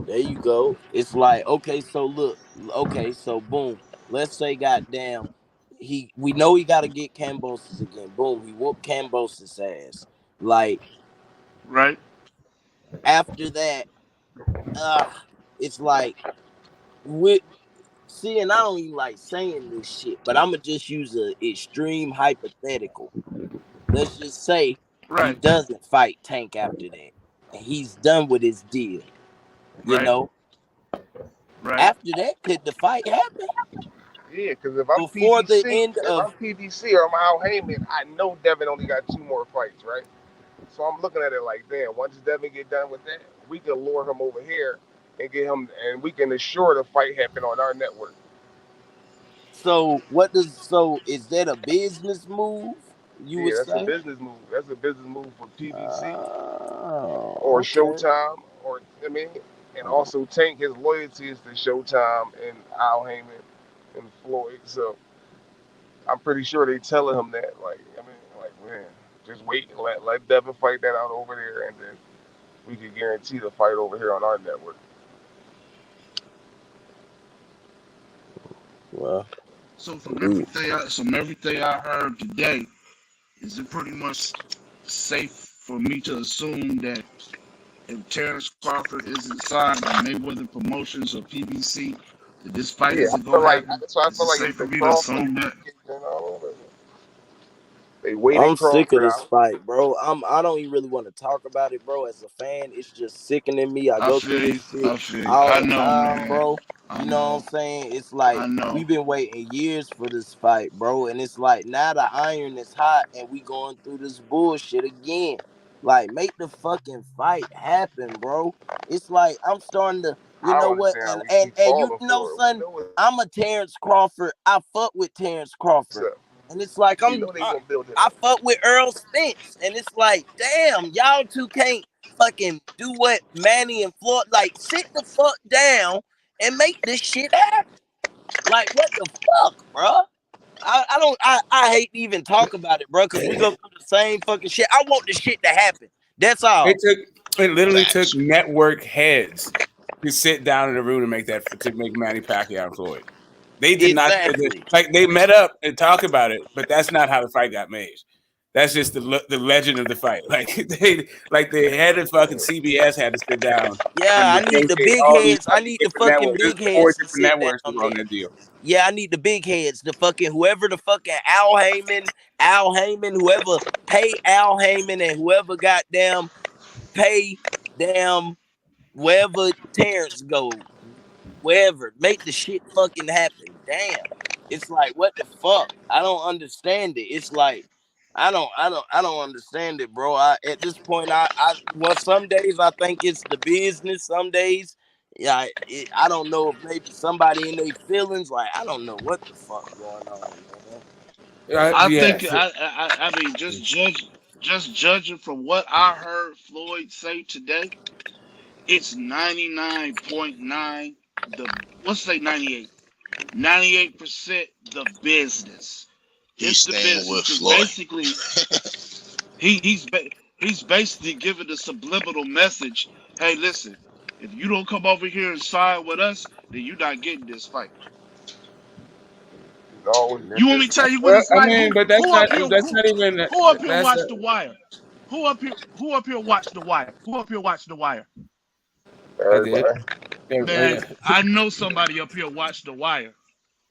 There you go. It's like, okay, so look, okay, so boom. Let's say, goddamn, we know he got to get Cambosis again. Boom, he whooped Cambosis ass. Like Right? after that, uh, it's like with see, and I don't even like saying this shit, but I'm gonna just use a extreme hypothetical. Let's just say he Right. doesn't fight Tank after that, and he's done with his deal. You Right. know, Right. after that, could the fight happen Yeah, because if I'm before the PBC, end if of? I'm PBC or I'm Al Heyman, I know Devin only got 2 more fights, right? So I'm looking at it like, damn, once Devin get done with that, we can lure him over here and get him, and we can assure the fight happen on our network. So what does so is that a business move? You Yeah, would that's a say. business move. That's a business move for PBC Oh, or okay. Showtime, or I mean, and also Tank. His loyalty is to Showtime and Al Heyman and Floyd. So I'm pretty sure they telling him that. Like, I mean, like man, just wait and let Devin fight that out over there, and then we can guarantee the fight over here on our network. Well, So we from everything I heard today, is it pretty much safe for me to assume that if Terrence Crawford isn't signed by Mayweather Promotions or PBC, that this fight Yeah, I isn't feel gonna like happen? that's why I Is feel it like safe it's for the me to Crawford assume that? and all over. They waiting I'm sick of Crawford this out. fight, bro. I don't even really want to talk about it, bro. As a fan, it's just sickening me. I I go through feel this you. shit I feel you. all I the know, time, man. bro. I You know what I'm know. saying? It's I like know. we've been waiting years for this fight, bro. And it's like now the iron is hot and we going through this bullshit again. Like, make the fucking fight happen, bro. It's like I'm starting to You I know don't what? understand how we And keep you falling know, for it. We son, know it's I'm a Terrence Crawford. I fuck with Terrence Crawford, up. and it's like We know they gonna build it I up. fuck with Earl Spence, and it's like, damn, y'all two can't fucking do what Manny and Floyd like. Sit the fuck down and make this shit happen. Like, what the fuck, bro? I hate to even talk about it, bro, because we go through the same fucking shit. I want the shit to happen. That's all. It literally took Facts. network heads to sit down in a room to make Manny Pacquiao and Floyd. They did not Exactly. like they met up and talk about it, but that's not how the fight got made. That's just the legend of the fight. Like the head of fucking CBS had to sit down and Yeah, I need the negotiate big all these heads. I fucking need the different fucking networks. There's big 4 heads to different sit networks down on there. that deal. Yeah, I need the big heads, the fucking whoever the fucking Al Heyman, whoever pay Al Heyman and whoever goddamn pay damn wherever Terrence go, wherever, make the shit fucking happen. Damn. It's like, what the fuck? I don't understand it. It's like I don't understand it, bro. At this point, well, some days I think it's the business. Some days, yeah, I don't know if maybe somebody in their feelings. Like, I don't know what the fuck going on, man. I Yeah. think I mean just judging from what I heard Floyd say today, it's 99.9 the let's say 98% the business. He's It's the staying business with because Floyd. basically he's basically giving the subliminal message. Hey, listen, if you don't come over here and side with us, then you're not getting this fight. No, You want me to tell you what Well, it's I like? mean, but that's Who not up here? even Who up here that's watch The Wire? Who up here watch The Wire? Who up here watch The Wire? I did. everybody. Man, I know somebody up here watched The Wire.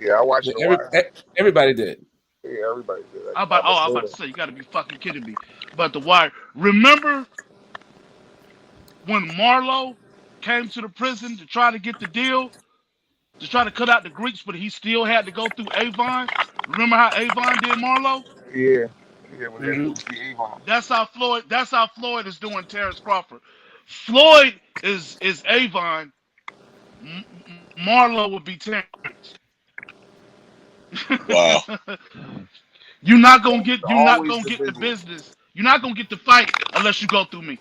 Yeah, I watched The Wire. Everybody did. Yeah, everybody did. I'm about to say, you got to be fucking kidding me. But The Wire. Remember when Marlowe came to the prison to try to get the deal, to try to cut out the Greeks, but he still had to go through Avon? Remember how Avon did Marlowe? Yeah, when that Mm-hmm. Lucy Avon. That's how Floyd is doing Terrence Crawford. Floyd is Avon. Marlowe would be Terrence. Wow. You're not gonna get Always the the business. business. You're not gonna get the fight unless you go through me.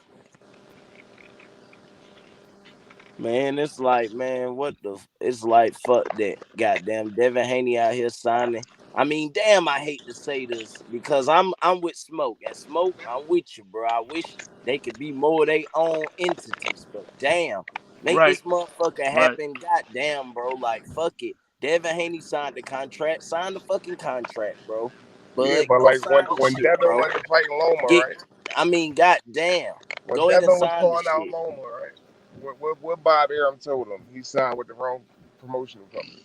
Man, it's like, man, it's like, fuck that. Goddamn, Devin Haney out here signing. I mean, damn, I hate to say this because I'm with Smoke, and Smoke, I'm with you, bro. I wish they could be more of their own entities, but damn, make Right, this motherfucker right. happen. Goddamn, bro. Like, fuck it. Devin Haney signed the contract. Sign the fucking contract, bro. Yeah, But but go like sign the when shit, Devin bro. went to fight Loma, Get, right? I mean, goddamn. When Go ahead and Devin was sign the calling out shit. Loma, right? What Bob Arum told him, he signed with the wrong promotional company.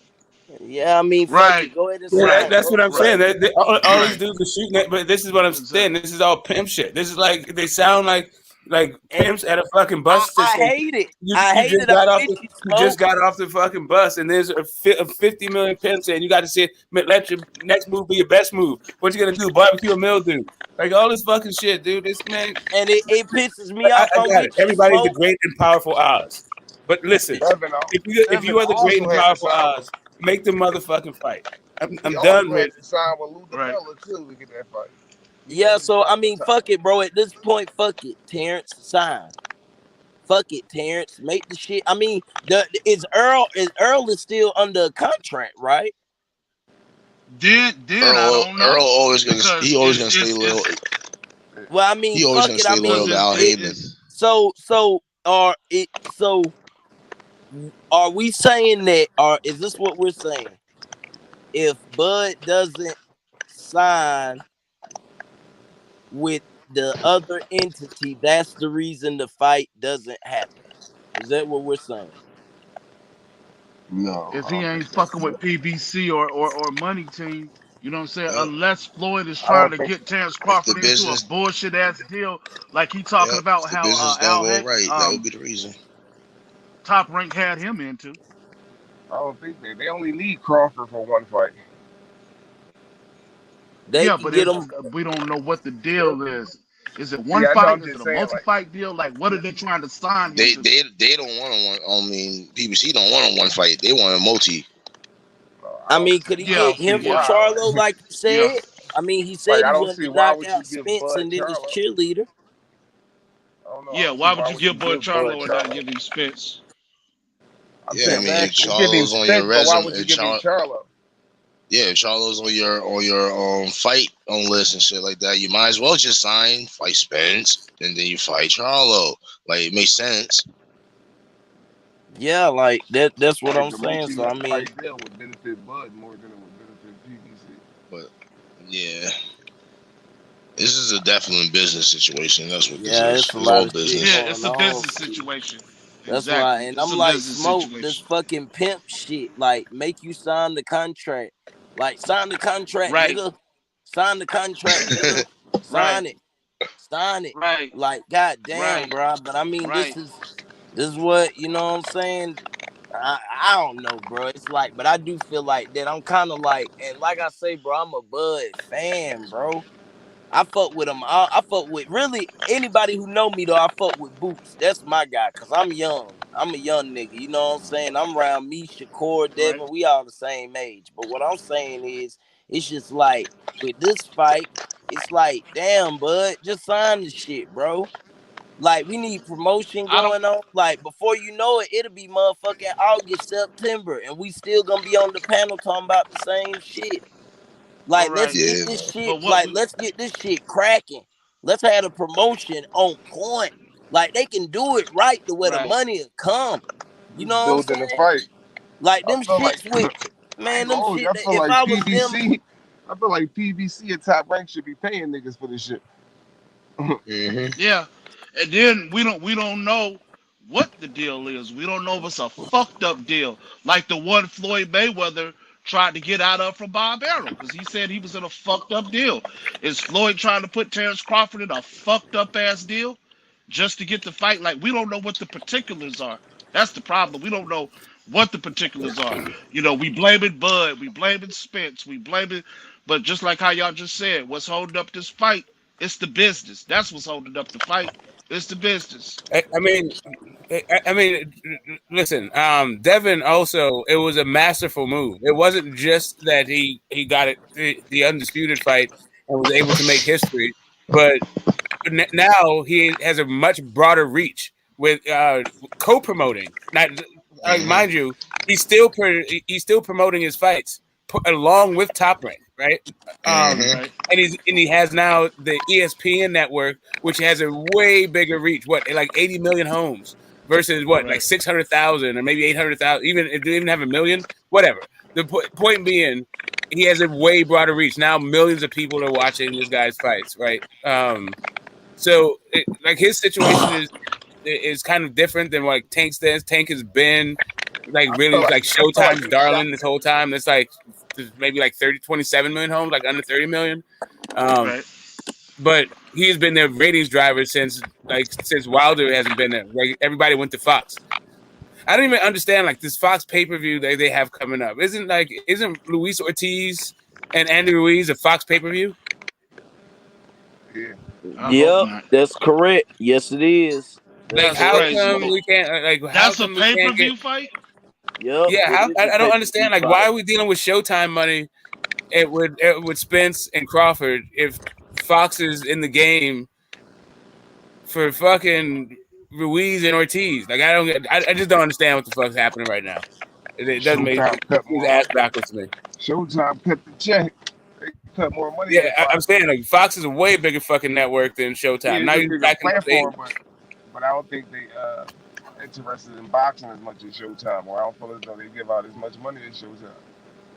Yeah, I mean, fuck Right, it. Go ahead and Yeah, sign, right, that's bro. what I'm saying. right, All these right. dudes are shooting at, but this is what I'm saying. Exactly. This is all pimp shit. This is like they sound like And pimps at a fucking bus I station. hate it. You I you hate just it. I'm got off with the you, you just Smoke. got off the fucking bus, and there's a 50 million pimps saying you got to say let your next move be your best move. What you gonna do? Barbecue a mildew? Like all this fucking shit, dude. This man, And it pisses me off. I I'm got it. with you, Everybody's the Smoke. great and powerful Oz. But listen, if Devin you are the great also and had to powerful sign. Oz, make the motherfucking fight. He I'm done also with. had to sign with Lou Right. DiBella too to get that fight. He Yeah, wasn't so I signed with mean, Top. fuck it, bro. At this point, fuck it. Terrence, sign. Fuck it, Terrence. Make the shit. I mean, Earl is still under contract, right? Then I don't Earl know always because gonna stay loyal. Well, I mean, He always fuck gonna it. I stay loyal mean, to Al Heyman. are we saying that, or is this what we're saying? If Bud doesn't sign with the other entity, that's the reason the fight doesn't happen. Is that what we're saying? No, if I he don't ain't think that's fucking it. with PBC or Money Team, you know what I'm saying? Yep. Unless Floyd is I trying don't to think. get Terrence If the Crawford into a business, bullshit ass deal, like he talking yep, about if the how business don't go right, that would be the reason. Top Rank had him into. I don't think they only need Crawford for one fight. They Yeah, can but get them. we don't know what the deal is. Is it one Yeah, I know. fight? I'm Is it just a saying, like, multi-fight deal? Like, what are they trying to sign him They to? they they don't want on one. I mean, PBC don't want on one fight. They want a multi. I I don't mean, see could he Yeah, get see him or yeah, why. Charlo like you yeah. said? I mean, he Like, said I he don't wanted see to why knock would you out give Spence Bud and then his Charlo. cheerleader. I don't know. I Yeah, don't see why why would you would you give Bud give Bud Charlo and not Charlo. give him Spence? I'm Yeah, I saying mean, if Exactly. you give him Charlo's on your Spence, but why resume, would you give him Charlo? if Charlo's on your fight on list and shit like that, you might as well just fight Spence, and then you fight Charlo. Like, it makes sense. Yeah, like that. That's what Like I'm the saying. So I mean, multi-fight deal would benefit Bud more than it would benefit PBC. But yeah, this is a definite business situation. That's what this yeah, is. it's a It's lot all of shit business. Yeah, going it's a on. business situation. That's why, Exactly, and it's I'm a like, business smoke this situation. fucking pimp shit. Like, make you sign the contract. Like, sign the contract, Right, nigga. Sign the contract, nigga. right, Sign it. Sign it. right, Like, goddamn, right, bro. But I mean, right. this is what you know. What I'm saying. I don't know, bro. It's like, but I do feel like that. I'm kind of like, and like I say, bro, I'm a Bud fan, bro. I fuck with him. I fuck with really anybody who know me though. I fuck with Boots. That's my guy. Cause I'm young. I'm a young nigga. You know what I'm saying? I'm around me, Shakur, Right. Devin. We all the same age. But what I'm saying is, it's just like with this fight, it's like, damn, bud, just sign the shit, bro. Like, we need promotion I don't. going on. Like, before you know it, it'll be motherfucking August, September, and we still gonna be on the panel talking about the same shit. All Like, let's right, get Yeah, this man. shit, but what like, we let's get this shit cracking. Let's have a promotion on point. Like, they can do it right to where the right. money will come. You know Just what I'm building a saying? fight. Like, I them feel like shits with, I ain't man, gonna them hold you. shit, I feel if like I was them, PBC. I feel like PBC and Top Rank should be paying niggas for this shit. Mm-hmm. Yeah, and then we don't know what the deal is. We don't know if it's a fucked up deal like the one Floyd Mayweather tried to get out of from Bob Arrow because he said he was in a fucked up deal. Is Floyd trying to put Terrence Crawford in a fucked up ass deal just to get the fight? Like, we don't know what the particulars are. That's the problem. We don't know what the particulars are. You know, we blaming Bud, we blaming Spence, we blaming, but just like how y'all just said, what's holding up this fight? It's the business. That's what's holding up the fight. It's the business. I mean, listen. Devin also, it was a masterful move. It wasn't just that he got it the undisputed fight and was able to make history, but now he has a much broader reach with co-promoting. Not Mm-hmm. mind you, he's still promoting his fights along with Top Rank, right? Mm-hmm. Right. And he has now the ESPN network, which has a way bigger reach. What, like 80 million homes versus what, like Right. 600,000 or maybe 800,000. Even if they even have a million, whatever. The point being, he has a way broader reach. Now millions of people are watching this guy's fights, right? So like his situation is kind of different than what Tank stands. Tank has been like really like I feel like Showtime's they shot. darling this whole time. It's like maybe like 27 million homes, like under 30 million. Right. But he's been their ratings driver since Wilder hasn't been there. Like everybody went to Fox. I don't even understand like this Fox pay-per-view that they have coming up. Isn't Luis Ortiz and Andy Ruiz a Fox pay-per-view? Yeah. I hope yep, not. that's correct. Yes, it is. That's Like That's how correct, crazy. come Smoke. we can't how That's a come we pay per can't get view fight. Yep, yeah, it how is a I don't pay-per-view understand like why fight. are we dealing with Showtime money with Spence and Crawford if Fox is in the game for fucking Ruiz and Ortiz. Like I just don't understand what the fuck's happening right now. It doesn't make Showtime cut it more ass money. backwards to me. Showtime cut the check. They cut more money Yeah, than I'm Fox. saying like Fox is a way bigger fucking network than Yeah, Showtime. it's Not a even bigger back in the day. platform, but I don't think they interested in boxing as much as Showtime, or I don't feel as though they give out as much money as Showtime.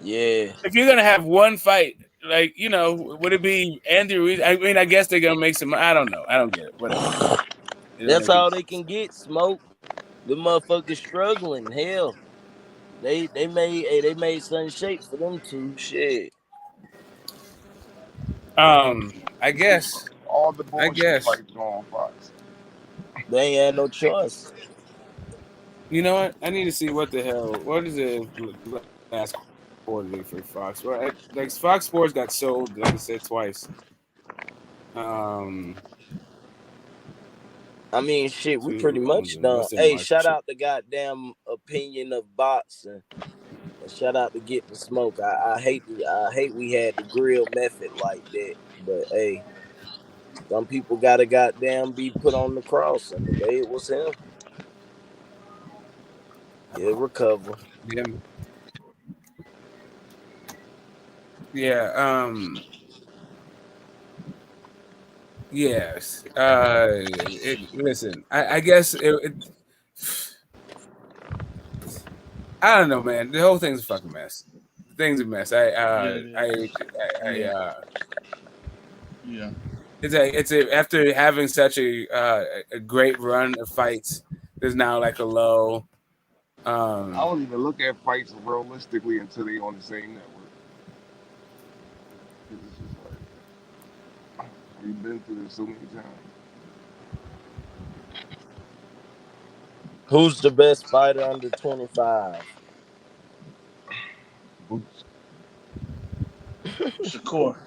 Yeah, If you're gonna have one fight, like would it be Andy Ruiz? I mean, I guess they're gonna make some. I don't know. I don't get it. Whatever. It don't that's make any all they sense. can get. Smoke. The motherfuckers struggling. Hell, they made something shape for them two. Shit, I guess. All the I bullshit guess. fights go on Fox. they ain't had no choice. You know what? I need to see what is the last quarterly for Fox. Well, like Fox Sports got sold, like I said twice. I mean, shit, we pretty Two much owns in done. Western Hey, Market. shout out the goddamn opinion of boxing, and shout out to Get the Smoke. I hate we had the grill method like that, but hey, some people gotta goddamn be put on the cross, and today it was him. He'll recover. Yeah. Yeah. Yes. Listen, I guess I don't know, man. The whole thing's a fucking mess. The thing's a mess. Yeah. It's after having such a great run of fights, there's now like a low. I don't even look at fights realistically until they on the same network. 'Cause it's just like we've been through this so many times. Who's the best fighter under 25? Boots. Shakur.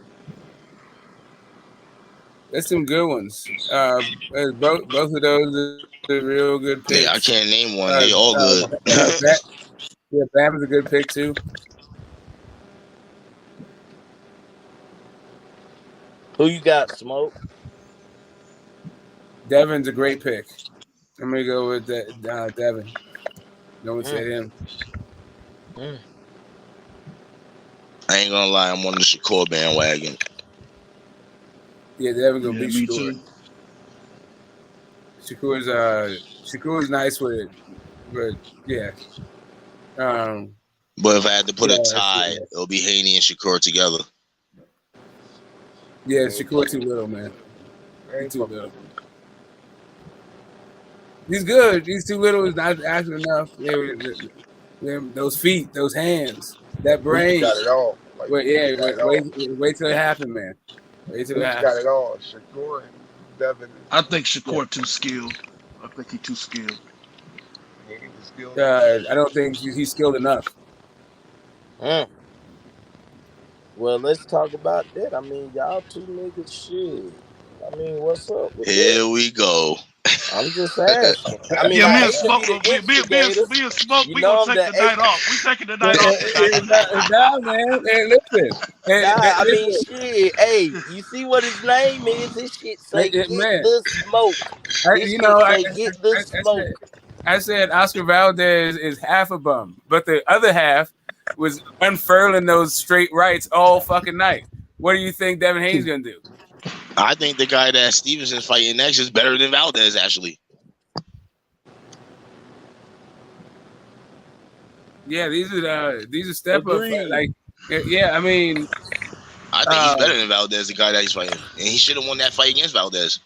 That's some good ones. Both of those are real good picks. Yeah, I can't name one. They all good. Yeah, Bam is a good pick too. Who you got, Smoke? Devin's a great pick. I'm gonna go with Devin. No one said him. I ain't gonna lie, I'm on the Shakur bandwagon. Yeah, Devin gonna beat me Shakur. too. Shakur's nice with it, but yeah. But if I had to put a Yeah, tie, yeah. it'll be Haney and Shakur together. Yeah, Shakur too little, man. He's too little. He's good. He's too little. He's not active enough. Those feet, those hands, that brain. Boots got it all. Like, wait till it happens, man. Wait till it Boots happens. got it all. Shakur and Devin. I think Shakur too skilled. I think he's too skilled. He ain't skilled. I don't think he's skilled enough. Well, let's talk about that. I mean, y'all two niggas shit. I mean, what's up with Here that? we go. I'm just asking. I mean, Yeah, I me and hate to Smoke, be the instigator. me and Smoke, You we know gonna I'm take the night off. We taking the night off tonight. Nah, man. Hey, listen. I mean, shit. Hey, you see what his name is? His shit say "Get man. the Smoke." His shit say "Get the Smoke." I said Oscar Valdez is half a bum, but the other half was unfurling those straight rights all fucking night. What do you think Devin Haney's gonna do? I think the guy that Stevenson's fighting next is better than Valdez, actually. Yeah, these are step up. Like, yeah, I mean, I think he's better than Valdez, the guy that he's fighting, and he should have won that fight against Valdez.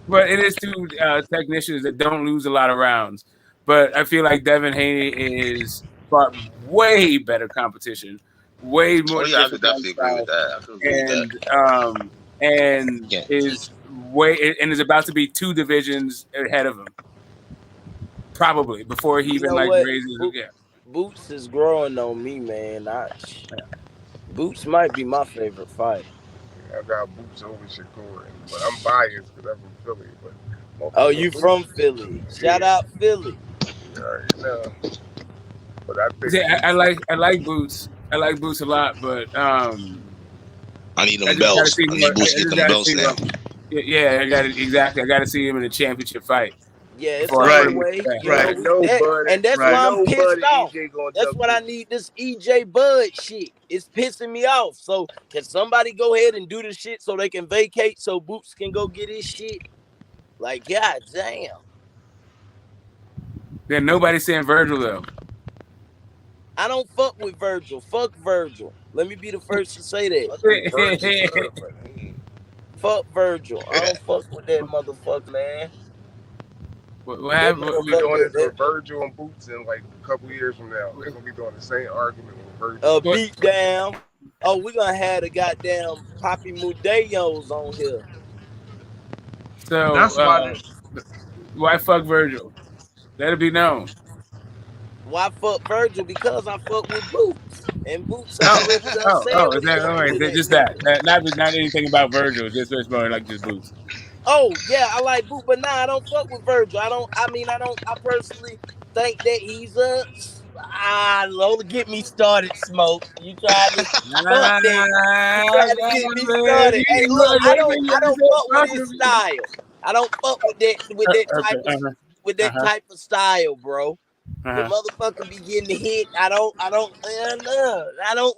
but it is two technicians that don't lose a lot of rounds. But I feel like Devin Haney is fought way better competition, way more. Oh yeah, I could definitely agree with that. I could agree with that. And is is about to be 2 divisions ahead of him, probably before he even raises. Boots is growing on me, man. Boots might be my favorite fighter. I got Boots over Shakur, but I'm biased because I'm from Philly. But oh, you from Philly? Shout out Philly. No. But I think I like Boots. I like Boots a lot, but I need them belts. I need Boots to get them belts now. Yeah, I got it exactly. I got to see him in a championship fight. Yeah, it's right. Way, right. And that's why I'm pissed off. That's what I need this EJ Bud shit. It's pissing me off. So can somebody go ahead and do the shit so they can vacate so Boots can go get his shit? Like, god damn. Yeah, nobody's saying Virgil though. I don't fuck with Virgil. Fuck Virgil. Let me be the first to say that. Fuck Virgil. I don't fuck with that motherfucker, man. What happened? We're doing this with Virgil and Boots in like a couple years from now. They're gonna be doing the same argument with Virgil. Beat down. Oh, we're gonna have the goddamn Poppy Mudeos on here. So that's why fuck Virgil? Let it be known. Why fuck Virgil? Because I fuck with Boots. And Boots already is that all right? Just that. Not anything about Virgil. Just more like just Boots. Oh yeah, I like Boot, but nah, I don't fuck with Virgil. I personally think that he's don't get me started, Smoke. You tried to fuck that. You tried to get me started. Hey, look, I don't fuck with his style. I don't fuck with that type of style, bro. When motherfucker be getting hit, I don't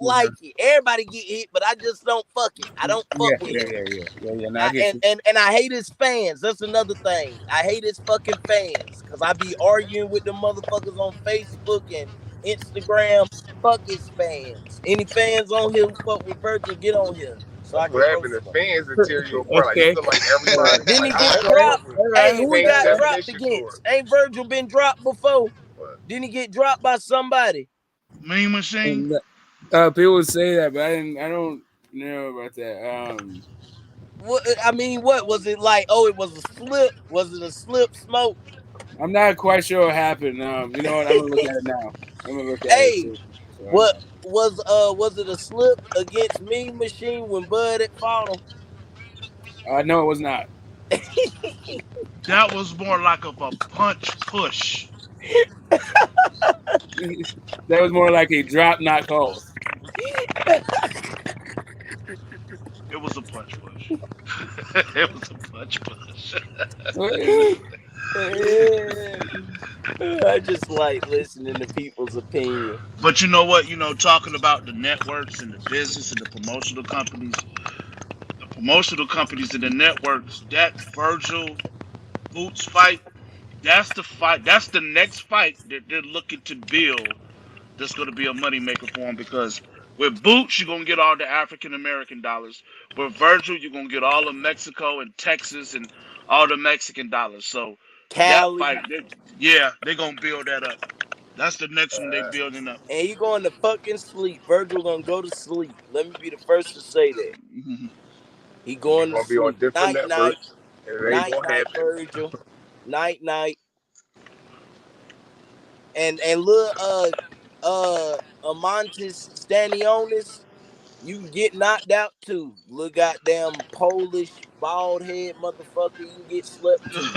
like it. Everybody get hit, but I just don't fuck it. I don't fuck with him. No, I get you. And I hate his fans. That's another thing. I hate his fucking fans because I be arguing with them motherfuckers on Facebook and Instagram. Fuck his fans. Any fans on here who fuck with Virgil, get on here so I I'm can grabbing roast the them. fans interior part. Like, you Okay. feel like everybody. Didn't Like, he get I dropped? fuck with Hey, who he fans got dropped definition for against? it. Ain't Virgil been dropped before? What? Didn't he get dropped by somebody? Mean Machine. People say that, but I don't know about that. What was it like? Oh, it was a slip. Was it a slip, Smoke? I'm not quite sure what happened. You know what? I'm gonna look at it now. I'm gonna look at it Hey, too. So I what know. was it a slip against Mean Machine when Bud had fought him? No, it was not. That was more like of a punch push. That was more like a drop, not calls. It was a punch push. It was a punch push. I just like listening to people's opinion. But you know what? Talking about the networks and the business and the promotional companies, and the networks, that Virgil Boots fight, that's the fight. That's the next fight that they're looking to build. That's going to be a moneymaker for them because with Boots, you're going to get all the African American dollars. With Virgil, you're going to get all of Mexico and Texas and all the Mexican dollars. So that Cali. fight, they're going to build that up. That's the next one they building up. And he going to fucking sleep. Virgil gonna go to sleep. Let me be the first to say that. He going to Gonna be on sleep. different Night, night. networks, and it ain't gonna happen. Virgil. Night, night. And little Amontis Stanionis, you can get knocked out too. Little goddamn Polish bald head motherfucker, you can get slept too.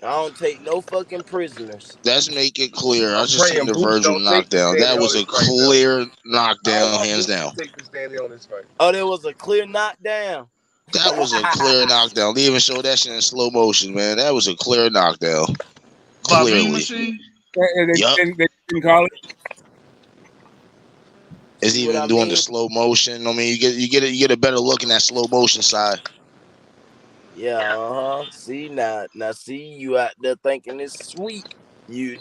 I don't take no fucking prisoners. Let's make it clear. I I'm just seen praying the Boots Virgil don't take the knockdown. That standing on was this a fight, though. clear I knockdown, want hands Boots down. to take the standing on this fight. Oh, there was a clear knockdown. That was a clear knockdown. They even showed that shit in slow motion, man. That was a clear knockdown. By Mean Clearly. Machine? Yup. They didn't call it. It's See what even I doing mean? the slow motion. I mean, you get a better look in that slow motion side. Yeah, See now see you out there thinking it's sweet.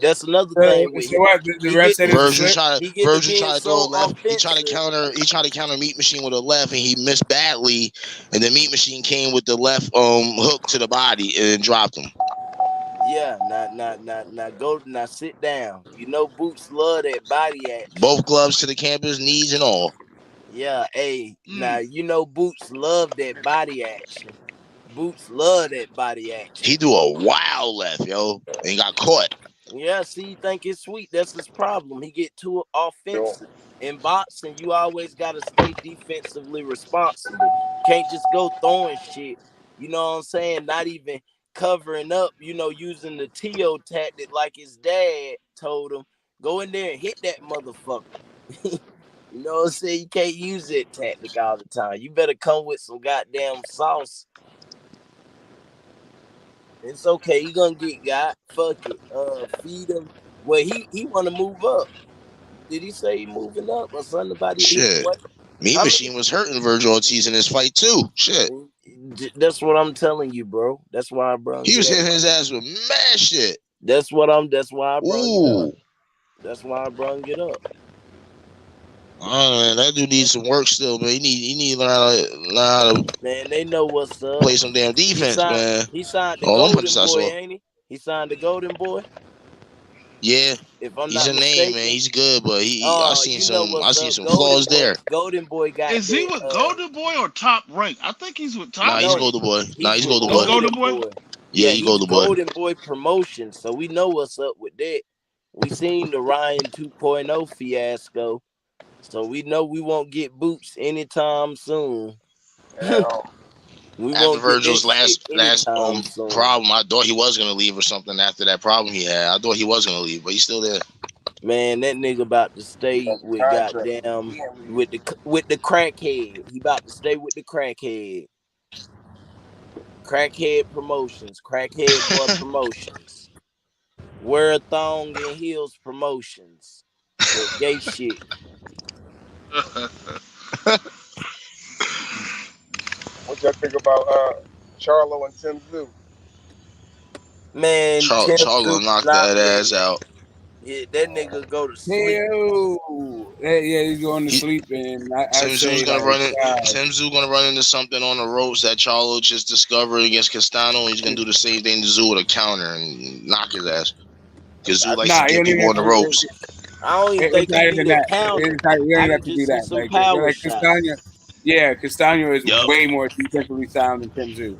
That's another thing with So what? The ref said it's a Virgil slip. tried he to get to being throw a so left. He tried offensive. to counter Meat Machine with a left, and he missed badly. And the Meat Machine came with the left hook to the body and dropped him. Yeah, now sit down. You know Boots love that body action. Both gloves to the campus, knees and all. Yeah, hey, now you know Boots love that body action. Boots love that body action. He threw a wild left, yo, and got caught. Yeah, see, you think it's sweet. That's his problem. He get too offensive. In boxing, you always got to stay defensively responsible. Can't just go throwing shit. You know what I'm saying? Not even covering up, using the T.O. tactic like his dad told him. Go in there and hit that motherfucker. You know what I'm saying? You can't use that tactic all the time. You better come with some goddamn sauce. It's okay. He gonna get got. Fuck it. Feed him. Well, he want to move up. Did he say he moving up or something about it? Shit. Meat Machine was hurting Virgil Ortiz in this fight too. Shit. That's what I'm telling you, bro. That's why I brung He was it up. hitting his ass with mad shit. That's why I brung it up. That's why I brung it up. Oh man, that dude needs some work still, man. He need to learn how to Man, they know what's up. play some damn defense, man. He signed the All them Golden punches I Boy, saw. ain't he? He signed the Golden Boy. Yeah, If I'm he's not a mistaken. name, man. He's good, but I seen some Golden flaws Boy, there. Golden Boy got Is he with Golden Boy or Top Rank? I think he's with Top. Nah, he's Golden Boy. He's Golden Boy. Golden Boy. Yeah, he's Golden Boy. Golden Boy promotion, so we know what's up with that. We seen the Ryan 2.0 fiasco, so we know we won't get Boots anytime soon. We After won't get that Virgil's shit last anytime soon. problem, I thought he was gonna leave or something after that problem he had. I thought he was gonna leave, but he's still there. Man, that nigga about to stay with Contract. goddamn He ain't leaving. with the crackhead. He about to stay with the crackhead. Crackhead Promotions, Crackhead Boy Promotions, Wear a Thong and Heels Promotions. That gay shit. What y'all think about Charlo and Tim Zoo? Man, Tim Charlo Zoo knocked not that ass ready. out. Yeah, that nigga go to sleep. Yeah, he's going to sleep, and I Tim Zoo's say gonna like, run in. God. Tim Zoo gonna run into something on the ropes that Charlo just discovered against Castano. He's gonna do the same thing to Zoo with a counter and knock his ass. Because Zoo likes to Nah, get people on the ropes. I don't even it's think he not even need a that. counter. It's not, you don't I even have can to do just see that. some power Like shots. Castano is Yup. way more defensively sound than Tim Zoo,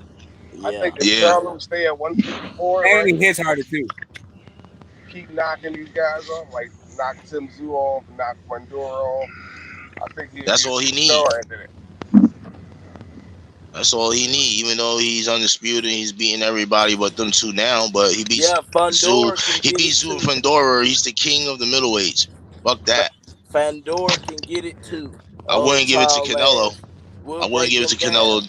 I Yeah. think if Charlo stay at 154, and right, he hits harder too. keep knocking these guys off, like knock Tim Zoo off, knock Fundora off. I think he'd That's be a all he superstar need. after that. That's all he need. Even though he's undisputed, he's beating everybody but them two now. But he beats Yeah, Zoo. Fundora can He get it beats Zoo and too. Fundora. He's the king of the middleweights. Fuck that. Fandora can get it too. I wouldn't give it to Tall Canelo. ass. We'll I wouldn't break give it to him down. Canelo.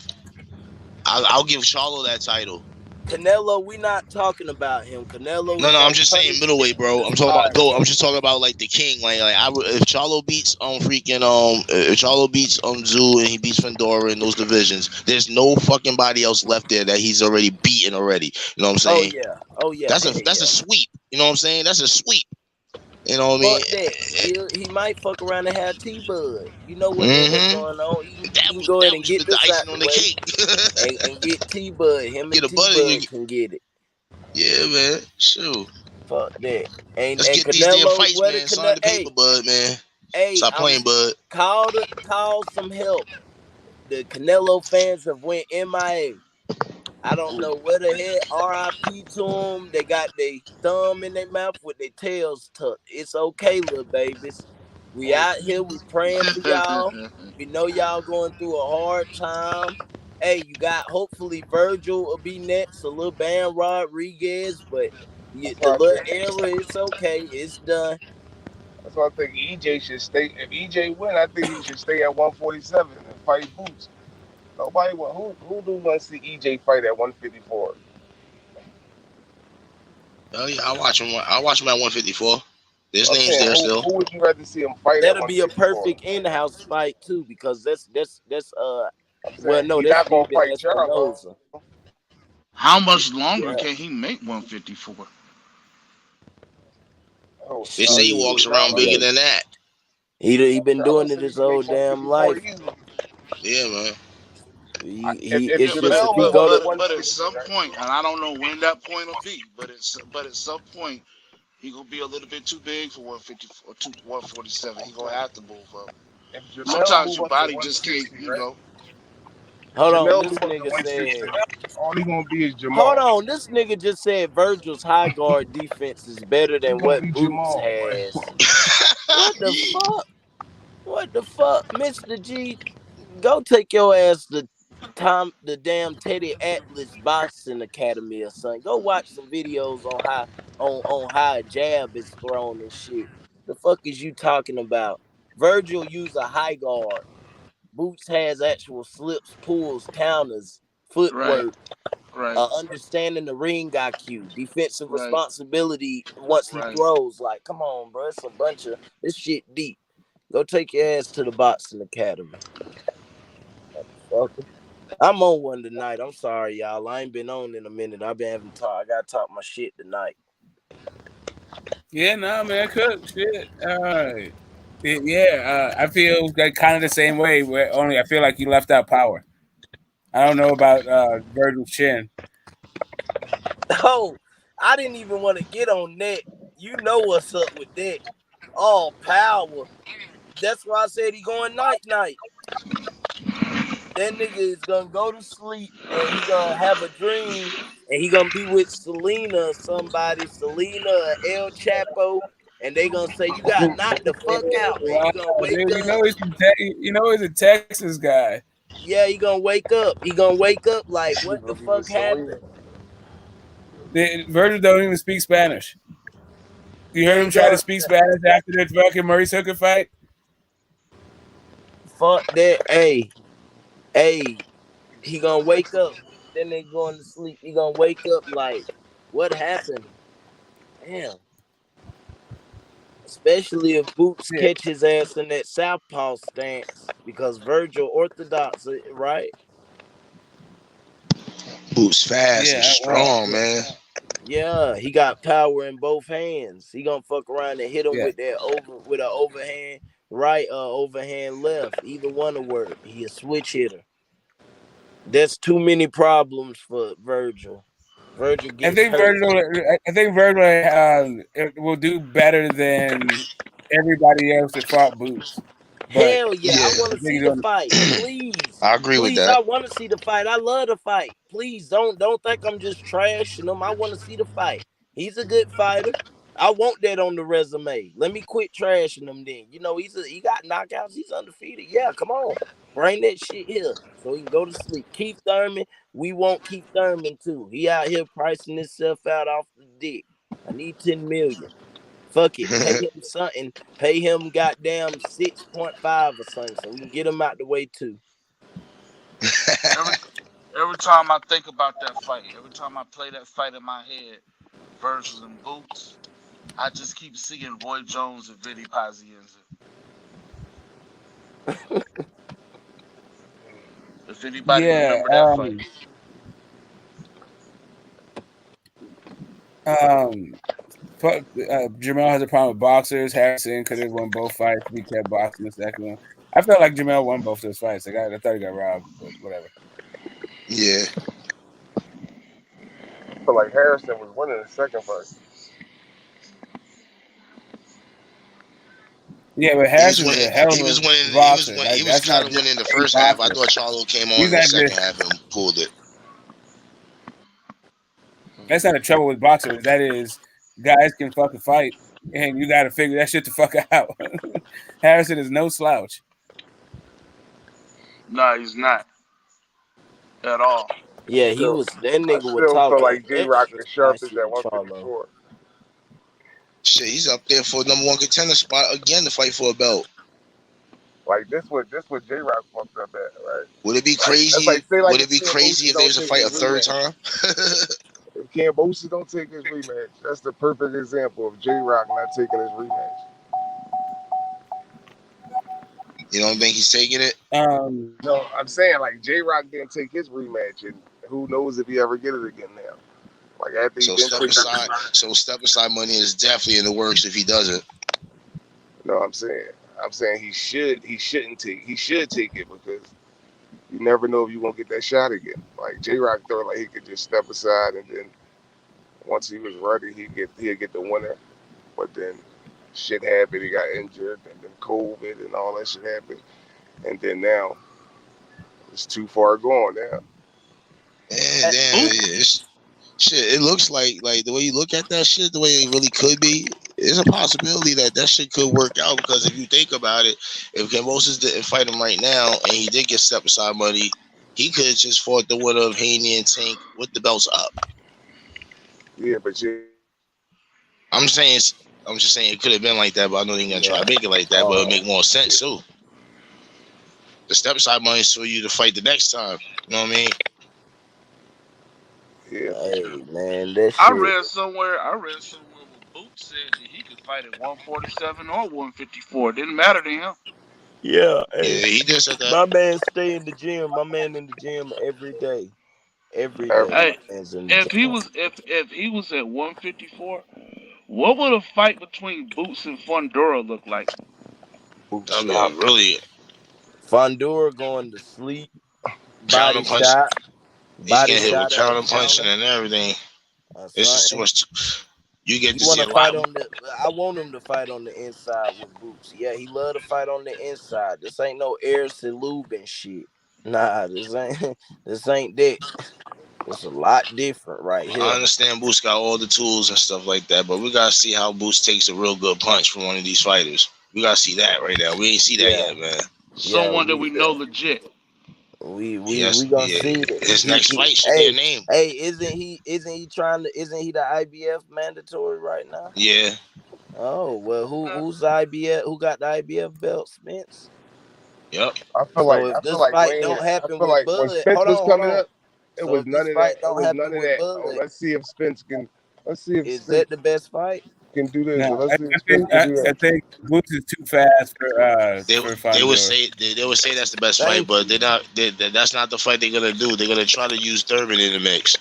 I'll give Charlo that title. Canelo, we not talking about him. Canelo No, is I'm gonna just saying punish middleweight, bro. I'm talking about go. I'm just talking about like the king. If Charlo beats if Charlo beats Zoo and he beats Fandora in those divisions, there's no fucking body else left there that he's already beaten already. You know what I'm saying? Oh yeah. That's Hell a yeah. sweep. You know what I'm saying? That's a sweep. You know what I mean? Fuck that. He might fuck around and have T-Bud. You know what the hell Mm-hmm. going on. He That can go ahead and was get the this out icing the on the way cake. and get T-Bud. Him Get and a buddy. T-Bud can get it. Yeah, man. Shoot. Fuck that. And Let's get these damn Canelo, fights, what did man. Sign Canelo? the paper, Bud, man. Hey, Stop playing, Bud. call some help. The Canelo fans have went MIA. I don't know where the hell. RIP to them. They got their thumb in their mouth with their tails tucked. It's okay, little babies. We out here. We praying for y'all. We know y'all going through a hard time. Hey, you got hopefully Virgil will be next, a little Bam Rodriguez, but the That's why I little think. era, it's okay. It's done. That's why I think EJ should stay. If EJ win, I think he should stay at 147 and fight Boots. Nobody want who do want to see EJ fight at 154? Oh yeah, I watch him. I watch him at 154. There's I'm names saying there still. who would you rather see him fight at That'll be a 154? perfect in-house fight too, because that's I'm well, saying no, he's that's not gonna Steven fight Charlo. Espinoza. How much longer Yeah. can he make 154? Oh, They say he walks around Charlo, bigger Yeah. than that. He been Charlo doing it said he his can make whole damn 154 life. easily. Yeah, man. If It's Yeah, just if Jamel he move up go to to but at 160, some right? point, and I don't know when that point will be, but at some point he gonna be a little bit too big for 154 to 147. He gonna have to move up. If Jamel Sometimes move your up to body just can't, 160, right? If hold on, Jamel this move up to nigga 160, said all he gonna be is hold Jamal. on, this nigga just said Virgil's high guard defense is better He than gonna what be Boots Jamal, right? has. What the fuck? What the fuck, Mr. G? Go take your ass to the damn Teddy Atlas Boxing Academy or something. Go watch some videos on how a jab is thrown and shit. The fuck is you talking about? Virgil use a high guard. Boots has actual slips, pulls, counters, Right, footwork, right, understanding the ring IQ, defensive right, responsibility once he right. throws. Like, come on, bro. It's a bunch of this shit deep. Go take your ass to the boxing academy. Motherfucker. I'm on one tonight. I'm sorry, y'all. I ain't been on in a minute. I've been having to talk. I gotta talk my shit tonight. Yeah, no, man, cook shit. I feel that kind of the same way. Where only I feel like you left out power. I don't know about Virgil Chin. Oh, I didn't even want to get on that. You know what's up with that. Oh, power. That's why I said he going night. That nigga is gonna go to sleep and he gonna have a dream and he gonna be with Selena or somebody, Selena or El Chapo, and they gonna say, you got knocked the fuck out. And he gonna Wow, wake dude, up. he's a Texas guy. Yeah, he gonna wake up. He gonna wake up like, He's what the gonna be with fuck Serena. happened? Virgil don't even speak Spanish. You He heard him ain't try to gonna speak Spanish after the fucking Murray Hooker fight? fuck that. Hey, he gonna wake up. Then they going to sleep. He gonna wake up like, what happened? Damn. Especially if Boots Yeah. catch his ass in that southpaw stance because Virgil orthodox, right? Boots fast and Yeah. strong, man. Yeah, he got power in both hands. He gonna fuck around and hit him Yeah. with that with an overhand right or overhand left. Either one will work. He a switch hitter. That's too many problems for Virgil. Virgil I gets think hurt. Virgil will do better than everybody else that fought Boots. But Hell yeah, I Yeah, want I to think see he's the on. fight. Please. I agree with Please, that. I want to see the fight. I love the fight. Please don't think I'm just trashing him. I want to see the fight. He's a good fighter. I want that on the resume. Let me quit trashing him then. You know, he got knockouts. He's undefeated. Yeah, come on. Bring that shit here so he can go to sleep. Keith Thurman, we want Keith Thurman too. He out here pricing himself out off the dick. I need 10 million. Fuck it. Pay him something. Pay him goddamn 6.5 or something so we can get him out the way too. Every time I think about that fight, every time I play that fight in my head, Virgil and Boots, I just keep seeing Roy Jones and Vinny Pazienza. If anybody Yeah. remember that fight. Jamel has a problem with boxers. Harrison could have won both fights. We kept boxing the second one. I felt like Jamel won both those fights. I thought he got robbed, but whatever. Yeah, I feel like Harrison was winning the second fight. Yeah, but he was Harrison's winning. a hell of He was a winning. boxer. He Like was that's not kind of just winning the a first half. I boxer. thought Charlo came on He's in the not second just half and pulled it. that's not the trouble with boxers. That is guys can fucking fight, and you got to figure that shit the fuck out. Harrison is no slouch. No, he's not at all. Yeah, Still, that I nigga was still feel talking like J Rock extra is sharpest spicy at with Charlo. 154. Shit, he's up there for number one contender spot again to fight for a belt. Like this what J Rock fucked up at, right? Would it be That's crazy? like say like Would if it be crazy Cambosis if there don't was a take fight his a third rematch. time? If Cambosis don't take his rematch, that's the perfect example of J Rock not taking his rematch. You don't think he's taking it? No, I'm saying like J Rock didn't take his rematch, and who knows if he ever get it again now. Like after he So didn't take his step aside money is definitely in the works if he doesn't. No, I'm saying he should take it because you never know if you won't get that shot again. Like J Rock thought like he could just step aside and then once he was ready he'd get the winner. But then shit happened, he got injured and then COVID and all that shit happened. And then now it's too far gone now. Yeah, damn. Shit, it looks like the way you look at that shit, the way it really could be, there's a possibility that shit could work out because if you think about it, if Cambosis didn't fight him right now and he did get step aside money, he could have just fought the winner of Haney and Tank with the belts up. Yeah, but I'm just saying it could have been like that, but I know they ain't gonna try to make it like that, but it'll make more sense too. The step aside money is for you to fight the next time. You know what I mean? Yeah. Hey man, that I shit. read somewhere where Boots said that he could fight at 147 or 154. Didn't matter to him. Yeah, Yeah, hey. he just said that. My man stay in the gym. My man in the gym every day. Every day. Every Hey, My man's in the if he gym. was at 154, what would a fight between Boots and Fundora look like? Boot I mean, stop. really, Fundora going to sleep. counter Body punch. shot. He's Body getting hit with shot or a counter punching counter and everything. or It's just too something. much. You get He to see want a to fight lot. on the. I want him to fight on the inside with Boots. Yeah, he love to fight on the inside. This ain't no air salute and shit. Nah, this ain't. This ain't that. It's a lot different right I here. understand Boots got all the tools and stuff like that, but we gotta see how Boots takes a real good punch from one of these fighters. We gotta see that right now. We ain't see that Yeah, yet, man. yeah, Someone that we know legit. We Yes, gonna yeah. see that. His next fight should be a name. Hey, isn't he isn't he the IBF mandatory right now? Yeah. Oh well, who's the IBF? Who got the IBF belt? Spence. Yep. I So if feel this like fight Wayne. don't I happen feel with like when Bud, Spence hold was on, hold coming on. up, it So was if none this of that. fight It don't was none happen of with that. Bud, Oh, let's see if Spence can. Let's see if is Spence that the best fight? can do this, No, or let's see if I Spence think can do I that. think Boots is too fast for They would Fandor. say they would say that's the best fight, Thank but you. that's not the fight they're gonna do. They're gonna try to use Thurman in the mix.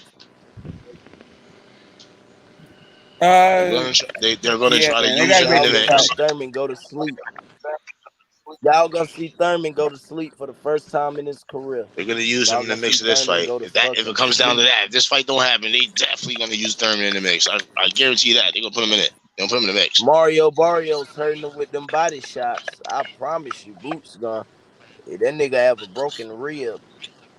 They're gonna Yeah, try to man, they use gotta him in make Y'all the this gonna fight. mix. see Thurman go to sleep. Y'all gonna see Thurman go to sleep for the first time in his career. They're gonna use him Y'all in the gonna see mix of this Thurman fight. go to If it fucking comes down to sleep. that, if this fight don't happen, they definitely gonna use Thurman in the mix. I guarantee you that. They're gonna put him in it. They're gonna put him in the mix. Mario Barrios hurting him with them body shots. I promise you, Boots gonna that nigga have a broken rib.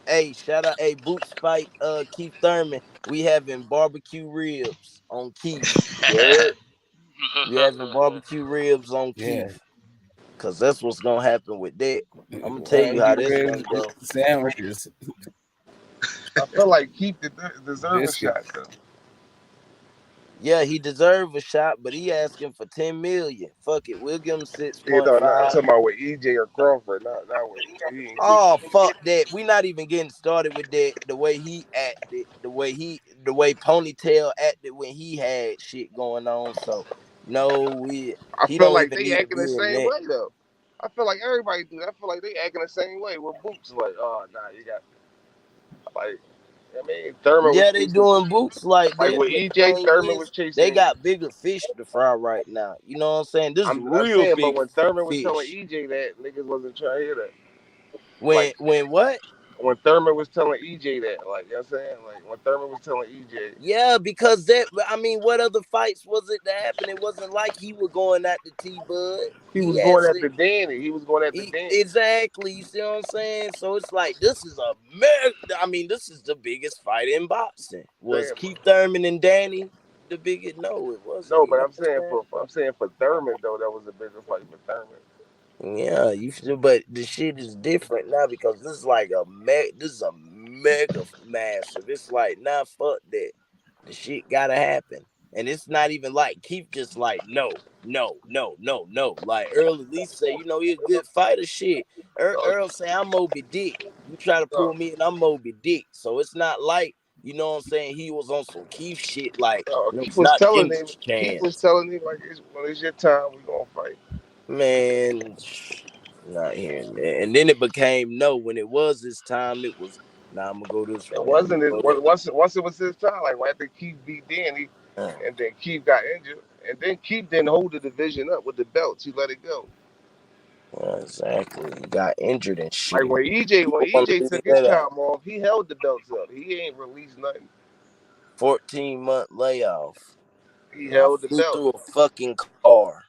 Hey, shout out, hey, Boots fight Keith Thurman. We having barbecue ribs on Keith. You heard? We having barbecue ribs on Yeah, Keith. Cause that's what's gonna happen with that. I'm gonna tell you how barbecue that's ribs, gonna go. sandwiches, I feel like Keith deserve a shot biscuits. though. Yeah, he deserve a shot, but he asking for 10 million. Fuck it, we'll give him You know, I'm 6.5. talking about with EJ or Crawford, not with he ain't Keith. Oh fuck that. We not even getting started with that. The way he acted, the way Ponytail acted when he had shit going on. So no, I he feel don't like even they need to acting the be in same that. way though. I feel like everybody do. I feel like they acting the same way. With Boots, like, oh nah, you got like. I mean, Thurman was Yeah, they chasing doing Boots like like that, with but the EJ. thing Thurman was is, they chasing. got bigger fish to fry right now. You know what I'm saying? This is I'm real saying, but big when Thurman was telling fish. EJ that, niggas wasn't trying to hear that. Like When what? when Thurman was telling EJ that, like, you know what I'm saying? Like when Thurman was telling EJ, Yeah, because that, I mean, what other fights was it that happened? It wasn't like he was going at the T Bud. he was He going actually, after Danny. He was going after Danny. exactly. You see what I'm saying? So it's like this is a I mean, this is the biggest fight in boxing. Was Saying, Keith Thurman and Danny the biggest? No, it wasn't. no, You but know I'm what saying I'm for Thurman though, that was a bigger fight for Thurman. saying? Yeah, you should, but the shit is different now because this is like this is a mega massive. It's like, nah, fuck that. The shit gotta happen. And it's not even like Keith just like, no, no, no, no, no. Like Earl at least say, he a good fighter. Shit. Earl say, I'm Moby Dick. You try to pull me and I'm Moby Dick. So it's not like, you know what I'm saying, he was on some Keith shit like, no, Keith it's was not telling him. Jimmy's Keith was chance. telling him like, when it's your time, we gonna fight. Man, not hearing that. And then it became no. When it was this time, it was, nah, I'm gonna go this It way. I'm gonna wasn't. go that Once it was his time, like right after Keith beat Danny, way. and then Keith got injured, and then Keith didn't hold the division up with the belts. He let it go. Exactly. He got injured and Like shit. when EJ when People want to EJ leave took his that out. time off, he held the belts up. He ain't released nothing. 14-month layoff. He I held the flew belt. through a fucking car.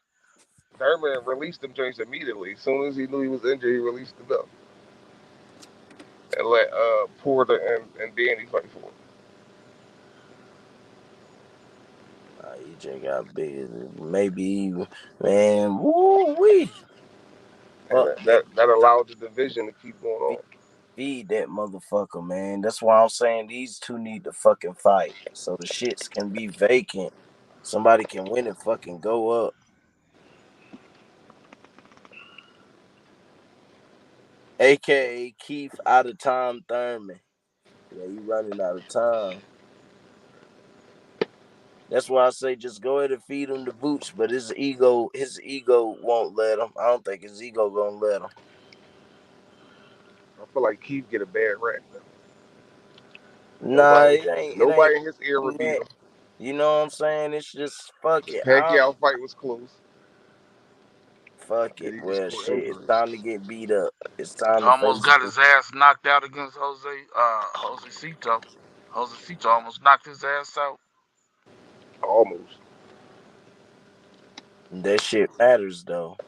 Thurman released them joints immediately. As soon as he knew he was injured, he released the belt and let Porter and Danny fight for it. EJ got big. Maybe, man, woo wee. And Fuck that. that allowed the division to keep going Feed, on. feed that motherfucker, man. That's why I'm saying these two need to fucking fight. So the shits can be vacant. Somebody can win and fucking go up. AKA Keith out of time Thurman. Yeah, you running out of time. That's why I say just go ahead and feed him the boots, but his ego won't let him. I don't think his ego gonna let him. I feel like Keith get a bad rap. Nah, Nobody it ain't nobody in his era beat that. him. You know what I'm saying? It's just fuck The it. Pacquiao fight was close. Fuck Then it. he just Well, caught shit. It's injuries. time to get beat up. It's time to Almost face got it. his ass knocked out against Jose Cito. Jose Cito almost knocked his ass out. Almost. That shit matters though.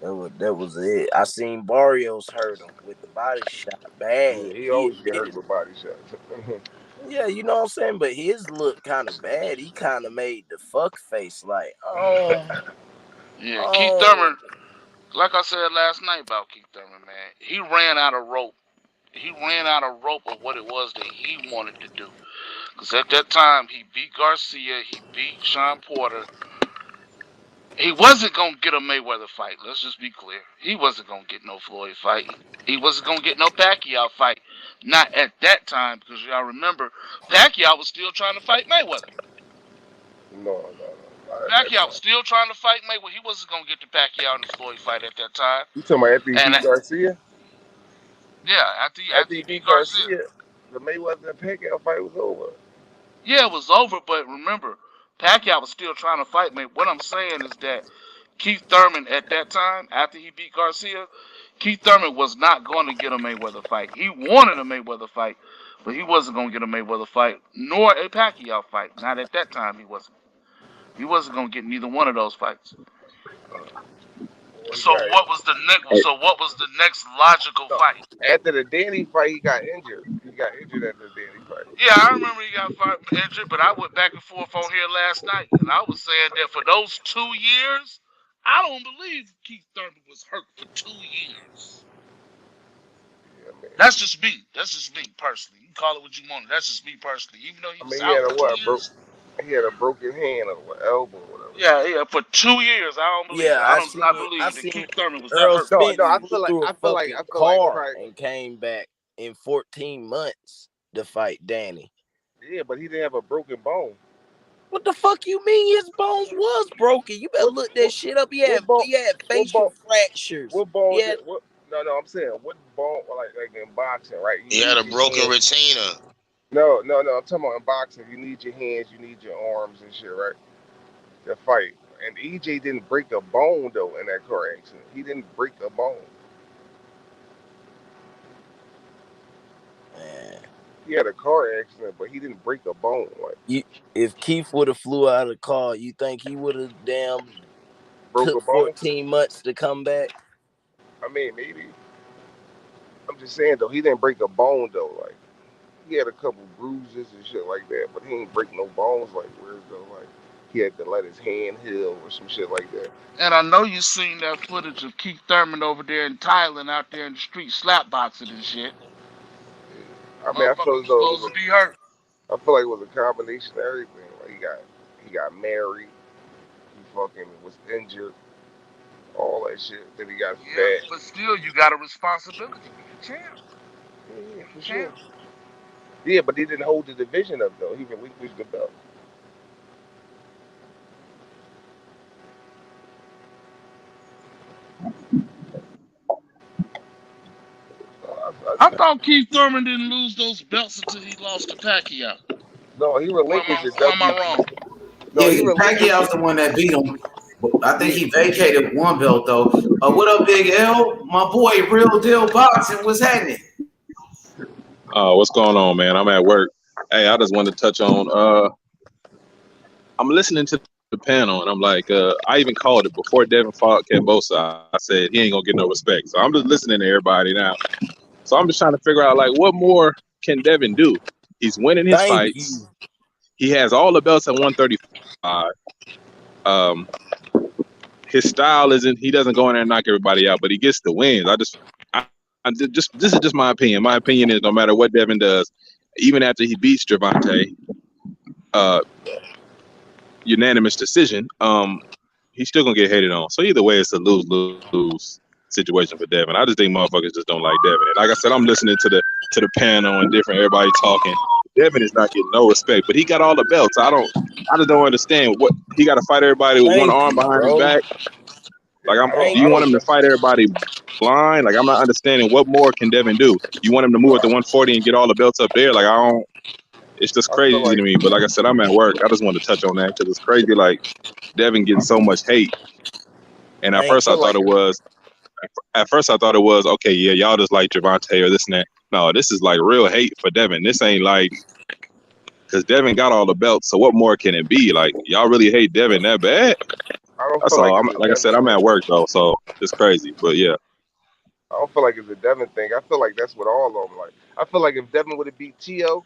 That was it. I seen Barrios hurt him with the body shot bad. Yeah, he He always get hurt admitted. with body shots. Yeah, you know what I'm saying? But his look kind of bad. He kind of made the fuck face like, oh, Yeah, Keith oh. Thurman, like I said last night about Keith Thurman, man, he ran out of rope he ran out of rope of what it was that he wanted to do. Because at that time, he beat Garcia, he beat Sean Porter. He wasn't going to get a Mayweather fight. Let's just be clear. He wasn't going to get no Floyd fight. He wasn't going to get no Pacquiao fight. Not at that time, because y'all remember, Pacquiao was still trying to fight Mayweather. No. Not at that Pacquiao was time. still trying to fight Mayweather. He wasn't going to get the Pacquiao and the Floyd fight at that time. You talking about after he And beat Garcia? yeah, after After he he beat beat Garcia. Garcia, the Mayweather and Pacquiao fight was over. Yeah, it was over, but remember, Pacquiao was still trying to fight me. What I'm saying is that Keith Thurman at that time, after he beat Garcia, Keith Thurman was not going to get a Mayweather fight. He wanted a Mayweather fight, but he wasn't going to get a Mayweather fight, nor a Pacquiao fight. Not at that time, he wasn't. He wasn't going to get neither one of those fights. Well, he So got what was the next? So what was the next logical no. fight? After the Danny fight, he got injured. He got injured after the Danny fight. Yeah, I remember he got injured, but I went back and forth on here last night, and I was saying that for those 2 years, I don't believe Keith Thurman was hurt for 2 years. Yeah, man. That's just me. That's just me personally. You can call it what you want. That's just me personally. Even though he I was mean, he out had for a two what? years. He had a broken hand or what, elbow or whatever. Yeah, for 2 years, I don't believe Yeah, it. I don't not I believe that seen Keith Thurman was that Earl hurt for 2 Spence No, I years. feel flew like through a I fucking feel like car probably and came back in 14 months to fight Danny. yeah, but he didn't have a broken bone. What the fuck you mean his bones was broken? You better What look that what shit up. what bone? He had What facial bone? fractures. What bone He did had what? No, I'm saying what bone? Like in boxing, right? You He had need a your broken hands. retainer. No. I'm talking about in boxing. You need your hands. You need your arms and shit, right? To fight. And EJ didn't break a bone though in that car accident. He didn't break a bone. man. He had a car accident, but he didn't break a bone. Like If Keith would have flew out of the car, you think he would have damn broke a took bone. 14 months to come back? I mean, maybe. I'm just saying though, he didn't break a bone though. Like he had a couple bruises and shit like that, but he ain't break no bones. Like where's the like he had to let his hand heal or some shit like that. And I know you seen that footage of Keith Thurman over there in Thailand, out there in the street, slap boxing and shit. I mean, I feel Motherfucker as was though supposed to be hurt. I feel like it was a combination of everything. Like he got married, he fucking was injured, all that shit. Then he got Yeah, fat. but still, you got a responsibility. You the champ. Yeah, You the for sure. champ. Yeah, but he didn't hold the division up though. He relinquished the belt. I thought Keith Thurman didn't lose those belts until he lost to Pacquiao. No, he relinquished the Or am I wrong? No, Yeah, he relinquished Pacquiao's it. the one that beat him. I think Yeah, he vacated one belt though. What up, Big L? My boy, Real Deal Boxing. What's happening? What's going on, man? I'm at work. Hey, I just wanted to touch on. I'm listening to the panel, and I'm like, I even called it before Devin fought Kambosa. I said he ain't gonna get no respect. So I'm just listening to everybody now. So I'm just trying to figure out like what more can Devin do? He's winning his Thank fights. you. He has all the belts at 135. Um, his style isn't. He doesn't go in there and knock everybody out, but he gets the wins. Just this is just my opinion. My opinion is no matter what Devin does, even after he beats Gervonta, uh, unanimous decision, he's still gonna get hated on. So either way, it's a lose situation for Devin. I just think motherfuckers just don't like Devin. And like I said, I'm listening to the panel and different everybody talking. Devin is not getting no respect, but he got all the belts. I just don't understand what he got to fight everybody with one Thank arm you, behind his bro. back. Like do Thank you I want don't him to think. fight everybody blind? Like I'm not understanding what more can Devin do. You want him to move at the 140 and get all the belts up there? Like I don't. It's just I feel crazy like to me. But like I said, I'm at work. I just wanted to touch on that because it's crazy. Like Devin getting so much hate, and I Thank feel like at first I thought it was okay. Yeah, y'all just like Gervonta or this and that. No, this is like real hate for Devin. This ain't like because Devin got all the belts. So what more can it be? Like y'all really hate Devin that bad? I don't That's feel like all. it's a Like I said, Devin I'm thing. at work though, so it's crazy. But yeah. I don't feel like it's a Devin thing. I feel like that's what all of them like. I feel like if Devin would have beat Tio,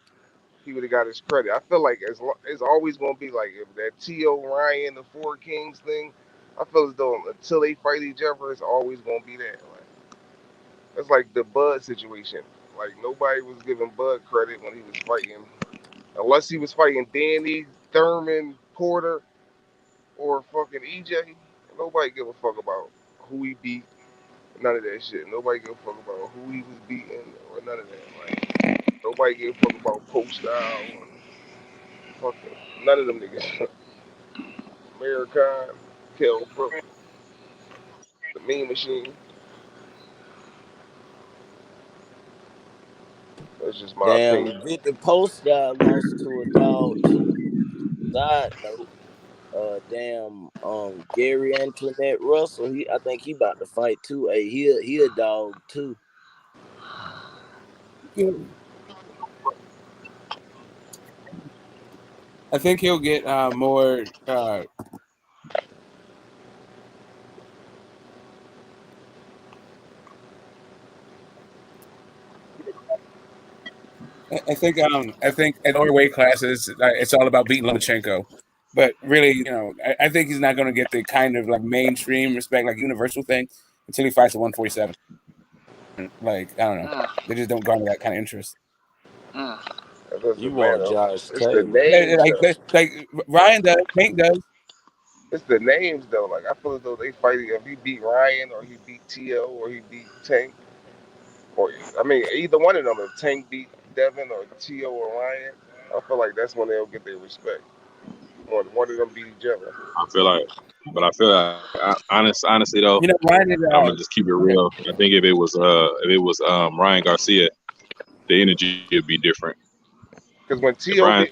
he would have got his credit. I feel like it's always gonna be like if that Tio Ryan the Four Kings thing. I feel as though until they fight each other, it's always gonna be that. Like it's like the Bud situation. Like nobody was giving Bud credit when he was fighting, unless he was fighting Danny, Thurman, Porter, or fucking EJ. Nobody give a fuck about who he beat. None of that shit. Nobody give a fuck about who he was beating or none of that. Like nobody give a fuck about post style or fucking none of them niggas. American, Kel Brook, the Mean Machine. That's just my Damn, opinion. Victor Post lost to a dog too. Side note, Gary Antoinette Russell, I think he about to fight too. Hey, he a dog too. I think he'll get more. I think at lower weight classes, it's all about beating Lomachenko. But really, I think he's not going to get the kind of like mainstream respect, like universal thing, until he fights at 147. Like I don't know, they just don't garner that kind of interest. That doesn't You want matter. Josh It's the Taylor? names though. Like Ryan does, Tank does. It's the names though. Like I feel as though they fighting if he beat Ryan or he beat T.O. or he beat Tank. Or I mean either one of them. If Tank beat Devin or T.O. or Ryan, I feel like that's when they'll get their respect. Or one of them beat each other. I feel like honestly though, Ryan is. I'm gonna just keep it real. I think if it was Ryan Garcia, the energy would be different. Because when If T.O. Ryan,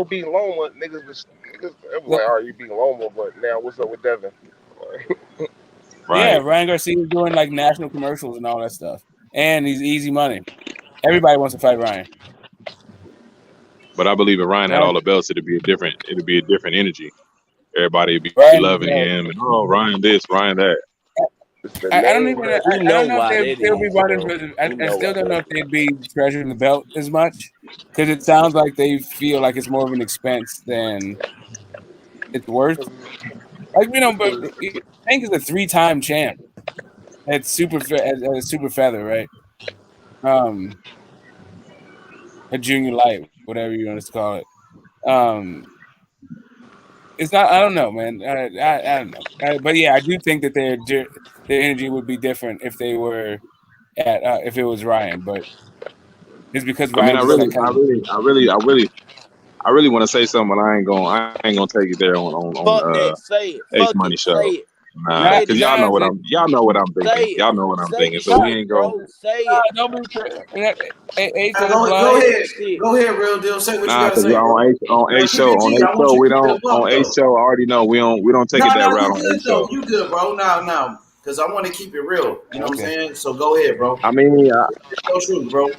beat Loma, niggas was it was like, all right, you beat Loma, but now what's up with Devin? Like, Yeah, right? Ryan Garcia is doing like national commercials and all that stuff, and he's easy money. Everybody wants to fight Ryan. But I believe if Ryan had all the belts, it'd be a different energy. Everybody would be Ryan, loving him, and Ryan this, Ryan that. it's the I don't name even. that We I know don't know if why they'd that still be is, running though. for. We I know still why don't know that if they'd be treasuring the belt as much because it sounds like they feel like it's more of an expense than it's worth. Like but Tank is a 3-time champ at super feather, right? A junior light, whatever you want to call it. It's not. I don't know, man. I don't know. But yeah, I do think that their energy would be different if they were at if it was Ryan. But it's because I mean, Ryan just like kind of. I really want to say something, but I ain't gonna take it there Fuck on that. Say it. Ace Fuck Money it. Say Show. it. Nah, Say the because y'all know shit. what I'm Say thinking. it. Y'all know what I'm Say thinking. the So we shit, ain't bro. go. Say it. Don't be. Ace ain't Go blind. Say ahead. the shit. Go ahead, real deal. Say what you Nah, gotta because say, bro. on Now A keep show it G. I want you we to keep it don't a buck on A though. show. I already know we don't take No, it that route you on A good show. though. You good, bro. Now, because I want to keep it real. You know what I'm Okay. saying? So go ahead, bro. I mean, No truth, bro.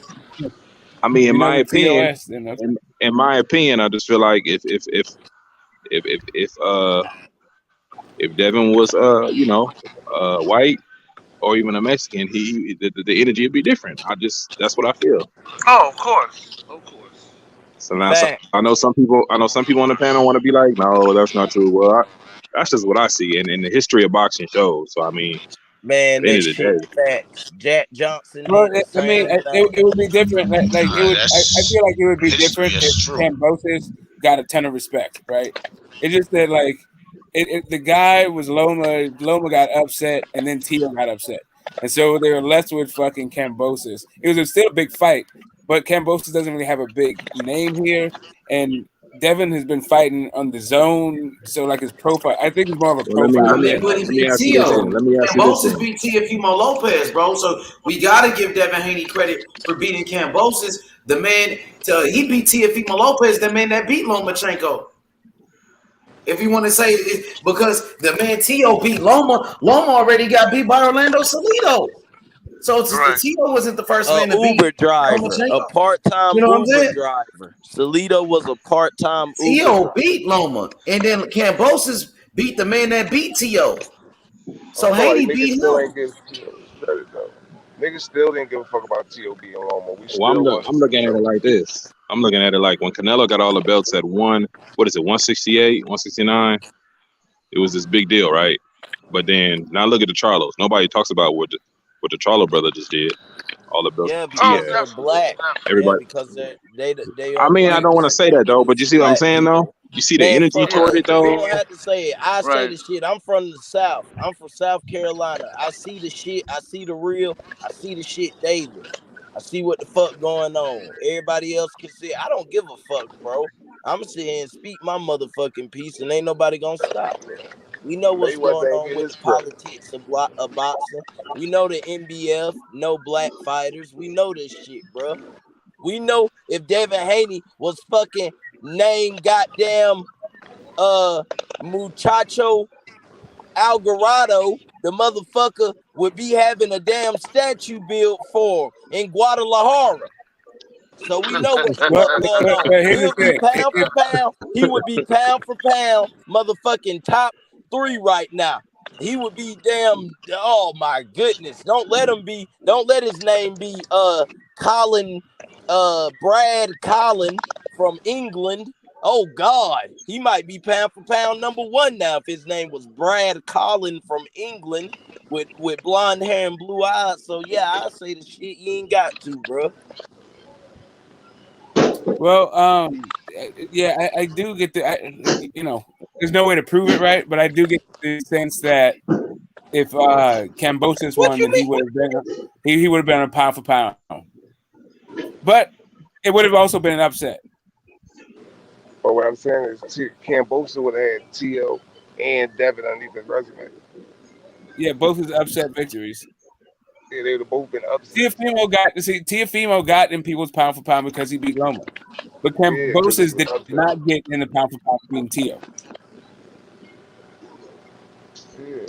in You know my the opinion, TOS. Then okay. in my opinion, I just feel like if Devin was white or even a Mexican, the energy would be different. That's what I feel. Oh, of course. Of course. So now Fact. I know some people on the panel want to be like, no, that's not true. Well, that's just what I see, and the history of boxing shows. So I mean, at Man, the end that of the shit day, facts. Jack Johnson Well, did the I mean, same thing. it would be different. Like it would. I That's feel like it would be history. different if That's true. Cambosis got a ton of respect, right? It's just that like the guy was Loma. Loma got upset, and then Tio got upset, and so they were left with fucking Cambosis. It was still a big fight, but Cambosis doesn't really have a big name here, and Devin has been fighting on the zone, so like his profile. I think it's more of a well, let me profile let me thing. But he let me beat ask you this Tio. then. Let me ask you this Cambosis then. beat Teofimo Lopez, bro. So we gotta give Devin Haney credit for beating Cambosis. The man, he beat Teofimo Lopez, the man that beat Lomachenko. If you want to say it, because the man Tio beat Loma, Loma already got beat by Orlando Salido. So Right. Tio wasn't the first A man to beat Uber driver, a Lomachenko. part-time You know what I'm Uber saying? driver. Salido was a part-time Uber Tio driver. beat Loma, and then Cambosis beat the man that beat Tio. I So feel like Haney niggas beat still him. ain't give T.O. his credit though. Niggas still didn't give a fuck about T.O. being Loma. We Well, still want, I'm looking at it like this. I'm looking at it like when Canelo got all the belts at 168, 169. It was this big deal, right? But then now look at the Charlos. Nobody talks about what the Charlo brother just did. all the belts Yeah, he Oh, because had. they're definitely, black. Yeah, Everybody. because they I are mean, I black don't want to say that though, but you descendants, see what I'm black saying though? people. You see the Man, energy fuck toward them. it You though. don't have to say it. I say right. the shit. I'm from the South. I'm from South Carolina. I see the shit. I see the real. I see the shit daily. I see what the fuck going on. Everybody else can see. I don't give a fuck, bro. I'm sitting here and speak my motherfucking piece, and ain't nobody gonna stop me. We know what's going Mayweather ain't on get with the his credit. politics of boxing. We know the NBF, no black fighters. We know this shit, bro. We know if Devin Haney was fucking named goddamn Muchacho Algarado, the motherfucker would be having a damn statue built for him in Guadalajara. So we know what the Well, fuck going on. here's the He'll be thing. pound for pound. He would be pound for pound, motherfucking top 3 right now. He would be damn. Oh my goodness! Don't let him be. Don't let his name be Colin, Brad Colin from England. Oh God, he might be pound for pound #1 now if his name was Brad Colin from England with blonde hair and blue eyes. So yeah, I say the shit you ain't got to, bro. Well, yeah, I do get there's no way to prove it, right? But I do get the sense that if Kambosos What won, you then mean? he would have been he would have been a pound for pound. But it would have also been an upset. But what I'm saying is, Kambosos would have had T.O. and Devin underneath his resume. Yeah, both his upset victories. Yeah, they would have both been upset. Teofimo got in people's pound for pound because he beat Loma. But Yeah, because he Kambosos was did upset. not get in the pound for pound being Tio. Yeah.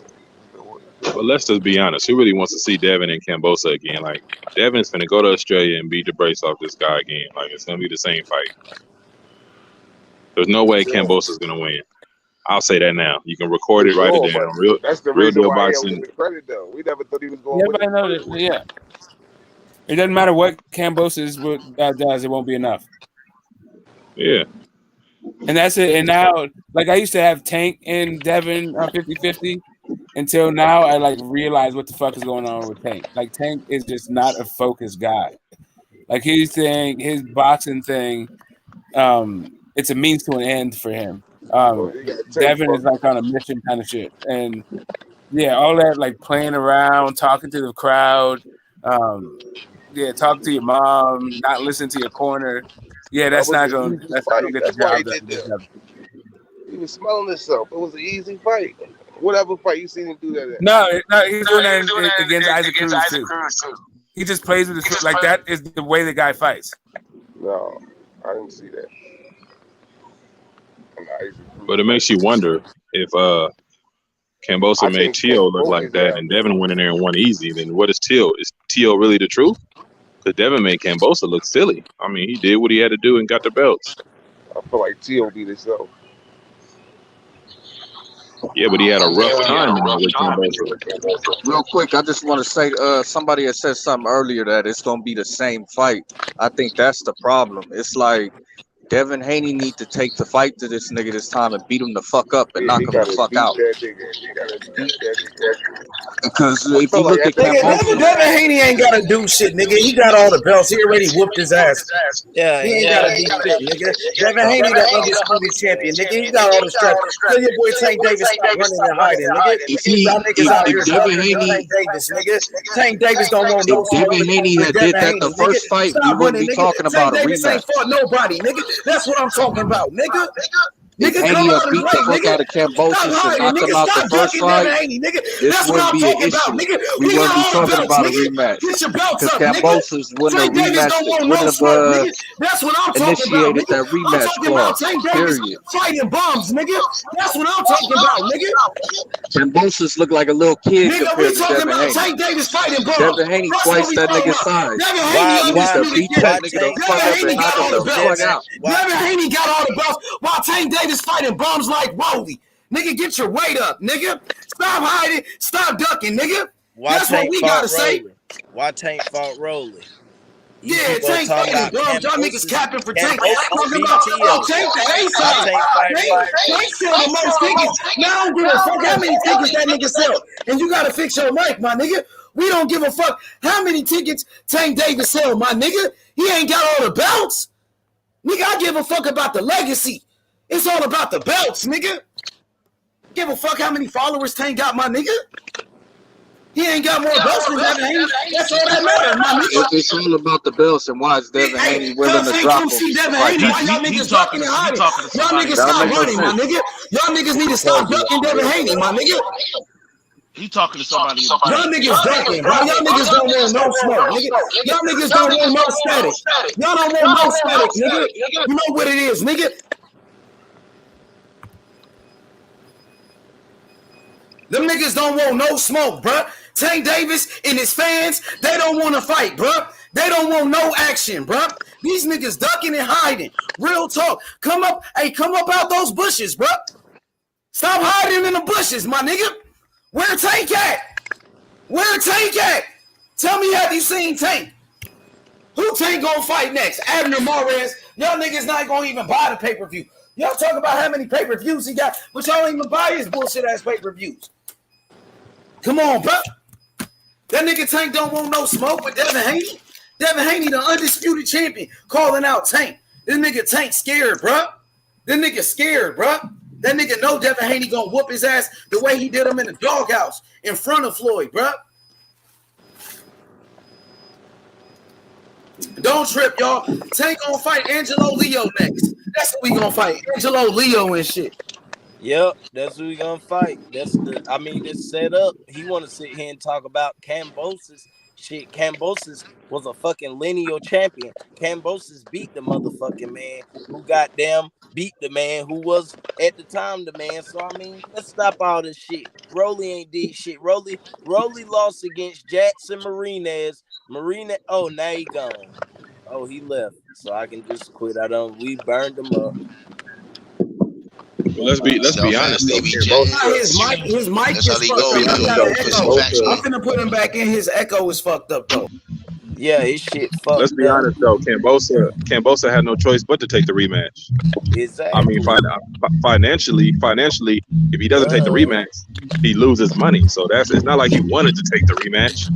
But let's just be honest. Who really wants to see Devin and Kambosa again? Like Devin's finna go to Australia and beat the brace off this guy again. Like it's gonna be the same fight. There's no way Yeah, Kambosa's gonna win. I'll say that now. You can record for it, write it sure. down. But that's the Real reason deal why he don't get boxing. the credit, though. We never thought he was going to win Everybody it knows first. that. Yeah, it doesn't matter what Kambosos does; it won't be enough. Yeah. And that's it. And now, like I used to have Tank and Devin 50-50 until now I like realize what the fuck is going on with Tank. Like Tank is just not a focused guy. Like his thing, his boxing thing, it's a means to an end for him. Well, you got Tank Devin is fucking. like on a mission kind of shit. And yeah, all that like playing around, talking to the crowd, talking to your mom, not listening to your corner. Yeah, That that's was not an gonna easy fight. get the That's why he job done. did that. He was smelling himself. It was an easy fight. Whatever fight you seen him do that at. No, he's doing that against Isaac Cruz too. He just plays with his like that is the way the guy fights. No, I didn't see that. But it makes you wonder if Kambosa I made think Tio Tank look broke like his that ass. and Devin went in there and won easy, then what is Tio? Is Tio really the truth? Because Devin made Kambosa look silly. I mean, he did what he had to do and got the belts. I feel like Tio beat himself. Yeah, but he had a rough time in there with Kambosa. Real quick, I just want to say, somebody had said something earlier that it's gonna be the same fight. I think that's the problem. It's like Devin Haney need to take the fight to this nigga this time and beat him the fuck up and Yeah, knock he him the gotta fuck beat out. that nigga. He gotta beat that nigga. Because I if feel you like look at Nigga, Kambosa, Devin Haney ain't gotta do shit, nigga. He got all the belts. He already whooped his ass. Yeah, He he ain't ain't gotta gotta do do shit, shit. nigga. Devin Haney, the undisputed champion, nigga. He got all the strength. Tell your boy Tank Davis stop running and hiding, nigga. Y'all niggas out here Devin ducking Haney, Tank Davis, nigga. Tank Davis don't want no if smoke Devin Haney with had did Devin that Haney, the nigga. first fight, we Stop wouldn't running, be nigga. talking Tank about a Davis ain't rematch. fought nobody, nigga. That's what I'm talking about, nigga. If Nigga, Haney come had out and beat the fight, fuck nigga. out of Stop Kambosos and hiding, knocked nigga. him out the Stop first ducking Devin fight, Haney, nigga. this That's what wouldn't I'm be an talking about, issue. nigga. We We wouldn't be got all the talking belts, about a nigga. rematch Get your belts because up, nigga. Kambosos wouldn't have Tank Davis don't rematched it, want no wouldn't smoke, have nigga. That's what I'm talking about, initiated nigga. that I'm rematch talking about clause. Tank Davis Period. fighting bombs, nigga. That's what I'm talking about, nigga. Kambosos looked like a little kid Nigga, we compared to talking Devin about Haney. Tank Davis fighting bombs. Devin Haney That's what twice we that talking nigga's about. size. Devin Haney He need to undisputed beat killer. that nigga the fuck Devin up and Haney knock got him all the the fuck belts. out. Devin Haney got all the belts while Tank Davis fighting bums like Rolly. Nigga, get your weight up, nigga. Stop hiding. Stop ducking, nigga. Why That's what Tank we fought gotta say. Rolly? Why Tank fought Rolly? You Yeah, people are Tank talking fighting about bums. Y'all niggas capping for Tank. Kambosos Talking beat about, oh, Tio. Tank the A Why side. Tank fight Rolly? Tank sell the most tickets. Now I don't give a fuck how many tickets that nigga sell. And you gotta fix your mic, my nigga. We don't give a fuck how many tickets Tank Davis sell, my nigga. He ain't got all the belts. Nigga, I give a fuck about the legacy. It's all about the belts, nigga. Give a fuck how many followers Tank got, my nigga. He ain't got more belts than Devin Haney. That's all that matters, my nigga. It's all about the belts, and why is Devin Haney willing to drop come him? see Devin Like, Haney. Why y'all niggas ducking and hiding? Y'all niggas that don't stop make no running, my sense. nigga. Y'all niggas need to stop ducking Devin Haney, my nigga. He talking to somebody. Y'all niggas ducking, bro. Y'all niggas don't want no smoke, nigga. Y'all niggas don't want no static. Y'all don't want no static, nigga. You know what it is, nigga. Them niggas don't want no smoke, bruh. Tank Davis and his fans, they don't want to fight, bruh. They don't want no action, bruh. These niggas ducking and hiding. Real talk. Come up out those bushes, bruh. Stop hiding in the bushes, my nigga. Where Tank at? Where Tank at? Tell me, have you seen Tank? Who Tank gonna fight next? Abner Mares. Y'all niggas not gonna even buy the pay-per-view. Y'all talk about how many pay-per-views he got, but y'all ain't even buy his bullshit ass pay-per-views. Come on, bro. That nigga Tank don't want no smoke with Devin Haney. Devin Haney, the undisputed champion, calling out Tank. This nigga Tank scared, bro. This nigga scared, bro. That nigga know Devin Haney gonna whoop his ass the way he did him in the doghouse in front of Floyd, bro. Don't trip, y'all. Tank gonna fight Angelo Leo next. That's what we gonna fight. Angelo Leo and shit. Yep, that's who we gonna fight. That's set up. He wanna sit here and talk about Kambosos. Shit, Kambosos was a fucking lineal champion. Kambosos beat the motherfucking man who goddamn beat the man who was at the time the man. So I mean, let's stop all this shit. Rolly ain't did shit. Rolly lost against Jackson Marinez. Oh, now he gone. Oh, he left. So I can just quit. We burned him up. Well, let's be honest though. His mic is fucked up. I'm finna put him back in. His echo is fucked up though. Yeah, his shit fucked up. Let's be honest though. Kambosos had no choice but to take the rematch. Exactly. I mean, financially, if he doesn't take the rematch, he loses money. So it's not like he wanted to take the rematch,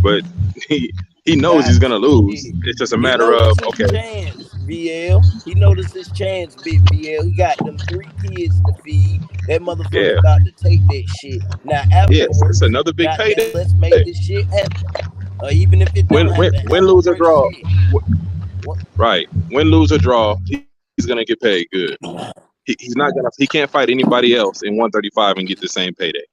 but he knows he's gonna lose. It's just a matter of chance, VL. He noticed his chance, big VL. He got them 3 kids to feed. That motherfucker about to take that shit. Now afterwards, it's another big payday. Let's make this shit happen. Even if it don't win, lose or draw, right? Win, lose or draw, he's gonna get paid good. He's not gonna. He can't fight anybody else in 135 and get the same payday.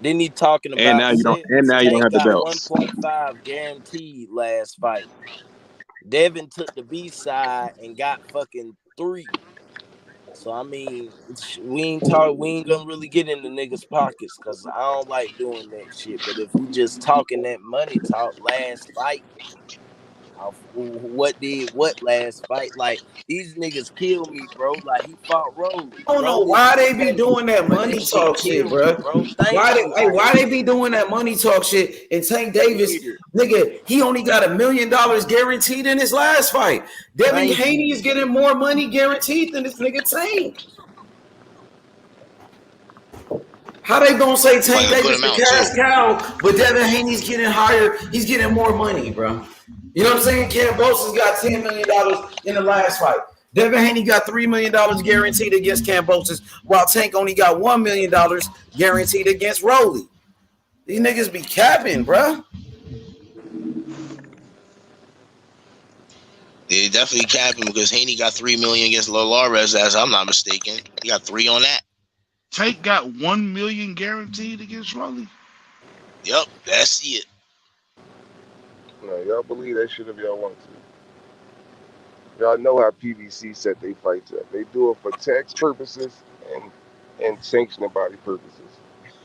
Then he talking about and now you don't have the belts. 1.5 guaranteed last fight. Devin took the B side and got fucking 3. So I mean, we ain't gonna really get in the niggas' pockets because I don't like doing that shit. But if we just talking that money talk last fight, what last fight? Like these niggas killed me, bro. Like he fought Rolly. I don't know why they be doing that money talk shit, bro. Why they be doing that money talk shit? And Tank Davis, nigga, he only got $1 million guaranteed in his last fight. Devin Haney is getting more money guaranteed than this nigga Tank. How they gonna say Tank Davis the cash cow, but Devin Haney's getting higher? He's getting more money, bro. You know what I'm saying? Kambosos got $10 million in the last fight. Devin Haney got $3 million guaranteed against Kambosos, while Tank only got $1 million guaranteed against Rolly. These niggas be capping, bro. They definitely capping because Haney got $3 million against Lolares, as I'm not mistaken. He got 3 on that. Tank got $1 million guaranteed against Rolly. Yep, that's it. No, y'all believe that shit if y'all want to. Y'all know how PBC set they fights up. They do it for tax purposes and sanctioning body purposes.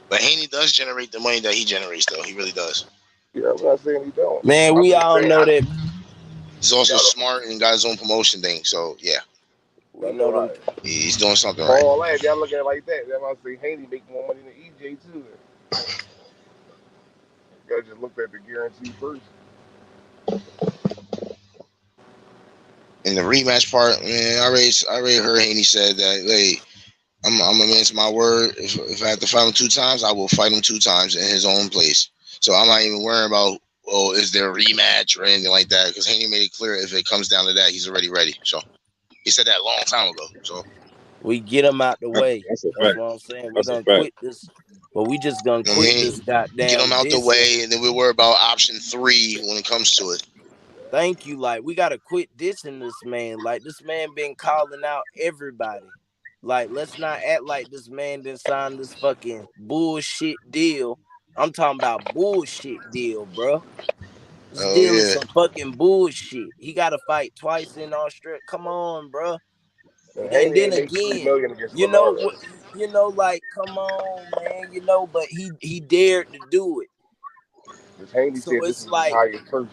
But Haney does generate the money that he generates, though. He really does. Yeah, I'm not saying he don't. Man, we all know that. He's also smart and got his own promotion thing. So yeah, we know that he's doing something right. All that y'all look at it like that. That's why I say Haney make more money than EJ too. You gotta just look at the guarantee first. In the rematch part, man, I already heard Haney said that I'm a man to my word. If I have to fight him 2 times, I will fight him 2 times in his own place. So I'm not even worrying about, is there a rematch or anything like that? Because Haney made it clear if it comes down to that, he's already ready. So he said that a long time ago. So we get him out the way. That's a That's fact. what I'm saying. We're That's a gonna fact. quit this, but we just gonna you know what I quit this mean, get him goddamn out the dissing. way, and then we worry about option 3 when it comes to it. Thank you. Like, we gotta quit dissing this man. Like, this man been calling out everybody. Like, let's not act like this man didn't sign this fucking bullshit deal. I'm talking about bullshit deal, bro. This Oh deal is yeah. some fucking bullshit. He got to fight twice in Australia. Come on, bro. And And Haney then ain't make $3 again, million against Lamar. like, come on, man. But he dared to do it. Because Haney So said this it's is his like, highest first.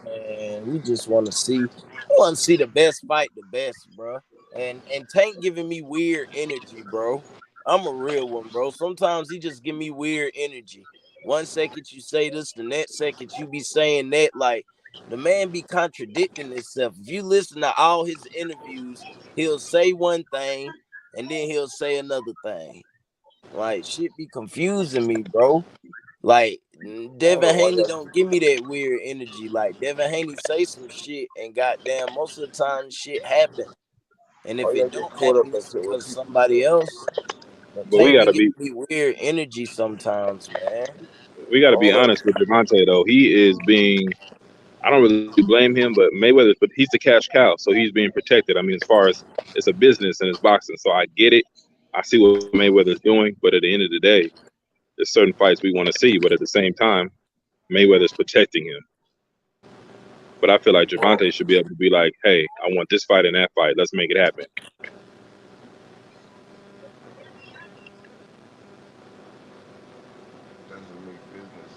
man, we just want to see. I want to see the best fight, the best, bro. And Tank giving me weird energy, bro. I'm a real one, bro. Sometimes he just give me weird energy. 1 second you say this, the next second you be saying that. Like, the man be contradicting himself. If you listen to all his interviews, he'll say one thing and then he'll say another thing. Like, shit be confusing me, bro. Like, Devin Haney don't give me that weird energy. Like, Devin Haney say some shit and goddamn most of the time shit happen. And if Why it y'all get don't caught up happen, it's into what because people somebody say? else. But But we Tank be gotta giving be me weird energy sometimes, man. we gotta be All of honest with Gervonta though. He is being, I don't really blame him, but Mayweather, but he's the cash cow, so he's being protected. I mean, as far as it's a business and it's boxing, so I get it. I see what Mayweather's doing, but at the end of the day, there's certain fights we want to see, but at the same time, Mayweather's protecting him. But I feel like Gervonta should be able to be like, hey, I want this fight and that fight. Let's make it happen. doesn't make business.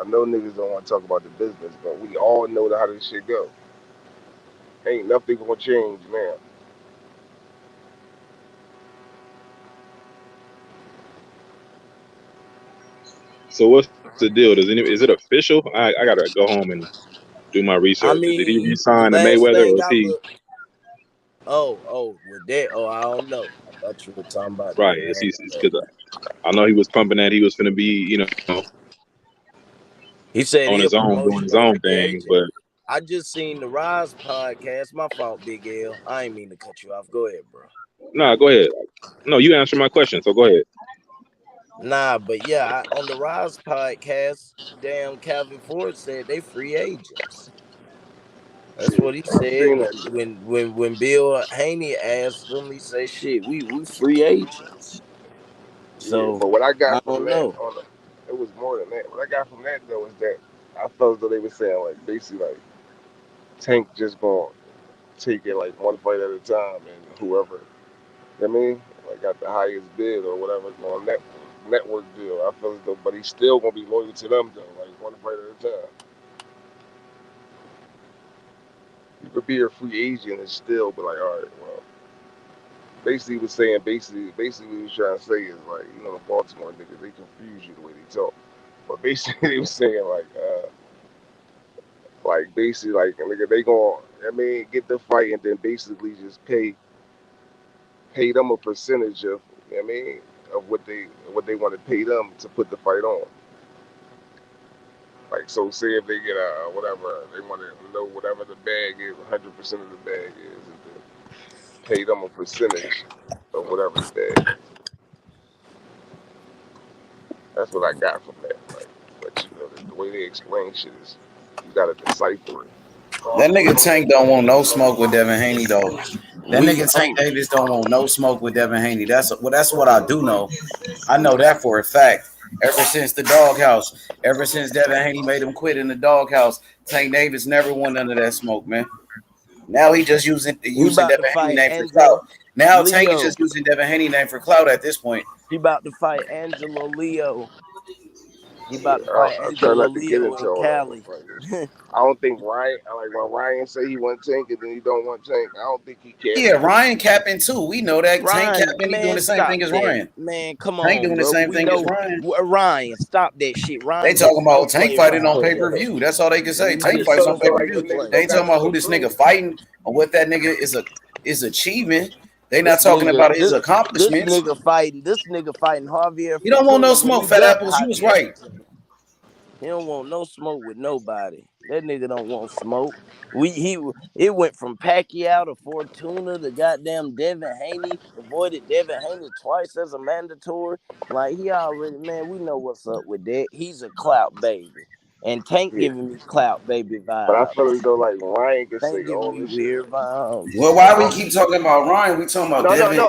I know niggas don't want to talk about the business, but we all know how this shit go. Ain't nothing gonna change now. So what's the deal? Is it official? I gotta go home and do my I research. Did he mean, the resign to last Mayweather, or thing is I he look. With that. Oh, I don't know. I thought you were talking about right? Devin Is Haney. he? Because I know he was pumping that he was going to be, He said on he a his own, doing his promotional own free thing. agent. But I just seen the Rise podcast. My fault, Big L. I ain't mean to cut you off. Go ahead, bro. no, go ahead. No, you answer my question, so go ahead. Nah, but yeah, on the Rise podcast, damn Calvin Ford said they free agents. That's Shit, what he I said seen that shit. when Bill Haney asked him. He said, "Shit, we free agents." Yeah, So but what I I got from don't that know. it was more than that. What I got from that though is that I felt as though they were saying like basically like Tank just gonna take it like one fight at a time and whoever, you know what I mean, like got the highest bid or whatever on that network deal. I feel as though, but he's still gonna be loyal to them though, like one fight at a time. You could be a free agent and still be like, all right, well, basically he was saying basically what he was trying to say is like, you know, the Baltimore niggas, they confuse you the way they talk. But basically they was saying like basically like nigga they going I mean get the fight and then basically just pay them a percentage of, you know what I mean, of what they want to pay them to put the fight on. Like so say if they get whatever, they want to know whatever the bag is, 100% of the bag is, and then pay them a percentage of whatever the bag is. That's what I got from that. Like, but you know, the way they explain shit is you gotta decipher it. That nigga Tank don't want no smoke with Devin Haney though. That We nigga Tank Davis don't want no smoke with Devin Haney. That's what I do know. I know that for a fact. Ever since the doghouse, ever since Devin Haney made him quit in the doghouse, Tank Davis never won none of that smoke, man. Now he just using he about to Devin Haney fight name for clout. Angela Now Tank is Leo. just using Devin Haney name for clout at this point. He about to fight Angela Leo. He Yeah, about to fight I try Angela not to get Leo into in all that with Cali. fighters. I don't think Ryan. I like when Ryan say he want Tank and then he don't want Tank. I don't think he Yeah, capping. Ryan capping too. We know that Tank Ryan, capping. He doing man, the same stop thing as that. Ryan. Man, come Tank on, doing the bro. same We thing as know Ryan. Ryan. Stop that shit. They Ryan just talking a about Tank no-play fighting on Ryan. pay per view. That's all they can say. He Tank just fights So on a pay so per like view. them niggas They no-play. don't ain't got talking about shit who to this nigga prove. fighting or what that nigga is a his achievement. They not talking about his accomplishments. This nigga fighting Javier. You don't want no Fortuna when smoke, he Fat that Apples. You hot was in the right. division. He don't want no smoke with nobody. That nigga don't want smoke. It went from Pacquiao to Fortuna to goddamn Devin Haney. Avoided Devin Haney twice as a mandatory. Like he already, man, we know what's up with that. He's a clout baby. And Tank giving me clout baby But I vibes. feel as though like Ryan can say Tank giving all me this shit. weird vibes. Well, why we keep talking about Ryan? We talking about Devin. No.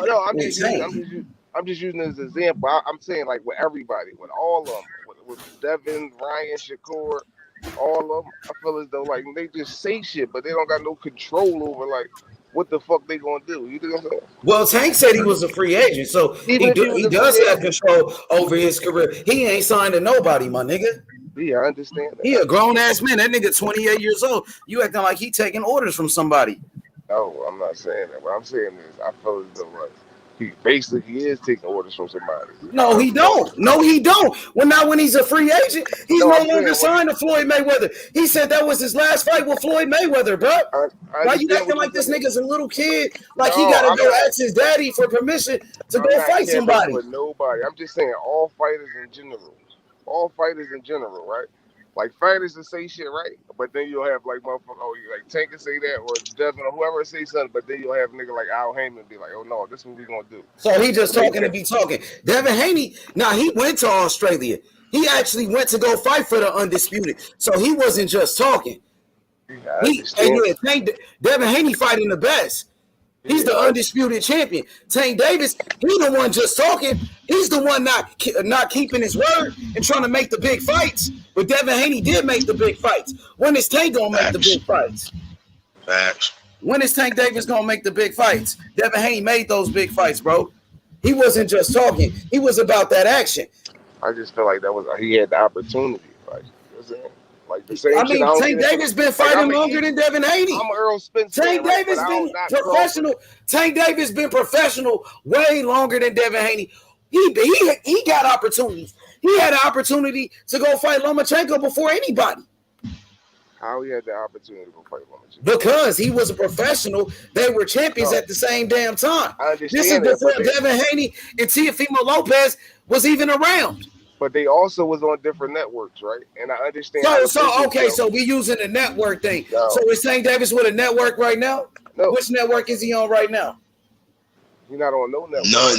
I'm just using it as an example. I'm saying like with everybody, with all of them, with Devin, Ryan, Shakur, all of them. I feel as though like they just say shit, but they don't got no control over like what the fuck they gonna do. You know what I'm saying? Well, Tank said he was a free agent, so he does have control over his career. He ain't signed to nobody, my nigga. Yeah, I understand that. He a grown ass man. That nigga 28 years old. You acting like he taking orders from somebody. No, I'm not saying that. What I'm saying is I feel as though like he basically is taking orders from somebody. No, he don't. No, he don't. Well, not when he's a free agent. He's no longer signed to Floyd Mayweather. He said that was his last fight with Floyd Mayweather, bro. Why you acting like this nigga's a little kid? Like he gotta go ask his daddy for permission to go fight somebody. With nobody. I'm just saying all fighters in general. All fighters in general, right? Like fighters that say shit, right? But then you'll have like motherfucker, like Tank can say that, or Devin, or whoever say something. But then you'll have a nigga like Al Heyman be like, "Oh no, this is what we gonna do." So he just talking to be talking. Devin Haney, he went to Australia. He actually went to go fight for the undisputed. So he wasn't just talking. Devin Haney fighting the best. He's the undisputed champion. Tank Davis, he the one just talking. He's the one not keeping his word and trying to make the big fights. But Devin Haney did make the big fights. When is Tank gonna make the big fights? Facts. When is Tank Davis gonna make the big fights? Devin Haney made those big fights, bro. He wasn't just talking. He was about that action. I just feel like he had the opportunity. Like, you know what I'm saying? Like the same shit. Tank Davis been fighting longer than Devin Haney. I'm Earl Spence. Tank Davis been professional. Tank Davis been professional way longer than Devin Haney. He got opportunities. He had an opportunity to go fight Lomachenko before anybody. How he had the opportunity to go fight Lomachenko? Because he was a professional. They were champions at the same damn time. This is before Devin Haney and Teofimo Lopez was even around. But they also was on different networks, right? And I understand. So we using the network thing. No. So is Tank Davis with a network right now? No. Which network is he on right now? He's not on no network. None.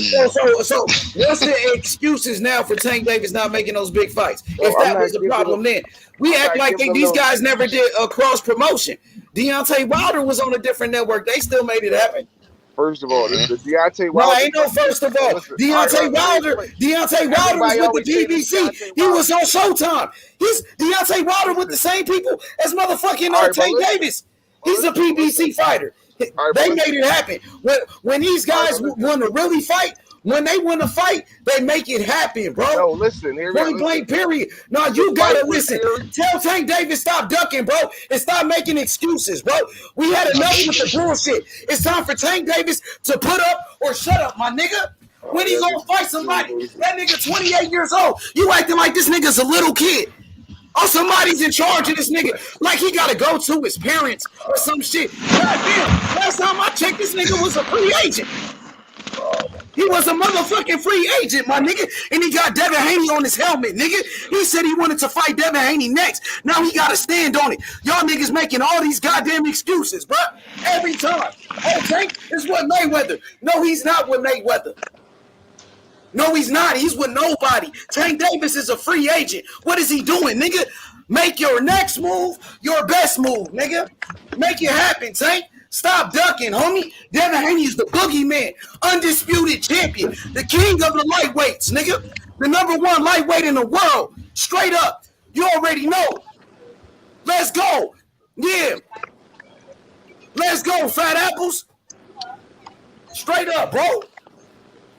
So what's the excuses now for Tank Davis not making those big fights? If that was the problem then. We act like these guys never did a cross promotion. Deontay Wilder was on a different network. They still made it happen. First of all, the Deontay Wilder. No, ain't no first of all. Deontay Wilder was with the BBC. He was on Showtime. Deontay Wilder with the same people as motherfucking Tank Davis. He's a PBC fighter. They made it happen. When these guys want to really fight, when they want to fight, they make it happen, bro. No, listen. Point blank, period. No, you gotta listen. Tell Tank Davis stop ducking, bro, and stop making excuses, bro. We had enough with the bullshit. It's time for Tank Davis to put up or shut up, my nigga. When he gonna fight somebody? That nigga 28 years old. You acting like this nigga's a little kid. Oh, somebody's in charge of this nigga. Like he gotta go to his parents or some shit. Goddamn, last time I checked, this nigga was a free agent. He was a motherfucking free agent, my nigga. And he got Devin Haney on his helmet, nigga. He said he wanted to fight Devin Haney next. Now he got to stand on it. Y'all niggas making all these goddamn excuses, bro. Every time. Oh, Tank is with Mayweather. No, he's not with Mayweather. No, he's not. He's with nobody. Tank Davis is a free agent. What is he doing, nigga? Make your next move your best move, nigga. Make it happen, Tank. Stop ducking, homie. Devin Haney is the boogeyman, undisputed champion, the king of the lightweights, nigga. The number one lightweight in the world. Straight up. You already know. Let's go. Yeah. Let's go, Fat Apples. Straight up, bro.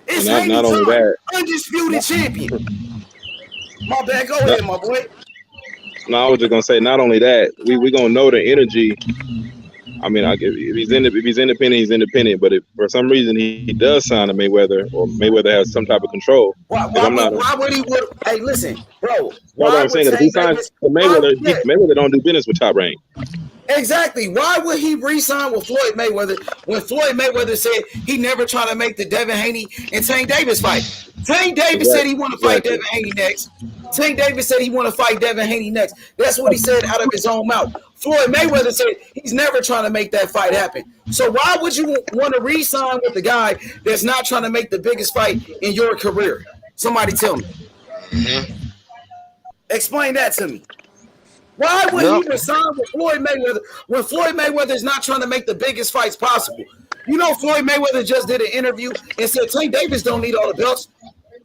It's Haney not only time. that. Undisputed champion. My bad. Go ahead, my boy. No, I was just gonna say, not only that, we gonna know the energy I mean, if he's independent, he's independent. But if for some reason he does sign to Mayweather, or Mayweather has some type of control, if I'm not, Why would he? Hey, listen, bro. no, what Why I'm would saying is if he Tank signs Davis? to Mayweather, Mayweather don't do business with Top Rank. Exactly. Why would he re-sign with Floyd Mayweather when Floyd Mayweather said he never trying to make the Devin Haney and Tank Davis fight? Tank Davis said he want to fight Devin Haney next. Tank Davis said he want to fight Devin Haney next. That's what he said out of his own mouth. Floyd Mayweather said he's never trying to make that fight happen. So why would you want to re-sign with the guy that's not trying to make the biggest fight in your career? Somebody tell me. Explain that to me. Why would he resign with Floyd Mayweather when Floyd Mayweather is not trying to make the biggest fights possible? You know, Floyd Mayweather just did an interview and said Tank Davis don't need all the belts.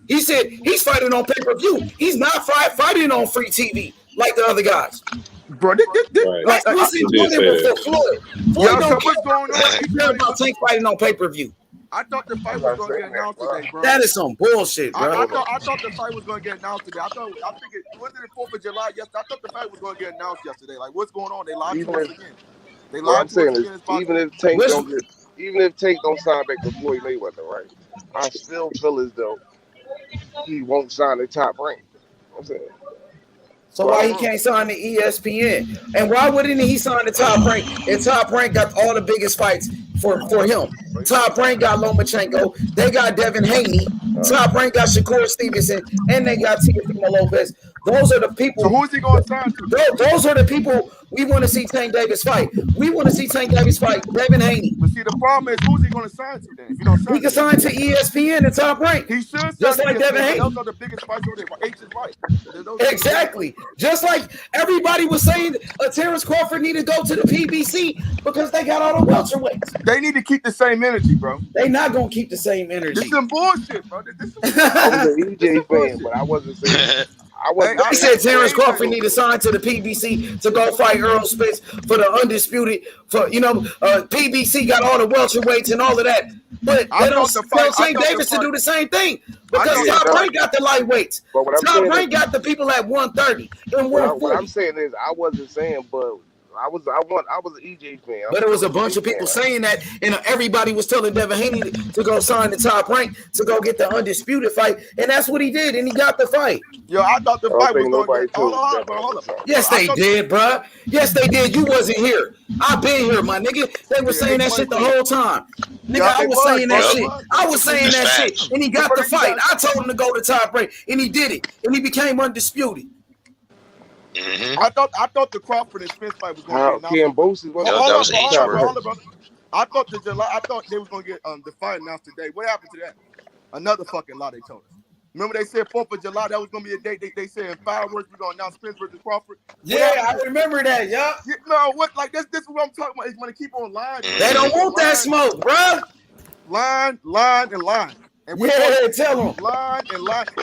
He said he's fighting on pay-per-view. He's not fighting on free TV like the other guys. Bro, like, listen, for Floyd. Floyd don't care what's going on? He care about Tank fighting on pay-per-view. I thought the fight was going to get announced today, bro. That is some bullshit, bro. I thought the fight was going to get announced today. I think wasn't it the 4th of July? Yes, I thought the fight was going to get announced yesterday. Like, what's going on? They lied to us again. They lied to us again. Even if Tank don't sign back to Floyd Mayweather, right? I still feel as though he won't sign the Top Rank. I'm saying. So why he can't sign the ESPN? And why wouldn't he sign the Top Rank? And Top Rank got all the biggest fights for him. Top Rank got Lomachenko. They got Devin Haney. Top Rank got Shakur Stevenson. And they got Teofimo Lopez. Those are the people. So who's he going to sign to? Those are the people we want to see Tank Davis fight. We want to see Tank Davis fight Devin Haney. But see, the problem is, who's he going to sign to then? If you don't sign he can sign to ESPN and Top Rank. He should sign just like Devin Haney. Those are the biggest fights over there. H's fight. Exactly. Just like everybody was saying, Terrence Crawford need to go to the PBC because they got all the welterweights. They need to keep the same energy, bro. They not gonna keep the same energy. This is some bullshit, bro. I was an EJ fan, but I wasn't saying. They said Terrence Crawford need to sign to the PBC to go fight Earl Spence for the undisputed. PBC got all the welterweights and all of that, but they don't tell Tank Davis to do the same thing because Top Rank got the lightweights. Top Rank got the people at 130 and 140. What I'm saying is, I wasn't saying, but I was an EJ fan. But it was a bunch of people saying that, and everybody was telling Devin Haney to go sign the Top Rank to go get the undisputed fight, and that's what he did, and he got the fight. Yo, I thought the fight was going to get. Hold on. Yes, they did, bro. Yes, they did. You wasn't here. I've been here, my nigga. They were saying that shit the whole time. Nigga, I was saying that shit. I was saying that shit, and he got the fight. I told him to go to Top Rank, and he did it, and he became undisputed. I thought the Crawford and Spence fight was going to get announced. I thought they was going to get the fight announced today. What happened to that? Another fucking lie they told us. Remember they said 4th of July, that was going to be a date. They said in fireworks, we're going to announce Spence versus Crawford. Yeah, I remember that, yeah. No, this is what I'm talking about. It's going to keep on lying. They don't want that smoke, bro. Line. And tell them. Line.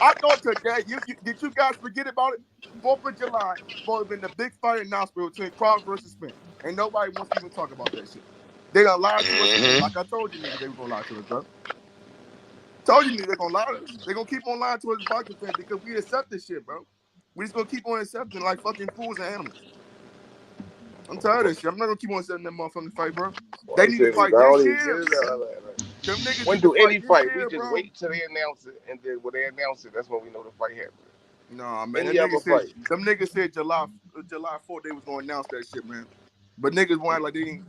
I thought today, did you guys forget about it? 4th of July would have been the big fight announcement between Crawford versus Spence. And nobody wants to even talk about that shit. They done lied to us. Like I told you niggas, they were going to lie to us, bro. Told you niggas they're going to lie to us. They're going to keep on lying to us boxing fans because we accept this shit, bro. We just going to keep on accepting like fucking fools and animals. I'm tired of this shit. I'm not going to keep on accepting that motherfucking fight, bro. They need to fight this year. When do any fight, we just wait till they announce it, and then when they announce it, that's when we know the fight happened. Nah, man. Them niggas said July 4th they was going to announce that shit, man. But niggas want like they ain't.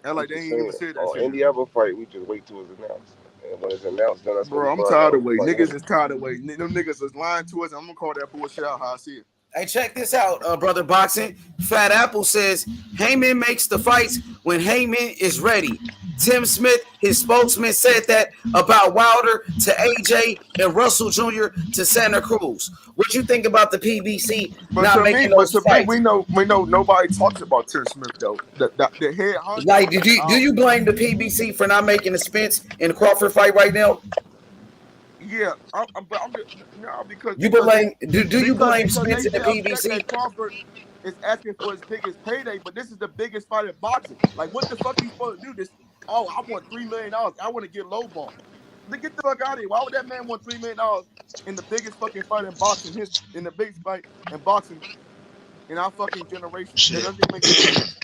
Like they ain't even said that shit. Any other fight, we just wait till it's announced. And when it's announced, then that's bro, I'm tired of waiting. Niggas is tired of waiting. Them niggas is lying to us. I'm going to call that bullshit out how I see it. Hey, check this out, Brother Boxing. Fat Apple says, Heyman makes the fights when Heyman is ready. Tim Smith, his spokesman, said that about Wilder to AJ and Russell Jr. to Santa Cruz. What you think about the PBC not making those fights? We know nobody talks about Tim Smith, though. The head honcho. Like, do you blame the PBC for not making the Spence and Crawford fight right now? Yeah, because you blame. Do you blame Spence and the PBC? Crawford is asking for his biggest payday, but this is the biggest fight in boxing. Like, what the fuck are you supposed to do? This? Oh, I want $3 million. I want to get lowball. Get the fuck out of here. Why would that man want $3 million in the biggest fucking fight in boxing? In the biggest fight in boxing in our fucking generation? It doesn't make sense.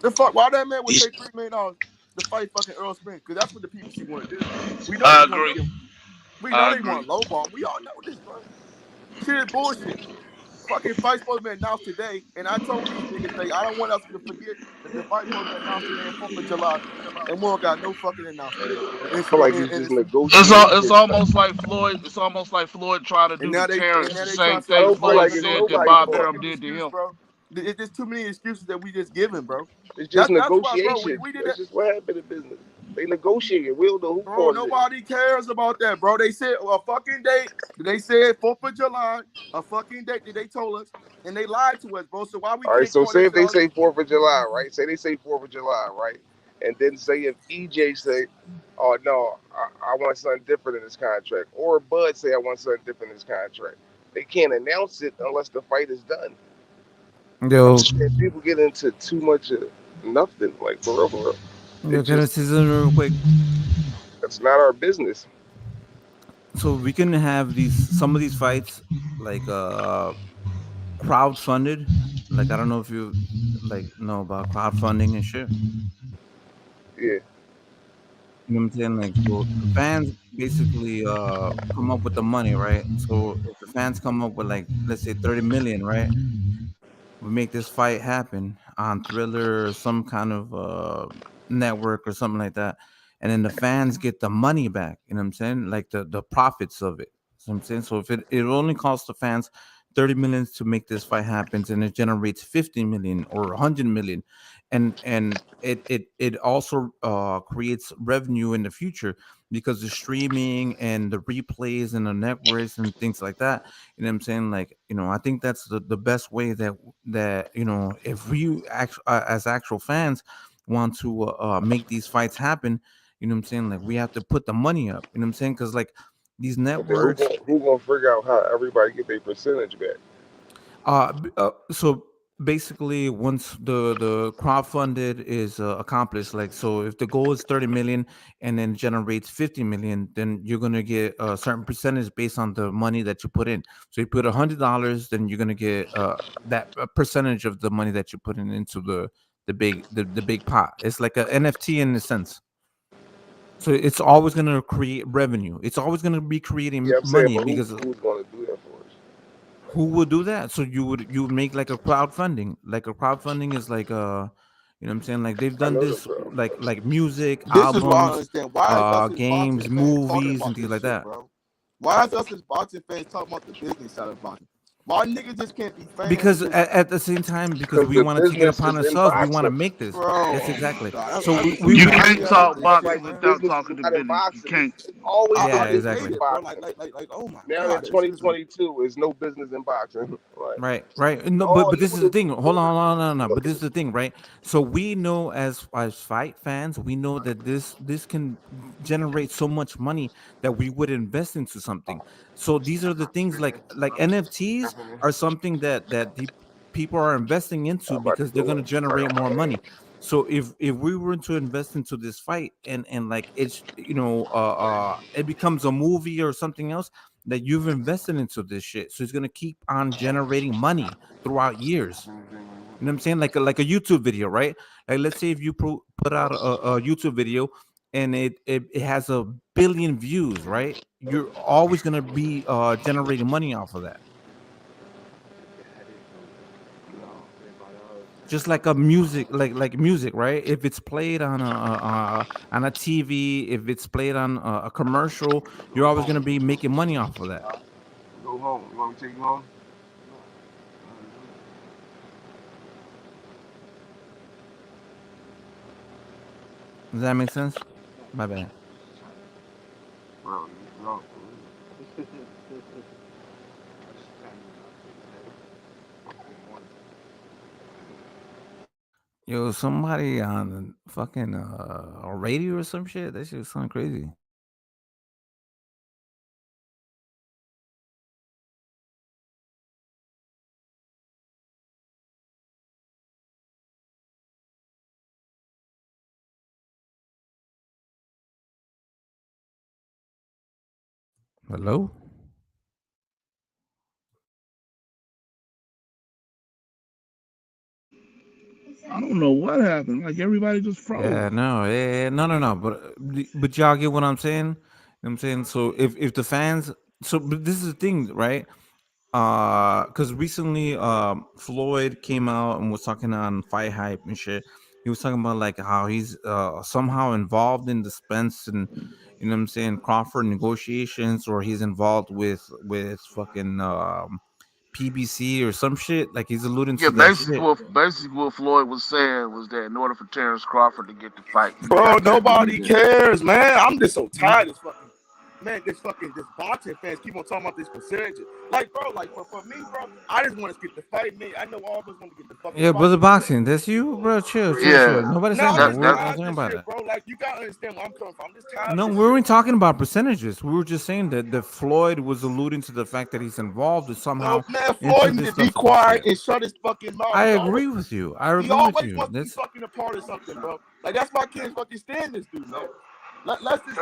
The fuck? Why that man would He's take $3 million to fight fucking Earl Spence? Because that's what the people she want to do. We know I they want to agree. give. We know I they agree. want lowball. We all know this, bro. Shit is bullshit. Fucking fight supposed to be announced today, and I told these niggas, I don't want us to forget that the fight supposed to be announced today, 4th of July, and we don't got no fucking announcement yet. I feel like it's just It's negotiation. almost like Floyd. It's almost like Floyd trying to And do to now they Terrence the trying same to say, I thing oh, don't feel Floyd Floyd like took it's over. said that That's nobody's Bob no fault. Arum fucking did to excuse, him. bro. It's just too many excuses that we just giving, bro. It's just That's why, bro. negotiation. We did That's that. just what happened in business. They negotiated. We don't know who Bro, caused it. nobody cares about that, bro. They said a fucking date. They said 4th of July, a fucking date that they told us, and they lied to us, bro. So why we All right, can't so call say if they themselves? say 4th of July, right? Say they say 4th of July, right? And then say if EJ say, oh no, I want something different in this contract, or Bud say I want something different in this contract. They can't announce it unless the fight is done. I'm Yo, just saying people get into too much of nothing, like for real, for real. yo, It can I just say something real quick? that's not our business. So we can have some of these fights like crowd funded. Like I don't know if you like know about crowdfunding and shit. Yeah. You know what I'm saying? Like so the fans basically come up with the money, right? So if the fans come up with like let's say 30 million, right? We make this fight happen on Thriller or some kind of network or something like that, and then the fans get the money back. You know what I'm saying? Like the profits of it. You know what I'm saying? So if it only costs the fans 30 million to make this fight happen, and it generates 50 million or 100 million, and it also creates revenue in the future because the streaming and the replays and the networks and things like that. You know what I'm saying? Like, I think that's the best way that if we as actual fans want to make these fights happen. You know what I'm saying? Like we have to put the money up. You know what I'm saying? Because like these But then networks, who gonna figure out how everybody get their percentage back? so basically once the crowdfunded is accomplished, like so if the goal is 30 million and then generates 50 million, then you're going to get a certain percentage based on the money that you put in. So you put $100, then you're going to get that a percentage of the money that you put in into the big pot. It's like a NFT in a sense. So it's always going to create revenue. It's always going to be creating Yeah, I'm saying, money but because who's gonna do that for us? who would do that? So you would make like a crowdfunding. Like a crowdfunding is like what I'm saying? Like they've I done know the this bro. like music, This is why I albums, understand. Why is us as boxing games, fans talking movies, and about things this like shit, that. bro? Why is us as boxing fans talking about the business side of boxing? Why niggas just can't be fans and Because just at the same time, because Because we the want to take it business upon is in ourselves, we want to boxing. make this. Yes, bro? exactly. God, So I just we You get want. can't irritated about talk this It's shit, boxing like the man. without business is talking the not in business. You boxing. can't. It's always Yeah, I been just business hate exactly. in it, bro. boxing. Like, oh my Now in god, that shit is. 2022, is no business in boxing. Like, Right, right. No, but oh, but you this is the want thing. to Hold do on, it? hold on, no, no, no. But this is the thing, right? So we know as fight fans, we know that this can generate so much money that we would invest into something. So these are the things like NFTs are something that the people are investing into I'm about to because they're go going to up. generate more money. So if we were to invest into this fight and like it's it becomes a movie or something else that you've invested into this shit. So it's gonna keep on generating money throughout years. You know what I'm saying? Like a YouTube video, right? Like let's say if you put out a YouTube video and it has a billion views, right? You're always gonna be generating money off of that. Just like a music, like music, right? If it's played on a TV, if it's played on a commercial, you're always gonna be making money off of that. Go home. You want me to take you home? Does that make sense? My bad. Bro, no. Yo, somebody on fucking a radio or some shit. That shit sound crazy. Hello? I don't know what happened. Like everybody just froze. Yeah, no. But y'all get what I'm saying? You know what I'm saying? So if the fans, but this is the thing, right? Because recently, Floyd came out and was talking on Fight Hype and shit. He was talking about like how he's somehow involved in the Spence and you know what I'm saying Crawford negotiations, or he's involved with fucking PBC or some shit. Like he's alluding Yeah, to that shit. basically what Floyd was saying was that in order for Terrence Crawford to get the fight, he Bro, got to nobody agree that. cares, man. I'm just so tired of this boxing fans keep on talking about these percentages. Like, bro, like for me, bro, I just want to get the fight. Me, I know all of us want to get the fucking Yeah, fight. brother boxing, that's you, bro. Chill. Yeah, Nobody's No, saying I'm that. just We're tired of talking this about shit, that. bro. Like, you gotta understand where I'm coming from. I'm just tired of No, this we shit. weren't talking about percentages. We were just saying that Floyd was alluding to the fact that he's involved with No, somehow man, into Floyd need this to be stuff with this quiet shit. and shut his fucking mouth. I agree with you. He always wants to be fucking a part of something, bro. Like, that's why I can't fucking stand this dude, man. Let's just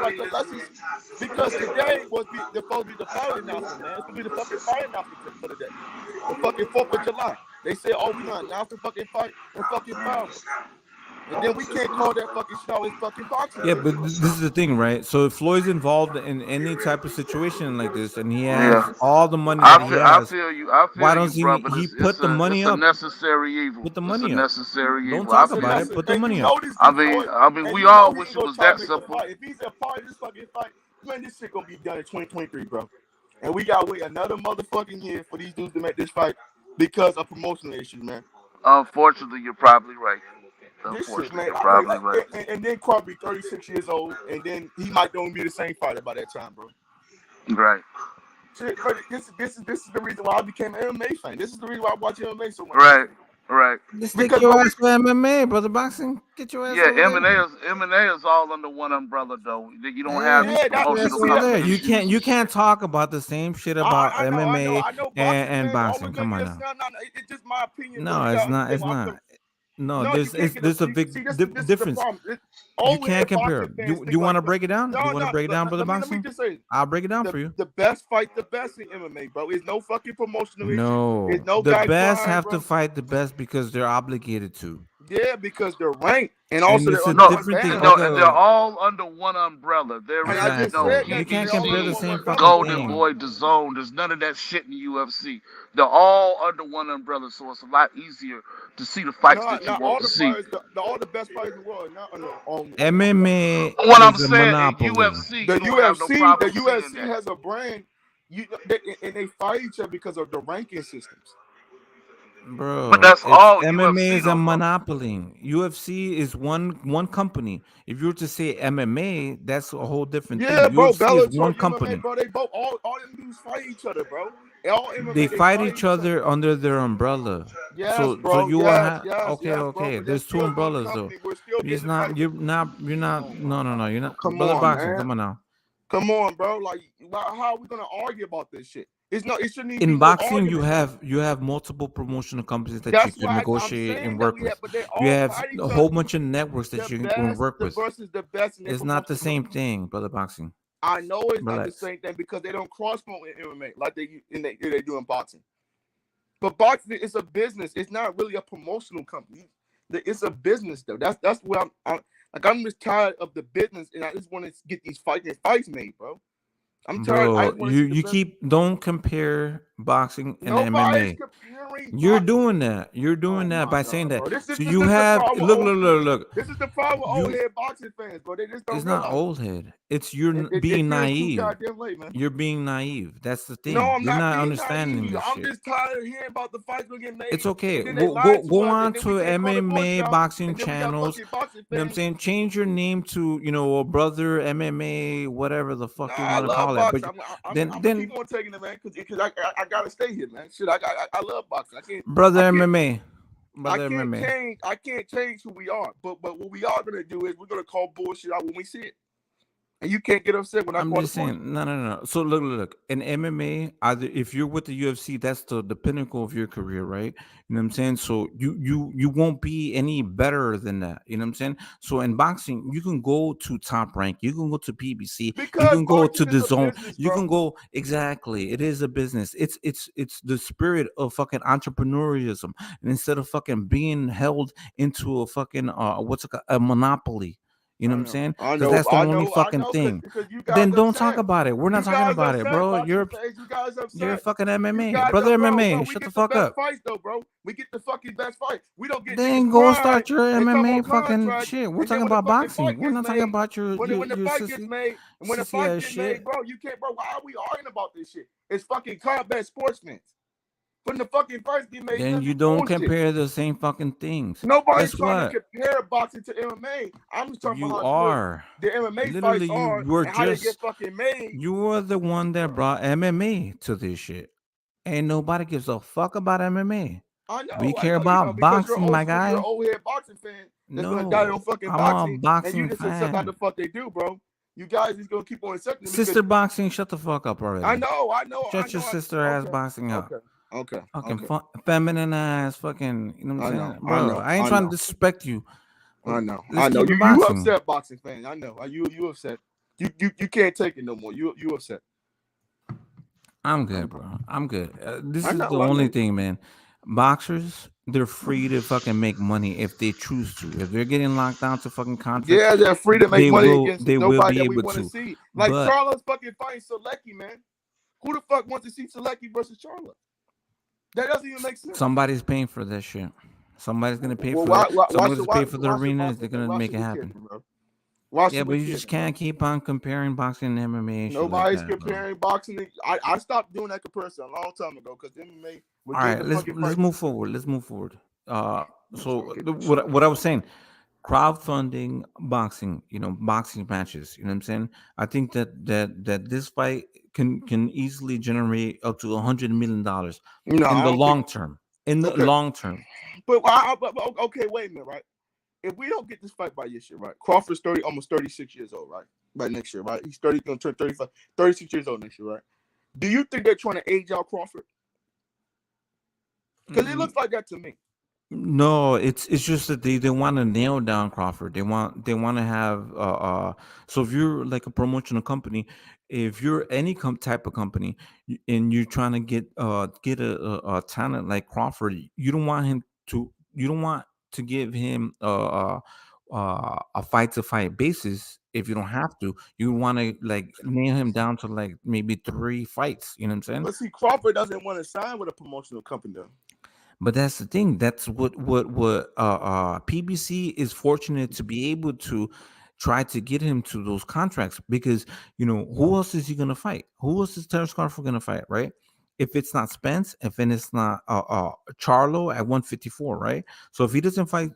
because today supposed to be the fight announcement, man. It's gonna be the fucking fight announcement for the day. The fucking 4th of July. They said, oh, we're gonna announce the fucking fight in fucking 5 hours. And then we can't call that fucking shit out as fucking boxing. Yeah, but this is the thing, right? So if Floyd's involved in any type of situation like this, and he has Yeah. all the money that he I has, feel why you, doesn't bro. he But put the money it's a up? necessary evil. Put the It's a money up. necessary Don't evil. I talk about feel it. you. Put the money You up. know this dude, Floyd, I mean, and we you know all he wish ain't it gonna was try to that make the simple. fight. If he's a part of this fucking fight, man, this shit gonna be done in 2023, bro. And we gotta wait another motherfucking year for these dudes to make this fight because of promotional issues, man. Unfortunately, you're probably right. This shit, Unfortunately, man. you're probably Like, right. and then Crawford be 36 years old, and then he might don't be the same fighter by that time, bro. Right. Shit, bro, this is the reason why I became an MMA fan. This is the reason why I watch MMA so much. Right. Just take Because, your bro, ass for MMA, brother boxing. Get your ass Yeah, over there. M&A is all under one umbrella though. You don't Yeah, have just get your ass promotional over there. You competitions can't and shit. talk about the same shit about I MMA know boxing and fans always boxing. gonna Come on get now. no, it's just my opinion, bro. No, You it's gotta not. understand It's where I'm not. coming. No, No, you can't get there's a big see this is the difference. problem. You Over here, can't compare. boxing Do fans you think want to like break it down? Do you want to break it down, brother let me boxing? just say I'll break it down for you. the best fight the best in MMA, bro. It's no fucking promotional issue. It's No, no the guy best crying, have to bro. fight the best because they're obligated to. Yeah, because they're ranked and And also it's they're a under No, one different thing. banner. and they're all under one umbrella. There And is I just no Exactly. said that You can't they're all compare under the PBC, one same umbrella, fucking Floyd. Golden thing. Boy, DAZN. There's none of that shit in the UFC. They're all under one umbrella, so it's a lot easier to see the fights that you Not want all to the see. fighters, all the best fighters in the world, not on MMA What I'm is a saying in monopoly. UFC, you don't have no The problem seeing UFC that. has a brand. And they fight each other because of the ranking systems. But Bro, that's it's all MMA UFC is a though, bro. monopoly. UFC is one company. If you were to say MMA, that's a whole different Yeah, thing. bro, UFC is Bellator, one MMA, company. bro, they both all them dudes fight each other, bro. All They MMA, they fight fight each each other. other under their umbrella. Yes, So bro. you will Yes, have yes, okay, yes, bro. okay. But they're There's two still one umbrellas though. company. We're still getting the fight. You're not no, you're not Come brother on, boxing, man. come on now. Come on, bro. Like, how are we gonna argue about this shit? It shouldn't even In be no boxing, argument. you have multiple promotional companies that you That's can why I'm negotiate saying and that work we have, with. but they You all have fight a each whole other. bunch of networks that you can work with. Versus the best, and they It's promote not the same thing, brother boxing. I know it's not the Relax. same thing because they don't cross promote in MMA like they do in boxing. But boxing is a business. It's not really a promotional company. It's a business though. That's what I'm just tired of the business, and I just want to get these fights made, bro. I'm tired. I Bro, just want to see the best. don't compare boxing and Nobody's MMA. comparing You're boxing. doing that. You're doing Oh that my by god, saying that. bro! This So is you the have problem with look. This is the problem with old You head boxing fans, bro. They just don't it's not realize old head. It's you're it being feels too naive. goddamn late, man. You're being naive. That's the No, thing. I'm You're not not being understanding naive. this I'm shit. just tired of hearing about the fights gonna get It's made, okay. and then they lie to Go us, and on then we to can't call the bullshit MMA out, boxing and then we got channels. fucking boxing You know what I'm fans. saying? Change your name to, brother MMA, whatever the fuck you I want to love call it. But boxing. I'm then gonna keep on taking it, man, because I gotta stay here, man. Shit, I love boxing. brother I can't MMA. Brother MMA. I can't change who we are. But what we are gonna do is we're gonna call bullshit out when we see it. And you can't get upset when I I'm call just the police. saying, no. So look. In MMA, either if you're with the UFC, that's the pinnacle of your career, right? You know what I'm saying? So you won't be any better than that. You know what I'm saying? So in boxing, you can go to Top Rank, you can go to PBC, you Because can go boxing to is the a Zone, business, you bro. can go exactly. It is a business. It's the spirit of fucking entrepreneurism, and instead of fucking being held into a fucking what's it called, a monopoly. You know what I'm saying? Because that's the only fucking thing. Because you guys Then don't talk upset. about it. We're not You talking guys about it, upset, bro. boxing fans. You guys You're upset. fucking You MMA, guys brother. are, bro. MMA. We Shut the get the fuck best up. fights though, bro. We get the fucking best fights. We don't get niggas Then go crying start your and talk MMA about fucking contracts. shit. We're And then talking when the about fucking fight boxing. We're gets not talking made, about your when the fight gets sissy made, and when the sissy fight ass gets shit. made, bro, you can't, bro. Why are we arguing about this shit? It's fucking combat sports fans. When the fucking fights get made, Then you nothing don't bullshit. compare the same fucking things. Nobody's Guess trying to what? compare boxing to MMA. I'm just talking You about how good are. the MMA Literally, fights you are were and how they get just fucking made. you were the one that brought MMA to this shit. Ain't nobody gives a fuck about MMA. I We know, care you know, about because you're boxing, old my school, you're an guy. old head boxing fan that's gonna die on No, fucking I'm a boxing, and you boxing just accept how the fan. fuck they do, bro. You guys is gonna keep on accepting it because Sister boxing, shut the fuck up I already. know. Shut your sister ass boxing up. Fucking Okay. feminine ass, fucking. You know what I'm saying, I bro? I ain't trying to disrespect you. I know. Let's keep it You boxing. upset, boxing fan. I know. You upset. You can't take it no more. You upset. I'm good, bro. I'm good. This I is the know. only thing, man. Boxers, they're free to fucking make money if they choose to. If they're getting locked down to fucking contracts, Yeah, they're free to make they money will. against They will nobody be that we able want to to. see. Like But Charlo's fucking fighting Selecki, man. Who the fuck wants to see Selecki versus Charlo? That doesn't even make sense. somebody's paying for that shit. Somebody's gonna pay Well, for it. why Somebody's should gonna pay for the arenas. They're gonna why make should it we happen. care, bro? Why Yeah, should but we you care, just bro? can't keep on comparing boxing and MMA and shit like Nobody's that, bro. comparing boxing. I stopped doing that comparison a long time ago because MMA was All getting right, the let's fucking let's fight. move forward. Let's move forward. I'm trying to So get this shit. what I was saying, crowdfunding boxing, boxing matches. You know what I'm saying? I think that this fight can easily generate up to $100 million No, in I the don't think. long term. In the Okay, long term. but okay, wait a minute, right? If we don't get this fight by this year, right? Crawford's almost 36 years old, right? By next year, right? He's gonna turn 35, 36 years old next year, right? Do you think they're trying to age out Crawford? Because it looks like that to me. No, it's just that they want to nail down Crawford. They want to have so if you're like a promotional company, if you're any type of company and you're trying to get a talent like Crawford, you don't want to give him a fight to fight basis if you don't have to. You want to like nail him down to like maybe 3 fights, you know what I'm saying? But see, Crawford doesn't want to sign with a promotional company, though. But that's the thing. That's what PBC is fortunate to be able to try to get him to those contracts because who else is he gonna fight? Who else is Terrence Crawford gonna fight? Right? If it's not Spence, if it's not Charlo at 154, right? So if he doesn't fight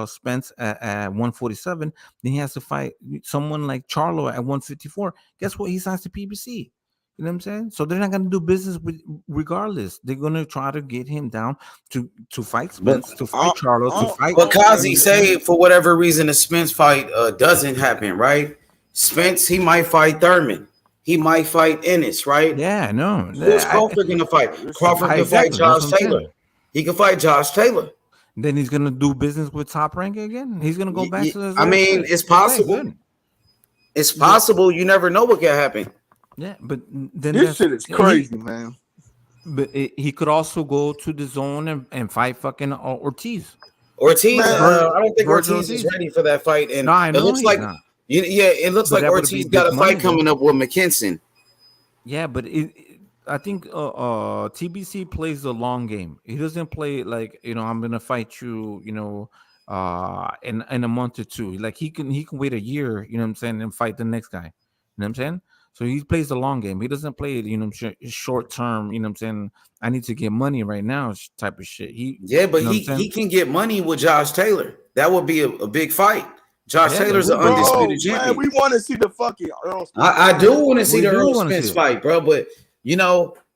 Spence at 147, then he has to fight someone like Charlo at 154. Guess what? He signs to PBC. You know what I'm saying? So they're not gonna do business with regardless. They're gonna try to get him down to fight But Spence, to fight Charlo, to fight. but Kazi, You know what I'm say saying? for whatever reason the Spence fight doesn't happen, right? Spence, he might fight Thurman. He might fight Ennis, right? Yeah, no. Who's Crawford gonna fight? Crawford can fight Exactly. That's Josh what I'm Taylor. saying. He can fight Josh Taylor. Then he's gonna do business with Top Rank again. He's gonna go back to his I old mean, shit. it's Okay, possible. good. It's possible. You never know what can happen. Yeah, but then This shit is crazy, man. But he could also go to the zone and fight fucking Ortiz. Ortiz, Man, I don't think Virgil Ortiz is ready for that fight, and No, I it know looks he's like, not. it looks But like that would be Ortiz got big a money, fight coming though. up with McKinson. Yeah, but I think TBC plays the long game. He doesn't play like I'm gonna fight you, in a month or two. Like he can wait a year, you know what I'm saying, and fight the next guy. You know what I'm saying? So he plays the long game. He doesn't play short term. You know what I'm saying? I need to get money right now, type of shit. Yeah, but You know what I'm he saying? can get money with Josh Taylor. That would be a big fight. Josh Yeah, that Taylor's would an be. undisputed bro, man, champion. we want to see the fucking Earl Spence I fight, do man. want to see We the do Earl want to Spence see it. fight, bro. But you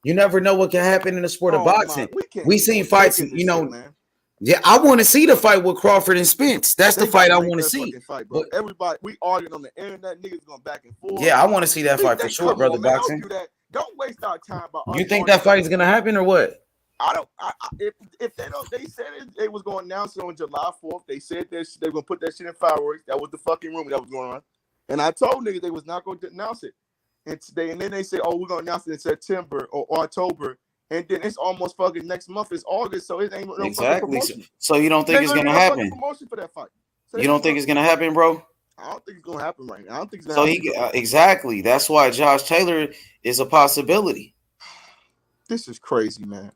never know what can happen in the sport of Oh my, boxing. we can't We keep seen on fights, taking this shit, man. Yeah, I want to see the fight with Crawford and Spence. That's the fight I want to see. Fight, bro. Everybody, we arguing on the internet. Niggas going back and forth. Yeah, I want to see that fight for sure, brother. Boxing. Don't do that. Don't waste our time. You think that fight is gonna happen or what? I don't. If they don't, they said they was going to announce it on July 4th. They said they were going to put that shit in fireworks. That was the fucking rumor that was going on. And I told niggas they was not going to announce it. And then they say, oh, we're going to announce it in September or October. And then it's almost fucking next month. It's August, so it ain't no fucking promotion. So you don't think it's gonna happen? Promotion for that fight. So you don't think it's gonna happen, bro? I don't think it's gonna happen right now. I don't think it's gonna happen. Exactly. That's why Josh Taylor is a possibility. This is crazy, man.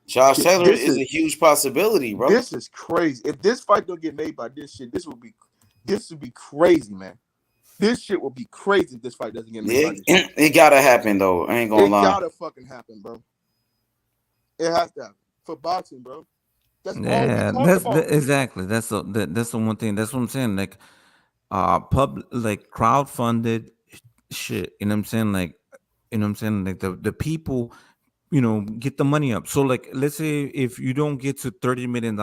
Josh Taylor is a huge possibility, bro. This is crazy. If this fight don't get made by this shit, this would be crazy, man. This shit will be crazy if this fight doesn't get made. It gotta happen though. I ain't gonna lie. It gotta fucking happen, bro. It has to happen for boxing, bro. That's exactly. That's the one thing. That's what I'm saying. Like, like crowdfunded shit. You know what I'm saying? Like, you know what I'm saying? Like the people, get the money up. So like, let's say if you don't get to $30 million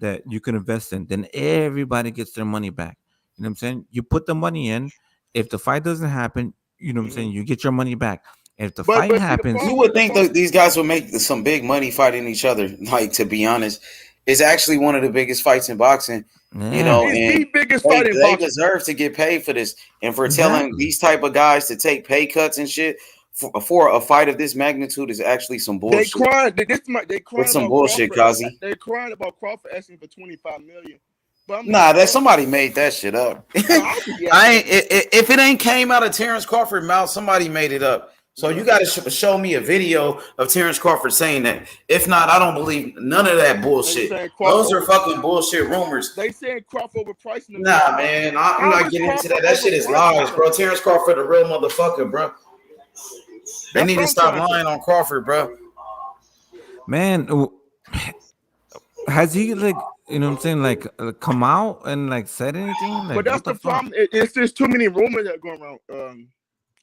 that you can invest in, then everybody gets their money back. You know what I'm saying? You put the money in. If the fight doesn't happen, you know what I'm saying? You get your money back. If the fight happens, you would think that these guys would make some big money fighting each other. Like, to be honest, it's actually one of the biggest fights in boxing. Yeah. It's the biggest fight in boxing. They deserve to get paid for this, and for telling these type of guys to take pay cuts and shit for a fight of this magnitude is actually some bullshit. They crying. They crying. It's some bullshit, Kazi. They're crying about Crawford asking for $25 million. That somebody made that shit up. If it ain't came out of Terrence Crawford's mouth, somebody made it up. So you got to show me a video of Terrence Crawford saying that. If not, I don't believe none of that bullshit. Those are fucking bullshit rumors. They saying Crawford overpricing them. Nah, man, I'm not getting into that. That shit is lies, bro. Terrence Crawford, a real motherfucker, bro. They need to stop lying on Crawford, bro. Man, has he like? You know what I'm saying? Like, come out and like said anything? Like, but that's the problem. It's just too many rumors that go around.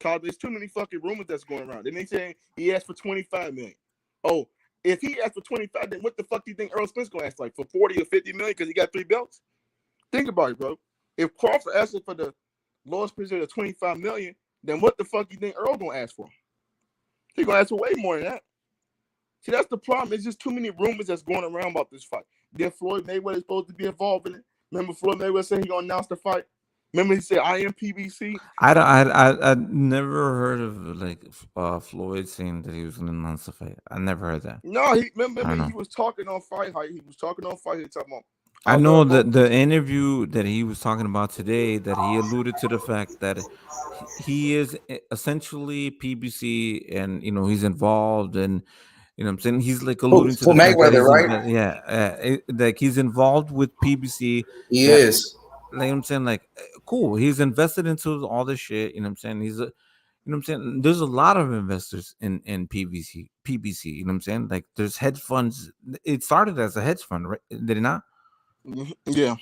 Cause there's too many fucking rumors that's going around. Then they saying he asked for $25 million. Oh, if he asked for 25, then what the fuck do you think Earl Spence gonna ask for 40 or 50 million because he got 3 belts? Think about it, bro. If Crawford asked for the lowest position of 25 million, then what the fuck do you think Earl gonna ask for? He gonna ask for way more than that. See, that's the problem. It's just too many rumors that's going around about this fight. Then Floyd Mayweather is supposed to be involved in it. Remember Floyd Mayweather said he gonna announce the fight? Remember he said I am PBC? I never heard of like Floyd saying that he was gonna announce the fight. I never heard that. No, he was talking on Fight Hype. He was talking on Fight Hype. Talking about. I know that the interview that he was talking about today, that he alluded to the fact that he is essentially PBC, and he's involved, and what I'm saying, he's like alluding to the Mayweather, right? Like he's involved with PBC. He is. Like I'm saying, like, cool. He's invested into all this shit. You know what I'm saying? He's a, what I'm saying? There's a lot of investors in PBC. You know what I'm saying? Like, there's hedge funds. It started as a hedge fund, right? Did it not? Yeah.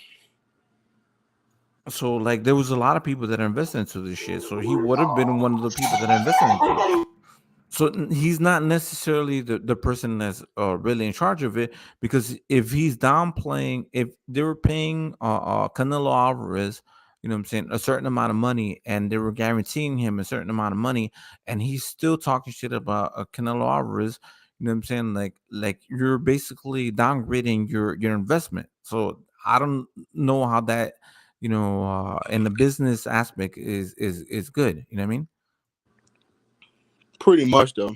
So, like, there was a lot of people that invested into this shit. So he would have been one of the people that invested into it. So he's not necessarily the person that's really in charge of it, because if he's downplaying, if they were paying Canelo Alvarez, you know what I'm saying, a certain amount of money, and they were guaranteeing him a certain amount of money, and he's still talking shit about Canelo Alvarez, you know what I'm saying, like you're basically downgrading your investment. So I don't know how that, in the business aspect is good. You know what I mean? Pretty much, though.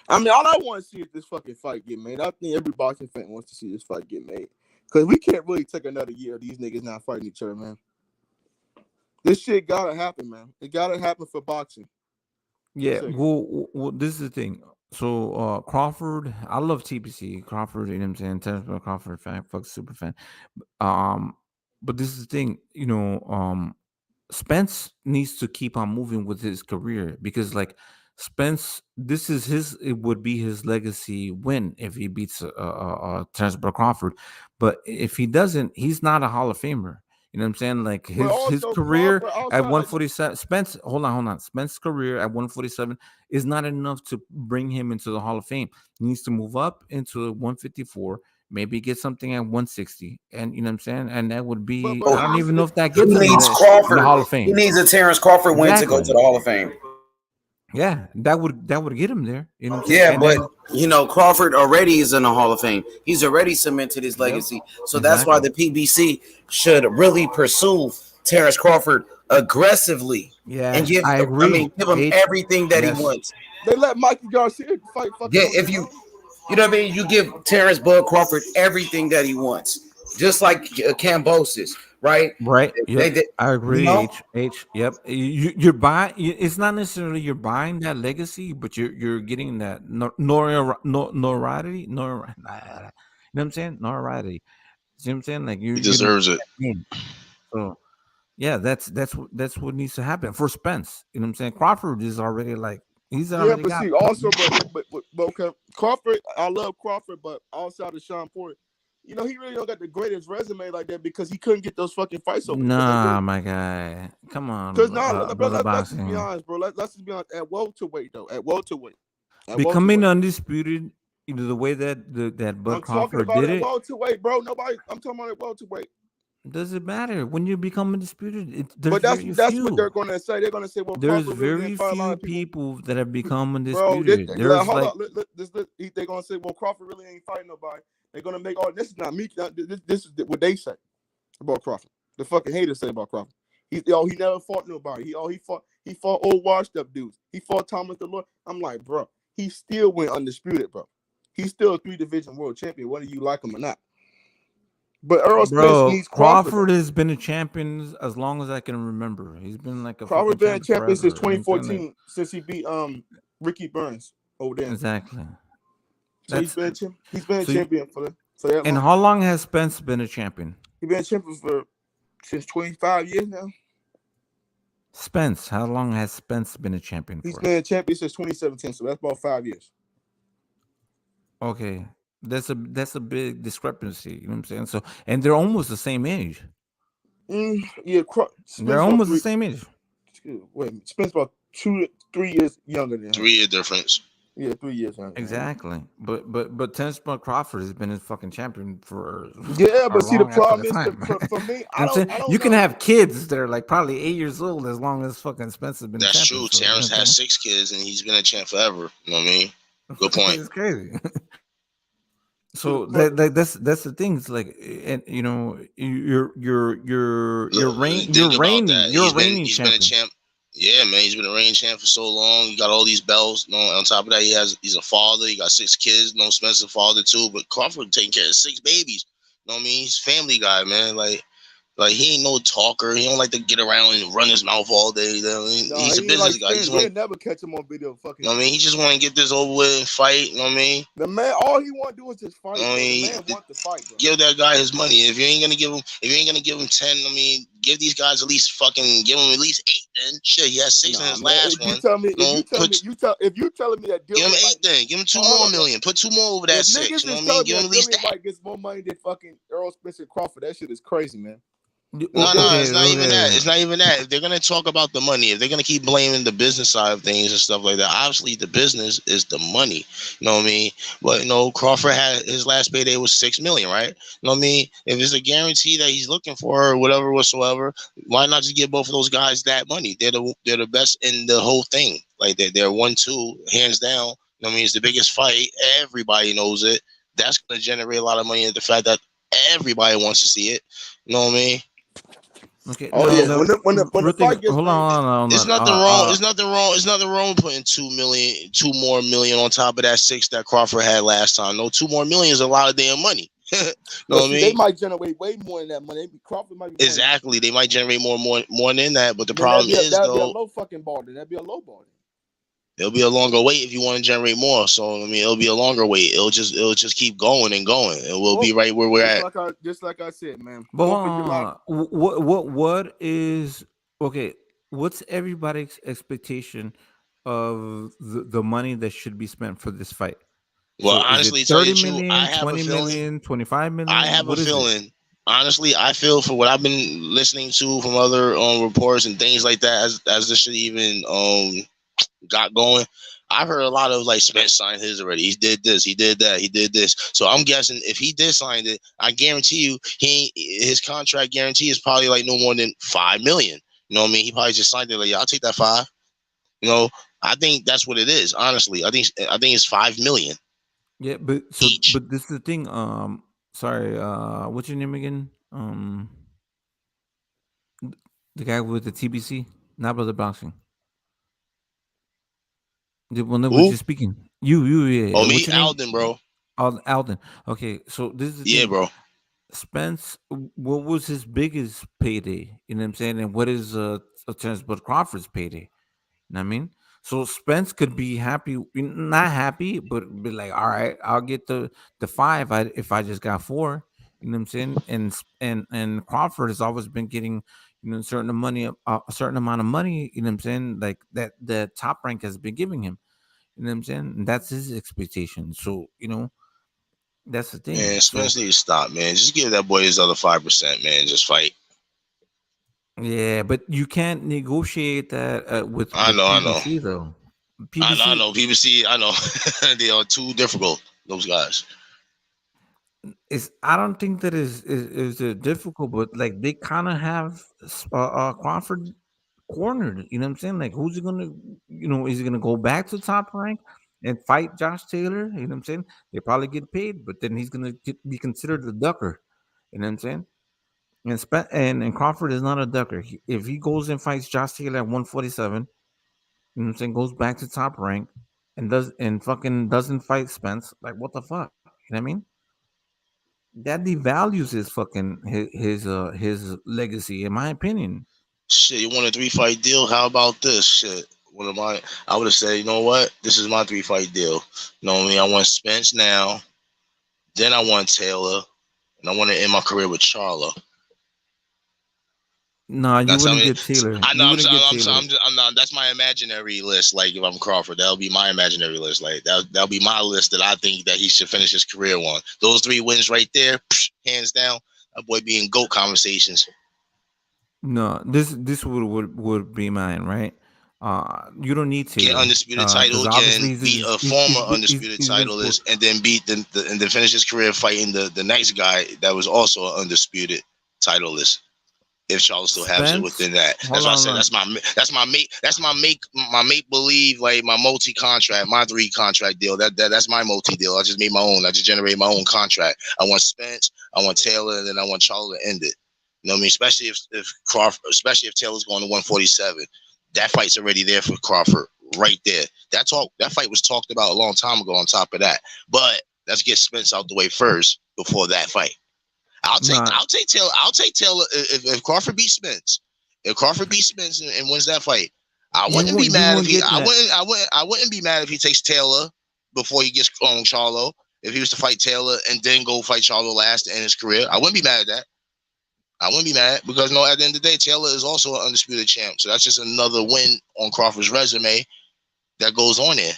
I mean, all I want to see is this fucking fight get made. I think every boxing fan wants to see this fight get made. Because we can't really take another year of these niggas not fighting each other, man. This shit gotta happen, man. It gotta happen for boxing. Yeah, well, this is the thing. So, Crawford, I love TBC. Crawford, you know what I'm saying? Terrence Crawford fan, fuck super fan. But this is the thing, Spence needs to keep on moving with his career, because like Spence, it would be his legacy win if he beats Terrence Crawford. But if he doesn't, he's not a Hall of Famer. You know what I'm saying? Like his career at 147, hold on. Spence's career at 147 is not enough to bring him into the Hall of Fame. He needs to move up into 154. maybe get something at 160, and you know what I'm saying, and that would be. But I don't even know if that he gets him in needs the Crawford. Hall of He Fame. needs a Terrence Crawford win to go to Exactly. the Hall of Fame. Yeah, that would get him there. You know what I'm saying? Yeah, And but then, you know, Crawford already is in the Hall of Fame. He's already cemented his legacy. So that's why the PBC should really pursue Terrence Crawford aggressively and Yeah, give I agree. give him H, everything that he yes. wants. They let Mikey Garcia fight fucking Yeah, Boogie, if you bro. you know what I mean, you give Terrence Bud Crawford everything that he wants, just like Cambosis, right? Right. Yep. They I you agree. know, H. Yep. You're buying. It's not necessarily you're buying that legacy, but you're getting that notoriety. You know what I'm saying? Notoriety. See what I'm saying? Like He you're gonna deserves it. name. So yeah, that's what needs to happen for Spence. You know what I'm saying? Crawford is already like he's Yeah, already but got. see, also, but okay, Crawford, I love Crawford, but outside of Sean Porter, you know, he really don't got the greatest resume like that because he couldn't get those fucking fights over the Nah, my guy. Come Because on, brother let's just be boxing. honest, bro. Let's just be honest. At welterweight, though, at welterweight, Becoming undisputed, you know, the way that that Bud I'm talking Crawford about did at it. welterweight, bro. I'm talking about at welterweight. Does it matter when you become undisputed? There's But very that's what few. they're gonna say. They're gonna say, well, There's Crawford really didn't very fight a lot few of people. people that have become Bro, undisputed. There's hold like up. They're gonna say, well, Crawford really ain't fighting nobody. They're gonna make all this is not me. This is what they say about Crawford. The fucking haters say about Crawford. He never fought nobody. He fought old washed up dudes. He fought Thomas the Lord. I'm like, bro, he still went undisputed, bro. He's still a 3-division world champion, whether you like him or not. But Earl Spence bro, needs Crawford Crawford. has been a champion as long as I can remember. He's been like a fucking Crawford been a champion champion since forever. You know what I'm saying? 2014, since he beat Ricky Burns over there. Exactly. So he's been a champion for that And long. how long has Spence been a champion? He's been a champion since 25 years now. Spence, how long has Spence been a champion He's for? been a champion since 2017, so that's about 5 years. Okay, that's a big discrepancy. You know what I'm saying? So, and they're almost the same age. Yeah, They're almost the same age. Wait, Spence about 2 to 3 years younger than him. 3 year difference. Yeah, 3 years younger. Exactly, but Terrence Crawford has been his fucking champion for but see, the problem is for me, you can have kids that are like probably 8 years old as long as fucking Spence has been. That's champion. true. Terrence has 6 kids and he's been a champ forever. You know what I mean? Good point. It's crazy. So that's the thing. It's like, and you know, you're reigning been a champ. Yeah, man, he's been a reigning champ for so long. He got all these belts. You know, on top of that, he's a father. He got 6 kids. No, Spencer's father too. But Crawford taking care of 6 babies. You know what I mean? He's a family guy, man. Like he ain't no talker. He don't like to get around and run his mouth all day. You know? He's a business guy. They never catch him on video. Fucking. You know what I mean? He just want to get this over with and fight. You know what I mean? The man, all he want to do is just fight. The man want to fight. Bro. Give that guy his money. If you ain't gonna give him 10, I mean, give these guys at least 8. Then shit, he has 6 in his last one. If you telling me that, give him 8, then give him 2 more million. Put 2 more over that 6. You know what I mean? Give him at least that. Gets more money than fucking Earl Spence and Crawford. That shit is crazy, man. No, it's not even that. It's not even that. If they're gonna talk about the money, if they're gonna keep blaming the business side of things and stuff like that, obviously the business is the money. You know what I mean? But Crawford had his last payday was $6 million, right? You know what I mean? If it's a guarantee that he's looking for or whatever whatsoever, why not just give both of those guys that money? They're the best in the whole thing. Like they're 1-2 hands down. You know what I mean? It's the biggest fight. Everybody knows it. That's gonna generate a lot of money. The fact that everybody wants to see it. You know what I mean? Okay. When the fight gets hold on. It's nothing wrong. It's nothing wrong. It's nothing wrong with putting 2 more million on top of that 6 that Crawford had last time. No, 2 more million is a lot of damn money. Know what I mean? They might generate way more than that money. Crawford might be exactly. They might generate more than that. But the problem is that'd be a low fucking ball. That'd be a low ball. It'll be a longer wait if you want to generate more. So I mean, it'll be a longer wait. It'll just keep going and going, and we'll be right where we're at. Just like I said, man. But what is okay? What's everybody's expectation of the money that should be spent for this fight? Well, so honestly, 30 million, 20 million, 25 million. I have a feeling. Honestly, I feel for what I've been listening to from other reports and things like that, as this shit even got going, I've heard a lot of like Spence signed his already. He did this, he did that, he did this. So I'm guessing if he did sign it, I guarantee you his contract guarantee is probably like no more than $5 million. You know what I mean? He probably just signed it like, yeah, I'll take that 5. You know, I think that's what it is. Honestly, I think it's $5 million. Yeah, but so each. but this is the thing. Sorry. What's your name again? The guy with the TBC, not Brother Boxing. The one that was Who? just speaking. You, yeah. Oh, me, What's your name? Alden, bro. Alden. Okay, so this is the Yeah, thing. bro. Spence, what was his biggest payday? You know what I'm saying? And what is Terence Bud Crawford's payday? You know what I mean? So Spence could be happy, not happy, but be like, all right, I'll get the 5 if I just got 4. You know what I'm saying? And Crawford has always been getting, a certain amount of money. You know what I'm saying? Like that the Top Rank has been giving him. You know what I'm saying? And that's his expectation. So that's the thing. Man, Spence needs to stop, man. Just give that boy his other 5%, man. Just fight. Yeah, but you can't negotiate that with I know, PBC though. PBC, I know. PBC, I know. They are too difficult. Those guys. I don't think that is difficult, but like they kind of have Crawford cornered. You know what I'm saying? Like who's he gonna? Is he gonna go back to Top Rank and fight Josh Taylor? You know what I'm saying? They probably get paid, but then he's gonna be considered a ducker. You know what I'm saying? And Crawford is not a ducker. If he goes and fights Josh Taylor at 147, you know what I'm saying, goes back to Top Rank and doesn't fight Spence, like what the fuck? You know what I mean? That devalues his legacy, in my opinion. Shit, you want a 3-fight deal? How about this shit? I would have said, you know what? This is my 3-fight deal. You know what I mean? I want Spence now, then I want Taylor, and I want to end my career with Charlo. No, you wouldn't get Taylor. I know. I'm not. That's my imaginary list. Like if I'm Crawford, that'll be my imaginary list. Like that'll be my list that I think that he should finish his career on. Those 3 wins right there, hands down. That boy be in GOAT conversations. No, this would be mine, right? You don't need Taylor. Get undisputed title again, beat a former undisputed titleist, and then beat and then finish his career fighting the next guy that was also an undisputed titleist. If Charles still has it within that, that's why I said that's my make believe, like my multi contract, my 3 contract deal. That's my multi deal. I just made my own. I just generated my own contract. I want Spence, I want Taylor, and then I want Charles to end it. You know what I mean? Especially if Crawford, especially if Taylor's going to 147, that fight's already there for Crawford right there. That fight was talked about a long time ago. On top of that, but let's get Spence out the way first before that fight. I'll take Taylor. I'll take Taylor if Crawford beats Spence. If Crawford beats Spence and wins that fight, I wouldn't be mad if he. I wouldn't be mad if he takes Taylor before he gets on Charlo. If he was to fight Taylor and then go fight Charlo last to end his career, I wouldn't be mad at that. I wouldn't be mad because at the end of the day, Taylor is also an undisputed champ. So that's just another win on Crawford's resume that goes on there.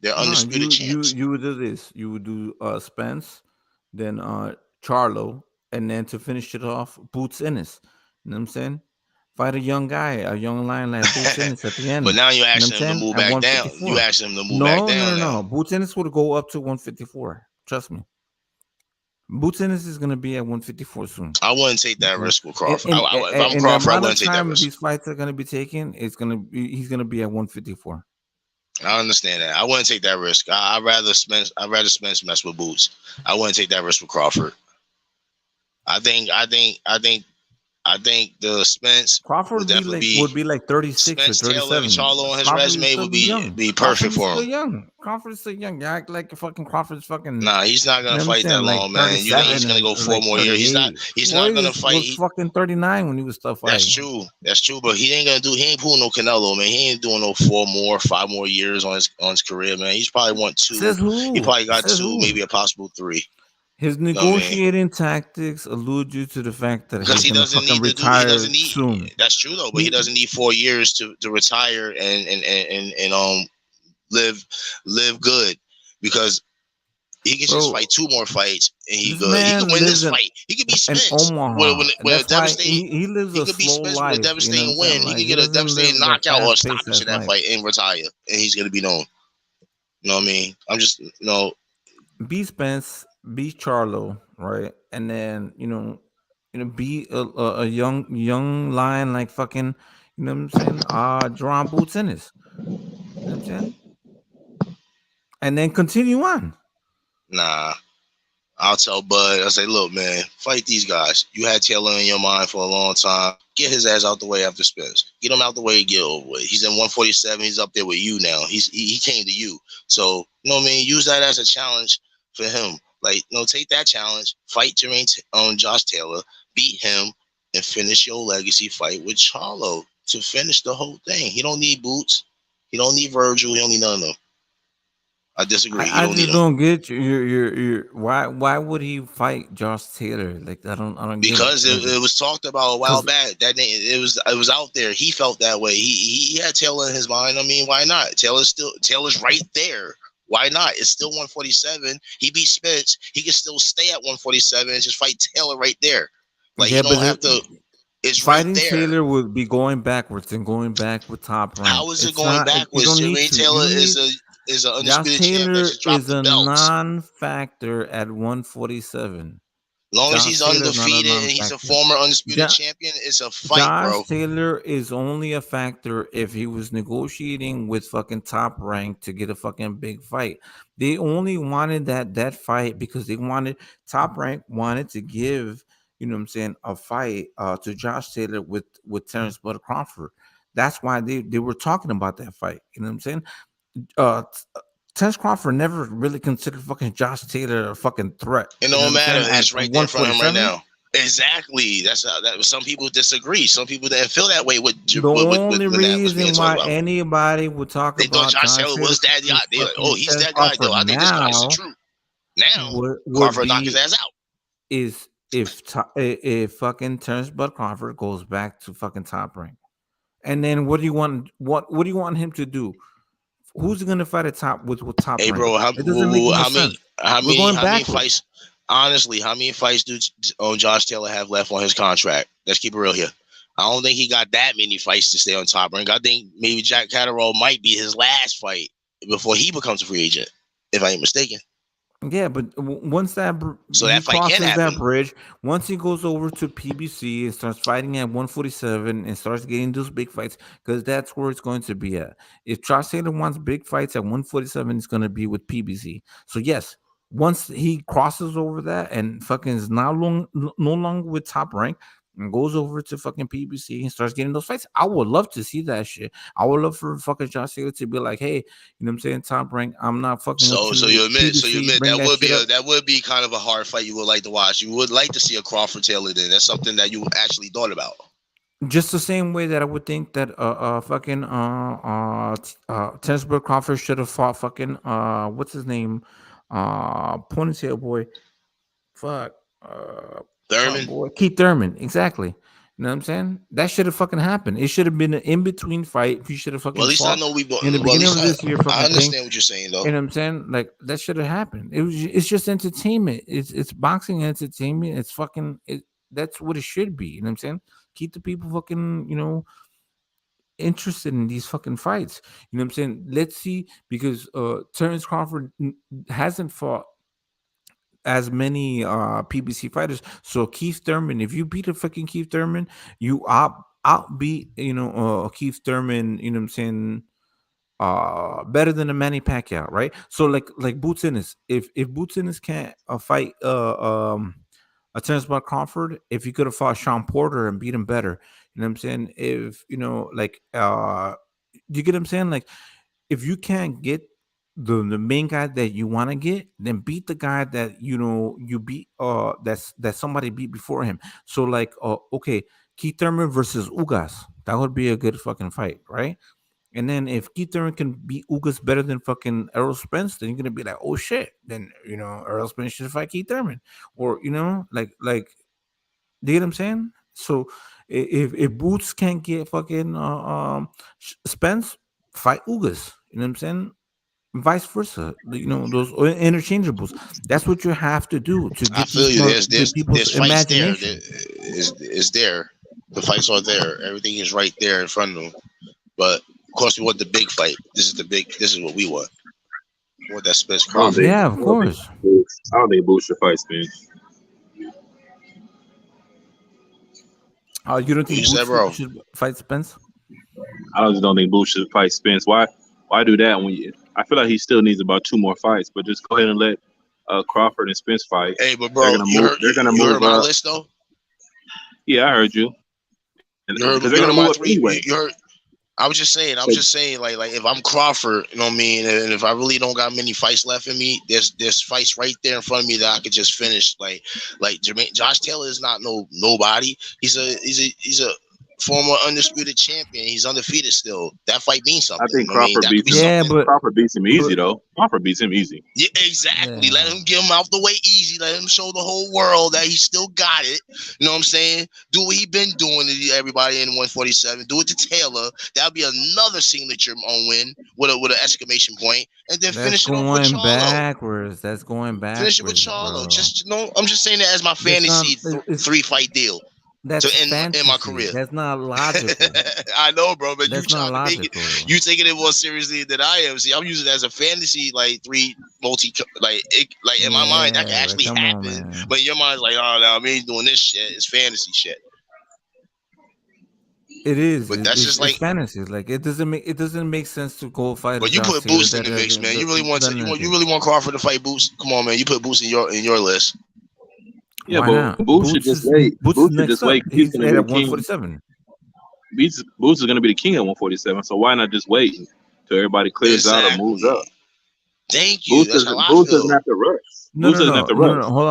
They're undisputed champs. You would do this. You would do Spence, then Charlo, and then to finish it off, Boots Ennis. You know what I'm saying? Fight a young guy, a young lion like Boots Ennis at the end. But now you're asking him to move back down. You asking him to move back down. No. Boots Ennis would go up to 154. Trust me. Boots Ennis is going to be at 154 soon. I wouldn't take that risk with Crawford. If I'm Crawford, I wouldn't take that risk. These fights are going to be taken. He's going to be at 154. I understand that. I wouldn't take that risk. I'd rather Spence mess with Boots. I wouldn't take that risk with Crawford. I think the Spence Crawford would be like 36 Spence, or 37. Taylor, and Charlo on his resume would be perfect for him. Still young. Crawford's still young. You act like fucking Crawford's fucking. Nah, he's not gonna fight that long, man. You think he's gonna go 4 more years? He's not gonna fight. He was fucking 39 when he was still fighting. That's true. But he ain't pulling no Canelo, man. He ain't doing no 5 more years on his career, man. He's probably won 2. Says who? He probably got Says 2, who? maybe a possible 3. His negotiating tactics allude you to the fact that because he doesn't need retire soon. That's true though, but he doesn't need 4 years to retire and live good, because he can just fight 2 more fights and he good. He can win this fight. He could be Spence with a devastating. He lives a slow life. With a devastating win. He could get a devastating knockout or stoppage in that fight and retire, and he's gonna be known. You know what I mean? I'm just, you know, Beat Spence, beat Charlo, right? And then be a young lion like fucking, you know what I'm saying? Jerome Boots Ennis. You know what I'm saying? And then continue on. nah. I'll tell Bud, I say, look, man, fight these guys. You had Taylor in your mind for a long time. Get his ass out the way after Spence. Get him out the way and get over with. He's in 147. He's up there with you now. He came to you. So, you know what I mean? Use that as a challenge for him. Like, you know, take that challenge. Fight Josh Taylor. Beat him. And finish your legacy fight with Charlo to finish the whole thing. He don't need Boots. He don't need Virgil. He don't need none of them. I disagree. He I don't need just them. don't get your why would he fight Josh Taylor? Like I don't get Because it. it was talked about a while back. That it was out there. He felt that way. He had Taylor in his mind. I mean, why not? Taylor's right there. Why not? It's still 147. He beat Spence. He can still stay at 147 and just fight Taylor right there. Like Yeah, you don't but have to. It's fighting right there. Taylor would be going backwards and going back with Top Rank. How is it going backwards? Jermaine Taylor is an undisputed champ that just dropped the belts. Non-factor at 147. As long as he's undefeated and he's a former undisputed champion, it's a fight, bro. Josh Taylor is only a factor if he was negotiating with fucking Top Rank to get a fucking big fight. They only wanted that fight because Top Rank wanted to give, you know what I'm saying, a fight to Josh Taylor with Terrence Bud Crawford. That's why they were talking about that fight. You know what I'm saying? Terrence Crawford never really considered fucking Josh Taylor a fucking threat. It don't matter. It's right there in front of him right now. Exactly. That's some people disagree. Some people didn't feel that way with the only reason why anybody would talk about thought Josh Taylor was that guy. They like, oh, he's that guy though. I think this guy's the truth. Now Crawford knocked his ass out. Is if fucking Terrence Bud Crawford goes back to fucking Top Rank, and then what do you want him to do? Who's going to fight at top with Top Rank? Hey, bro, how many fights? Honestly, how many fights do Josh Taylor have left on his contract? Let's keep it real here. I don't think he got that many fights to stay on Top Rank. I think maybe Jack Catterall might be his last fight before he becomes a free agent, if I ain't mistaken. Yeah, but once that fight crosses can that bridge, once he goes over to PBC and starts fighting at 147 and starts getting those big fights, because that's where it's going to be at. If Josh Taylor wants big fights at 147, it's going to be with PBC. So yes, once he crosses over that and fucking is no longer with Top Rank and goes over to fucking PBC and starts getting those fights, I would love to see that shit. I would love for fucking Josh Taylor to be like, hey, you know what I'm saying, Top Rank, I'm not fucking. So you admit that would be kind of a hard fight you would like to watch. You would like to see a Crawford Taylor then. That's something that you actually thought about. Just the same way that I would think that Terrence Bud Crawford should have fought fucking what's his name? Ponytail boy. Thurman. Boy. Keith Thurman, exactly. You know what I'm saying? That should have fucking happened. It should have been an in-between fight. You should have fucking. Well, at least I know we. In the beginning of this year, I understand what you're saying, though. You know what I'm saying? Like that should have happened. It's just entertainment. It's boxing entertainment. It's fucking. That's what it should be. You know what I'm saying? Keep the people fucking, interested in these fucking fights. You know what I'm saying? Let's see, because Terrence Crawford hasn't fought as many PBC fighters. So Keith Thurman, if you beat a fucking Keith Thurman, you outbeat Keith Thurman. You know what I'm saying? Better than a Manny Pacquiao, right? So like Boots Ennis, if Boots Ennis can't fight a Terrence Bud Crawford, if he could have fought Sean Porter and beat him better, you know what I'm saying? If you get what I'm saying? Like if you can't get the main guy that you want to get, then beat the guy that you beat that somebody beat before him. So like okay, Keith Thurman versus Ugas, that would be a good fucking fight, right? And then if Keith Thurman can beat Ugas better than fucking Errol Spence, then you're gonna be like, oh shit, then Errol Spence should fight Keith Thurman, or like you get what I'm saying? So if Boots can't get fucking Spence, fight Ugas. You know what I'm saying? Vice versa, those interchangeables. That's what you have to do to get. I feel you. There's fights imagination. there. Is there? The fights are there. Everything is right there in front of them. But of course, we want the big fight. This is what we want. want that Spence I don't Crawford. think. Yeah, of course. I don't think Boots should fight Spence. You don't You think said, Boots bro. should fight Spence? I just don't think Boots should fight Spence. Why do that when you? I feel like he still needs about 2 more fights, but just go ahead and let Crawford and Spence fight. Hey, but They're bro, gonna move. They're gonna you heard move my up. list though. Yeah, I heard you. And You because heard they're gonna my move up 3. anyway. You heard. I was just saying, like if I'm Crawford, you know what I mean, and if I really don't got many fights left in me, there's fights right there in front of me that I could just finish. Like Josh Taylor is not nobody. He's a former undisputed champion. He's undefeated still. That fight means I something. think I mean, Crawford that could beats be him. Yeah, something. Crawford beats him easy but though. Crawford beats him easy. Yeah, exactly. Let yeah, him get him out the way easy. Let him show the whole world that he still got it. You know what I'm saying? Do what he been doing to everybody in 147. Do it to Taylor. That'll be another signature on win with an exclamation point, and then that's finish it off with going Charlo. backwards. That's going Finish it with backwards, Charlo. bro. Just I'm just saying that as my That's not. fantasy It's 3-fight deal to that's end my fantasy. career. That's not logical. I know, bro, but you That's not trying to make it. logical. You taking it more seriously than I am. See, I'm using it as a fantasy, like 3 in my mind that can Yeah, actually come on, happen. man. But in your mind's like, oh no, I ain't doing this shit. It's fantasy shit. It is. But that's just It's like. fantasy. Like it doesn't make sense to go fight a But you Josh put Taylor Boost in the mix, man. You really that you really want Crawford to fight Boost? Come on, man. You put Boost in your list. Yeah, Why but not? Boots should just wait. Boots is Boots should next just up. wait. He's He's gonna at be the king. 147. Boots is gonna be the king at 147. So why not just wait until everybody clears out or moves up? Exactly. Thank you. That's how I Boots feel. doesn't have to rush. No, Boots no, doesn't have no, to no, rush. no. Hold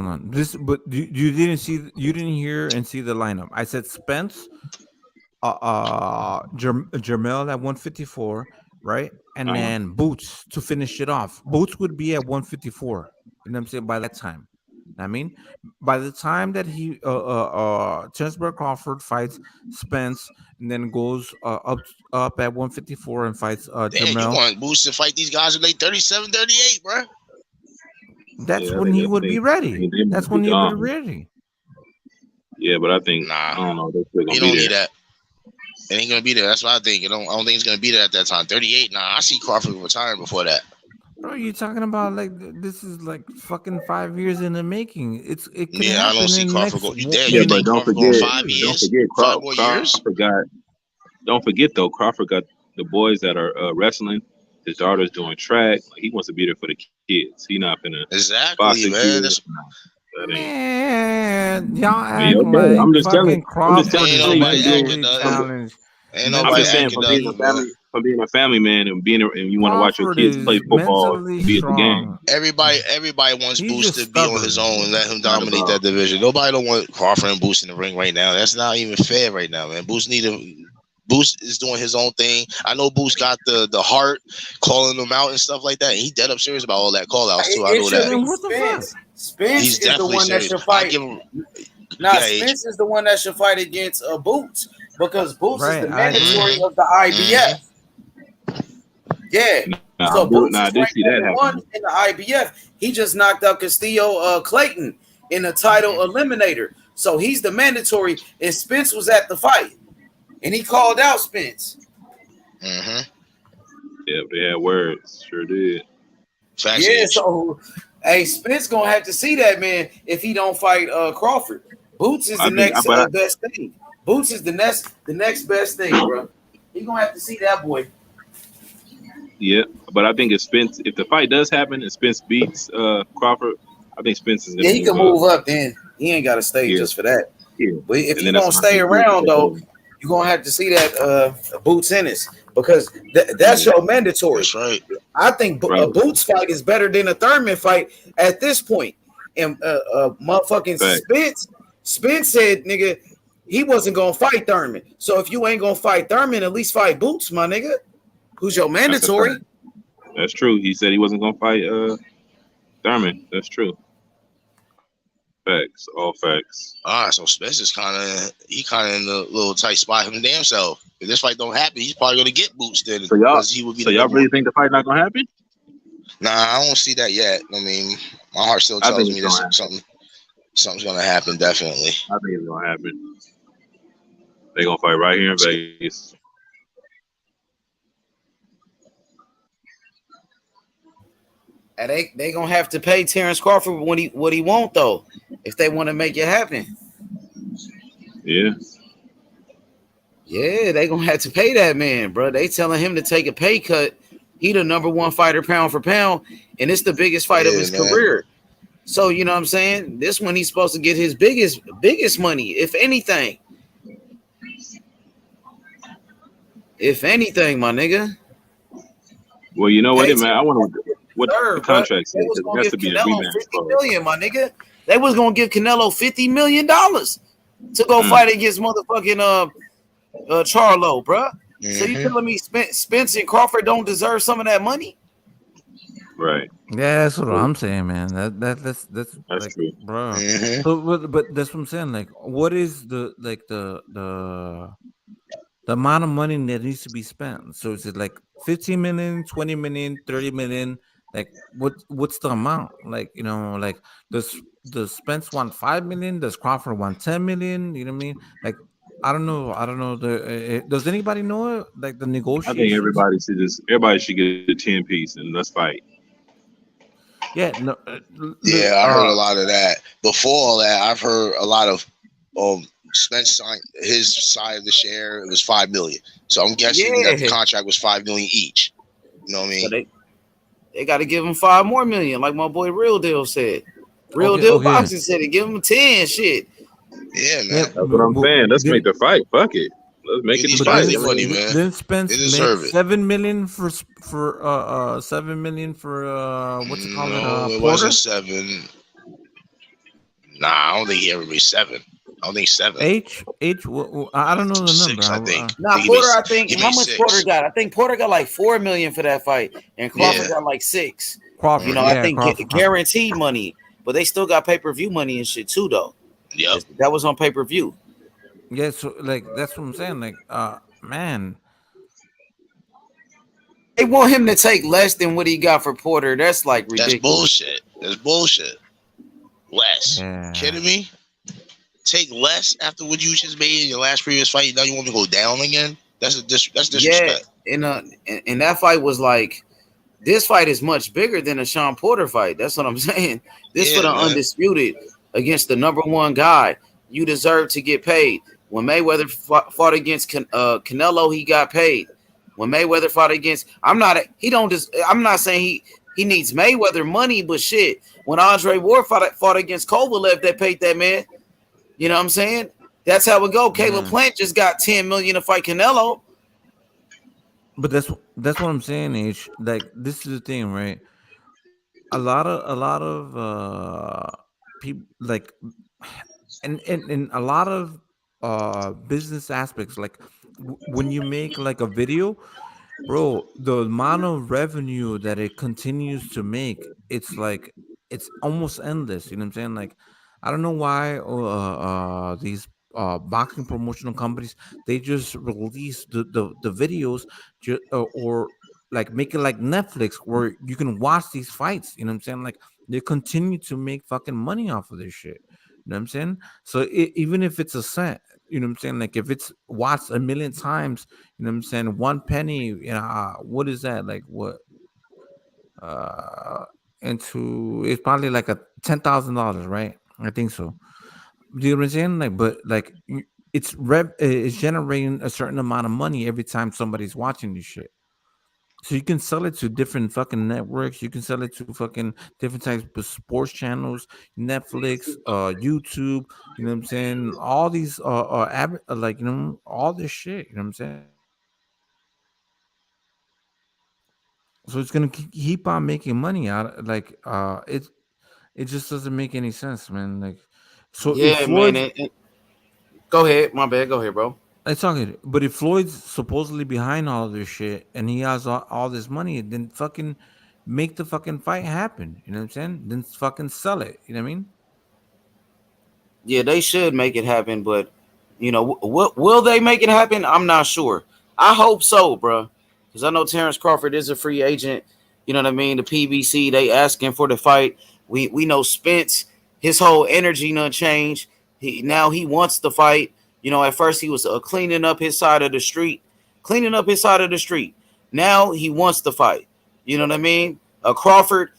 on. This, but you didn't hear and see the lineup. I said Spence, Jermel at 154, right, and then Boots to finish it off. Boots would be at 154. You know what I'm saying? By that time, I mean, by the time that he Chesbert Crawford fights Spence and then goes up at 154 and fights Damn, you Jermel. want Boost to fight these guys when they 37, 38, bro? That's when he would be ready. That's when he would be ready. Yeah, but I think I don't know. They're still gonna You be don't there. need that. It ain't gonna be there. That's what I think. I don't think it's gonna be there at that time. 38. Nah, I see Crawford retiring before that. Bro, you talking about like this is like fucking 5 years in the making. It could Yeah, I happen don't see in the Crawford next. go. Damn, you think don't Crawford going forget. 5 years? Don't forget. 5 more years? Don't forget though. Crawford got the boys that are wrestling. His daughter's doing track. He wants to be there for the kids. He not gonna Exactly, man. That's Man, y'all Hey, act okay. like I'm just telling. fucking I'm just Crawford telling is you. the acting only nothing. challenge. Ain't mentally. I'm nobody just saying acting from being a nothing, man. family man, and you want to watch your Crawford kids play is football mentally and be at the game. strong. Everybody wants He's Boost just to be on his stubborn. own and let him Not dominate about. that division. Nobody don't want Crawford and Boost in the ring right now. That's not even fair right now, man. Boost is doing his own thing. I know Boost got the heart calling them out and stuff like that. And he dead up serious about all that call outs too. I It know should that. be What the fuck? Spence He's is the definitely one that serious. should I fight. give him Nah, Gage. Spence is the one that should fight against Boots because Boots is Right, the I agree. mandatory of the IBF. Yeah. So Boots I is did ranked see that number one happen. in the IBF. He just knocked out Castillo Clayton in a title eliminator. So he's the mandatory, and Spence was at the fight, and he called out Spence. Mm-hmm. Yeah, they had words. Sure did. Facts, Yeah, Age. so hey, Spence gonna have to see that man if he don't fight Crawford. Boots is the next best thing. Boots is the next best thing, bro. He gonna have to see that boy. Yeah, but I think if the fight does happen and Spence beats Crawford, I think Spence is gonna Yeah, he can move up. Then he ain't got to stay just for that. Yeah. But if And he then that's gonna when I stay think Boots around will though, go. you're gonna have to see that Boots Ennis because that's your mandatory. That's right. I think a Boots fight is better than a Thurman fight at this point. And motherfucking Spence said, nigga, he wasn't gonna fight Thurman. So if you ain't gonna fight Thurman, at least fight Boots, my nigga. Who's your mandatory? That's true. He said he wasn't gonna fight Thurman. That's true. Facts. All facts. All right, so Spence is kind of in the little tight spot him damn self. If this fight don't happen, he's probably gonna get Boots then. So y'all, he would be really think the fight not gonna happen? Nah, I don't see that yet. I mean, my heart still tells me that something's gonna happen. Definitely. I think it's gonna happen. They're gonna fight right here in Vegas. And they gonna have to pay Terrence Crawford what he want though, if they want to make it happen. Yeah. Yeah, they gonna have to pay that man, bro. They telling him to take a pay cut. He the number one fighter pound for pound, and it's the biggest fight of his career. So you know what I'm saying? This one he's supposed to get his biggest money, if anything. If anything, my nigga. Well, you know what, man? I want to what the contract says. They was It gonna has give to be a Canelo rematch. 50 million, my nigga. They was gonna give Canelo $50 million to go fight against motherfucking Charlo, bro. So you telling me Spence and Crawford don't deserve some of that money? Right. Yeah, that's what I'm saying, man. That's like, true, bro. But that's what I'm saying. Like, what is the amount of money that needs to be spent? So is it like 15 million, 20 million, 30 million? Like, what's the amount? Like, you know, like does Spence want 5 million? Does Crawford want 10 million? You know what I mean? Like, I don't know. Does anybody know it? Like the I think negotiations? everybody should get a 10 piece and let's fight. Yeah, no. Yeah, I heard a lot of that. Before all that, I've heard a lot of Spence signed his side of the share. It was $5 million. So I'm guessing that the contract was $5 million each. You know what I mean? So they got to give him $5 more million, like my boy Real Deal said. Real Deal Boxing said it. Give him 10. Shit. Yeah, man. That's what I'm saying. Let's make the fight. Fuck it. Let's make it the fight. Money, man. Then Spence make 7 million for 7 million for what's it called? No, it Porter? wasn't 7. Nah, I don't think he ever made 7. I don't think 7. H. I don't know the 6, number. I think. Nah, Porter. I think how much 6. Porter got? I think Porter got like $4 million for that fight, and Crawford got like 6. Crawford, you know, I think guaranteed money, but they still got pay-per-view money and shit too, though. Yep, that was on pay-per-view. Yeah, so like that's what I'm saying. Like, man, they want him to take less than what he got for Porter. That's like ridiculous. That's bullshit. Less. Kidding me? Take less after what you just made in your last previous fight. Now you want me to go down again? That's disrespect. Yeah, and that fight was like, this fight is much bigger than a Sean Porter fight. That's what I'm saying. This for the undisputed against the number one guy. You deserve to get paid. When Mayweather fought against Canelo, he got paid. When Mayweather fought against, I'm not saying he needs Mayweather money, but shit, when Andre Ward fought against Kovalev, they paid that man. You know what I'm saying? That's how it go. Caleb Plant just got 10 million to fight Canelo. But that's what I'm saying, H. Like, this is the thing, right? A lot of people, like, and a lot of business aspects, like when you make like a video, bro, the amount of revenue that it continues to make, it's like it's almost endless. You know what I'm saying? Like, I don't know why these boxing promotional companies, they just release the videos or like make it like Netflix where you can watch these fights. You know what I'm saying? Like, they continue to make fucking money off of this shit. You know what I'm saying? So even if it's a cent, you know what I'm saying? Like, if it's watched a million times, you know what I'm saying? 1 penny, you know, what is that? Like, what? Into it's probably like a $10,000, right? I think so. Do you know what I'm saying? Like, but like, it's generating a certain amount of money every time somebody's watching this shit. So you can sell it to different fucking networks. You can sell it to fucking different types of sports channels, Netflix, YouTube. You know what I'm saying? All these like, you know, all this shit. You know what I'm saying? So it's gonna keep on making money out. Like, it just doesn't make any sense, man. Like, so if Floyd, go ahead, my bad. Go ahead, bro. It's okay, but if Floyd's supposedly behind all of this shit and he has all this money, then fucking make the fucking fight happen. You know what I'm saying? Then fucking sell it. You know what I mean? Yeah, they should make it happen, but you know, will they make it happen? I'm not sure. I hope so, bro, because I know Terrence Crawford is a free agent. You know what I mean? The PBC, they asking for the fight. We know Spence, his whole energy done changed. Now he wants the fight. You know, at first he was cleaning up his side of the street. Now he wants the fight. You know what I mean? Crawford,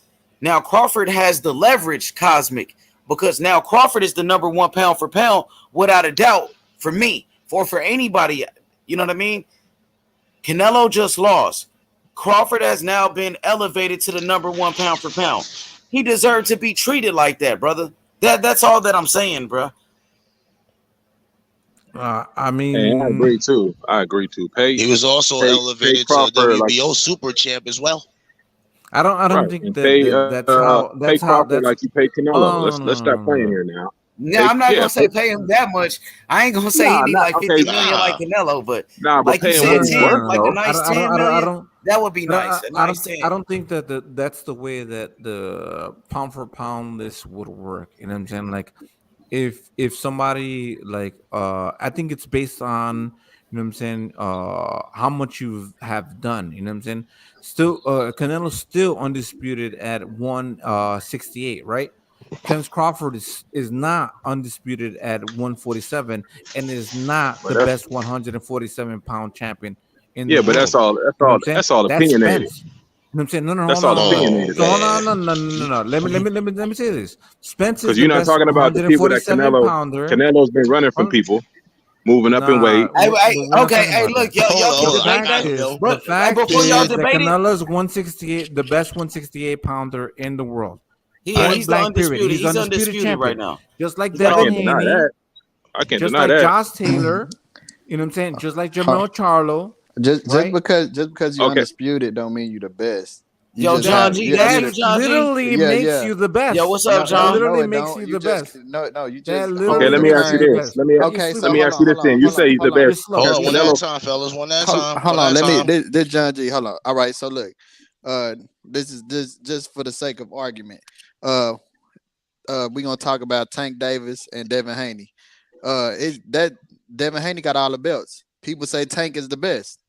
Now Crawford has the leverage, Cosmic, because now Crawford is the number one pound for pound, without a doubt, for me, for anybody. You know what I mean? Canelo just lost. Crawford has now been elevated to the number one pound for pound. He deserved to be treated like that, brother. That's all that I'm saying, bro. I And I mean, agree too. He was also Pay elevated to Crawford like WBO super champ as well. I don't right, think and that, that's how pay Crawford that's like you pay hold Canelo. on, Let's stop playing here now. Now I'm not Yeah, gonna say pay him that much. I ain't gonna say he nah, need not like okay. 50 million like Canelo, but But like you pay him no, what said, no, he's no, 10, worth no, like a no. though. nice 10 million, that would be nice. A nice 10. I don't think that that's the way that the pound for pound list would work. You know what I'm saying? Like, if somebody like I think it's based on, you know what I'm saying, how much you have done. You know what I'm saying? Still, Canelo's still undisputed at 168, right? Terence Crawford is not undisputed at 147 and is not But the best 147-pound champion in the but that's world. all. You know what I'm saying? That's all That's opinionated. Spence. You know what I'm saying? No, no, That's hold on, all hold on. Oh opinionated So though. hold on, man. no, no, no, no, no. Let me say this. Spence Because is you're the not best talking about the people that 147 pounder. Canelo's been running from Hold- people, moving up in Nah, weight. Hey, we're not okay, talking hey, about that. look, y'all keep The I debating fact got that, him, is, yo. bro. Hey, before y'all that debate it, Canelo's 168, the best 168 pounder in the world. Point he's the blank period. undisputed. He's He's undisputed undisputed right champion. now. Just like I Devin can't deny Haney, that. I can't just deny like that. Josh Taylor, you know what I'm saying? Just like Huh. Jermell Charlo, Just right? because you're Okay. undisputed don't mean you're the best. You Yo, just John have G, you that's you you, That John G. literally yeah makes yeah. you the Yo, best. what's up, That John? literally It makes don't. you You the just best. you That just Okay. literally Let holding me makes ask you you the terms. this. best. Are you Okay, sleeping? Let so me hold ask you on, this. hold Then on, you hold say on, he's hold the on. best. Just slow. Hold Has on, one at a Canelo? time, fellas. One at a time. Hold One at on, a let me time. this John G. Hold on. All right, so look, this is this just for the sake of argument. Uh, we gonna talk about Tank Davis and Devin Haney. Is that Devin Haney got all the belts? People say Tank is the best.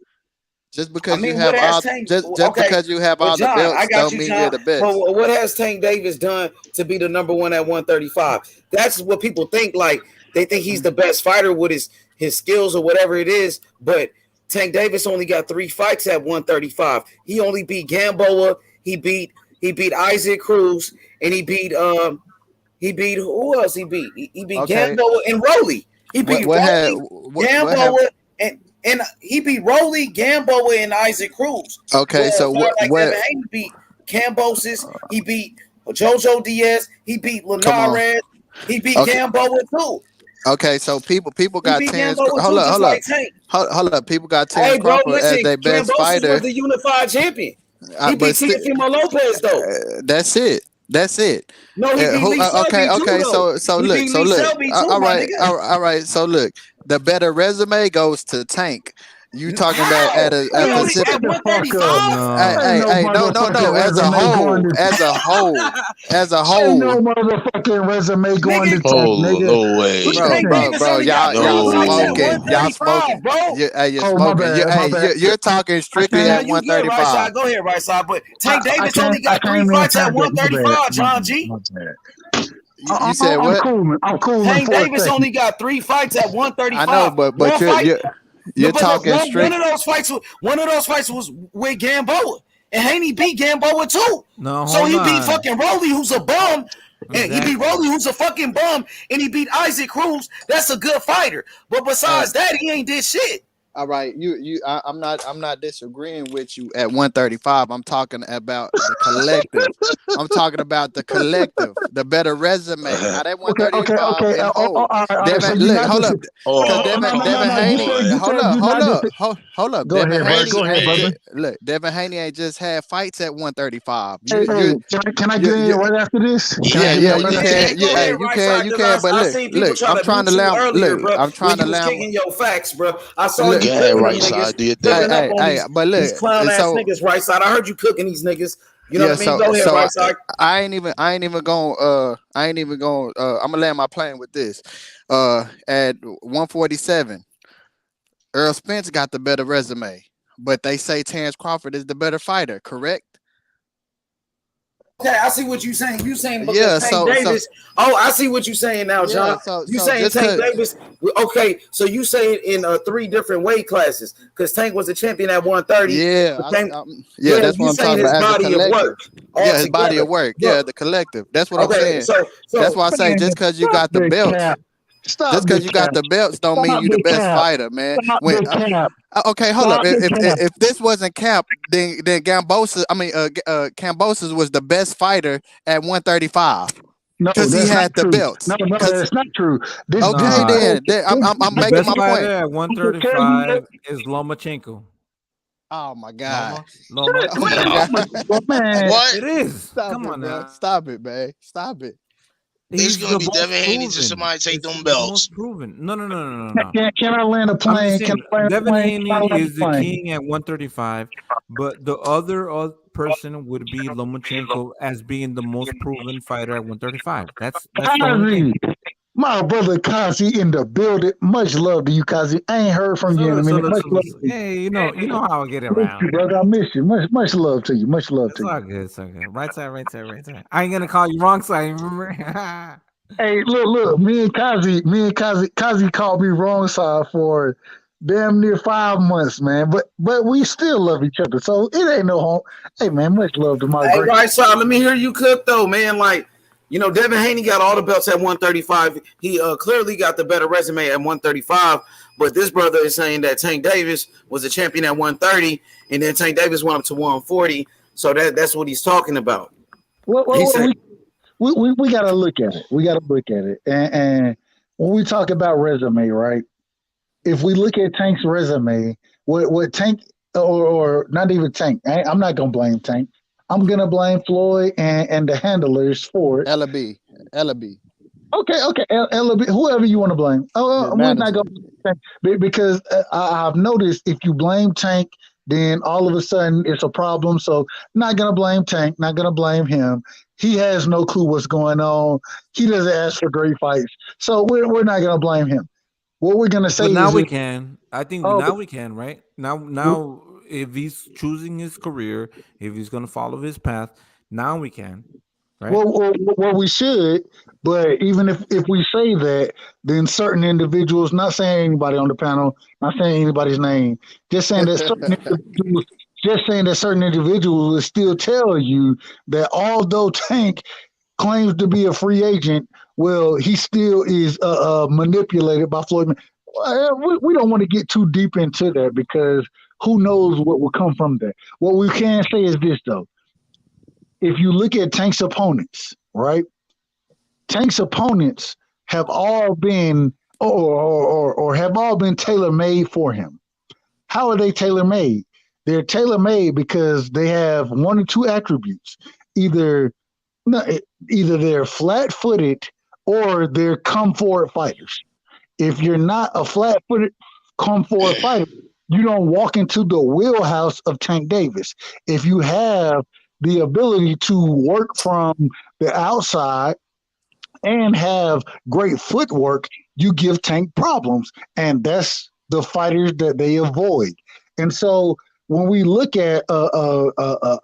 Just I because you mean, what have has all Tank? just Okay, because you have but all the John, I belts got don't you, mean you're John. the But best. what has Tank Davis done to be the number one at 135? That's what people think. Like they think he's the best fighter with his skills or whatever it is. But Tank Davis only got 3 fights at 135. He only beat Gamboa. He beat Isaac Cruz, and he beat who else? He beat Okay, Gamboa and Rolly. He beat what had Rolly, what have Gamboa, and he beat Rolly, Gamboa, and Isaac Cruz. okay, Where a so fighter like what Devin Haney beat Cambosis, he beat Jojo Diaz, he beat come on. Linares, he beat Okay, Gamboa too. okay, so people He got beat Terrence Gamboa hold too, up, just like Tank. hold up. People got Terrence Hey, bro, Crawford as listen, their best Cambosis was fighter. the unified champion. He beat But still, Teofimo Lopez though. that's it. That's it. No, he beat Who? Lee Okay, Selby too okay. though. So He look. beat So Lee look. Selby too, All my right. nigga. All right. So look. The better resume goes to Tank. You talking about How? at He only Pacific? at Shut the fuck up. 135? Hey, No. Ain't hey, no hey. No. motherfucking As a resume going whole. to As a whole. As a ain't whole. no motherfucking resume going to Nigga, Tank, Oh, nigga. no way. Tank Bro. Davis only got Y'all 3 fights at No. smoking. Y'all 135, smoking. bro. You're Oh my smoking. bad, my bad. You're talking I strictly Now can't at you good, right 135. side. Go ahead, right side. But Tank Davis only I got 3 came in fights at tapped it. My bad, 135, my John bad, G. my bad. You said I'm what? cooling. I'm cooling Tank for a Davis second. only got 3 fights at I know, 135. but One fight, no, you're but look, talking one strict. of those fights was with Gamboa, and Haney beat Gamboa too. No, So hold he beat on. fucking Rolly, who's a bum, and he beat Exactly. Rolly, who's a fucking bum, and he beat Isaac Cruz. That's a good fighter, but Hey, besides that, he ain't did shit. all right, I'm not disagreeing with you at 135. I'm talking about the collective. I'm talking about the collective, the better resume, not at Okay. 135 in whole. All right. So Devin, you're look, not hold dis. up, because Oh, No, come Devin You Haney, said on. you're not dis. hold up. Go Devin ahead, bro. Haney Go ahead, ain't brother. Resume. just look. Devin Haney ain't just had fights at 135. Hey, can I get in You right after this? He Can I had get in yeah, more right you after than this? can. Yeah, Tank, go though. ahead, right side, You because can. But I seen people look, try I'm to trying to mute you lam. earlier, Look, bro, I'm when trying to you was lam. kicking your facts, bro. I saw Look, you Go ahead, cooking them right niggas, side. Do your pulling thing. up on but these look, clown ass so niggas, right side. I heard you cooking these niggas. You know yeah, what I mean? Go ahead, right side. I ain't even going I'm gonna land my plane with this. At 147, Earl Spence got the better resume, but they say Terrence Crawford is the better fighter, correct? Okay, I see what you're saying. You saying because Yeah, Tank Davis. I see what you're saying now, John. yeah, so You so saying just Tank cause Davis? Okay, so you say in 3 different weight classes because Tank was a champion at 130. yeah, But Tank, yeah, that's what you I'm saying talking his about as a body of collective. work Yeah, his body altogether. of work. Look, Yeah, the collective. That's what I'm okay, saying. That's so why I say Man, just because you stop got the the belts, cap. Stop just the because you got cap. the belts, don't mean Stop you the the best cap. fighter, man. Stop When the cap. okay, hold up. Stop the cap. If this wasn't Cap, then Cambosis was the best fighter at 135 No, because he that's not had the true. belts. No, Cause that's not true. This okay, Nah, brother, then I'm the making best my fighter point. at I'm gonna tell you that. 135 is Lomachenko. Oh my god. Loma. Oh my god. Man, What? It is. Stop Come it, on bro. now. Stop it, man. Stop it. It's He's gonna the be most Devin Haney to proven. somebody take It's them the most belts. proven. No. can I land a I'm just plane? Can saying, I land a Devin plane? Can I Haney land is a the plane? king at 135, but the other person would be Lomachenko as being the most proven fighter at 135. That's the only thing. Kazi, my brother Kazi in the building. Much love to you, Kazi. I ain't heard from you in a minute. Much love to you. Hey, you know how I get I miss you, around. brother. I miss you. Much love to you. Much love It's to you. all good. It's all good. Right side, right side, right side. I ain't gonna call you wrong side. Remember? Hey, look. Kazi called me wrong side for damn near 5 months, man. But we still love each other, so it ain't no home. Hey, man, much love to my hey, great. right side. Let me hear you cook though, man. Like, Devin Haney got all the belts at 135. He clearly got the better resume at 135. But this brother is saying that Tank Davis was a champion at 130, and then Tank Davis went up to 140. So that's what he's talking about. He said, We got to look at it. We got to look at it. And when we talk about resume, right? If we look at Tank's resume, what Tank or not even Tank, I'm not gonna blame Tank. I'm gonna blame Floyd and the handlers for it. Ellaby. Okay, whoever you want to blame. His We're not manager. going to Tank because I've noticed if you blame Tank, then all of a sudden it's a problem. So not going to blame Tank, not going to blame him. He has no clue what's going on. He doesn't ask for great fights. So we're not going to blame him. What we're going to say But now is, we can. I think oh, now we can, right? Now, if he's choosing his career, if he's gonna follow his path, now we can, right? well, we should, but even if we say that, then certain individuals, not saying anybody on the panel, not saying anybody's name, just saying that certain individuals will still tell you that although Tank claims to be a free agent, well, he still is manipulated by Floyd. We don't want to get too deep into that because who knows what will come from that. What we can say is this, though. If you look at Tank's opponents, right? Tank's opponents have all been or have all been tailor made for him. How are they tailor made? They're tailor made because they have one or two attributes. Either they're flat footed or they're come forward fighters. If you're not a flat footed come forward fighter, you don't walk into the wheelhouse of Tank Davis. If you have the ability to work from the outside and have great footwork, you give Tank problems. And that's the fighters that they avoid. And so when we look at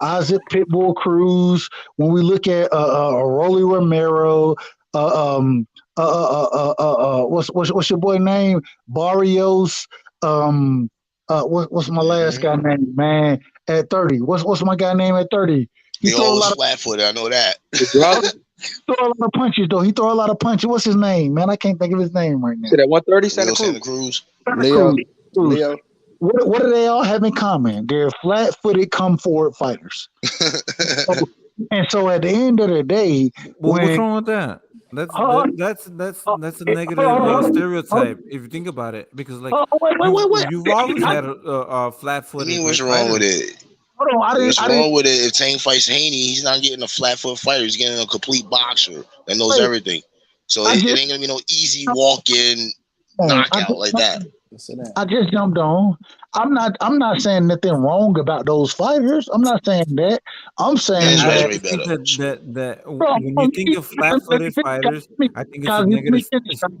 Isaac Pitbull Cruz, when we look at Rolly Romero, what's your boy name? Barrios. What's my last guy name, man? At 30, what's my guy name at 30? He They throw a always lot of flat-footed. I know that. throw a lot of punches though. He throw a lot of punches. What's his name, man? I can't think of his name right now. Said at 130, Leo Santa Cruz. Cruz. Leo. What do they all have in common? They're flat-footed, come forward fighters. And so at the end of the day, Well, what's when wrong with that? That's a negative stereotype if you think about it, because like wait. you've always had a What do you flat-footed mean, what's great wrong with fighters. it? Hold on, What's wrong with it? If Tank fights Haney, he's not getting a flat-foot fighter. He's getting a complete boxer that knows everything. So it ain't gonna be no easy walk-in knockout like that. I just jumped on. I'm not saying nothing wrong about those fighters. I'm not saying that. I'm saying his that. resume better. That when you think of flat-footed fighters, I think it's a negative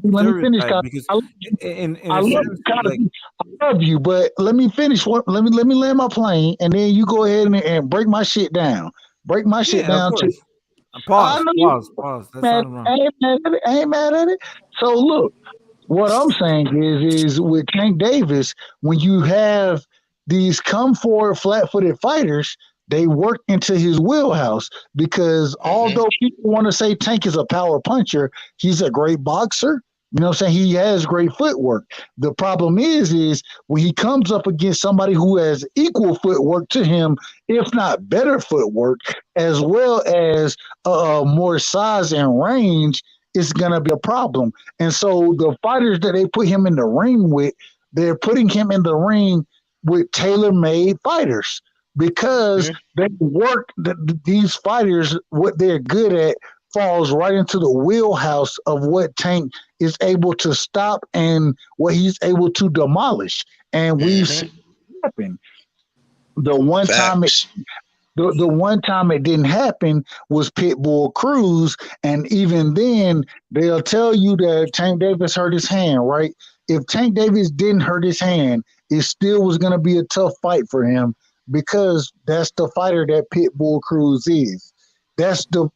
Let me finish, stereotype because in I a love sense, you, like I love you, but let me finish. Let me land my plane, and then you go ahead and break my shit down. break my shit Yeah, of down to. course. I Pause, know you pause. That's mad. not wrong. I ain't mad at it. So look, what I'm saying is with Tank Davis, when you have these come forward flat-footed fighters, they work into his wheelhouse because although people want to say Tank is a power puncher, he's a great boxer. You know what I'm saying? He has great footwork. The problem is when he comes up against somebody who has equal footwork to him, if not better footwork, as well as more size and range, it's gonna be a problem. And so the fighters that they put him in the ring with, they're putting him in the ring with tailor-made fighters because they work these fighters. What they're good at falls right into the wheelhouse of what Tank is able to stop and what he's able to demolish. And we've seen it happen. The one time the one time it didn't happen was Pitbull Cruz, and even then they'll tell you that Tank Davis hurt his hand, right? If Tank Davis didn't hurt his hand, it still was going to be a tough fight for him because that's the fighter that Pitbull Cruz is. That's the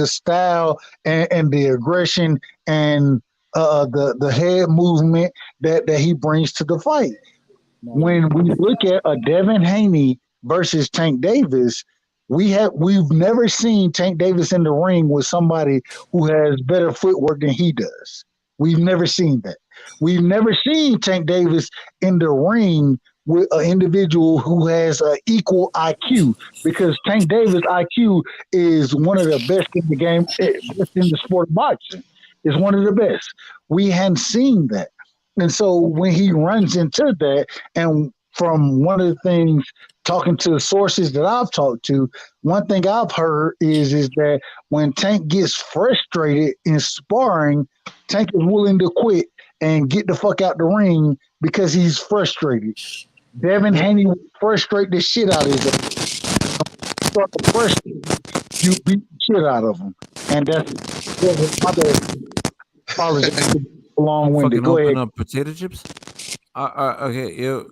style and the aggression and the head movement that he brings to the fight. When we look at a Devin Haney versus Tank Davis, we've never seen Tank Davis in the ring with somebody who has better footwork than he does. We've never seen that. We've never seen Tank Davis in the ring with an individual who has an equal IQ because Tank Davis' IQ is one of the best in the game, best in the sport of boxing. It's one of the best. We hadn't seen that. And so when he runs into that, and from one of the things talking to sources that I've talked to, one thing I've heard is that when Tank gets frustrated in sparring, Tank is willing to quit and get the fuck out the ring because he's frustrated. Devin Haney will frustrate the shit out of his ass. Start to frustrate you beat the shit out of him. And that's apologize. Long-winded. Fucking Go open ahead. up potato chips. Okay, you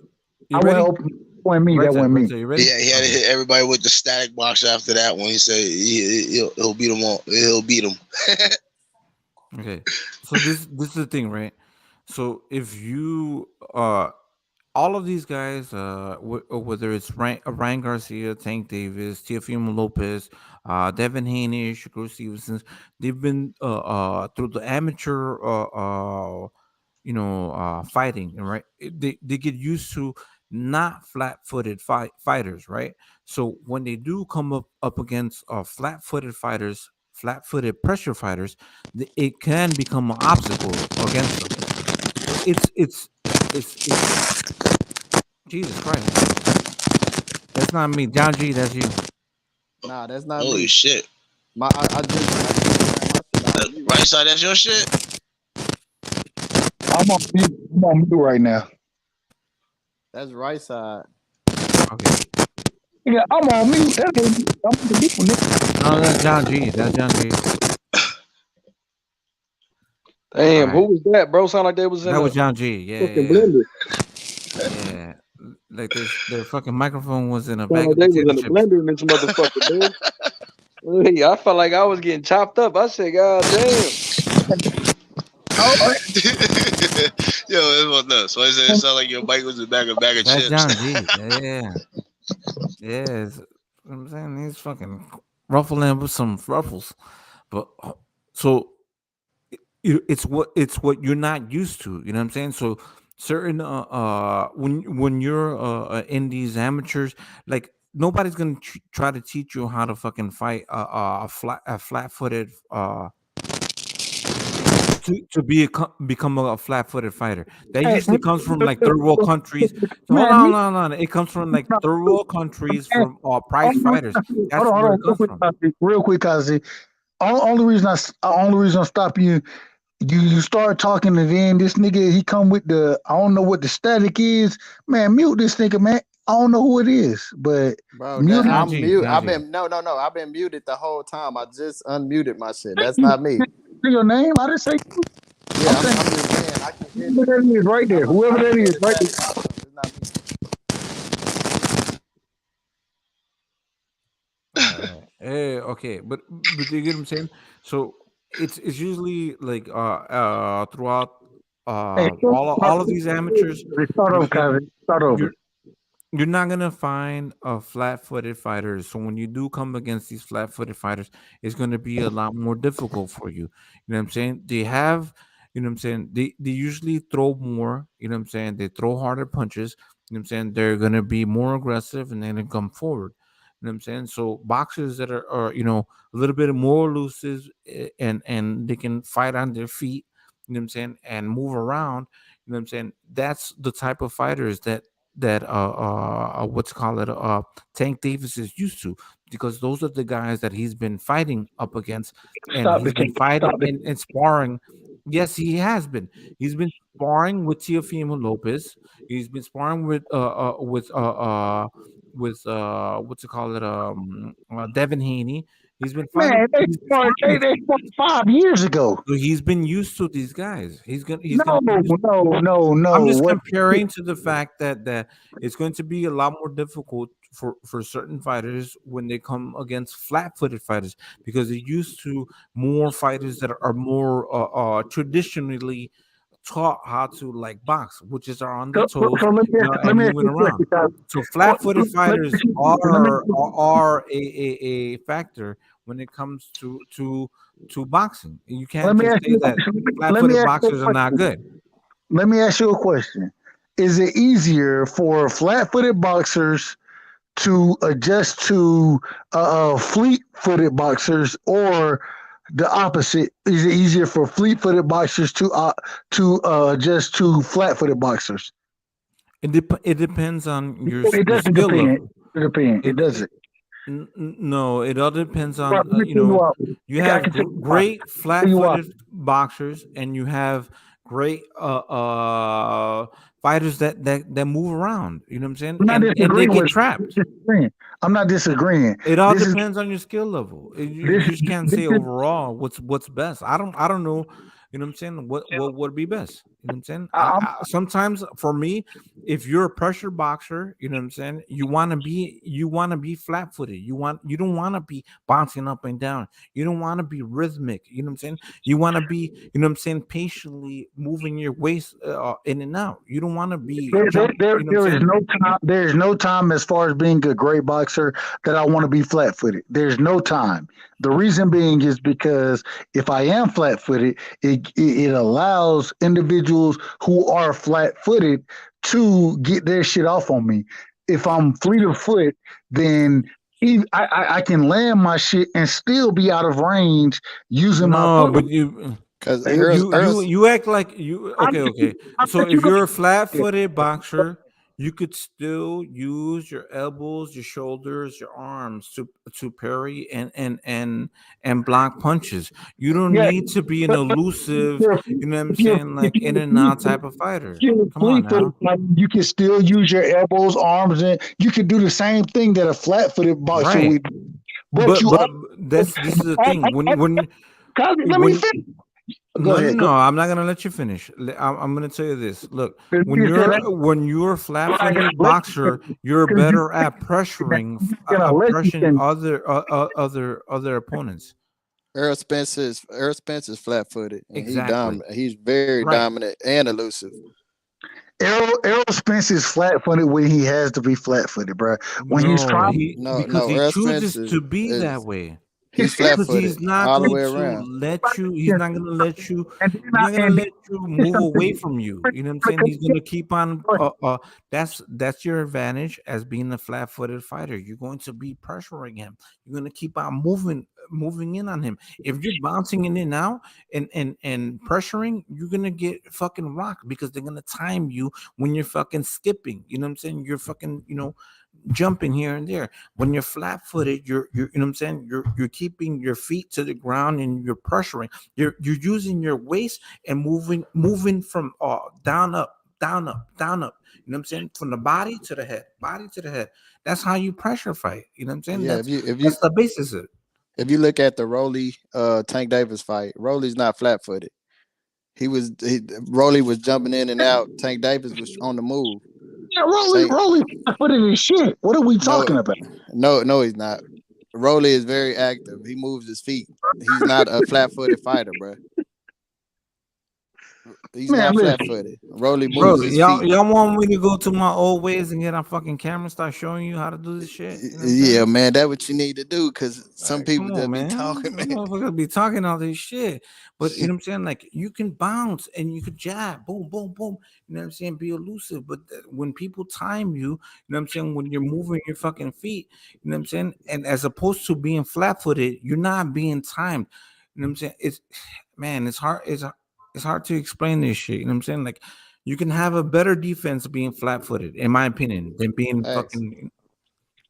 I ready? went open. That wasn't me. That wasn't me. You ready? Yeah, he had to hit everybody with the static box after that one. He said he'll beat them all. He'll beat them. Okay, so this is the thing, right? So if you all of these guys, whether it's Ryan Garcia, Tank Davis, Teofimo Lopez, Devin Haney, Shakur Stevenson, they've been through the amateur fighting, right? They get used to not flat-footed fighters, right? So when they do come up against flat-footed fighters, flat-footed pressure fighters, it can become an obstacle against them. So it's Jesus Christ. That's not me, John G. That's you. Nah, that's not Holy me. shit! I just right side. That's your shit. I'm on mute right now. That's right side. Okay. Yeah, I'm on mute. No, that's John G. That's John G. Damn, who was that, bro? Sound like they was in That was John G. Yeah, fucking yeah. blender. Yeah. Like their fucking microphone was in a Sound bag like of they was potato in a chips. blender in this motherfucker, dude. Hey, I felt like I was getting chopped up. I said, God damn. Yo, it was nuts. So I said it sounded like your bike was a bag of That's chips. John G. Yeah. Yes. I'm saying he's fucking ruffling with some ruffles. But so it's what you're not used to. You know what I'm saying? So certain when you're in these amateurs, like nobody's gonna try to teach you how to fucking fight a flat-footed to become a flat-footed fighter. That usually comes from like third world countries. So hold on, no. It comes from like third world countries from prize fighters. That's Hold where on, it comes from. real quick, Kazi. Only reason I stop you. You start talking and then this nigga he come with the I don't know what the static is. Man, mute this nigga, man. I don't know who it is, but Bro, mute I'm mute. I've been no. I've been muted the whole time. I just unmuted my shit. That's not me. Your name? I didn't say. Yeah, I'm just saying. I can hear whoever that is right there. Whoever that is right there. It's not me. All right. Okay, but you get what I'm saying. So it's usually like throughout Hey, all of these amateurs. start You know over, what I'm saying? Kevin. Start over. You're not gonna find a flat-footed fighters. So when you do come against these flat-footed fighters, it's gonna be a lot more difficult for you. You know what I'm saying? They have, you know what I'm saying? They usually throw more. You know what I'm saying? They throw harder punches. You know what I'm saying? They're gonna be more aggressive and then come forward. You know what I'm saying? So boxers that are a little bit more elusive and they can fight on their feet. You know what I'm saying? And move around. You know what I'm saying? That's the type of fighters that what's call it Tank Davis is used to, because those are the guys that he's been fighting up against, and Stop he's it, been King. fighting Stop it. and sparring. Yes, he has been. He's been sparring with Teofimo Lopez. He's been sparring with what's it call it Devin Haney. He's been fighting. Man, they He's been started, sparring with. they started 5 years ago. So he's been used to these guys. He's gonna No, be used to no, no, I'm no. just What? comparing to the fact that it's going to be a lot more difficult for certain fighters when they come against flat-footed fighters, because they're used to more fighters that are more traditionally taught how to like box, which is are on their toes, So let and me ask moving you a around. question, Kyle. So What, flat-footed fighters let me, are a factor when it comes to boxing. You let can't me just ask say you a that question. Let me flat-footed ask you a boxers are not question. good. Let me ask you a question. Is it easier for flat-footed boxers to adjust to fleet-footed boxers, or the opposite? Is it easier for fleet-footed boxers to adjust to flat-footed boxers? It depends on It your doesn't skill depend. level. It depends. It It doesn't. no, it all depends Well, on let me tell you what. you I have can tell you why. great Tell you why. flat-footed boxers, and you have great fighters that move around. You know what I'm saying? I'm not And they disagreeing get with. trapped. I'm not disagreeing. It all This is depends on your skill level. this You just can't this say is overall what's best. I don't know. You know what I'm saying? What would be best? You know what I'm saying? I'm Sometimes for me, if you're a pressure boxer, you know what I'm saying. You want to be flat footed. You don't want to be bouncing up and down. You don't want to be rhythmic. You know what I'm saying? You want to be, you know what I'm saying, patiently moving your waist in and out. You don't want to be jump. You know what I'm there is saying? no time. There is no time as far as being a great boxer that I want to be flat footed. There's no time. The reason being is because if I am flat footed, it allows individuals who are flat footed to get their shit off on me. If I'm fleet of foot, then I can land my shit and still be out of range using my No, foot. but you Because you act like you I'm okay. I'm So you if gonna you're a flat-footed boxer, you could still use your elbows, your shoulders, your arms to parry and block punches. You don't yeah. need to be an But elusive, you're, you know what I'm if you're saying, if like in and you're out type of fighter. you're Come on fleet footed, now. like, you can still use your elbows, arms, and you can do the same thing that a flat footed boxer Right. would. But you But also, this is the thing. let me When finish. Go No, no, ahead. Go. no. I'm not gonna let you finish. I'm gonna tell you this. Look, You said that. when you're a I'm not gonna flat-footed let you boxer, finish you're because you. better at I'm gonna let you pressuring finish. other opponents. Earl Spencer's flat footed and he Exactly. dominant. He's very Right. dominant and elusive. Errol Spence is flat footed when he has to be flat footed, bro. When he's No, trying, he because No, he Earl chooses Spencer to be that is way. he's flat Because footed he's not all the going way to around. let you. He's not going to let you. and then He's not going to and let you then move away something. from you. You know what I'm saying? He's going to keep on. That's your advantage as being a flat-footed fighter. You're going to be pressuring him. You're going to keep on moving in on him. If you're bouncing in and out and pressuring, you're gonna get fucking rocked because they're gonna time you when you're fucking skipping. You know what I'm saying? You're fucking, jumping here and there. When you're flat footed, you're you know what I'm saying, you're keeping your feet to the ground and you're pressuring. You're using your waist and moving from down up, down up, down up. You know what I'm saying? From the body to the head, body to the head. That's how you pressure fight. You know what I'm saying? Yeah, That's the basis of it. if you look at the Rolly Tank Davis fight, Rolly's not flat footed. Rolly was jumping in and out. Tank Davis was on the move. Yeah, Tank Rolly flat footed as shit. What are we no talking about? no he's not. Rolly is very active. He moves his feet. He's not a flat-footed fighter, bro. He's not flat-footed. Rolly Bro, moves his y'all feet. want me to go to my old ways and get on fucking camera and start showing you how to do this shit? You know what I'm Yeah, saying? man, that's what you need to do because some people Come just on, be man. talking, man. Motherfuckers be talking all this shit. But you know what I'm saying? Like you can bounce and you could jab, boom, boom, boom. You know what I'm saying? Be elusive. But when people time you, you know what I'm saying? When you're moving your fucking feet, you know what I'm saying? And as opposed to being flat-footed, you're not being timed. You know what I'm saying? It's hard. It's hard to explain this shit. You know what I'm saying? Like you can have a better defense being flat-footed, in my opinion, than being fucking.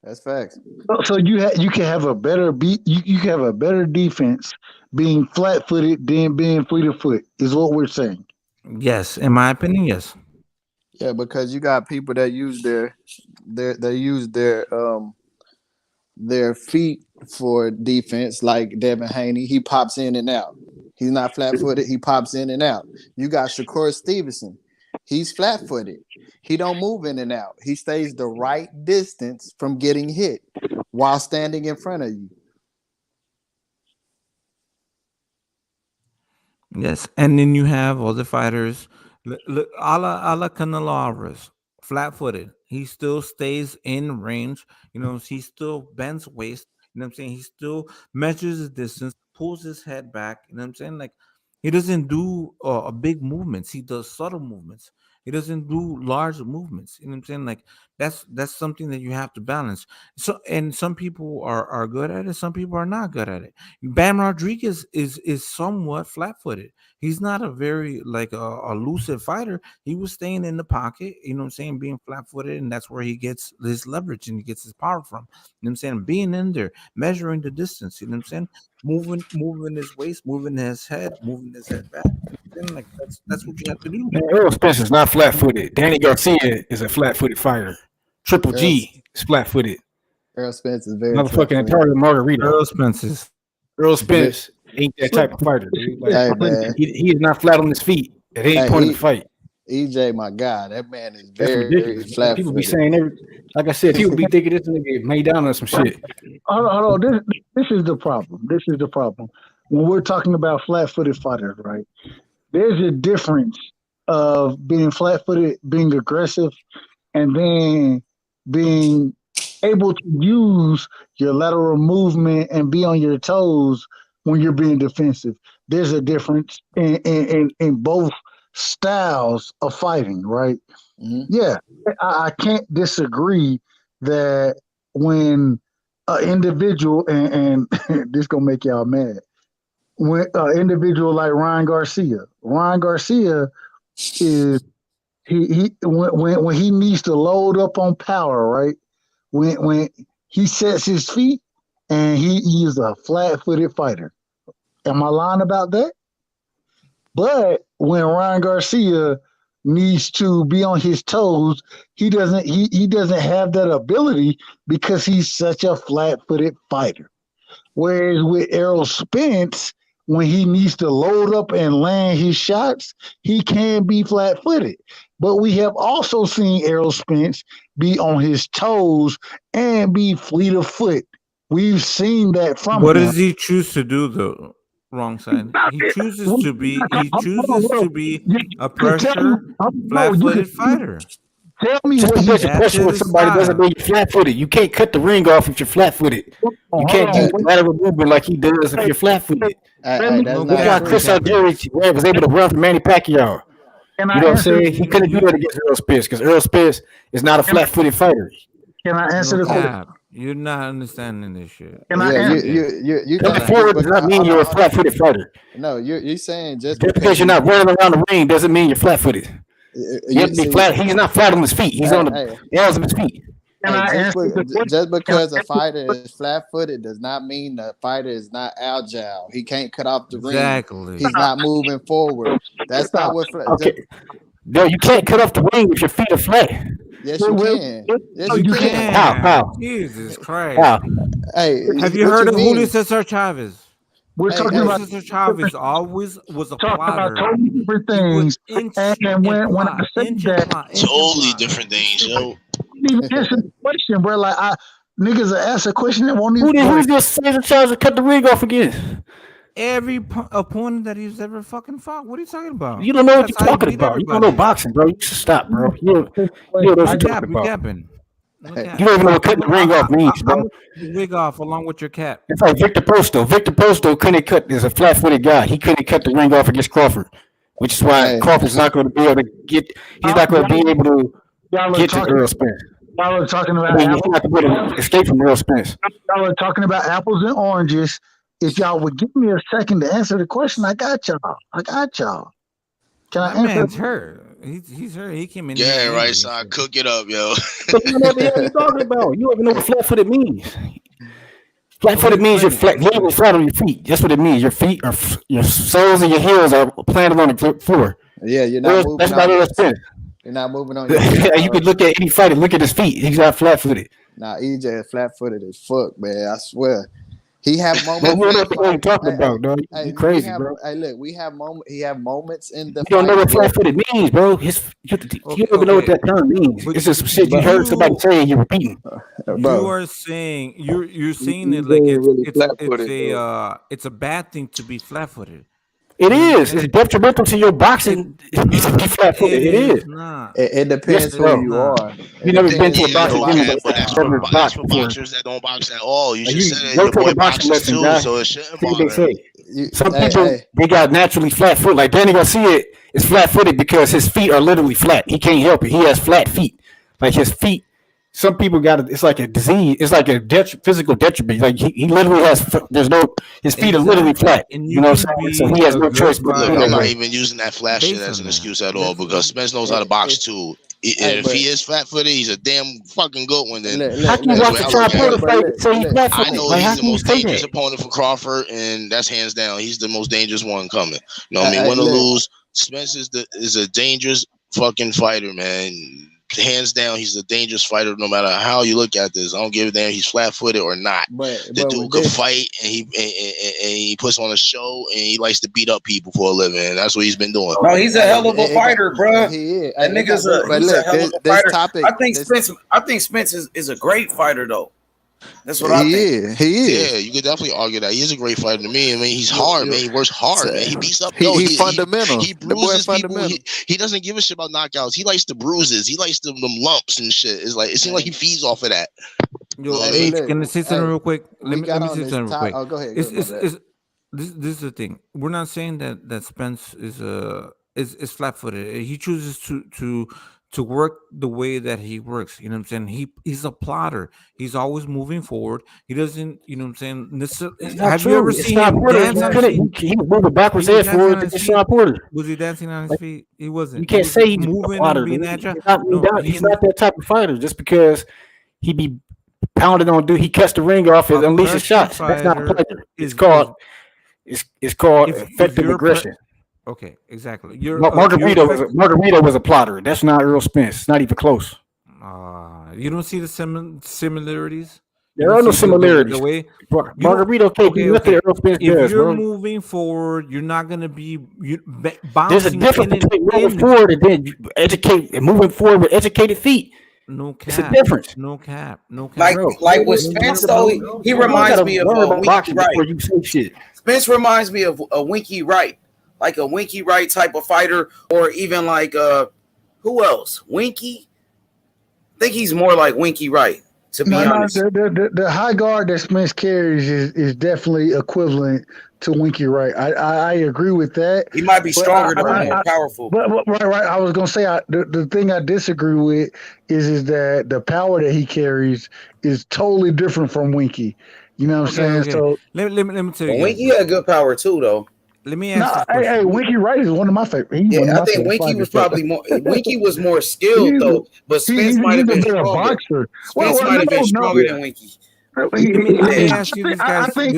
That's facts. So you can have a better you can have a better defense being flat footed than being fleet of foot is what we're saying. Yes, in my opinion, yes. Yeah, because you got people that use their feet for defense, like Devin Haney. He pops in and out. He's not flat-footed. He pops in and out. You got Shakur Stevenson. He's flat-footed. He don't move in and out. He stays the right distance from getting hit while standing in front of you. Yes, and then you have other fighters, a la Canelo Alvarez, flat-footed. He still stays in range. You know, he still bends waist. You know what I'm saying? He still measures his distance, pulls his head back. You know what I'm saying? Like he doesn't do a big movements. He does subtle movements. He doesn't do large movements. You know what I'm saying? Like that's something that you have to balance. So, and some people are good at it. Some people are not good at it. Bam Rodriguez is somewhat flat-footed. He's not a very like a elusive fighter. He was staying in the pocket, you know what I'm saying, being flat-footed, and that's where he gets his leverage and he gets his power from. You know what I'm saying? Being in there, measuring the distance, you know what I'm saying? Moving his waist, moving his head back. Then like that's what you have to do. Man, Errol Spence is not flat-footed. Danny Garcia is a flat-footed fighter. Triple G is flat-footed. Errol Spence is very motherfucking Antonio Margarito. Errol Spence ain't that type of fighter, dude. Like, Hey, man. he is not flat on his feet at any point in the fight. EJ, my God, that man is That's very ridiculous. flat. People be saying like I said, people be thinking this nigga made down on some shit. Hold on. This is the problem. This is the problem. When we're talking about flat-footed fighters, right? There's a difference of being flat-footed, being aggressive, and then being able to use your lateral movement and be on your toes when you're being defensive. There's a difference in both styles of fighting, right? Mm-hmm. Yeah, I can't disagree that when an individual, and this gonna make y'all mad, when an individual like Ryan Garcia is when he needs to load up on power, right? When he sets his feet and he is a flat-footed fighter. Am I lying about that? But when Ryan Garcia needs to be on his toes, he doesn't have that ability because he's such a flat-footed fighter. Whereas with Errol Spence, when he needs to load up and land his shots, he can be flat-footed. But we have also seen Errol Spence be on his toes and be fleet of foot. We've seen that from What him. does he choose to do though? Wrong side. He chooses to be a pressure flat-footed fighter. Tell me Just what because he you're pressure with somebody doesn't mean you're flat-footed. You can't cut the ring off if you're flat-footed. You can't use lateral movement like he does if you're flat-footed. Look how Chris Algieri was able to run from Manny Pacquiao. You know what I'm saying? He couldn't do that against Errol Spence because Errol Spence is not a flat-footed fighter. Can I answer the question? You're not understanding this shit. You coming forward does not mean you're a flat-footed fighter. No, you're saying just because you're not running around the ring doesn't mean you're flat-footed. You have to be flat. He's not flat on his feet. He's on the ends of his feet. Just because a fighter is flat-footed does not mean the fighter is not agile. He can't cut off the ring. He's not moving forward. That's not what. No, you can't cut off the ring if your feet are flat. Yes, you can. Yes, you can. How? Jesus Christ. How? Hey, have you heard of Julio Cesar Chavez? We're talking about Cesar Chavez always was a plotter. Totally different things. And when I say that, totally different things, yo. You didn't even answer the question, bro. Like niggas will ask a question that won't Who's even. this in charge to cut the ring off again? Every opponent that he's ever fucking fought. What are you talking about? You don't know what That's you're how he talking beat about. You don't everybody. know boxing, bro. You should stop, bro. You don't know what you're talking You about. capping. No cap. You don't even know what cutting the ring off means, I'm bro. gonna cut the wig off along with your cap. It's like Victor Posto. Victor Posto couldn't cut. Is a flat-footed guy. He couldn't cut the ring off against Crawford, which is why Crawford's not going to be able to get. He's not going to be able to get to Earl Spence. Y'all are talking about I mean, apples. he's not going to escape from Earl Spence. Y'all are talking about apples and oranges. If y'all would give me a second to answer the question, I got y'all. Can I That answer? man's hurt. He's hurt. He came in. Yeah, right, son. Cook it up, yo. But you know what the hell you're talking about. You don't even know what flat-footed means. Flat-footed means you're literally flat on your feet. That's what it means. Your feet are your soles and your heels are planted on the floor. Yeah, you're not moving. That's not Earl Spence. You're not moving on your feet. You could look at any fighter, look at his feet. He's not flat-footed. Nah, EJ is flat-footed as fuck, man. I swear. He have moments. But what are you talking about, dog? You crazy, bro. Hey, look, we have moments. He have moments in the. You don't know what flat-footed means, bro. You don't even know what that term means. It's just some shit you heard somebody say and you're repeating. You are saying you're saying it like it's a bad thing to be flat-footed. It is. It's detrimental to your boxing. To be flat-footed. It is. It depends who you are. You never been to a boxing gym, but that's for boxers that don't box at all. You just said it. Your boy boxes too, so it shouldn't bother. Some people they got naturally flat foot. Like Danny Garcia is flat-footed because his feet are literally flat. He can't help it. He has flat feet. Like his feet. Some people got it. It's like a disease. It's like a physical detriment. Like he literally has. There's no. His feet are literally flat. You know what I'm saying? So he has no choice. Look, I'm not even using that flat shit as an excuse at all because Spence knows how to box too. If he is flat-footed, he's a damn fucking good one. Then how can you watch the Chad Porter fight and say he's flat-footed? I know he's the most dangerous opponent for Crawford, and that's hands down. He's the most dangerous one coming. You know what I mean? Win or lose, Spence is a dangerous fucking fighter, man. Hands down, he's a dangerous fighter no matter how you look at this. I don't give a damn if he's flat-footed or not. The dude could fight, and he puts on a show, and he likes to beat up people for a living. And that's what he's been doing. No, he's a hell of a fighter, bro. He is. That nigga's a hell of a fighter. I think Spence is a great fighter, though. That's what I think. He is. Yeah, you could definitely argue that. He is a great fighter to me. I mean, he's hard, man. He works hard, man. He beats up. He's fundamental. He bruises people. He doesn't give a shit about knockouts. He likes the bruises. He likes them lumps and shit. It's like it seems like he feeds off of that. Yo, can I say something real quick? Let me say something real quick. Oh, go ahead. This is the thing. We're not saying that Spence is flat-footed. He chooses to work the way that he works. You know what I'm saying? He's a plotter. He's always moving forward. He doesn't, you know what I'm saying? Have you ever seen him dance on his feet? He was moving backwards and forward to Sean Porter. Was he dancing on his feet? He wasn't. You can't say he's moving a plotter. and being agile. He's not that type of fighter just because he be pounded on dude. He cuts the ring off and unleashes shots. That's not a pleasure. It's called effective aggression. Okay, exactly. Margarito was a plotter. That's not Earl Spence. It's not even close. You don't see the similarities? There are no similarities. Margarito can't do nothing Earl Spence does. If you're moving forward, you're not going to be bouncing. There's a difference between moving forward and then moving forward with educated feet. No cap. It's a difference. No cap. Like with Spence, though, he reminds me of Winky Wright. Spence reminds me of a Winky Wright. Like a Winky Wright type of fighter, or even like who else? Winky? I think he's more like Winky Wright, to be honest. The high guard that Spence carries is definitely equivalent to Winky Wright. I agree with that. He might be stronger than more powerful. But right. I was gonna say the thing I disagree with is that the power that he carries is totally different from Winky. You know what I'm saying? Okay. So let me tell you. Winky had good power too, though. Let me ask. Hey, Winky Wright is one of my favorites. I think Winky was probably more. Winky was more skilled though, but Spence might have been stronger. Spence might have been stronger than Winky. Let me ask you this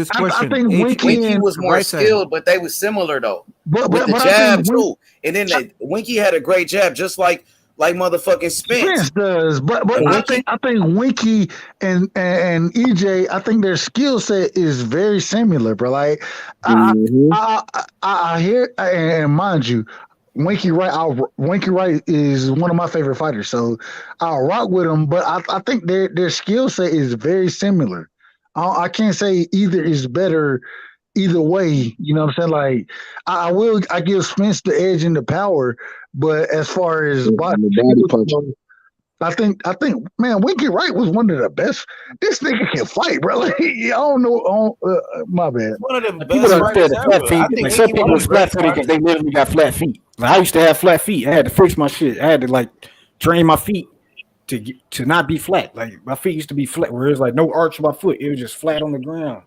question. I think Winky was more skilled, but they were similar though. With the jab too, and then Winky had a great jab, just like motherfucking Spence does. But I think Winky and EJ, I think their skill set is very similar, bro. Like I hear, and mind you, Winky Wright is one of my favorite fighters, so I'll rock with him. But I think their skill set is very similar. I can't say either is better either way. You know what I'm saying? Like I give Spence the edge in the power, but as far as body skills go, I think man, Winky Wright was one of the best. This nigga can fight, bro. Like, I don't know. My bad. One of the Like, people best don't understand fighters the flat ever. feet. I think Like some Winky people one of was the flat greatest footed because fighters. they literally got flat feet. Like, I used to have flat feet. I had to fix my shit. I had to like train my feet to not be flat. Like my feet used to be flat, where it's like no arch on my foot. It was just flat on the ground.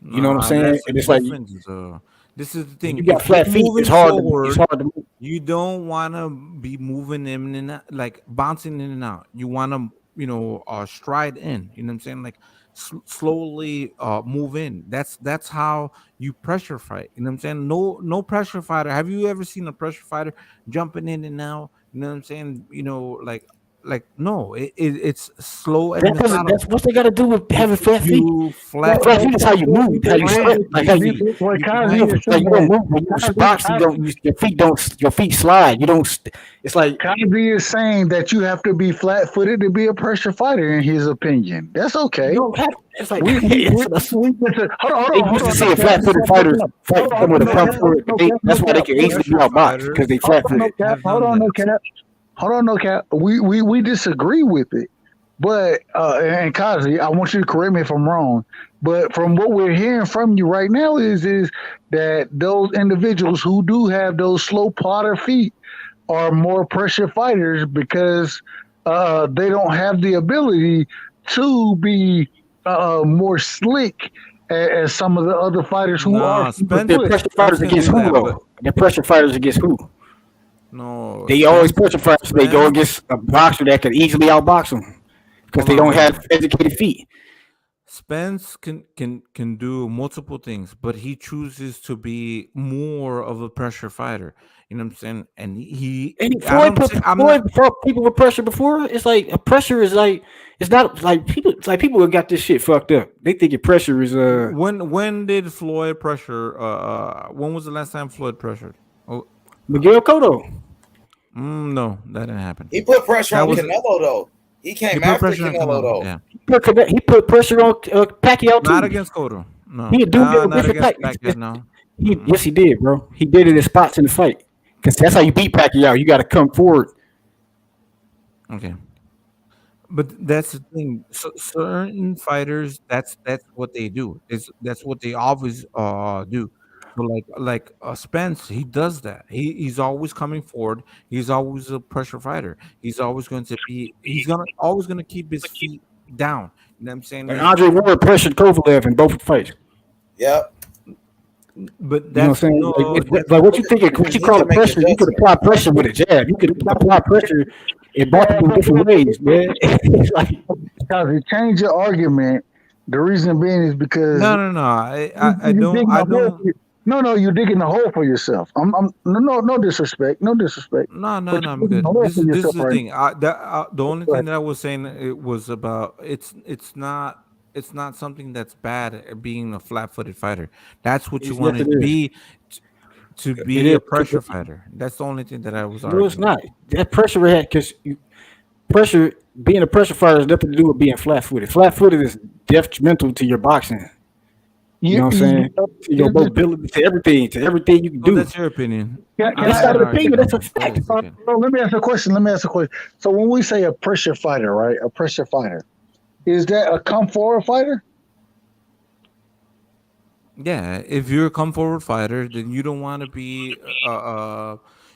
You know what I'm saying? That's And it's like different. This is the when thing. you got If you're flat feet, moving it's hard to move. you don't want to be moving in and out, like bouncing in and out. You want to, stride in. You know what I'm saying? Like slowly move in. That's how you pressure fight. You know what I'm saying? No pressure fighter. Have you ever seen a pressure fighter jumping in and out? You know what I'm saying? Like no, it's slow and methodical. That's what they got to do with having flat feet. Flat Flat feet is how you move, how you step, like how you. What You Kazi move, is like you don't saying, move when you box. Your feet slide. You don't. It's like Kazi is saying that you have to be flat-footed to be a pressure fighter. In his opinion, that's okay. you don't have. It's like We they used to see a flat-footed fighters fight someone to come forward. That's why they can easily be outboxed because they flat-footed. Hold on, no cap. Hold on, no cap. We disagree with it, but and Kazi, I want you to correct me if I'm wrong. But from what we're hearing from you right now is that those individuals who do have those slow plotter feet are more pressure fighters because they don't have the ability to be more slick as some of the other fighters who are. But they're pressure fighters against who though? They're pressure fighters against who? No, They always pressure fighters. They go against a boxer that can easily outbox them because they don't have educated feet. Spence can do multiple things, but he chooses to be more of a pressure fighter. You know what I'm saying? And Floyd fought people with pressure before. It's like a pressure is like it's not like people. It's like people have got this shit fucked up. They think your pressure is When did Floyd pressure? When was the last time Floyd pressured? Oh, Miguel Cotto. No, that didn't happen. He put pressure on Canelo though. He came after Canelo though. Yeah. He put pressure on Pacquiao too. Not against Cotto. No. He do not against Pacquiao. No. Yes, he did, bro. He did it in spots in the fight because that's how you beat Pacquiao. You got to come forward. Okay. But that's the thing. So certain fighters, that's what they do. That's what they always do. So like Spence, he does that. He's always coming forward. He's always a pressure fighter. He's always going to be. Always gonna keep his feet down. You know what I'm saying? And Andre Ward pressured Kovalev in both fights. Yep. But that's you know what I'm saying? Like what you think? What you call it pressure? You could apply pressure with a jab. You could apply pressure in multiple different ways, man. Because you change your argument. The reason being is because no. I don't. No, you're digging a hole for yourself. No disrespect. No disrespect. No, I'm good. This is the thing. The only thing that I was saying it was about it's not something that's bad at being a flat-footed fighter. That's what you want to be to be a pressure fighter. That's the only thing that I was arguing. No, it's not. That pressure had because being a pressure fighter has nothing to do with being flat-footed. Flat-footed is detrimental to your boxing. You know what I'm saying? To your mobility, to everything you can do. That's your opinion. That's not an opinion. That's a fact. Let me ask a question. So when we say a pressure fighter, right? A pressure fighter, is that a come forward fighter? Yeah, if you're a come forward fighter, then you don't want to be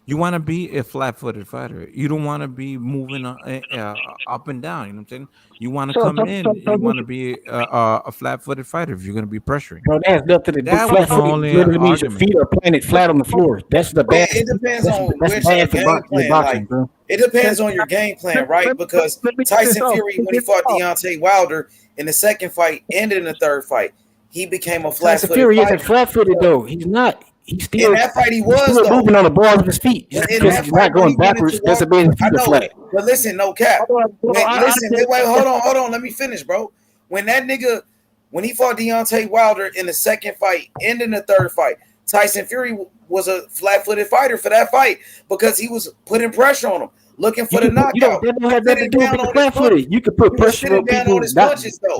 you want to be a flat-footed fighter. You don't want to be moving up and down. You know what I'm saying? You want to come in. You want to be a flat-footed fighter if you're going to be pressuring. Bro, that has nothing to do. Flat-footed literally means your feet are planted flat on the floor. That's the bad. It depends on that's which bad game for plan. boxing, Like, bro. it depends on your game plan, right? Because Tyson Fury, when he fought Deontay Wilder in the second fight and in the third fight, he became a flat-footed Tyson Fury fighter. isn't flat-footed though. He's not. He's still in that fight. He was still though. moving on the balls of his feet. Just because he's not going backwards doesn't mean his feet are flat. But listen, no cap. Wait, hold on. Let me finish, bro. When he fought Deontay Wilder in the second fight and in the third fight, Tyson Fury was a flat-footed fighter for that fight because he was putting pressure on him, looking for the knockout. That don't have nothing to do with being flat-footed. You can put pressure on people.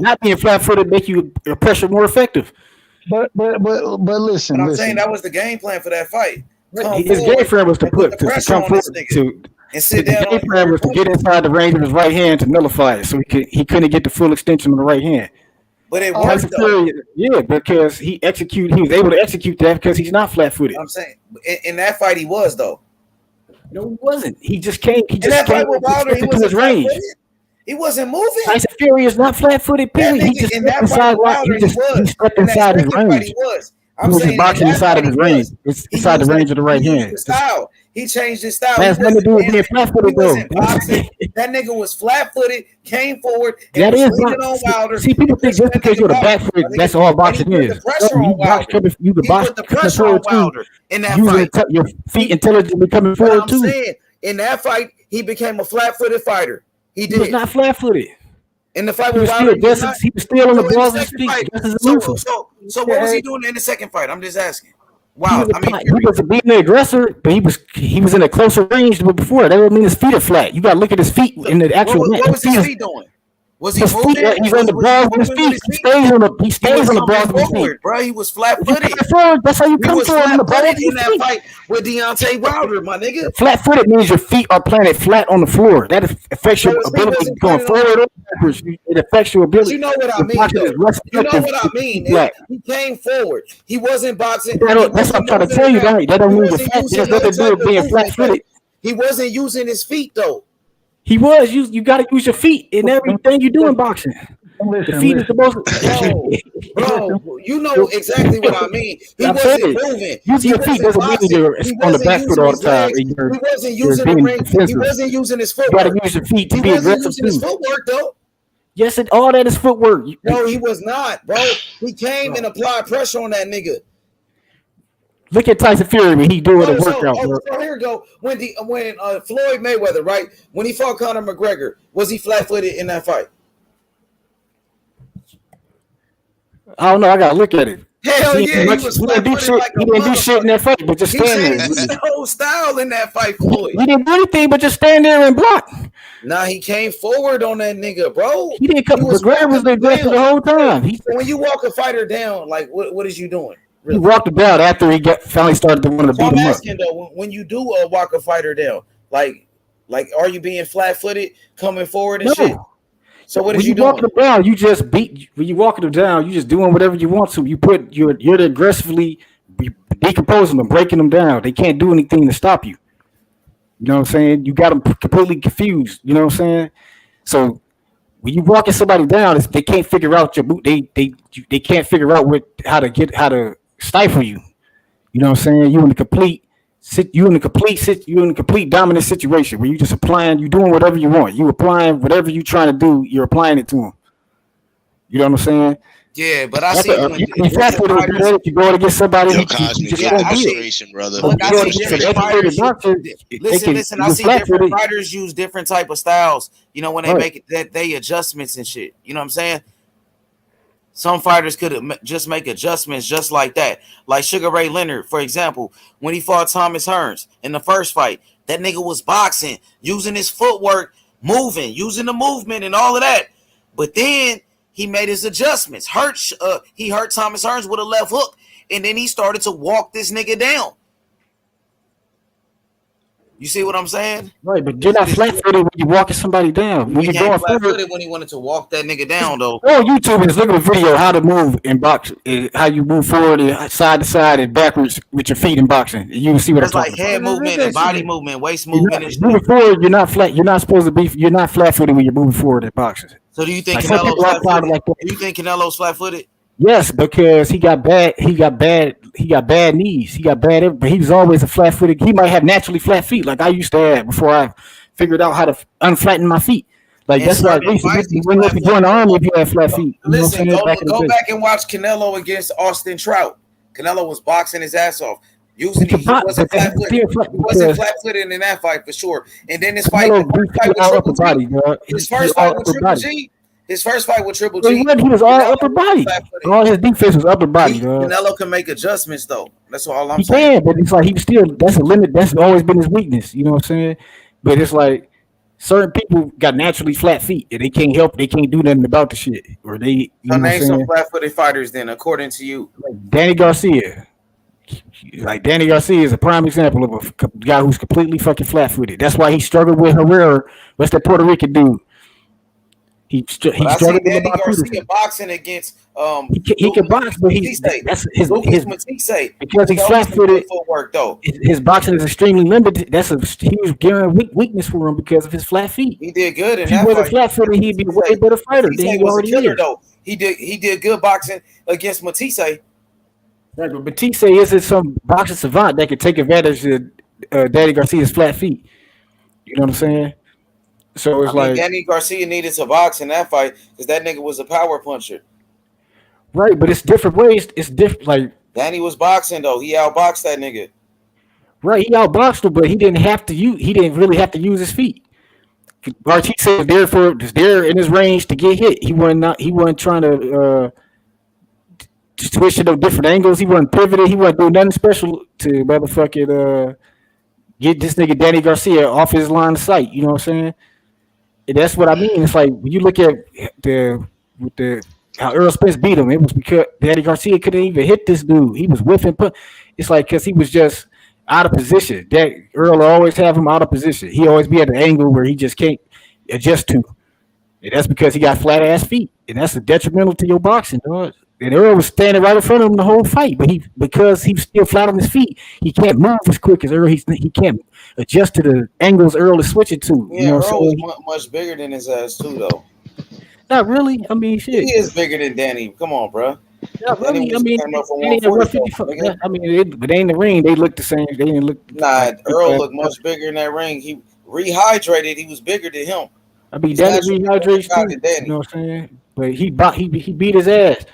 Not being flat-footed make you pressure more effective. But listen. But I'm saying that was the game plan for that fight. His game plan was to come forward and sit down. His game plan was to get inside the range of his right hand to nullify it, so he couldn't get the full extension of the right hand. But it worked though. Yeah, because he was able to execute that because he's not flat-footed. I'm saying in that fight he was though. No, he wasn't. He just came. He in just that came fight with Wilder, he to his range. He wasn't moving. Tyson Fury is not flat-footed. Period. He just stepped inside. He stepped inside his range. I'm he was saying boxing inside of his range. It's inside the range of the right hand. Style. He changed his style. That has nothing to do with being flat-footed, though. That nigga was flat-footed, came forward, and that was is leaning on Wilder. See, people think just because you're the back foot, that's all boxing is. You can box the pressure on Wilder in that fight. Your feet intelligently coming forward too. I'm saying in that fight, he became a flat-footed fighter. He was not flat-footed. In the fight with Wilder, he was still on the balls of his feet. So what was he doing in the second fight? I'm just asking. Wow, he was beating the aggressor, but he was in a closer range than before. That would mean his feet are flat. You got to look at his feet in the actual. What was his feet doing? Was he moving? He's on the balls of his feet. He stays on the balls of his feet. Bro, he was flat-footed. That's how you come forward on the balls of in that fight with Deontay Wilder, my nigga. Flat-footed means your feet are planted flat on the floor. That affects your ability going forward or backwards. It affects your ability. You know what I mean, though. You know what I mean. He came forward. He wasn't boxing. That's what I'm trying to tell you. That don't mean it has nothing to do with being flat-footed. He wasn't using his feet, though. He was. You got to use your feet in everything you do in boxing. The feet is the most. Bro, you know exactly what I mean. He wasn't moving. Using your feet doesn't mean you're on the back foot all the time. He wasn't using the ring. He wasn't using his footwork. You got to use your feet to be aggressive too. His footwork though. Yes, all that is footwork. No, he was not, bro. He came and applied pressure on that nigga. Look at Tyson Fury when he doing a workout, bro. So here we go. When Floyd Mayweather, right? When he fought Conor McGregor, was he flat-footed in that fight? I don't know. I gotta look at it. Hell yeah, he was flat-footed like a He didn't do shit in that fight, but just stand there. He changed his whole style in that fight, Floyd. He didn't do anything but just stand there and block. Nah, he came forward on that nigga, bro. He didn't come. McGregor was the aggressor the whole time. When you walk a fighter down, like what is you doing? Really? He walked him down after he finally started to want to beat him up. I'm asking though, when you do walk a fighter down, like are you being flat-footed, coming forward and shit? So what is you doing? When you walk him down, you just beat. When you walking him down, you just doing whatever you want to. You're aggressively decomposing them, breaking them down. They can't do anything to stop you. You know what I'm saying? You got them completely confused. You know what I'm saying? So when you walking somebody down, they can't figure out your boot. They can't figure out how to stifle you. You know what I'm saying? You in a complete dominant situation where you just you doing whatever you want. You applying whatever you trying to do. You're applying it to them. You know what I'm saying? Yeah, but I see if you go against somebody, brother. Look, I see different fighters. Listen. I see different fighters use different type of styles. You know, when they make it, they adjustments and shit. You know what I'm saying? Some fighters could just make adjustments just like that. Like Sugar Ray Leonard, for example, when he fought Thomas Hearns in the first fight, that nigga was boxing, using his footwork, moving, using the movement and all of that. But then he made his adjustments. He hurt Thomas Hearns with a left hook, and then he started to walk this nigga down. You see what I'm saying? Right, but you're not flat-footed when you're walking somebody down. When you're going flat-footed when he wanted to walk that nigga down, though. Oh, YouTube is looking at a video how to move in boxing, how you move forward and side to side and backwards with your feet in boxing. You can see what I'm talking about. That's like head movement and body movement, waist movement. Moving forward, you're not flat. You're not supposed to be. You're not flat-footed when you're moving forward in boxing. So do you think Canelo's flat-footed? Do you think Canelo's flat-footed? Yes, because he got bad knees. He got bad, but he was always a flat-footed. He might have naturally flat feet, like I used to have before I figured out how to unflatten my feet. Like that's why when you join the army, if you have flat feet. Listen, go back and watch Canelo against Austin Trout. Canelo was boxing his ass off. He wasn't flat-footed in that fight for sure. And then this fight, his first fight with Triple G. His first fight with Triple He G, was all upper body. All his defense was upper body, dog. Canelo can make adjustments though. That's all I'm He saying. can, but it's like he still that's a limit. That's always been his weakness. You know what I'm saying? But it's like certain people got naturally flat feet and they can't help. They can't do nothing about the shit, or they. You So know what I'm name some saying? flat-footed fighters then, according to you. Like Danny Garcia. Like Danny Garcia is a prime example of a guy who's completely fucking flat-footed. That's why he struggled with Herrera. What's that Puerto Rican dude? He struggled with Danny Garcia Peterson. boxing against He can box, but that's his Matisse. because he's flat-footed. Footwork though. His boxing is extremely limited. That's a huge guaranteed weakness for him because of his flat feet. He did good in if he that wasn't fight. flat-footed, he'd be a way better fighter than he was already a killer is. though. He did good boxing against Matisse. Right, but Matisse isn't some boxing savant that could take advantage of Danny Garcia's flat feet. You know what I'm saying? So it's like Danny Garcia needed to box in that fight because that nigga was a power puncher. Right, but it's different ways. It's different. Like Danny was boxing though. He outboxed that nigga. Right, he outboxed him, but he didn't have to use. He didn't really have to use his feet. Artise was there in his range to get hit. He wasn't trying to switch to no different angles. He wasn't pivoted. He wasn't doing nothing special to motherfucking get this nigga Danny Garcia off his line of sight. You know what I'm saying? And that's what I mean. It's like when you look at how Earl Spence beat him, it was because Danny Garcia couldn't even hit this dude. He was whiffing. It's like because he was just out of position. That Earl will always have him out of position. He always be at an angle where he just can't adjust to. And that's because he got flat ass feet. And that's detrimental to your boxing, dog. And Earl was standing right in front of him the whole fight, but because he's still flat on his feet, he can't move as quick as Earl. He can't adjust to the angles Earl is switching to. Yeah, you know Earl was much bigger than his ass too, though. Not really. I mean, shit. He is bigger than Danny. Come on, bro. Not really. I mean, but they in the ring. They look the same. They didn't look. Nah, Earl looked much bigger in that ring. He rehydrated. He was bigger than him. I mean, Danny rehydrates too. You know what I'm saying? But he beat his ass.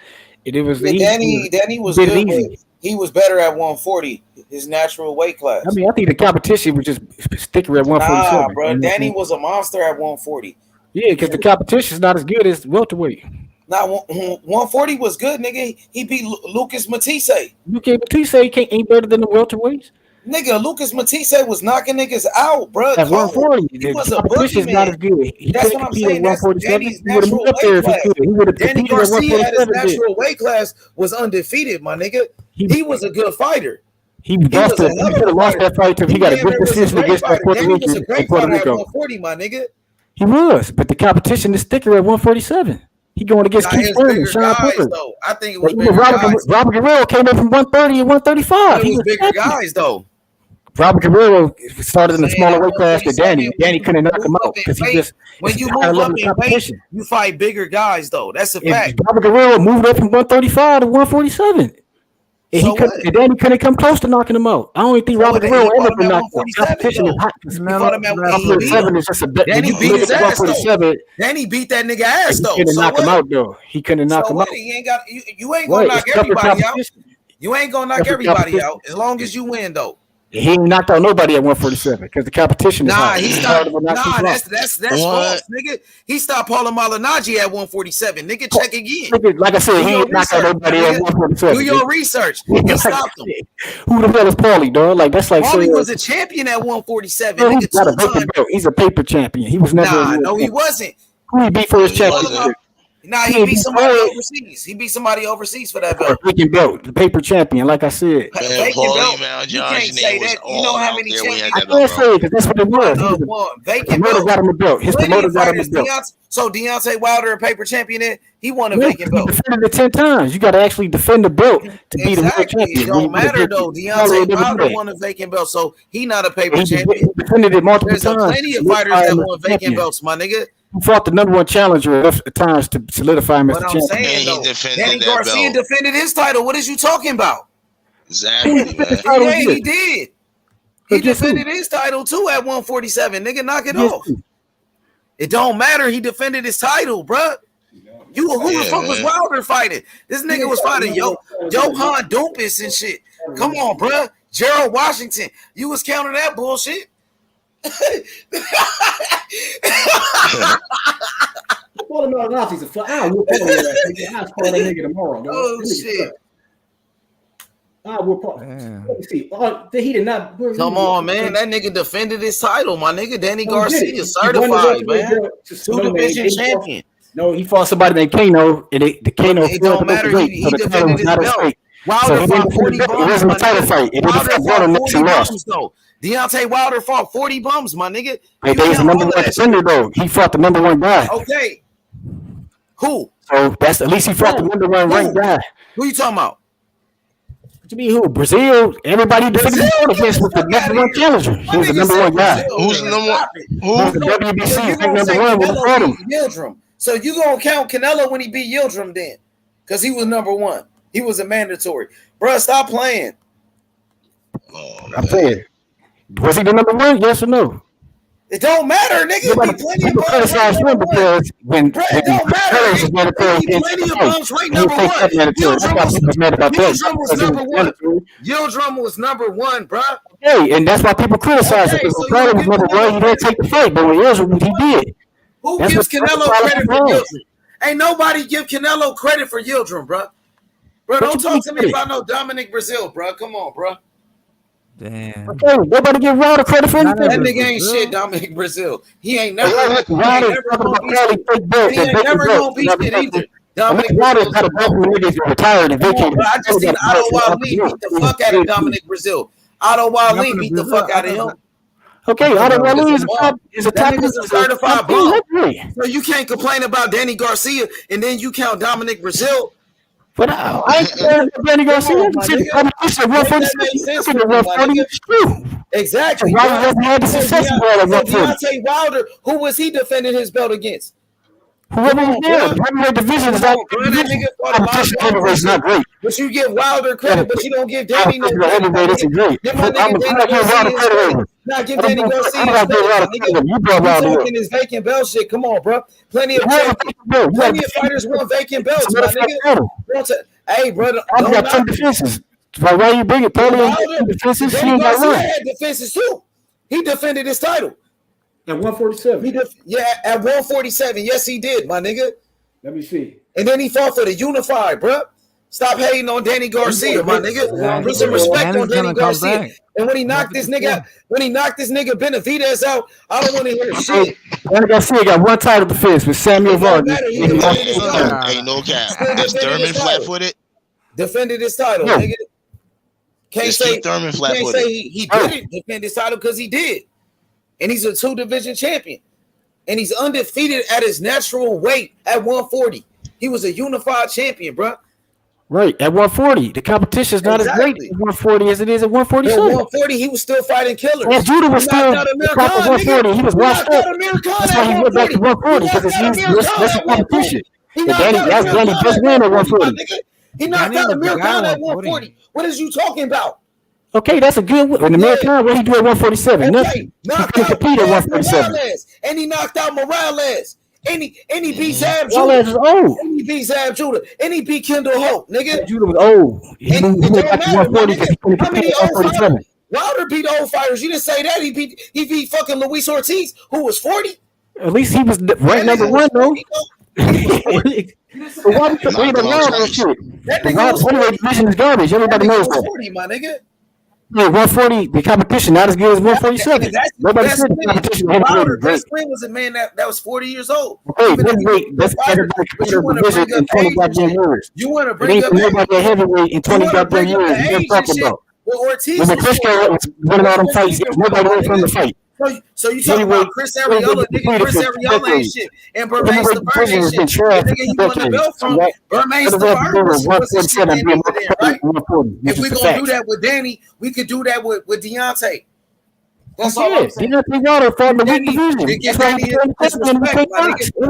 And it was Danny was good, but he was better at 140, his natural weight class. I mean, I think the competition was just sticking at 147. Nah, bro, Danny was a monster at 140. Yeah, because the competition is not as good as welterweight. Nah, 140 was good, nigga. He beat Lucas Matisse. Lucas Matisse ain't better than the welterweights. Nigga, Lucas Matisse was knocking niggas out, bro. At 140, he was the a competition is not as good. That's what I'm saying. That's Danny's natural weight class. Danny Garcia at his natural weight class was undefeated, my nigga. He was a good fighter. He could have lost that fight if he got a good decision against that Puerto Rican. He was a great fighter at 140, my nigga. He was, but the competition is thicker at 147. He going against Keith Thurman, Sean Porter. I think it was bigger guys. Robert Guerrero came up from 130 and 135. He was bigger guys, though. Robert Guerrero started in a smaller weight class than Danny. Danny couldn't knock him out because he just when you move up in weight, you fight bigger guys, though. That's a fact. Robert Guerrero moved up from 135 to 147. And Danny couldn't come close to knocking him out. I don't even think Robert Guerrero ever been knocked out. Competition is hot. Danny beat his ass, though. Danny beat that nigga ass, though. He couldn't knock him out, though. He couldn't knock him out. You ain't gonna knock everybody out. You ain't gonna knock everybody out as long as you win, though. He ain't knocked out nobody at 147 because the competition is hot. That's false, nigga. He stopped Paulo Malignaggi at 147. Nigga, check again. Like I said, he ain't knocked out nobody at 147. Do your research. He stopped him. Who the hell is Paulie, dog? Like that's like Paulie was a champion at 147. He's not a paper belt. He's a paper champion. He was never. No, he wasn't. Who he beat for his championship? Nah, he beat somebody overseas. He beat somebody overseas for that belt. Vacant belt, the paper champion, like I said. Man, Paulie Malignaggi's you can't say that. You know how many champions? I can't say it because that's what it was. Vacant belt. Got him a belt. His promoter got him a belt. So Deontay Wilder, a paper champion, he won a vacant belt. He defended it 10 times. You got to actually defend the belt to be the world champion. It don't matter though. Deontay Wilder won a vacant belt, so he not a paper champion. He defended it multiple times. There's plenty of fighters that won vacant belts, my nigga. He fought the number one challenger enough times to solidify him as the champion. Saying, though, Danny Garcia defended his title. What is you talking about? Exactly. Yeah, he did. He defended his title too at 147. Nigga, knock it off. It don't matter. He defended his title, bruh. Who the fuck was Wilder fighting? This nigga was fighting Johan Dumpus and shit. Come on, bruh. Gerald Washington. You was counting that bullshit. Call him out Nazis. I will call your ass, nigga. I'll call that nigga tomorrow. Dog. Oh shit. I will call. Let me see. He did not. Come on, man. That nigga defended his title, my nigga. Danny Garcia, certified, man. Two-division champion. No, he fought somebody named Kano, and the Kano. It don't matter. He defended his belt. Wilder fought 40 bums. It wasn't a title fight. It Wilder fought 40 bums, bums, though. Deontay Wilder fought 40 bums, my nigga. Hey, he's the number one contender, though. He fought the number one guy. Okay. Who? So that's at least he fought the number one ranked guy. Who you talking about? What you mean who? Brazil? Everybody defended against with the number one challenger. He was the number one guy. Who's the number one? Who's the WBC number one with the Yildirim. So you gonna count Canelo when he beat Yildirim then? Because he was number one. He was a mandatory. Bruh, stop playing. I'm saying. Was he the number one? Yes or no? It don't matter, nigga. People criticize him because when it don't matter. He plenty of bums ranked number one. Yildirim was number one. Yildirim was number one, bruh. Okay, and that's why people criticize him. Because when Carter was number one, he didn't take the fight, but when Yildirim, he did. Who gives Canelo credit for Yildirim? Ain't nobody give Canelo credit for Yildirim, bruh. Bro, don't talk to me about no Dominic Brazil, bro. Come on, bro. Damn. Okay, nobody give Wilder credit for anything. That nigga ain't shit, Dominic Brazil. He ain't never gonna be shit either. Dominic Wilder got a belt when niggas retired and vacated. I just seen Otto Wale beat the fuck out of Dominic Brazil. Otto Wale beat the fuck out of him. Okay, Otto Wale is a top certified bum. So you can't complain about Danny Garcia and then you count Dominic Brazil. But I ain't Danny Garcia. Exactly. Deontay Wilder, who was he defending his belt against? Whoever was there, the heavyweight division is not great. But you give Wilder credit, but you don't give Danny no credit. Not give Danny Garcia credit. You talking this vacant belt shit. Come on, bro. Plenty of fighters want vacant belts, my nigga. Hey, brother. I got 10 defenses. Why you bring it? Defenses. He had defenses too. He defended his title. At 147. At 147. Yes, he did, my nigga. Let me see. And then he fought for the unified, bro. Stop hating on Danny Garcia, my nigga. Put some respect on Danny Garcia. And when he knocked this nigga Benavidez out, I don't want to hear shit. Danny Garcia got one title defense with Samuel Vargas. Ain't no cap. That's Thurman flat-footed. Defended his title, nigga. Can't say he didn't defend his title because he did. And he's a two-division champion. And he's undefeated at his natural weight at 140. He was a unified champion, bro. Right, at 140. The competition is not as great at 140 as it is at 147. At 140, he was still fighting killers. Yeah, Judah was still at 140. He was washed up. That's why he went back to 140 because that's the competition. That's Danny's best win at 140. He knocked out Amir Khan at 140. What is you talking about? Okay, that's a good one. In American, what he do at 147? Nothing. He couldn't compete at 147. And he knocked out Morales. And he beat Zab Judah. Morales is old. And he beat Zab Judah. And he beat Kendall Holt, nigga. Judah was old. He went back to 140 because he couldn't compete at 147. Wilder beat old fighters. You didn't say that. He beat fucking Luis Ortiz, who was 40. At least he was ranked number one, though. But why did they around that shit? The division is garbage. Everybody knows that. 40, my nigga. Yeah, 140, the competition not as good as 147. Nobody said the competition. Wilder best friend was a man that was 40 years old. Okay, that's everybody competitive division in 20 goddamn years. You want to bring up nobody heavyweight in 20 goddamn years. You're talking about. When Chris was winning all them fights, nobody went from the fight. So you talking about Chris Arreola, nigga? Chris Arreola ain't shit, and Bermain Stavern ain't shit. Nigga, you won the belt from Bermain Stavern was the shit right? If we gonna do that with Danny, we could do that with Deontay. That's all I'm saying. Deontay Wilder fought in the weak division.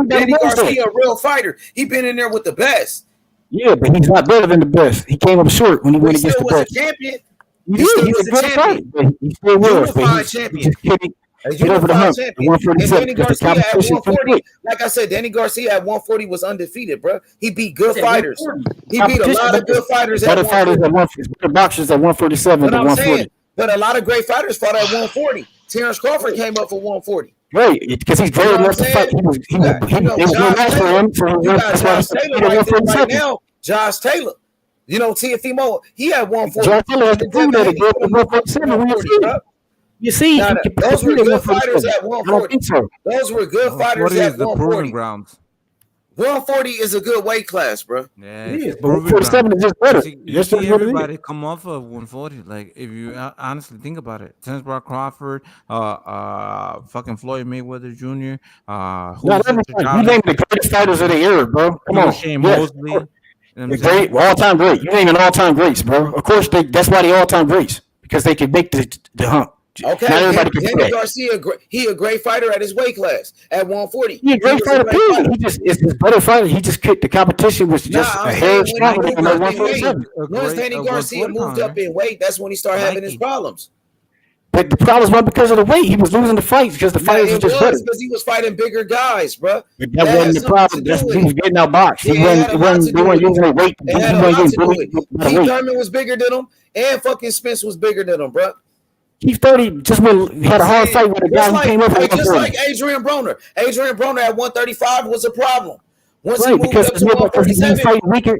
Danny Garcia, a real fighter. He been in there with the best. Yeah, but he's not better than the best. He came up short when he went against the best. He was a champion. He was a good fight, but he still was. Unified champion. Get over the hump. 147. Like I said, Danny Garcia at 140 was undefeated, bro. He beat good fighters. He beat a lot of good fighters at 140. Better boxers at 147 to 140. But a lot of great fighters fought at 140. Terrence Crawford came up for 140. Right, because he's very enough to fight. They were no match for him. You got Josh Taylor right there right now. Josh Taylor. You know, Teofimo, he had 140. Josh Taylor has to prove that again at 147. You see, those were good fighters at 140. I don't think so. Those were good fighters at 140. Grounds. 140 is a good weight class, bro. Yeah, it is, but 147 is just better. You see everybody come off of 140. Like, if you honestly think about it, Terence Brock Crawford, fucking Floyd Mayweather Jr. You name the greatest fighters of the era, bro. Come on, Shane Mosley. Great, all-time great. You naming all-time greats, bro. Of course, that's why they all-time greats, because they can make the hump. Okay, Danny Garcia, he a great fighter at his weight class at 140. He a great fighter, too. He just is a better fighter. He just kicked the competition was just a hair stronger than 147. Once Danny Garcia moved up in weight, that's when he started having his problems. But the problems weren't because of the weight. He was losing the fights because the fighters were just better. Because he was fighting bigger guys, bro. But that wasn't the problem. That's he was getting outboxed. They weren't using their weight. Keith Thurman was bigger than him, and fucking Spence was bigger than him, bro. Keith 30 just had a hard fight with a guy who came up with just like Adrian Broner. Adrian Broner at 135 was a problem. Once right, because he was fighting weaker.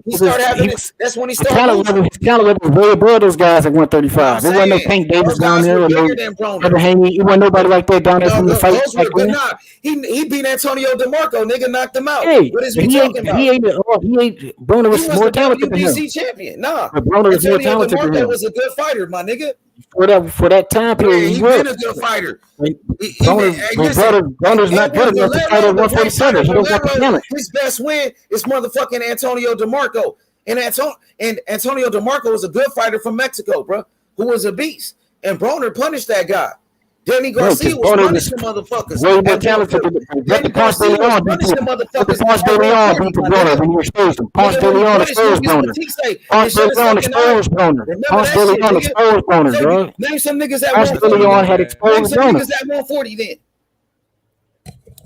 That's when he started. His talent level was way above those guys at 135. There wasn't no Tank Davis down there, or no Devin Haney. It wasn't nobody like that down there from the fight. He beat Antonio DeMarco. Nigga knocked him out. Hey, what is we talking about? He ain't Broner was more talented than him. WBC champion. Nah, Broner was more talented than him. Was a good fighter, my nigga. For that time period, he been a good fighter. Broner's not good enough to fight at 147. He don't got the talent. His best win is motherfucking Antonio DeMarco. And Antonio DeMarco was a good fighter from Mexico, bro, who was a beast. And Broner punished that guy. Danny Garcia was punishing motherfuckers. Way more talented than Danny Garcia was punishing motherfuckers. Ponce de Leon beat Broner when you exposed him. Ponce de Leon exposed Broner. Ponce de Leon exposed Broner. Ponce de Leon exposed Broner, bro. Name some niggas at 140. Ponce de Leon had exposed Broner. Name some niggas at 140 then.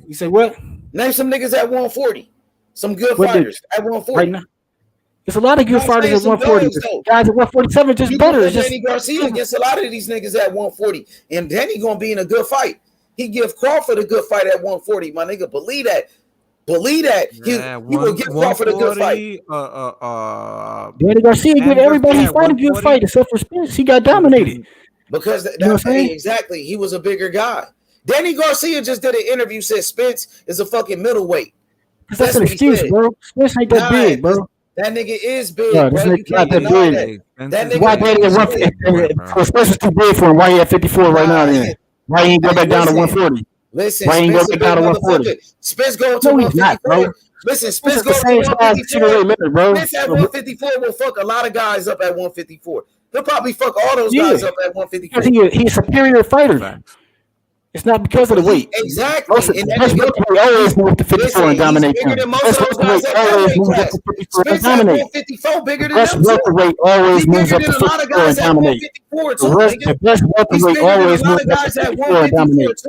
You say what? Name some niggas at 140. Some good fighters at 140. Right now. There's a lot of good fighters at 140. Guys at 147 just better. It's just Danny Garcia against a lot of these niggas at 140. And Danny gonna be in a good fight. He give Crawford a good fight at 140, my nigga. Believe that. Believe that. He will give Crawford a good fight. Danny Garcia give everybody he fight a good fight except for Spence. He got dominated. Because exactly, he was a bigger guy. Danny Garcia just did an interview, said Spence is a fucking middleweight. That's an excuse, bro. Spence ain't that big, bro. That nigga is big, bro. This nigga not that big. That nigga why Danny at 150? Spence is too big for him. Why he at 54 right now? Then why he ain't go back down to 140? Listen, why he ain't go back down to 140? Spence going to 154. Listen, Spence going to 154. Bro. Spence at 154 will fuck a lot of guys up at 154. He'll probably fuck all those guys up at 154. He's a superior fighter. It's not because of the weight. Exactly. That's always move to 54 and dominate. That's always move up to 54 and dominate. 54 bigger than Best welterweight always moves up to 54 and dominate. The best welterweight always moves up to 54 and dominate.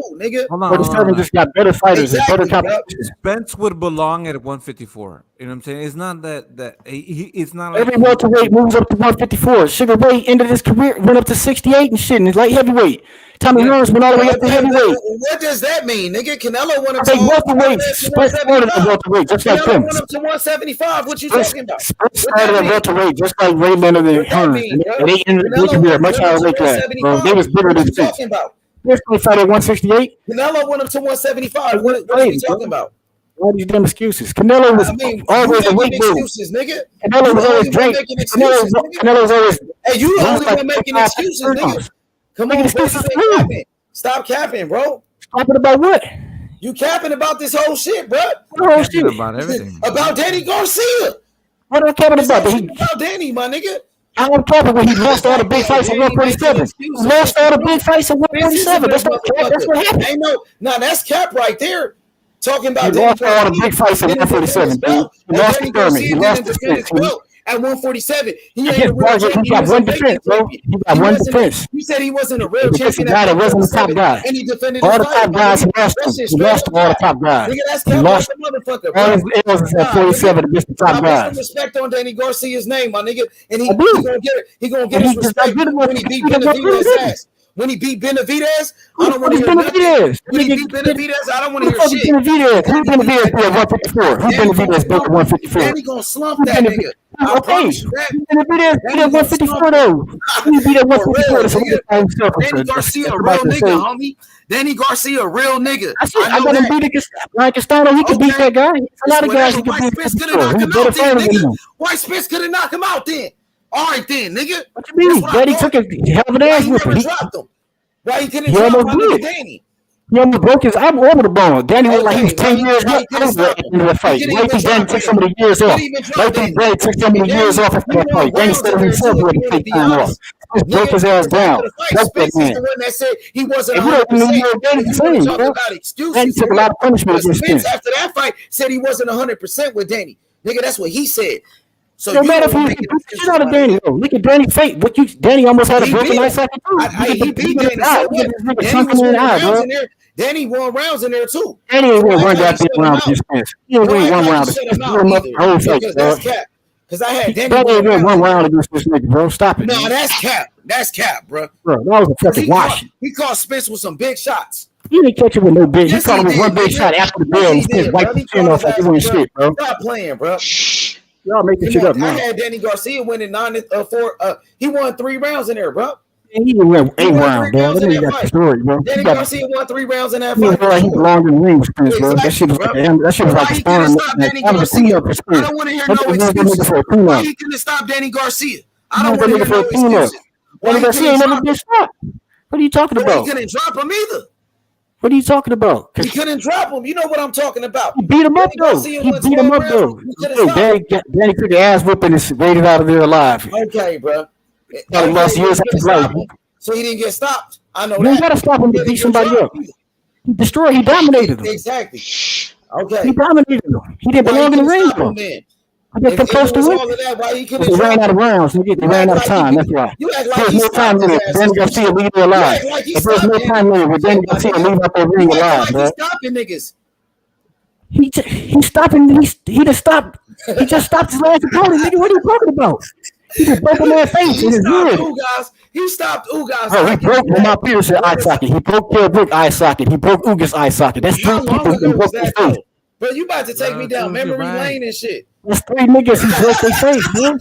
47 just got better fighters and better competition. Spence would belong at 154. You know what I'm saying? It's not that it's not like every welterweight moves up to 154. Sugar Ray ended his career, went up to 68 and shit, and it's light heavyweight. Tommy Hearns went all the way up to heavyweight. What does that mean, nigga? Canelo went up to welterweight. Spence started at welterweight, just like him. Went up to 175. What you talking about? Spence started at welterweight, just like Ray Leonard and Hearns. And they ended their career at much higher weight class, bro. They was bigger than Spence. Spence fight at 168. Canelo went up to 175. What are you talking about? All these damn excuses. Canelo was always a weak dude. Excuses, nigga. Canelo was always great. Canelo was always. Hey, you the only one making excuses, nigga. Come on, bro. Stop capping, bro. Capping about what? You capping about this whole shit, bro. What whole shit? About everything. About Danny Garcia. What am I capping about? About Danny, my nigga. I'm capping when he lost all the big fights at 147. He lost all the big fights at 147. That's what happened. Ain't no, that's cap right there. Talking about he lost all the big fights at 147, dude. He lost to Thurman. He lost to Spence. At 147, he ain't a real champion. He got one defense, bro. He got one defense. You said he wasn't a real champion. Guy that wasn't the top guy. And he defended all the top guys. He lost to. He lost to all the top guys. Nigga, that's cap like a motherfucker. All his L's at 47 against the top guys. Put respect on Danny Garcia's name, my nigga, and he gonna get it. He gonna get his respect when he beat Benavidez's ass. When he beat Benavidez, I don't want to hear nothing. When he beat Benavidez, I don't want to hear shit. Benavidez? Who Benavidez beat at 154? Who Benavidez beat at 154? Danny gonna slump that nigga. I promise you that. Benavidez beat at 154 though. He beat at 154. Danny Garcia, a real nigga, homie. Danny Garcia, a real nigga. I got him beat against Ryan Castano. He could beat that guy. A lot of guys he could beat. White Spence could have knocked him out then, nigga. White Spence could have knocked him out then. All right then, nigga. What you mean? Daddy took a hell of an ass whipping. He dropped him. Why he couldn't drop my nigga Danny? He almost broke his arm over the bone. Danny was like he was 10 years old in the fight. Why did Danny take some of the years off? Why did Danny take some of the years off after that fight? Danny said himself would take time off. Just broke his ass down. Broke that man. That said he wasn't 100%. Danny took a lot of punishment against Spence. After that fight, said he wasn't 100% with Danny. Nigga, that's what he said. So no matter if he beat the shit out of Danny, though. Look at Danny's fate. Danny almost had a broken eye socket too. He beat Danny. Danny won rounds in there too. Danny ain't won one goddamn round against Spence. He ain't won one round. That's cap. Because I had Danny won one round against this nigga, bro. Stop it. No, that's cap. That's cap, bro. Bro, that was a fucking wash. He caught Spence with some big shots. He didn't catch it with no big. He caught him with one big shot after the bell and Spence wiped the chin off like it wasn't shit, bro. Stop playing, bro. Y'all making shit up, man. I had Danny Garcia winning 9-4. He won 3 rounds in there, bro. He won 8 rounds, bro. That nigga got destroyed, bro. Danny Garcia won 3 rounds in that fight. He belonged in the ring with Spence, bro. That shit was like a sparring. That was a tune-up for Spence. I don't want to hear no excuses. Why he couldn't stop Danny Garcia? I don't want to hear no excuses. Danny Garcia ain't never been stopped. What are you talking about? He couldn't drop him either. What are you talking about? He couldn't drop him. You know what I'm talking about. He beat him up, though. He beat him up, though. Danny took the ass whipping and raided out of there alive. Okay, bro. He lost years of his life. So he didn't get stopped. I know that. You got to stop him to beat somebody up. He destroyed. He dominated him. Exactly. Okay. He dominated him. He didn't belong in the ring, though. He just come close to win. They ran out of rounds. They ran out of time. That's why. There's no time limit. Danny Garcia leave there alive. If there's no time limit with Danny Garcia leave out there ring alive, bro. Stopping niggas. He's stopping. He just stopped. He just stopped his last opponent, nigga. What are you talking about? He just broke him in the face in his head. He stopped Ugas. Oh, he broke Lamar Peterson eye socket. He broke Kell Brook eye socket. He broke Ugas eye socket. That's 3 people who broke his face. Bro, you about to take me down memory lane and shit. That's 3 niggas who broke their face, man.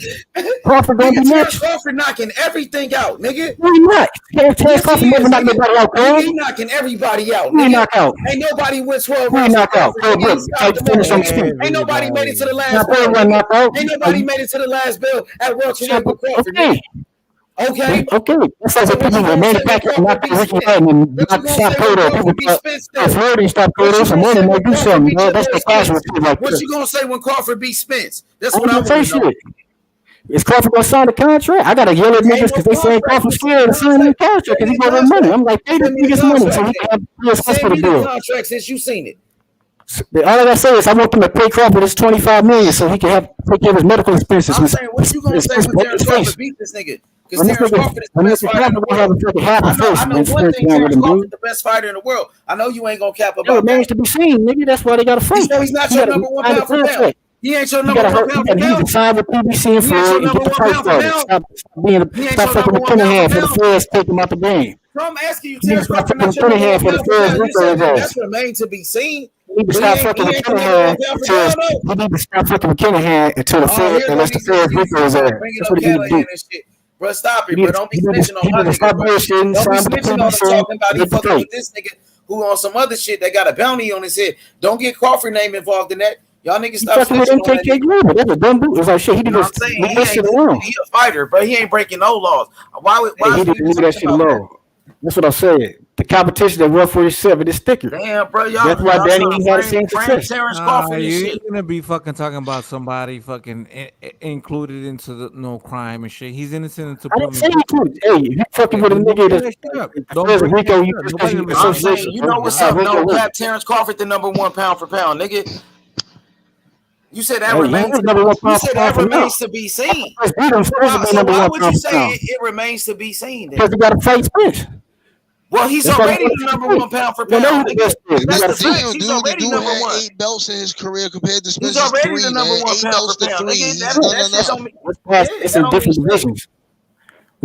Crawford gonna be next. Crawford knocking everything out, nigga. No, he not. Terrence Crawford never knocked nobody out, bro. He knocking everybody out, nigga. He knock out. Ain't nobody went 12 rounds. He knock out. Ain't nobody made it to the last bell. Ain't nobody made it to the last bell at World Championship with Crawford. Okay. That's like people who manufacture and knock Ricky Hatton and knock stop Cotto. If Florida stop Cotto, some money might do something, bro. That's the casual shit like What this. you gonna say when Crawford beat Spence? That's I'm what I'm gonna say. Shit. Is Crawford gonna sign the contract? I gotta yell at niggas because they say Crawford's scared to sign the contract because he gonna win money. I'm like, pay the niggas money so he can have PS for the bill. Contract since you seen it. All I gotta say is I want them to pay Crawford his $25 million so he can have take care of his medical expenses. I'm saying, what you gonna say when Terrence Crawford beat this nigga? Because Terrence Crawford is the best fighter in the world. I know one thing, Terrence Crawford the best fighter in the world. I know you ain't gonna cap about that. It remains to be seen, nigga. That's why they gotta fight. He's not your number 1 pound for pound. He ain't your number 1 pound for pound. He can sign with PBC and Floyd and get the fight started. Stop fucking with Kinahan for the Feds take him out the game. So I'm asking you, Terrence Crawford not your number 1 pound for pound. That's remains to be seen. He need to stop fucking with Kinahan until the Fed, unless the Feds Rico is there. That's what he need to do. Bro, stop it, bro. Don't be snitching on my nigga, bro. Don't be snitching on him talking about he fucking with this nigga who on some other shit that got a bounty on his head. Don't get Crawford name involved in that. Y'all niggas stop snitching on that nigga. That's a dumb dude. It's like shit. He did this shit alone. He a fighter, bro. He ain't breaking no laws. Why he didn't do that shit alone? That's what I said. The competition at 147 is thicker. Damn, bro. Y'all, that's why Danny had the same success. You're gonna be fucking talking about somebody fucking included into the no crime and shit. He's innocent until proven guilty. Hey, you fucking with a nigga that's Rico. You know what's up? No cap. Terrence Crawford, the number 1 pound for pound, nigga. You said that remains to be seen. So why would you say it remains to be seen? Because he got to fight Spence. Well, he's already the number 1 pound for pound. That's the fact. He's already number 1. 8 belts in his career compared to Spence's He's already the number 1 pound for pound. It's in different divisions.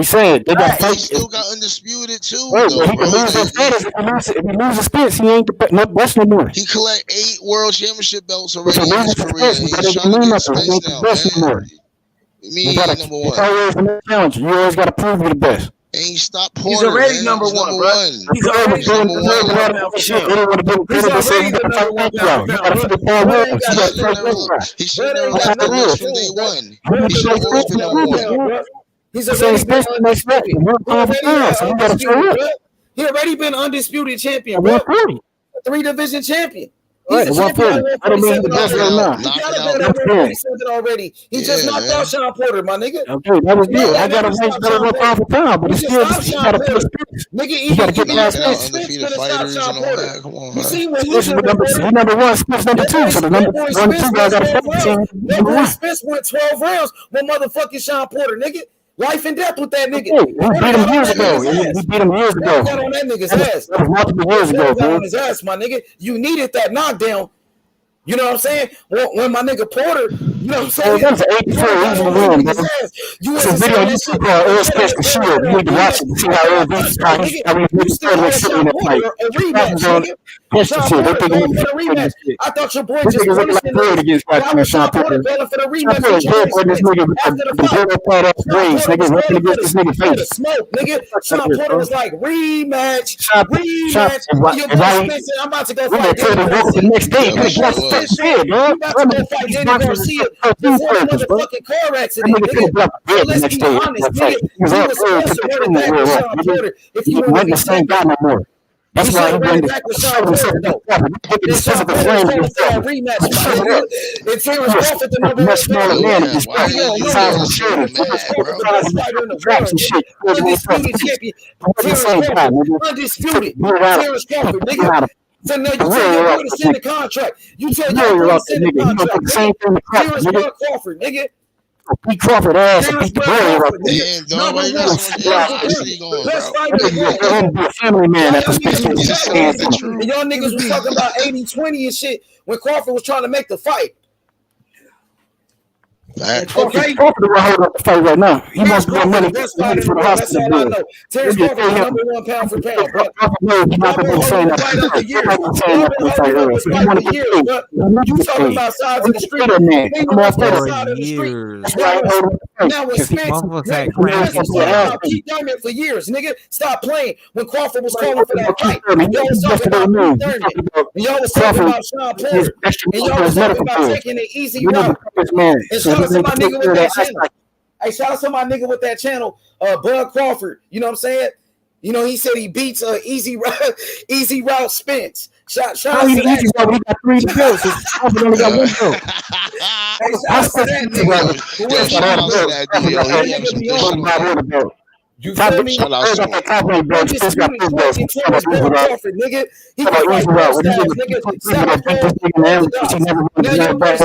He said they got He fight. still got undisputed too, Bro, though, he bro. can lose his status if he loses Spence. He ain't the best no more. He collect 8 world championship belts But already you in his lose career. Spence, And that he's doesn't trying to mean get nothing. He Spence ain't the now, best no man. more. You mean he number It's one? always the next challenger. You always got to prove you're the best. And he stopped He's Porter, already man. number He's one, number bro. one. He's already the number one pound for pound. He's already the number one pound for pound, bro. Bro ain't got shit to prove. He Bro should ain't have got lost the nothing to list from day prove, bro. one. Bro He the should have number always one been pound number for one. pound, bro. He's already been undisputed. He already been undisputed, bro. He already been undisputed champion, bro. 140. 3-division champion. Right, He's a champion 140. at I don't mean the 147 best already. right now. He got a belt at 147 already. He just knocked out Sean Porter, my nigga. Okay, that was good. I got a never range stopped better Sean than pound for Porter. pound, but He it's just still stopped he Sean got to put Porter. Spence. Nigga, He got to get past Spence Spence. could have stopped Sean Porter. You see what he Spence did is with Porter? he number one, Spence number two. So the number That boy one, Spence two guys got to went 12 focus rounds. on That number boy one. Spence went 12 rounds with motherfucking Sean Porter, nigga. Life and death with that nigga. Okay, we beat him years ago. We beat him years ago. Got on that nigga's That ass. was multiple years ago, Got on bro. his ass, my nigga. You needed that knockdown. You know what I'm saying? When my nigga Porter, you know what I'm saying? That was an 84 easy win, bro. You It's a video on YouTube called Earl Spence the Shield. You need to watch it to see how Earl beats You still had Sean Porter a rematch, nigga. Sean Porter going for the rematch. I thought your boy just punished him. Why was Sean Porter going for the rematch? After the fight, Sean Porter was going for the smoke, nigga. Sean Porter was like, rematch. Your boy Spence said, I'm about to go fight Danny Garcia. the next day. You about to go fight Danny Garcia before the motherfucking car accident, nigga. So let's be honest, nigga. You was supposed to run it back with Sean Porter if you want to be safe. That's you why he ran it back with Sean Porter, though. Then Sean Porter was calling for that rematch, my nigga. And Terrence Crawford, the number one fighter in the world, undisputed champion. Terrence Crawford, undisputed. Terrence Crawford, nigga. So now you tell your boy to send the contract. You tell your boy to send the contract. Terrence Crawford, nigga. Beat Crawford ass and beat the boy up. Best fighter in the world. Family man at the and y'all niggas was talking about 80-20 and shit when Crawford was trying to make the fight. Okay, Crawford will hold up the fight right now. He wants to get money for the That's all I hospital. know. Terrence Crawford is number one pound for pound, bro. He's not going to say that. You talking about sides of the street? Now with Spence, Keith Thurman for years, nigga. Stop playing. When Crawford was calling for that fight, y'all was talking about Keith Thurman. And y'all was talking about Sean Porter. And y'all was talking about taking an easy route. And shout out to my nigga with that channel. Hey, shout out to my nigga with that channel, Bud Crawford. You know what I'm saying? You know, he said he beats easy route Spence. Shout out to that. He got 3 belts. Crawford only got 1 belt. Hey, shout out to that nigga. You feel me? Undisputed champion Terrence Crawford, nigga. He can fight both styles, nigga. Now your boy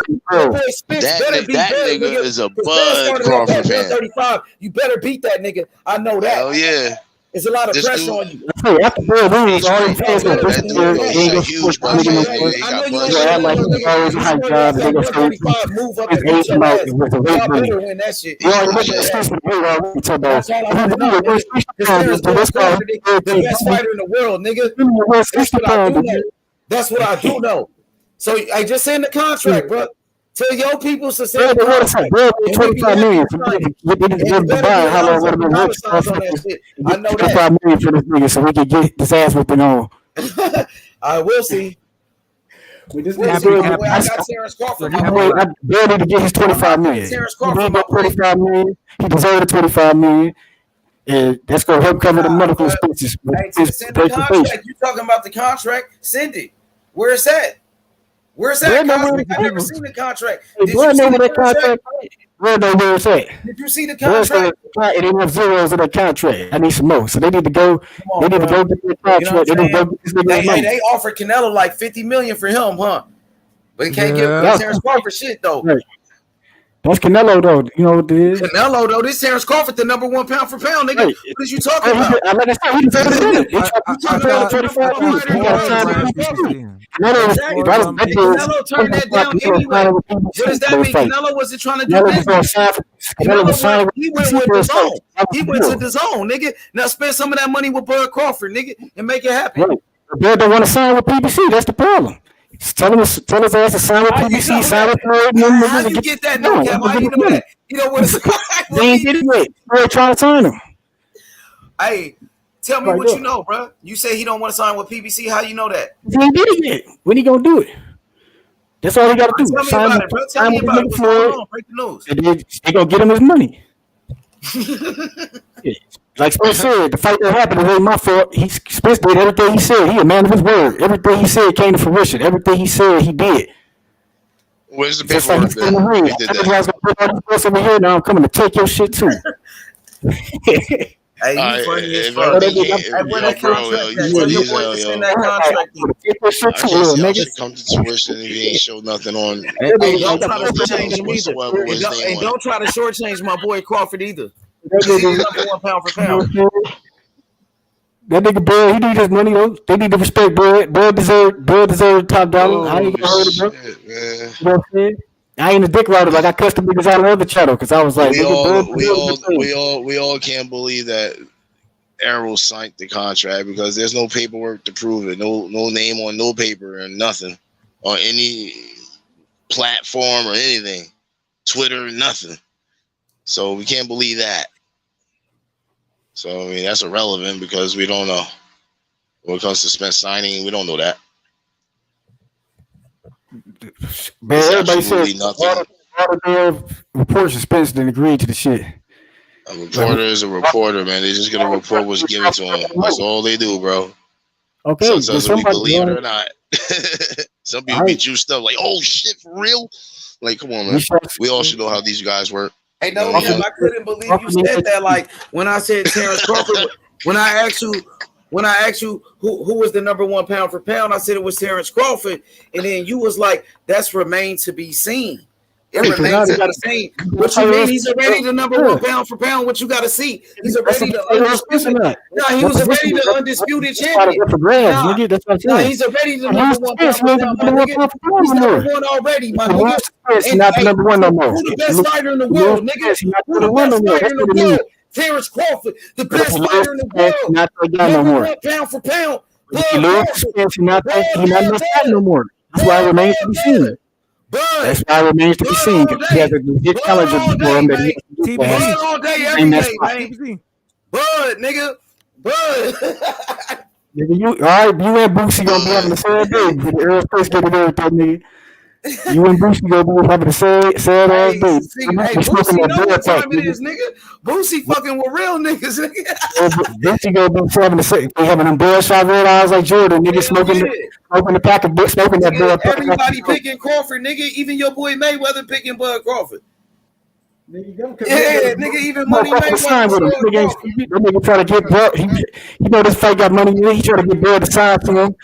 Spence better beat that Bud, nigga is a Bud Crawford fan. 35. You better beat that nigga. I know that. Hell yeah. There's a lot of pressure on you. After Bud loses, all he says he's a huge Bud fan. I know you ain't like move up and beat your ass. Y'all better win that shit. That's all I want to know, nigga. The best fighter in the world, nigga. That's what I do know. That's what I do know. So I just send the contract, bro. Tell your people to send the contract. $25 million. I know that. $25 million for this nigga, so we can get this ass whipping on. I will see. I got Terrence Crawford. I barely to get his $25 million. Terrence He Crawford. got $25 million. He deserved the $25 million. And that's gonna help cover the medical expenses. Hey, send the contract. You talking about the contract? Send it. Where is that? Where's that contract? I never seen the contract. Did you see the contract? Where it's at? Did you see the contract? It didn't have zeros in the contract. I need some more. So they need to go. They need to go get the contract. They need to go get this nigga. They offered Canelo like $50 million for him, huh? But he can't give Terrence Crawford shit though. Right. That's Canelo, though. You know what it is? Canelo, though. This Terrence Crawford, the number 1 pound for pound, nigga. Right. What is you talking about? Like I said, he deserved to win it. He talking about the number 1 fighter in the world, Terrence Crawford. Exactly. Canelo turned that down anyway. What does that mean? Canelo wasn't trying to do business. Canelo he went with the zone. He went to the zone, nigga. Now spend some of that money with Bud Crawford, nigga, and make it happen. Right. Bud don't want to sign with PBC. That's the problem. Tell us to sign with PBC, sign with Floyd. How you get that? No, Cap. How you know that? You don't want to sign. They ain't did it yet. They're trying to sign him. Hey, tell me what you know, bro. You say he don't want to sign with PBC. How you know that? He ain't did it yet. When he gonna do it? That's all he got to do. Tell me about it, bro. Tell me about it. What's going on? Break the news. They gonna get him his money. Like Spence said, the fight that happened, it ain't my fault. Spence did everything he said. He a man of his word. Everything he said came to fruition. Everything he said, he did. Where's the paperwork? He did that. Over here now, I'm coming to take your shit too. Hey, you funny as fuck. When that contract come to tuition if he ain't show nothing on. Hey, don't try to shortchange him either. And don't try to shortchange my boy Crawford either. He's number 1 pound for pound. That nigga Bud, he need his money though. They need to respect Bud. Bud deserve top dollar. I ain't gonna hurt it, bro. You know what I'm saying? I ain't a dick rider like I cussed the niggas out on the other channel because I was like, we all can't believe that Errol signed the contract because there's no paperwork to prove it. No name on no paper and nothing on any platform or anything. Twitter, nothing. So we can't believe that. So I mean that's irrelevant because we don't know. When it comes to Spence signing, we don't know that. Man, everybody says all the reports of Spence didn't agree to the shit. A reporter is a reporter, man. They're just gonna report what's given to them. That's all they do, bro. Okay, sometimes we believe it or not. Some people be juiced up like, oh shit, for real? Like, come on, man. We all should know how these guys work. Hey, no, I couldn't believe you said that. Like when I said Terrence Crawford, when I asked you who was the number 1 pound for pound, I said it was Terrence Crawford, and then you was like, "That's remains to be seen." It remains to be seen. What you mean? He's already the number 1 pound for pound. What you got to see? He's already the undisputed. No, he was already the undisputed champion. No, he's already the number 1 pound for pound. He's number 1 already, my nigga. He's not the number 1 no more. Who the best fighter in the world, nigga? Who the best fighter in the world? Terrence Crawford, the best fighter in the world. Not number 1 pound for pound. He not no more. That's why it remains to be seen. That's why it remains to be seen. He has a legit challenger before him that he Bud all day, every day, man. Bud, nigga. Bud. You all right? You and Boosie gonna be having the same day. The Earl Space get everything, nigga. You and Boosie gonna be having the same ass day. Hey, Boosie know what time it is, nigga. Boosie fucking with real niggas, nigga. Boosie gonna be having the same. They having them bloodshot red eyes like Jordan, nigga. Smoking the pack of books, smoking that blood. Everybody picking Crawford, nigga. Even your boy Mayweather picking Bud Crawford. Yeah, nigga, even Money Mayweather. That nigga try to get Bud. He know this fight got money. He try to get Bud to side to him.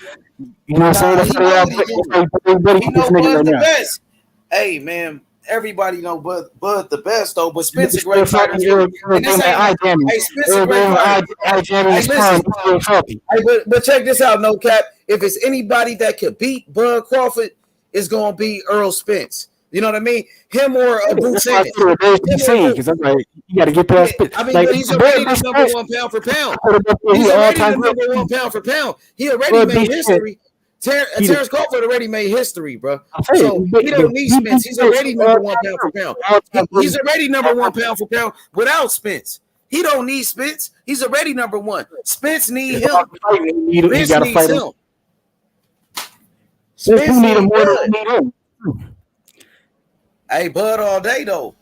You know what I'm saying? He know Bud the best. Hey, man, everybody know Bud the best though. But Spence a great fighter. Hey, Spence a great fighter. Hey, but check this out, no cap. If it's anybody that could beat Bud Crawford, it's gonna be Earl Spence. You know what I mean? Him or Boots Simmons. Because I'm like, you got to get past Spence. I mean, but he's already the number 1 pound for pound. He's already the number 1 pound for pound. He already made history. Terrence Crawford already made history, bro. So he don't need Spence. He's already number 1 pound for pound. He's already number 1 pound for pound without Spence. He don't need Spence. He's already number 1. Spence need him. Spence needs him. Spence need him more than need him. Hey, Bud all day though.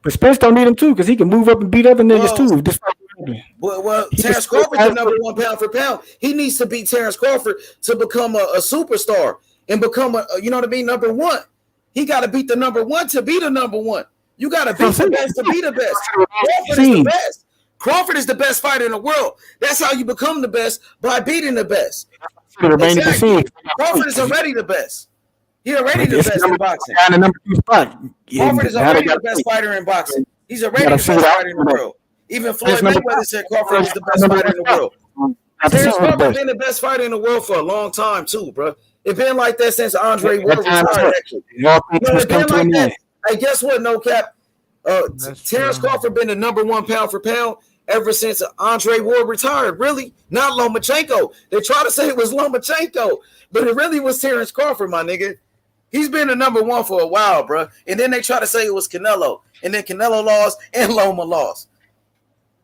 But Spence don't need him too, because he can move up and beat other niggas too. Well, Terrence Crawford the number 1 pound for pound. He needs to beat Terrence Crawford to become a superstar and become a, you know what I mean, number 1. He got to beat the number 1 to be the number 1. You got to beat the best to be the best. Crawford is the best. Crawford is the best fighter in the world. That's how you become the best, by beating the best. Exactly. Crawford is already the best. He already the best in boxing. The number 2 spot. Crawford is already the best fighter in boxing. He's already the best fighter in the world. Even Floyd Mayweather said Crawford is the best fighter in the world. Terrence Crawford been the best fighter in the world for a long time too, bro. It's been like that since Andre Ward retired. Actually, no, it's been like that. Hey, guess what? No cap. Terrence Crawford been the number 1 pound for pound ever since Andre Ward retired. Really, not Lomachenko. They try to say it was Lomachenko, but it really was Terrence Crawford, my nigga. He's been the number 1 for a while, bro. And then they try to say it was Canelo, and then Canelo lost and Loma lost.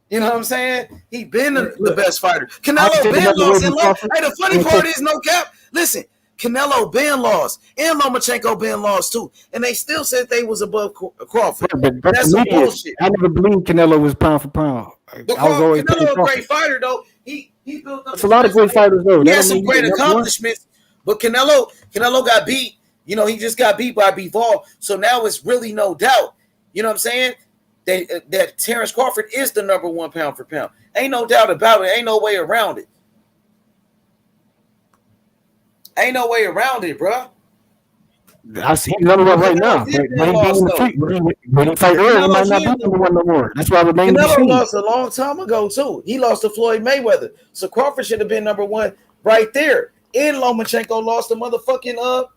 You know what I'm saying? He been the best fighter. Canelo been lost and Loma. Hey, the funny part is, no cap. Listen, Canelo been lost and Lomachenko been lost too, and they still said they was above Crawford. But that's some bullshit. I never believed Canelo was pound for pound. Canelo a great fighter though. He built up. It's a lot of great fighters though. He had some great accomplishments, but Canelo got beat. You know, he just got beat by Bivol. So now it's really no doubt. You know what I'm saying? That Terrence Crawford is the number 1 pound for pound. Ain't no doubt about it. Ain't no way around it. Ain't no way around it, bro. I see him number 1 right now. When he fight early, he might not be number 1 no more. That's why I remain to be seen. Canelo lost a long time ago too. He lost to Floyd Mayweather. So Crawford should have been number 1 right there. And Lomachenko lost to motherfucking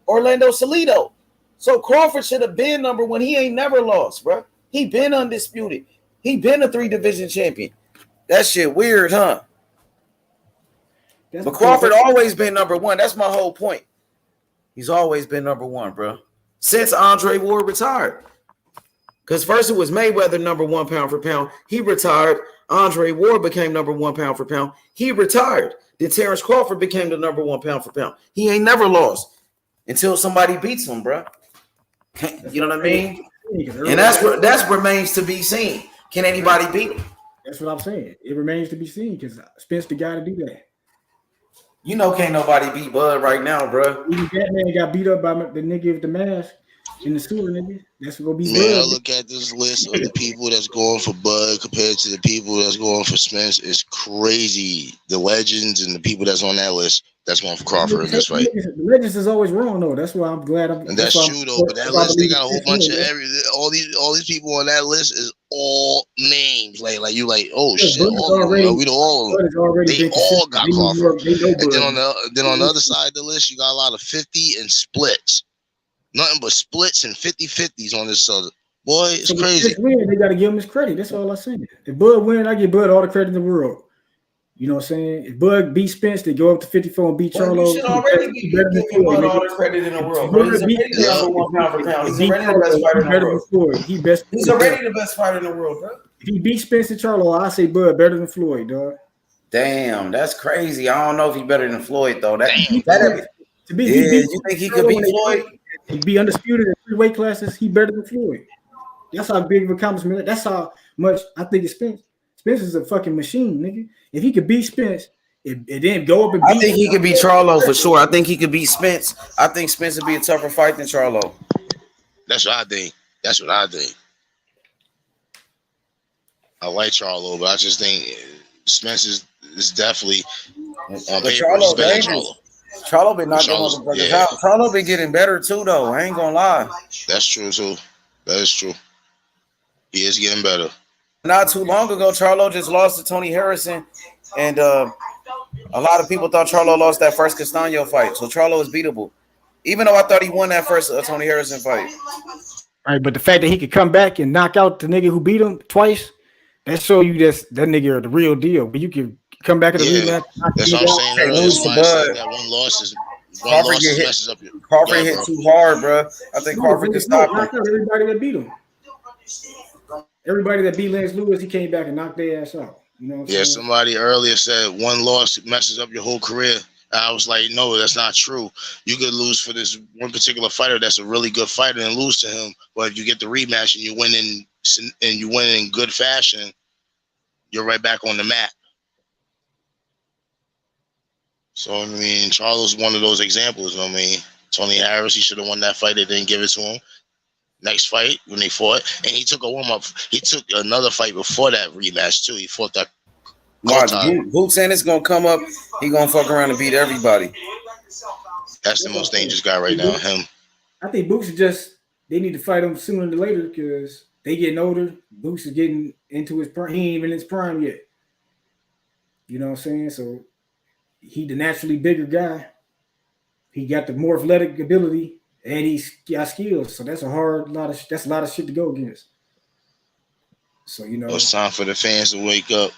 Orlando Salido. So Crawford should have been number 1. He ain't never lost, bro. He been undisputed. He been a 3-division champion. That shit weird, huh? But Crawford always been number 1. That's my whole point. He's always been number 1, bro. Since Andre Ward retired. Because first it was Mayweather number 1 pound for pound. He retired. Andre Ward became number 1 pound for pound. He retired. Then Terrence Crawford became the number 1 pound for pound. He ain't never lost until somebody beats him, bro. You know what I mean? And that's remains to be seen. Can anybody beat him? That's what I'm saying. It remains to be seen because Spence the guy to do that. You know, can't nobody beat Bud right now, bro. Even that man got beat up by the nigga with the mask in the sewer, nigga. That's gonna be. Man, I look at this list of the people that's going for Bud compared to the people that's going for Spence. It's crazy. The legends and the people that's on that list that's going for Crawford in this fight. The legends is always wrong though. That's why I'm glad. And that's true though. But that list, they got a whole bunch of all these people on that list is all names. Like you like, oh shit, all of them. We know all of them. They all got Crawford. And then on the other side of the list, you got a lot of 50 and splits. Nothing but splits and 50-50s on this other. Boy, it's crazy. Win, they got to give him his credit. That's all I'm saying. If Bud win, I give Bud all the credit in the world. You know what I'm saying? If Bud beat Spence, they go up to 54 and beat Charlo. You should already be giving Bud all the credit in the world. Bro. He's already the number 1 pound for pound. He's already the best fighter in the world. He's already the best fighter in the world, bro. If he beat Spence and Charlo, I say Bud better than Floyd, dog. Damn, that's crazy. I don't know if he's better than Floyd though. You think he could beat Floyd? He'd be undisputed in 3 weight classes. He better than Floyd. That's how big of an accomplishment. That's how much I think it's Spence. Spence is a fucking machine, nigga. If he could beat Spence, it didn't go up and beat. I think he could beat Charlo for sure. I think he could beat Spence. I think Spence would be a tougher fight than Charlo. That's what I think. I like Charlo, but I just think Spence is definitely on paper Charlo better than dangerous. Charlo. Charlo been knocking motherfuckers out. Charlo been getting better too, though. I ain't gonna lie. That's true too. That is true. He is getting better. Not too long ago, Charlo just lost to Tony Harrison, and a lot of people thought Charlo lost that first Castano fight. So Charlo is beatable, even though I thought he won that first Tony Harrison fight. Right, but the fact that he could come back and knock out the nigga who beat him twice, that show you that nigga the real deal. But you can come back at the rematch. That's what I'm saying. That one loss messes up your. Crawford hit too hard, bro. I think Crawford can stop him. Everybody that beat him. Everybody that beat Lance Lewis, he came back and knocked their ass out. You know what I'm saying? Somebody earlier said one loss messes up your whole career. I was like, no, that's not true. You could lose for this one particular fighter that's a really good fighter and lose to him, but if you get the rematch and you win in good fashion, you're right back on the map. So I mean, Charlo's one of those examples. I mean, Tony Harris, he should have won that fight. They didn't give it to him. Next fight when they fought, and he took a warm up. He took another fight before that rematch too. He fought that. Boots and it's gonna come up. He gonna fuck around and beat everybody. That's the most dangerous guy right now. Him. I think Boots is just they need to fight him sooner than later because they getting older. Boots is getting into his prime. He ain't even in his prime yet. You know what I'm saying? So he the naturally bigger guy. He got the more athletic ability and he's got skills. So that's a lot of shit to go against. So it's time for the fans to wake up.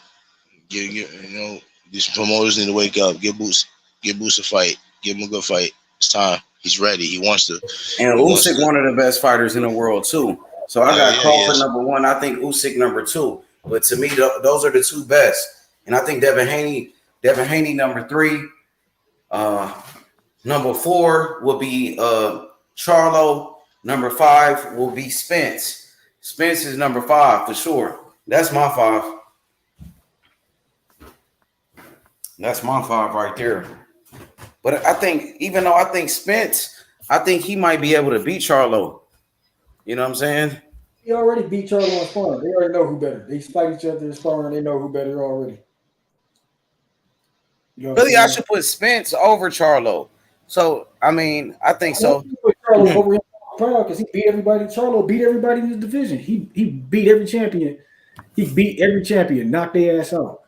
These promoters need to wake up. Give Boots a fight. Give him a good fight. It's time. He's ready. He wants to. And Usyk one of the best fighters in the world too. So I got Crawford number 1. I think Usyk number 2. But to me, those are the 2 best. And I think Devin Haney number 3. Number 4 will be Charlo. Number 5 will be Spence. Spence is number 5 for sure. That's my 5. That's my 5 right there. But I think, even though I think Spence, I think he might be able to beat Charlo. You know what I'm saying? He already beat Charlo on sparring. They already know who better. They fight each other in sparring. They know who better already. Really, I should put Spence over Charlo. So, I mean, I think so. Put Charlo over him because he beat everybody. Charlo beat everybody in his division. He beat every champion. He beat every champion, knocked their ass out.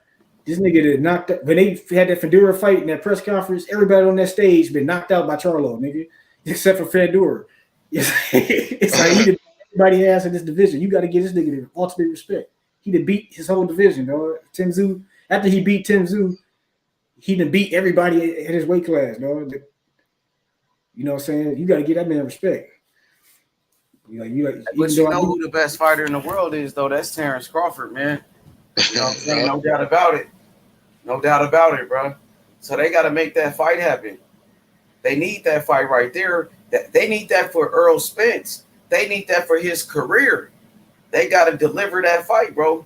This nigga did knocked out. When they had that Fedora fight in that press conference, everybody on that stage been knocked out by Charlo, nigga, except for Fedora. It's like he did everybody ass in this division. You got to give this nigga the ultimate respect. He did beat his whole division, dog. Tim Tszyu, after he beat Tim Tszyu, he done beat everybody in his weight class, dog. You know what I'm saying? You got to give that man respect. But you know who the best fighter in the world is, though? That's Terrence Crawford, man. You know what I'm saying? No doubt about it. No doubt about it, bro. So they got to make that fight happen. They need that fight right there. They need that for Earl Spence. They need that for his career. They got to deliver that fight, bro.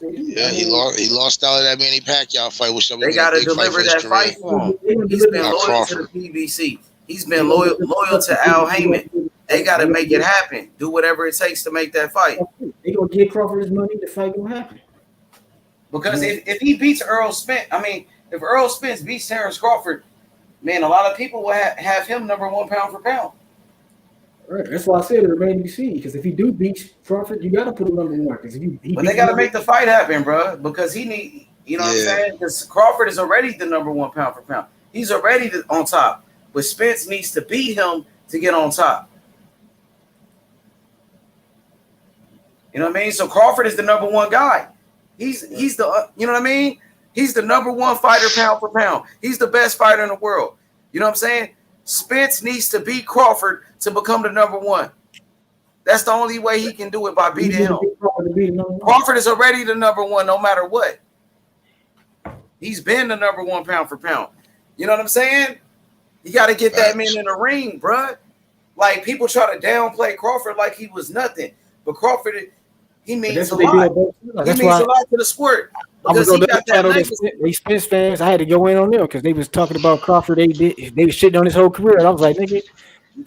Yeah, he lost out of that Manny Pacquiao fight, which they got to deliver that fight for him. He's been loyal to the PBC. He's been loyal to Al Heyman. They got to make it happen. Do whatever it takes to make that fight. They gonna give Crawford his money. The fight gonna happen. Because if he beats Earl Spence, if Earl Spence beats Terrence Crawford, man, a lot of people will have him number 1 pound for pound. Right. That's why I said it remains to be seen. Because if he do beat Crawford, you got to put him number 1. Because but they got to make the fight happen, bro. Because he need, you know what I'm saying? Because Crawford is already the number 1 pound for pound. He's already on top. But Spence needs to beat him to get on top. You know what I mean? So Crawford is the number 1 guy. He's the you know what I mean? He's the number 1 fighter pound for pound. He's the best fighter in the world. You know what I'm saying? Spence needs to beat Crawford to become the number 1. That's the only way he can do it, by beating him. Crawford is already the number 1 no matter what. He's been the number 1 pound for pound. You know what I'm saying? You got to get that man in the ring, bro. Like, people try to downplay Crawford like he was nothing. But Crawford, he means a lot. He means a lot to the sport. Because he got that legacy. They Spence fans, I had to go in on them because they was talking about Crawford. They was shitting on his whole career. And I was like, nigga,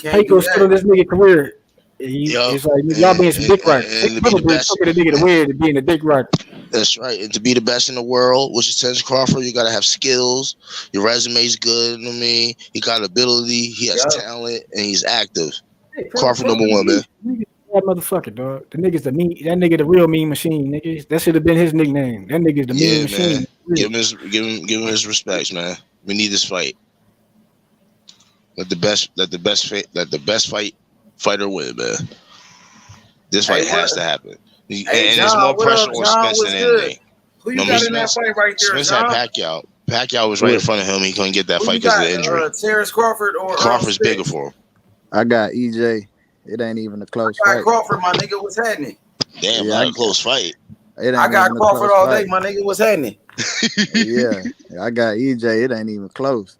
how you gonna shit on this nigga career? It's like, y'all being some dick riders. They probably took a nigga to win to being a dick rider. That's right. And to be the best in the world, which is Terrence Crawford, you got to have skills. Your resume's good. You know what I mean? He got ability. He has talent, and he's active. Hey, Crawford number 1, man. That motherfucker, dog. That nigga the real mean machine, nigga. That should have been his nickname. That nigga's the mean machine. Man. Give him his respects, man. We need this fight. Let the best fighter win, man. This fight has to happen. And there's more pressure on Spence than anything. Who you got in that fight right there, Spence had Pacquiao. Pacquiao was right in front of him. He couldn't get that fight because of the injury. Terrence Crawford or Crawford's bigger for him. I got EJ. It ain't even a close fight. Crawford, my nigga, what's happening? Damn, not a close fight. I got Crawford all day, my nigga, what's happening? Yeah, I got EJ. It ain't even close.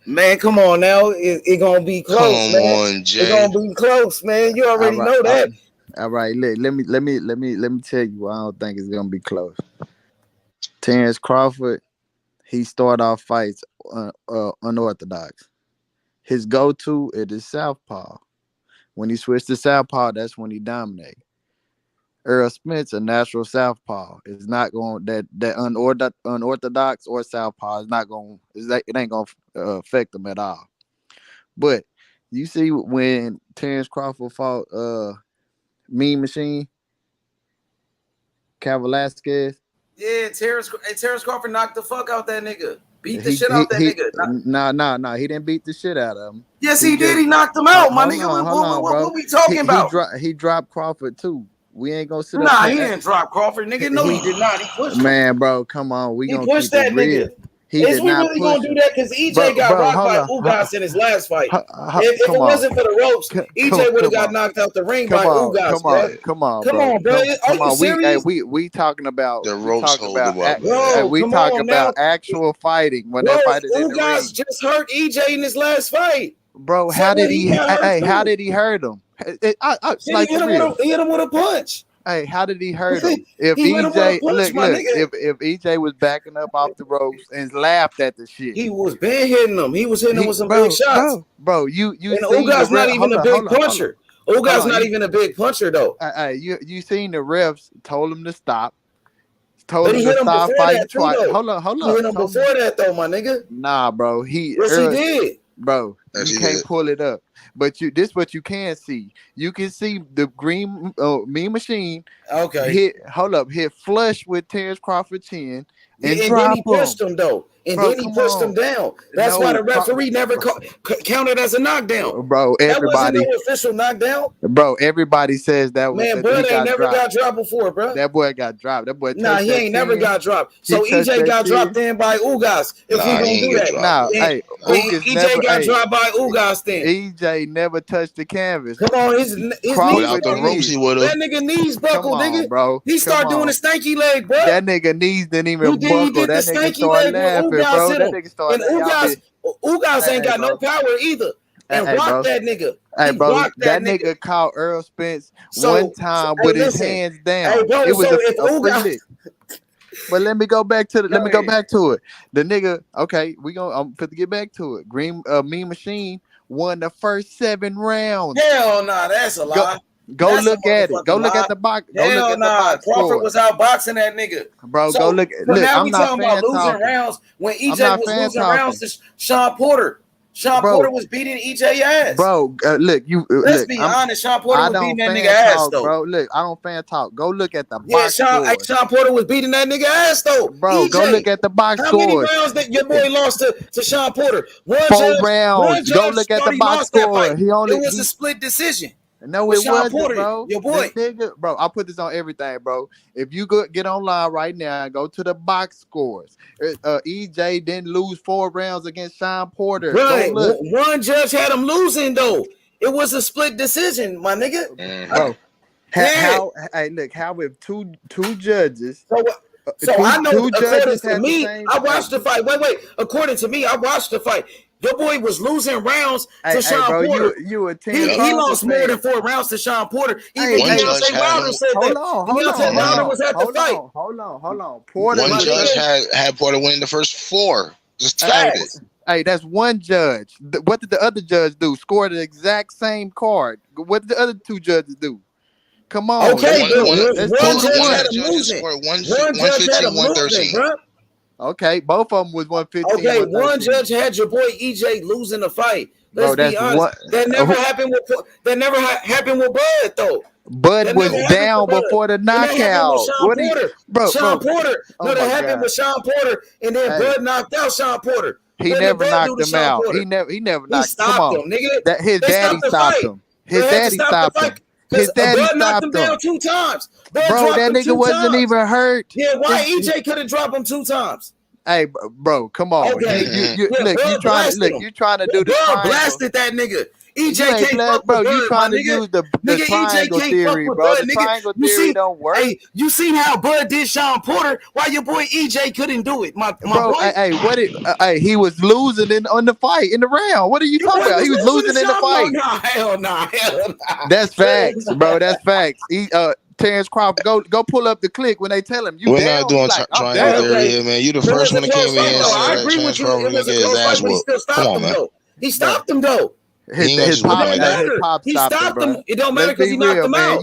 Man, come on now. It gonna be close. Come on, Jay. It gonna be close, man. You already know that. All right, let me tell you why I don't think it's gonna be close. Terrence Crawford, he started off fights unorthodox. His go-to is southpaw. When he switched to southpaw, that's when he dominated. Earl Spence, a natural southpaw, is not going that unorthodox or southpaw is not going. It ain't going to affect them at all. But you see when Terrence Crawford fought Mean Machine, Cal Velasquez. Yeah, Terrence Crawford knocked the fuck out that nigga. Beat the shit out that nigga. Nah. He didn't beat the shit out of him. Yes, he did. He knocked him out, my nigga. What we talking about? He dropped Crawford too. We ain't gonna sit up. Nah, he didn't drop Crawford, nigga. No, he did not. He pushed him. Man, bro, come on. We gonna pushed keep that it real. nigga. Is we really gonna do that? Because EJ got rocked by Ugas in his last fight. If it wasn't for the ropes, EJ would have got knocked out the ring by Ugas, bro. Come on, bro. Are you serious? We talking about the ropes hold him up. We talking about actual fighting when they fight in the ring. Ugas just hurt EJ in his last fight. Bro, how did he hurt him? He hit him with a punch. Hey, how did he hurt him? If if EJ was backing up off the ropes and laughed at the shit, he was been hitting him. He was hitting him with some big shots. Bro, you and Ugas not even a big puncher. Ugas not even a big puncher though. You seen the refs told him to stop. Told him to stop fighting twice. Hold on. He hit him before that though, my nigga. Nah, bro. He did. Bro, you can't pull it up. But this what you can see. You can see the green Mean Machine. Okay. Hit flush with Terrence Crawford's chin and then he pushed him though. And then he pushed him down. That's why the referee never counted as a knockdown. Bro, everybody. That wasn't no official knockdown. Bro, everybody says that. Man, Bud ain't never got dropped before, bro. That boy got dropped. That boy. Nah, he ain't never got dropped. So EJ got dropped in by Ugas. If he gonna do that, nah, hey, EJ got dropped by Ugas. Then EJ never touched the canvas. Come on, his knees. The ropes he would have. That nigga knees buckled, nigga. Bro, he started doing a stanky leg, bro. That nigga knees didn't even buckle. That nigga started laughing, bro. That nigga started laughing. Ugas ain't got no power either. And rock that nigga. Hey, bro, that nigga caught Earl Spence one time with his hands down. Hey, bro, it was a free lick. But let me go back to it. The nigga, okay, I'm fit to get back to it. Mean Machine won the first 7 rounds. Hell nah, that's a lie. Go look at it. Go look at the box. Hell nah, Crawford was outboxing that nigga. Bro, go look. Look, now I'm we not talking about losing rounds when EJ was losing rounds to Sean Porter. Porter was beating EJ ass. Bro, look, let's be honest. Sean Porter was beating that nigga ass though. Bro, look, I don't fan talk. Go look at the box score. Sean Porter was beating that nigga ass though. Bro, go look at the box score. How many rounds that your boy lost to Sean Porter? 4 rounds. Go look at the box score. It was a split decision. No, it wasn't, Porter, bro. Your boy. Nigga, bro, I'll put this on everything, bro. If you get online right now and go to the box scores, EJ didn't lose 4 rounds against Sean Porter. Right. One judge had him losing, though. It was a split decision, my nigga. Bro, how with two judges... So I know, according to me, I watched the fight. Wait. According to me, I watched the fight. Your boy was losing rounds to Sean Porter. He lost more than 4 rounds to Sean Porter. Even Deontay Wilder said that. Deontay Wilder was at the fight. Hold on. Porter. One judge had Porter winning the first 4. Just started it. Hey, that's one judge. What did the other judge do? Score the exact same card. What did the other 2 judges do? Come on. Okay, one judge had him losing, bro. Okay, both of them was 115. Okay, one judge had your boy EJ losing the fight. Let's be honest. That never happened with Bud though. Bud was down before the knockout. Sean Porter. No, that happened with Sean Porter, and then Bud knocked out Sean Porter. He never knocked him out. He never knocked him out. Nigga. His daddy stopped him. His daddy stopped him. His daddy knocked him down 2 times. Bro, that nigga wasn't even hurt. Yeah, why EJ couldn't drop him 2 times? Hey, bro, come on. Okay. You trying to do the triangle. Blasted that nigga. EJ can't fuck bro. with You Bud, trying to use the triangle theory, bro. The triangle theory don't work. Hey, you seen how Bud did Sean Porter? Why your boy EJ couldn't do it? My bro, boy. He was losing on the fight in the round. What are you talking about? He was losing in the fight. Hell nah. That's facts, bro. That's facts. Terrence Crawford, go pull up the click when they tell him you. We're not doing triangle theory here, man. You the first one that came in here. I agree with you. It was a close fight, but he still stopped him though. He stopped him though. His pop He stopped him. It don't matter because he knocked him out.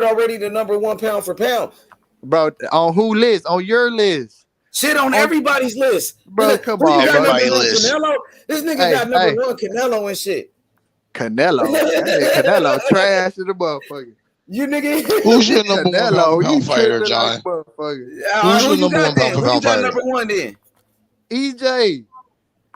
Floyd already the number one pound for pound. Bro, on who list? On your list? Shit on everybody's list. Bro, come Who you on, got bro. number one? Canelo? This nigga got number one Canelo and shit. Canelo. That nigga Canelo trash in the motherfucker. You nigga. Who's your number one Canelo, pound fighter, John? Motherfucker. Who's Who your you number got one then? pound Who you got fighter? number one then? EJ.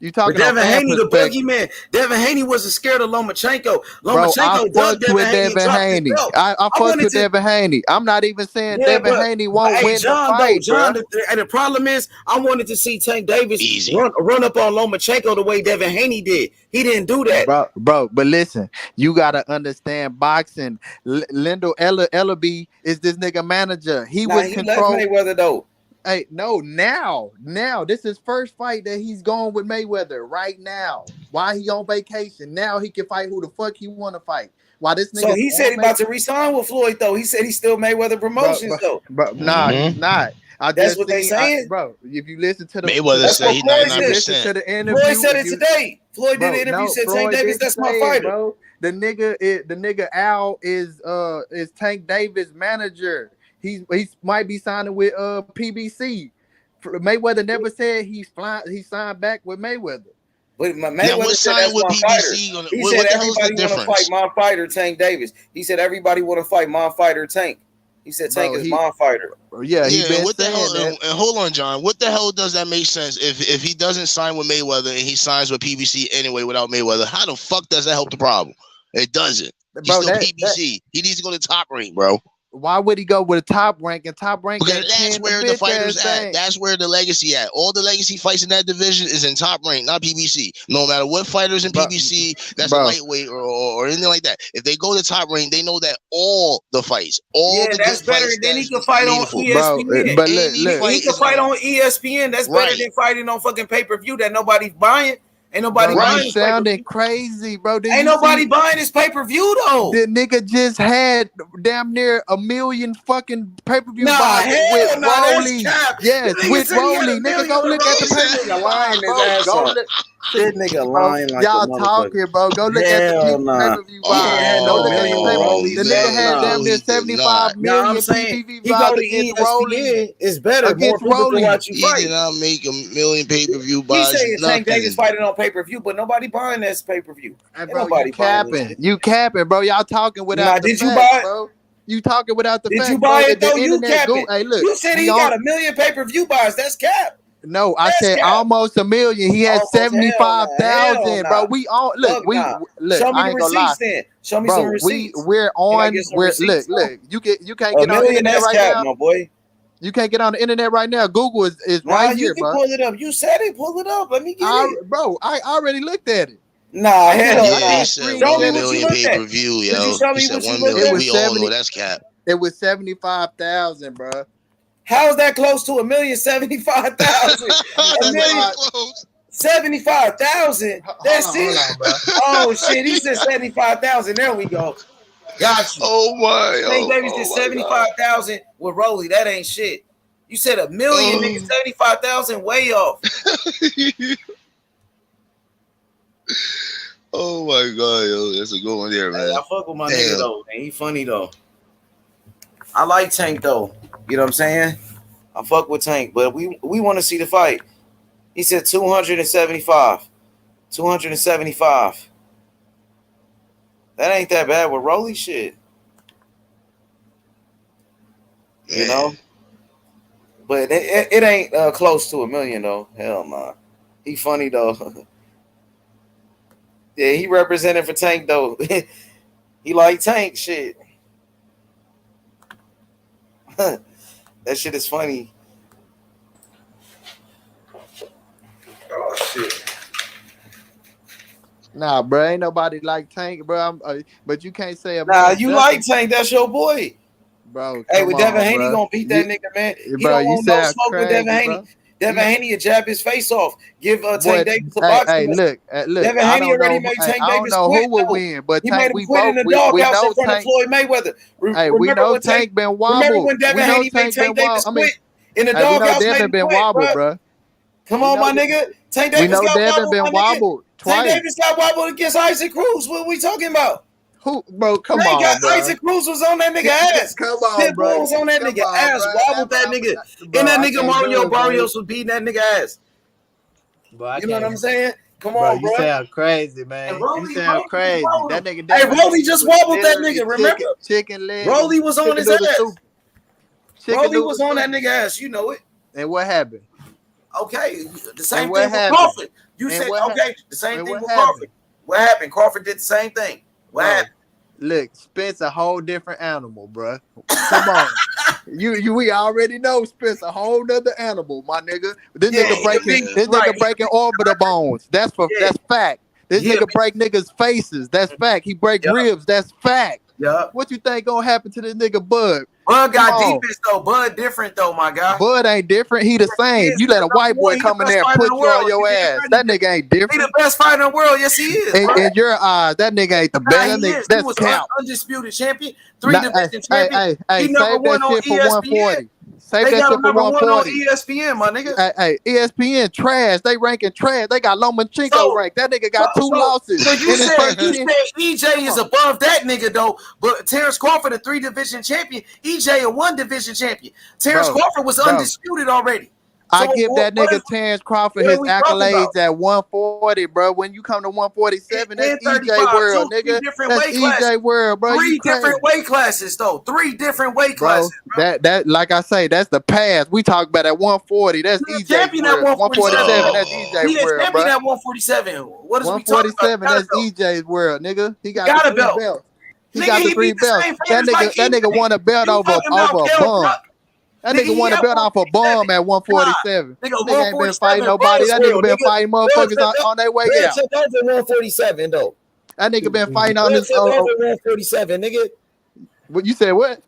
You But talking on Devin fan Haney, the perspective. boogeyman. Devin Haney wasn't scared of Lomachenko. Bro, I Lomachenko dug fucked Devin with Haney and Devin dropped his Haney. belt. I I fucked wanted with to, Devin Haney. I'm not even saying yeah, Devin Haney won't hey, win the John, fight, bro. the problem is, I wanted to see Tank Davis Easy. run up on Lomachenko the way Devin Haney did. He didn't do that. Bro, but listen, you gotta understand boxing. Lyndall Ellaby is this nigga manager. He Nah, would he left control. Mayweather though. Hey, no, now, this is first fight that he's going with Mayweather right now. Why he on vacation? Now he can fight who the fuck he want to fight. Why this nigga? So he said he about to resign with Floyd though. He said he's still Mayweather Promotions though. But nah, he's not. That's what they saying, bro. If you listen to the Mayweather said he 99%. To the interview, Floyd said it today. Floyd did an interview. Said Tank Davis, that's my fighter, bro. The nigga Al is Tank Davis' manager. He might be signing with PBC. Mayweather never said he signed back with Mayweather. But Mayweather said that's my fighter. He said everybody want to fight my fighter, Tank Davis. He said everybody want to fight my fighter, Tank. He said Tank is my fighter. Yeah, what the hell? And hold on, John. What the hell does that make sense? If he doesn't sign with Mayweather and he signs with PBC anyway without Mayweather, how the fuck does that help the problem? It doesn't. He's still PBC. He needs to go to Top Rank, bro. Why would he go with a Top Rank? And Top Rank, because that's where the fighters at. That's where the legacy at. All the legacy fights in that division is in Top Rank, not PBC. No matter what fighters in PBC, that's a lightweight or anything like that. If they go to Top Rank, they know that all the fights, that's better. Then he can fight on ESPN. But look, he can fight on ESPN. That's better than fighting on fucking pay-per-view that nobody's buying. Ain't nobody buying. Sounding crazy, bro. Ain't nobody buying this pay-per-view though. The nigga just had damn near 1 million fucking pay-per-view buys with Rolly. Yes, with Rolly. Nigga, go look at the pay-per-view. That nigga lying like y'all talking, bro. Go look at the pay-per-view buys. Go look at the pay-per-view. The nigga had damn near 75 million PPV buys against Rolly. It's better. Against Rolly. He did not make 1 million pay-per-view buys. He saying Tank Davis fighting on pay-per-view, but nobody buying that pay-per-view. Bro, you capping. You capping, bro. Y'all talking without the facts, bro. You talking without the facts. Did you buy it though? You capping. Hey, look. You said he got 1 million pay-per-view buys. That's cap. No, I said almost 1 million. He had 75,000, bro. We all look. Look. Show me I ain't gonna lie. Then. Show me some receipts. We're on. Look. You can't get on the internet right now, my boy. You can't get on the internet right now. Google is right here, bro. Pull it up. You said it. Pull it up. Let me get it, bro. I already looked at it. Nah, hell no. He said 1 million pay-per-view, yo. He said 1 million. We all know that's cap. It was 75,000, bro. How's that close to 1,075,000? 75,000. That's it. Oh shit! He said 75,000. There we go. Got you. Oh my! Tank Davis did 75,000 with Rolly. That ain't shit. You said 1 million, nigga. 75,000, way off. Oh my god, yo, that's a good one there, man. Hey, I fuck with my nigga though, man. He funny though. I like Tank though. You know what I'm saying? I fuck with Tank, but we want to see the fight. He said 275. 275. That ain't that bad with Rolly shit. You know? But it ain't close to 1 million though. Hell nah. He funny though. Yeah, he represented for Tank though. He like Tank shit. That shit is funny. Oh shit. Nah, bro, ain't nobody like Tank, bro. But you can't say nah. You like Tank? That's your boy, bro. Hey, with Devin Haney gonna beat that nigga, man. He don't want no smoke with Devin Haney. Bro. Devin Haney will jab his face off. Give Tank Davis a boxing. Hey, look. Devin Haney already made Tank Davis quit. I don't know who will win, but he Tank, made him quit in the doghouse in front of Floyd Mayweather. Hey, we know Tank been wobbled. Remember when Devin Haney made Tank Davis quit in the doghouse? Devin been wobbled, bro. Come on, my nigga. Tank Davis got Devin been wobbled twice. Tank Davis got wobbled against Isaac Cruz. What are we talking about? Who, bro? Come on, bro. Isaac Cruz was on that nigga ass. Come on, bro. Was on that nigga ass. Wobbled that nigga. And that nigga Mario Barrios was beating that nigga ass. Bro, you know what I'm saying? Come on, bro. You sound crazy, man. You sound crazy. That nigga. Hey, Rolly just wobbled that nigga. Remember? Chicken leg. Rolly was on his ass. Rolly was on that nigga ass. You know it. And what happened? Okay, the same thing with Crawford. You said okay. The same thing with Crawford. What happened? Crawford did the same thing. What happened? Look, Spence a whole different animal, bro. Come on. We already know Spence a whole nother animal, my nigga. This nigga breaking orbital bones. That's fact. This nigga break niggas' faces. That's fact. He break ribs. That's fact. Yeah. What you think gonna happen to this nigga Bud? Bud got defense though. Bud different though, my guy. Bud ain't different. He the same. You let a white boy come in there and put you on your ass. That nigga ain't different. He the best fighter in the world. Yes, he is. In your eyes, that nigga ain't the best. Nah, he is. That's He was cap. undisputed champion, 3 division champion. Hey, he number save that one on shit for ESPN. 140. Save They that got shit him for number 1 on 140. ESPN, my nigga. Hey, ESPN trash. They ranking trash. They got Lomachenko ranked. That nigga got 2 losses. So you in his said first you 10. said EJ is above that nigga though, but Terrence Crawford a 3 division champion, EJ a 1 division champion. Terrence Crawford was undisputed already. I give that nigga Terrence Crawford his accolades at 140, bro. When you come to 147, that's EJ World, nigga. That's EJ World, bro. 3 different weight classes, though. 3 different weight classes, bro. That like I say, that's the past. We talk about at 140. That's EJ World. 147, that's EJ World, bro. At 147. What is 147? That's EJ's World, nigga. He got the 3 belts. He got the 3 belts. That nigga won a belt over a bum. That nigga won a belt off a bomb at 147. Nigga ain't been fighting nobody. That nigga been fighting motherfuckers on their way out. Took over 147 though. That nigga been fighting on this. Over 147, nigga. What you said? What?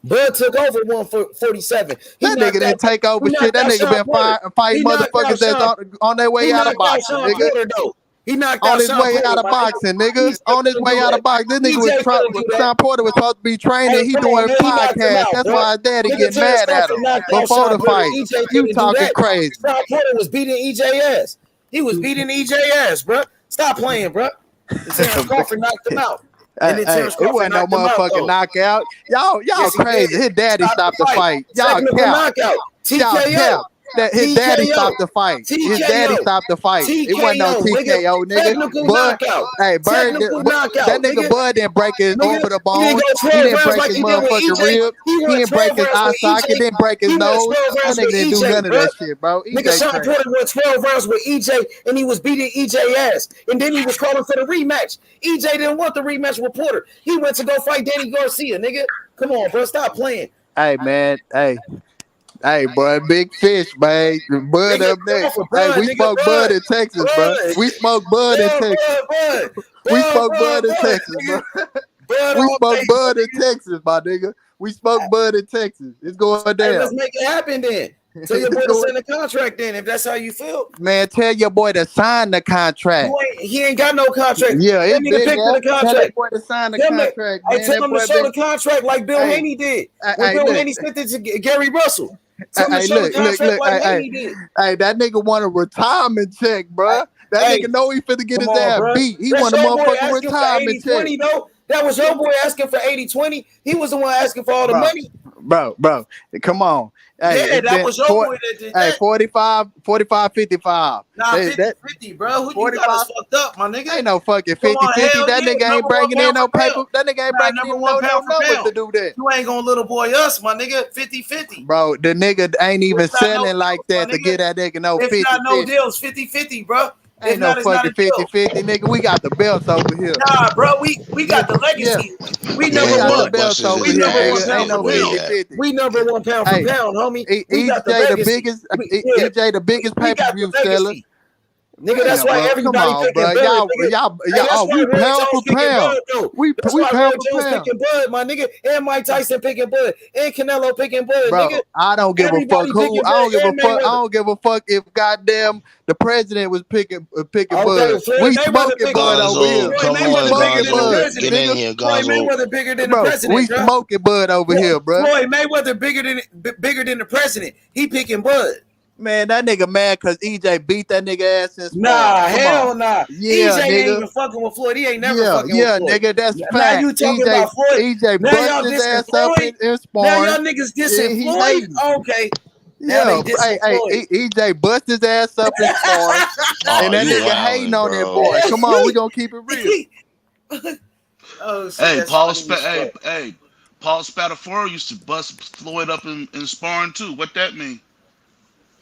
Bud took over 147. That nigga didn't take over shit. That nigga been fighting motherfuckers that's on their way out of boxing, nigga. He knocked on his way out of boxing, nigga. On his way out of boxing. This nigga was Sean Porter was supposed to be training. He doing a podcast. That's why his daddy getting mad at him before the fight. You talking crazy. Sean Porter was beating EJ ass. He was beating EJ ass, bro. Stop playing, bro. Terrence Crawford knocked him out. It wasn't no motherfucking knockout. Y'all crazy. His daddy stopped the fight. Y'all cap. Y'all cap. That his daddy stopped the fight. His daddy stopped the fight. It wasn't no TKO, nigga. Bud, hey, Bird, that nigga Bud didn't break his orbital bone. He didn't break his motherfucking rib. He didn't break his eye socket. Didn't break his nose. That nigga didn't do none of that shit, bro. Nigga, Sean Porter won 12 rounds with EJ, and he was beating EJ ass. And then he was calling for the rematch. EJ didn't want the rematch with Porter. He went to go fight Danny Garcia, nigga. Come on, bro. Stop playing. Hey, man. Hey, boy, big fish, man. Bud up there. Hey, we smoke Bud in Texas, bro. We smoke Bud in Texas. We smoke Bud in Texas, bro. We smoke Bud in Texas, my nigga. We smoke Bud in Texas. It's going down. Hey, let's make it happen then. Tell your boy to sign the contract then, if that's how you feel. Man, tell your boy to sign the contract. He ain't got no contract. Yeah, it's big. Tell that boy to sign the contract, man. I tell him to show the contract like Bill Haney did. When Bill Haney sent it to Gary Russell. Hey, look. Hey, that nigga want a retirement check, bro. That nigga know he finna get his ass beat. He want a motherfucking retirement check. That was your boy asking for 80-20. He was the one asking for all the money. Bro, come on. Hey, that was your boy that did that. Hey, 45, 55. Nah, 50, bro. Who you got us fucked up, my nigga? Ain't no fucking 50-50. That nigga ain't bringing in no paper. That nigga ain't bringing in no numbers to do that. You ain't gonna little boy us, my nigga. 50-50. Bro, the nigga ain't even selling like that to get that nigga no 50-50. It's not no deals, 50-50, bro. Ain't no fucking 50-50, nigga. We got the belts over here. Nah, bro, we got the legacy. Yeah. We number one. The belts over here, nigga. Ain't no 50-50. We number one pound for pound, homie. EJ the biggest pay-per-view seller. Nigga, that's why everybody picking Bud. Y'all, we pound for pound. We pound for pound. Picking Bud, my nigga, and Mike Tyson picking Bud, and Canelo picking Bud, bro, nigga. I don't give a fuck who. I don't give a fuck if goddamn the president was picking Bud. We smoking Bud over here. Get in here, Floyd Mayweather bigger than the president. We smoking Bud over here, bro. Floyd Mayweather bigger than the president. He picking Bud. Man, that nigga mad because EJ beat that nigga ass in sparring. Nah, hell nah. Yeah, EJ nigga. ain't even fucking with Floyd. He ain't never fucking with Floyd. Yeah, nigga, that's fact. Now you talking about Floyd. EJ bust his ass up in sparring. Now y'all niggas dissing Floyd? Okay. Yeah, EJ bust his ass up in sparring. And that nigga hating on that boy. Come on, we gonna keep it real. Hey, Paul Spatafora used to bust Floyd up in sparring too. What that mean?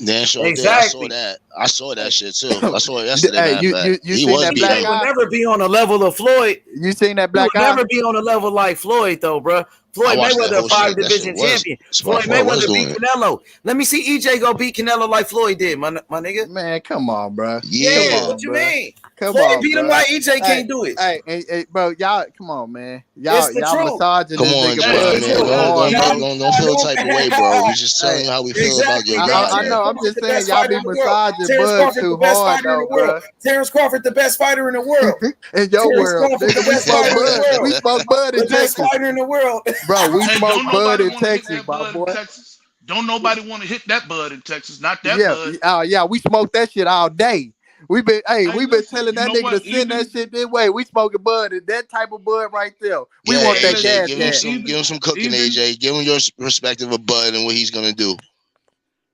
Yeah, sure exactly. I saw that. I saw that shit too. I saw it yesterday. Hey, Matter of fact, you he seen was that beat black EJ up. will eye? never be on the level of Floyd. You seen that He black will eye? never be on a level like Floyd, though, bro. I Floyd watched that Mayweather, a whole shit. That shit 5-division was. champion. Floyd Floyd was Mayweather doing beat it. Canelo. Let me see EJ go beat Canelo like Floyd did, my nigga. Man, come on, bro. Yeah. Come on, What you bro. mean? Come Floyd on, beat him. bro. Why EJ Hey, can't do it? hey, bro, y'all, come on, man. It's the Y'all truth. massaging Come this on, nigga John, Bud It's the man. too truth. hard, bro. Don't feel type of way, bro. We just telling Hey, you how we feel about Exactly. your John brother. I know. I'm Terrence just Crawford, the saying, best y'all fighter be in the world. massaging Terrence Bud Crawford, too the best hard, fighter in though, the world. bro. Terrence Crawford, the best fighter in the world. In your Terrence world, Crawford, the nigga, we best smoke fighter in the Bud. world. We smoke Bud in The best Texas, fighter in the world. bro. We Hey, smoke don't Bud nobody in want to hit Texas, that my bud in boy. Texas. Don't nobody want to hit that bud in Texas. Not that Yeah, bud. yeah, we smoke that shit all day. We been Hey, been listen, telling you that know nigga to what? send that shit this way. We smoking Bud, and that type of Bud right there. We Yeah, want that AJ, gas give him gas. some, give him some cooking, AJ. Give him your perspective of Bud and what he's gonna do.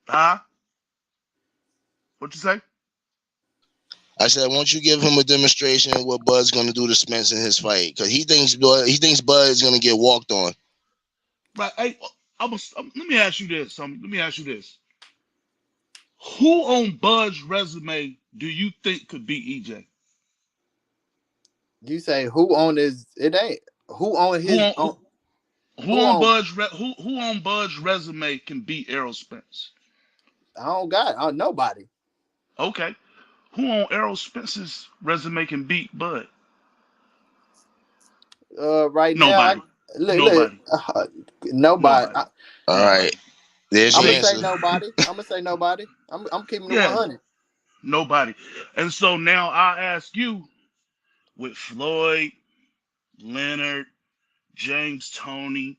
Huh? What you say? I said, won't you give him a demonstration of what Bud's gonna do to Spence in his fight? Because he thinks Bud is gonna get walked on. Right. Hey, let me ask you this. Let me ask you this. Who on Bud's resume do you think could beat EJ? You say who on his? It ain't who on Who his on on. who on who on Bud's resume can beat Errol Spence? I don't got nobody. Okay. Who on Errol Spence's resume can beat Bud? Right now, Nobody. look, Nobody. nobody. Nobody. All Nobody. right, there's I'm your gonna say answer. nobody. I'm gonna say nobody. I'm keeping it Yeah. 100. Nobody. And so now I ask you, with Floyd, Leonard, James Toney,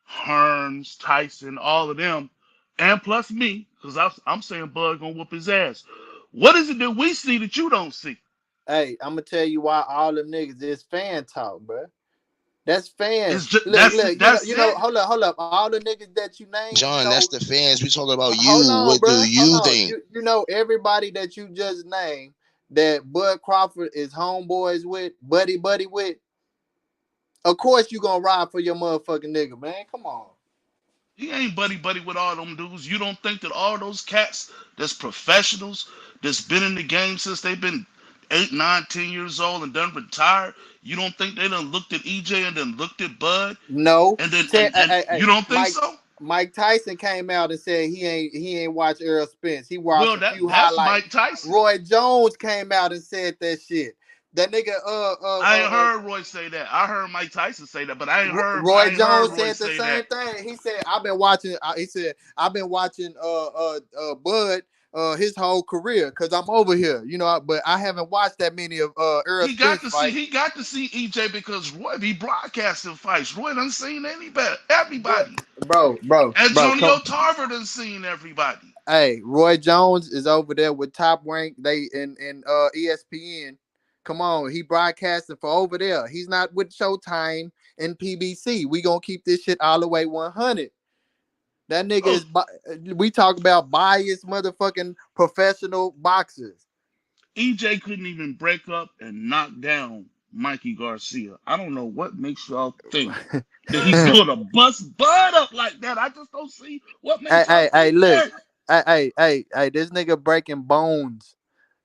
Hearns, Tyson, all of them, and plus me, because I'm saying Bud gonna whoop his ass. What is it that we see that you don't see? Hey, I'm gonna tell you why all them niggas is fan talk, bro. That's fans. It's just Look, that's you know. it. Hold up. All the niggas that you named, John, that's the fans. We talking about hold you. on, What do bro. Hold you on. think? You know everybody that you just named that Bud Crawford is homeboys with, buddy with. Of course you gonna ride for your motherfucking nigga, man. Come on. He ain't buddy with all them dudes. You don't think that all those cats that's professionals, that's been in the game since they've been 8, 9, 10 years old and done retired, you don't think they done looked at EJ and then looked at Bud? No. And then and you don't think so? Mike Tyson came out and said he ain't watched Errol Spence. He watched Well, a few that's highlights. Mike Tyson. Roy Jones came out and said that shit. That nigga I ain't heard Roy say that. I heard Mike Tyson say that, but I ain't heard Roy Roy Jones said the say same that. thing. He said I've been watching Bud his whole career because I'm over here, you know, but I haven't watched that many of Errol Spence fights. He got to see EJ because Roy be broadcasting fights. Roy done seen everybody. Bro, Antonio Tarver done seen everybody. Hey, Roy Jones is over there with Top Rank. They in ESPN. Come on, he broadcasting for over there. He's not with Showtime and PBC. We gonna keep this shit all the way 100. That nigga is. We talk about biased motherfucking professional boxers. EJ couldn't even break up and knock down Mikey Garcia. I don't know what makes y'all think that he's gonna bust Bud up like that. I just don't see what makes y'all think look. that. Hey, this nigga breaking bones.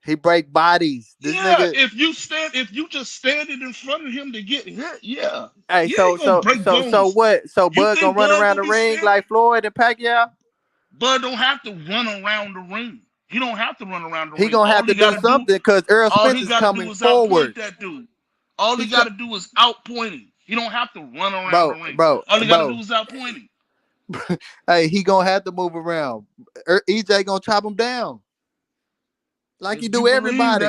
He break bodies. This Yeah, nigga. if you just standing in front of him to get hit, yeah. Hey, He ain't gonna break bones. what? So You Bud gonna think run Bud around gonna the be ring standing? like Floyd and Pacquiao? Bud don't have to run around the ring. He don't have to run around the He ring. gonna have to do something because Errol All Spence he is gotta do coming is outpoint forward. that dude. All he gotta do is outpoint him. He don't have to run around the ring. Bro. All he gotta do is outpoint him. Hey, he gonna have to move around. EJ gonna chop him down. Like he do everybody.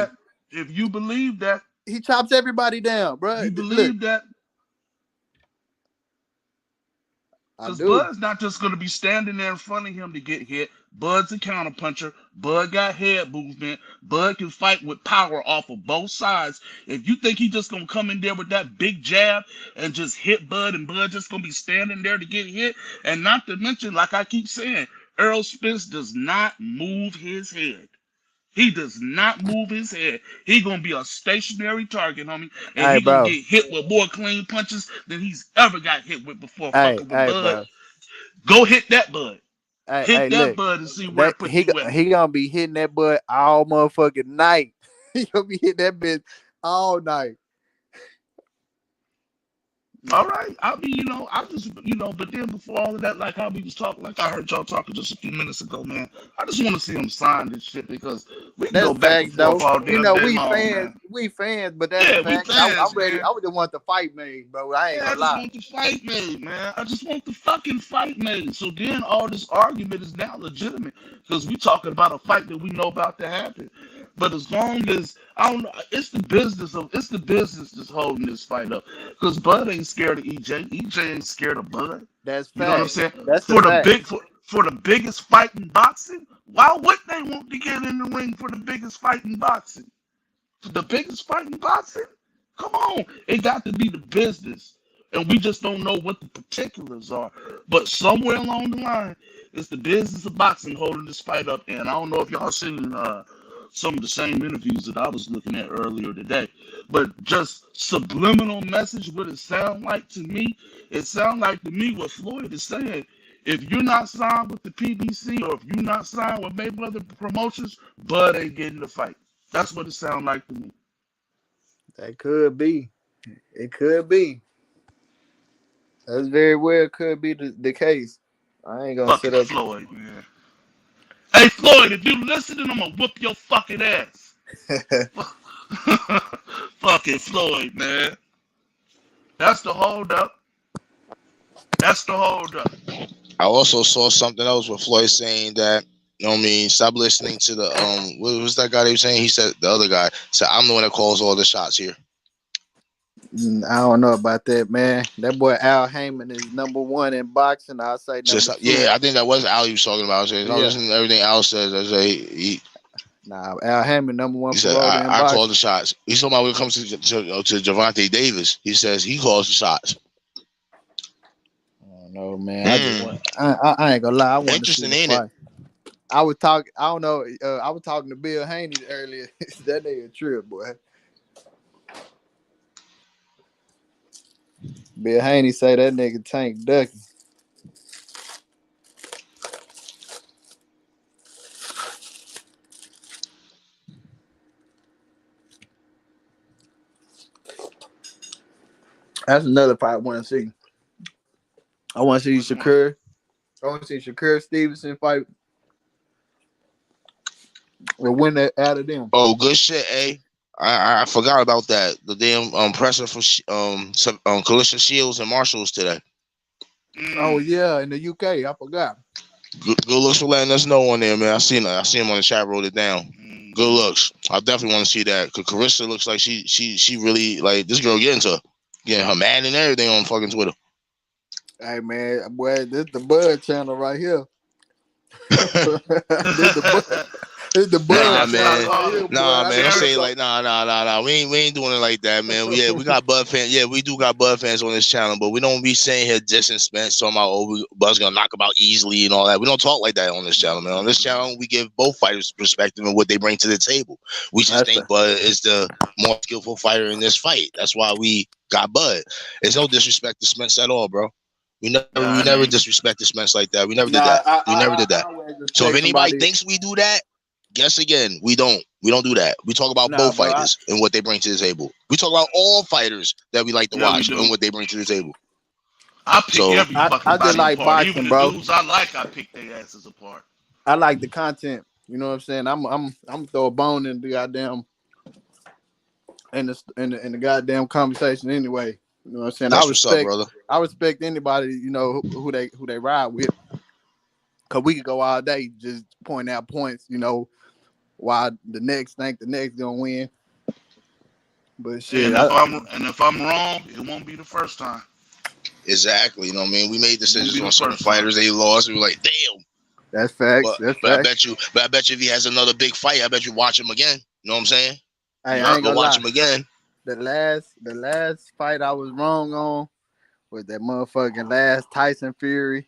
If you believe that, he chops everybody down, bro. You believe that? Because Bud's not just going to be standing there in front of him to get hit. Bud's a counterpuncher. Bud got head movement. Bud can fight with power off of both sides. If you think he's just going to come in there with that big jab and just hit Bud and Bud just going to be standing there to get hit, and not to mention, like I keep saying, Errol Spence does not move his head. He does not move his head. He gonna be a stationary target, homie, and Hey, he gonna bro. get hit with more clean punches than he's ever got hit with before. Hey, Fucking with Bud. bro. Go hit that Bud. Hit that look, bud and see where it puts he you at. gonna be hitting that bud all motherfucking night. He gonna be hitting that bitch all night. All right. I mean, I just, but then before all of that, like how we was talking, like I heard y'all talking just a few minutes ago, man. I just want to see him sign this shit because we can go That's back and facts, forth though. all damn day We long, fans, man. but that's Yeah, we facts. I'm fans, ready. man. I would just want the fight made, bro. I ain't Yeah, I gonna just lie. want the fight made, man. I just want the fucking fight made. So then all this argument is now legitimate because we talking about a fight that we know about to happen. But as long as I don't know, it's the business that's holding this fight up. Because Bud ain't scared of EJ. EJ ain't scared of Bud. That's You know what I'm facts. saying? That's the For the fact. for the biggest fight in boxing, why would they want to get in the ring for the biggest fight in boxing? For the biggest fight in boxing? Come on, it got to be the business, and we just don't know what the particulars are. But somewhere along the line, it's the business of boxing holding this fight up. And I don't know if y'all seen some of the same interviews that I was looking at earlier today, but just subliminal message. What it sound like to me? It sound like to me what Floyd is saying. If you're not signed with the PBC or if you're not signed with Mayweather Promotions, Bud ain't getting the fight. That's what it sound like to me. That could be. It could be. That's very well could be the case. I ain't gonna sit Fucking up. Floyd, man. Hey Floyd, if you listening, I'm gonna whoop your fucking ass. Fucking Floyd, man. That's the hold up. That's the hold up. I also saw something else with Floyd saying that, you know what I mean, stop listening to the what was that guy that was saying? He said the other guy said, I'm the one that calls all the shots here. I don't know about that, man. That boy Al Heyman is #1 in boxing. I'll say #2. Yeah, I think that was Al he was talking about. I said, no, listen to everything Al says. I say Nah, Al Heyman #1 he said, promoter in I boxing. call the shots. He's talking about when it comes to Gervonta Davis. He says he calls the shots. No, man. I just want. I ain't gonna lie. I want Interesting, to see the ain't fight. I was talking. I don't know. I was talking to Bill Haney earlier. That nigga trip, boy. Bill Haney say that nigga Tank Ducky. That's another fight I want to see. I want to see Shakur. I want to see Shakur Stevenson fight. Or win that out of them. Oh, good shit, eh? I forgot about that. The damn presser for Collision Shields and Marshalls today. Oh yeah, in the UK. I forgot. Good looks for letting us know on there, man. I see him on the chat. Wrote it down. Good looks. I definitely want to see that because Carissa looks like she really like this girl getting her mad and everything on fucking Twitter. Hey man, boy, this the Bud channel right here. This the Bud Nah, channel man. right here, boy. Nah, man. Don't say like nah. We ain't doing it like that, man. We got Bud fans. Yeah, we do got Bud fans on this channel, but we don't be saying here dissing Spence talking about Bud's gonna knock him out easily and all that. We don't talk like that on this channel, man. On this channel, we give both fighters perspective and what they bring to the table. We just think Bud is the more skillful fighter in this fight. That's why we got Bud. It's no disrespect to Spence at all, bro. We never disrespected Spence like that. We never did that. We never did that. So if anybody thinks we do that, guess again, we don't. We don't do that. We talk about both fighters and what they bring to the table. We talk about all fighters that we like to watch and what they bring to the table. I pick every fucking I just like apart. boxing, Even the bro. dudes I like, I pick their asses apart. I like the content. You know what I'm saying? I'm throw a bone in the goddamn in the goddamn conversation anyway. You know what I'm saying? That's what's up, brother. I respect anybody, you know, who they ride with. Cause we could go all day just point out points, you know, why the next think the next gonna win. But shit, And if I'm wrong, it won't be the first time. Exactly. You know what I mean? We made decisions on certain fighters. They lost. We were like, damn. That's facts. But I bet you if he has another big fight, I bet you watch him again. You know what I'm saying? Hey, I ain't gonna watch lie. him again. The last fight I was wrong on was that motherfucking last Tyson Fury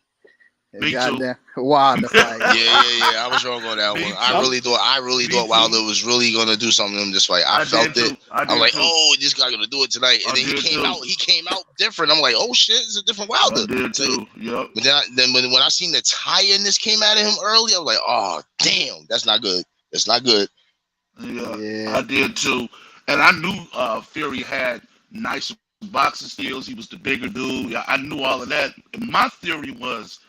Me Goddamn Wilder fight. Yeah. I was wrong on that one. I really thought Wilder was really gonna do something in this fight. I felt it. I was like, oh, this guy gonna do it tonight. And then he came out different. I'm like, oh shit, it's a different Wilder. I did too. Yep. But then when I seen the tiredness came out of him early, I was like, oh damn, that's not good. That's not good. Yeah, I did too. And I knew Fury had nice boxing skills. He was the bigger dude. I knew all of that. My theory was,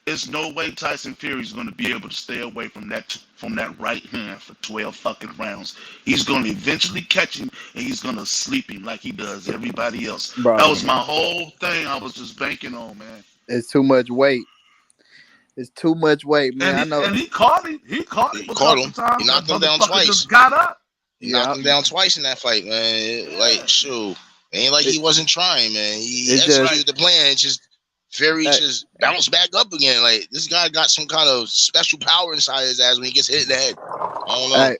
there's no way Tyson Fury is going to be able to stay away from that right hand for 12 fucking rounds. He's going to eventually catch him, and he's going to sleep him like he does everybody else. Bro. That was my whole thing. I was just banking on, man. It's too much weight. It's too much weight, man. I know. And he caught him. He caught him. He knocked him down twice. Just got up. He knocked him down twice in that fight, man. Like, shoot. It ain't like he wasn't trying, man. He executed the plan. Just Fury just bounced back up again. Like, this guy got some kind of special power inside his ass when he gets hit in the head. I don't know. Hey,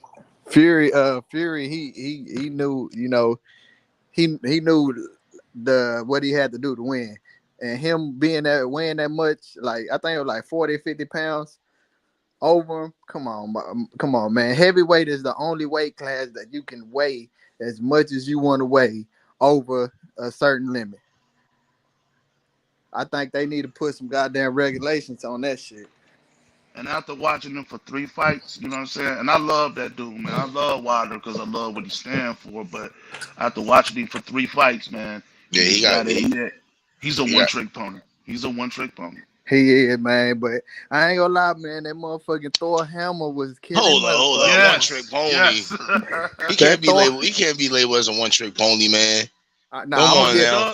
Fury, he knew, you know, he knew what he had to do to win. And him weighing that much, like, I think it was like 40, 50 pounds over him. Come on, man. Heavyweight is the only weight class that you can weigh as much as you want to weigh over a certain limit. I think they need to put some goddamn regulations on that shit. And after watching him for 3 fights, you know what I'm saying? And I love that dude, man. I love Wilder because I love what he stands for. But after watching him for 3 fights, man, he's a one-trick pony. He's a one-trick pony. He is, man. But I ain't gonna lie, man. That motherfucking Thor Hammer was killing. Hold on. Yes. One-trick pony. Yes. He can't be labeled as a one-trick pony, man. Come on now.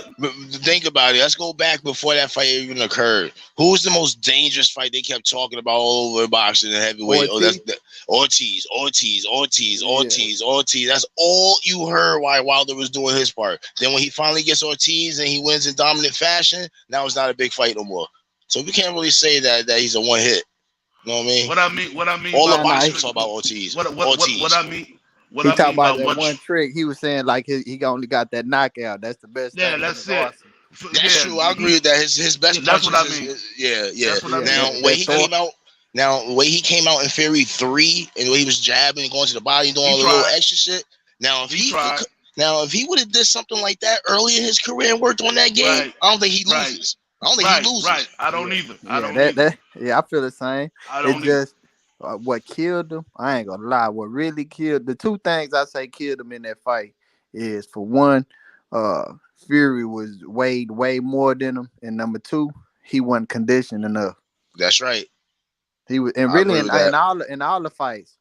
Think about it. Let's go back before that fight even occurred. Who was the most dangerous fight they kept talking about all over boxing and heavyweight? Ortiz. That's all you heard while Wilder was doing his part. Then when he finally gets Ortiz and he wins in dominant fashion, now it's not a big fight no more. So we can't really say that he's a one hit. You know what I mean? What I mean. All the boxers talk about Ortiz. What I mean. He talking about that one trick. He was saying like he only got that knockout. That's the best. Yeah, that's it. That's true. I agree with that. His best. That's what I mean. That's what I mean. Now, the way he came out in Fury 3, and the way he was jabbing and going to the body and doing all the little extra shit. Now, if he would have did something like that early in his career and worked on that game, I don't think he loses. I don't think he loses. Right. I don't either. I feel the same. It's just what killed him. I ain't gonna lie. What really killed the 2 things I say killed him in that fight is, for one, Fury was weighed way more than him, and number 2, he wasn't conditioned enough. That's right. He was, and really in all the fights,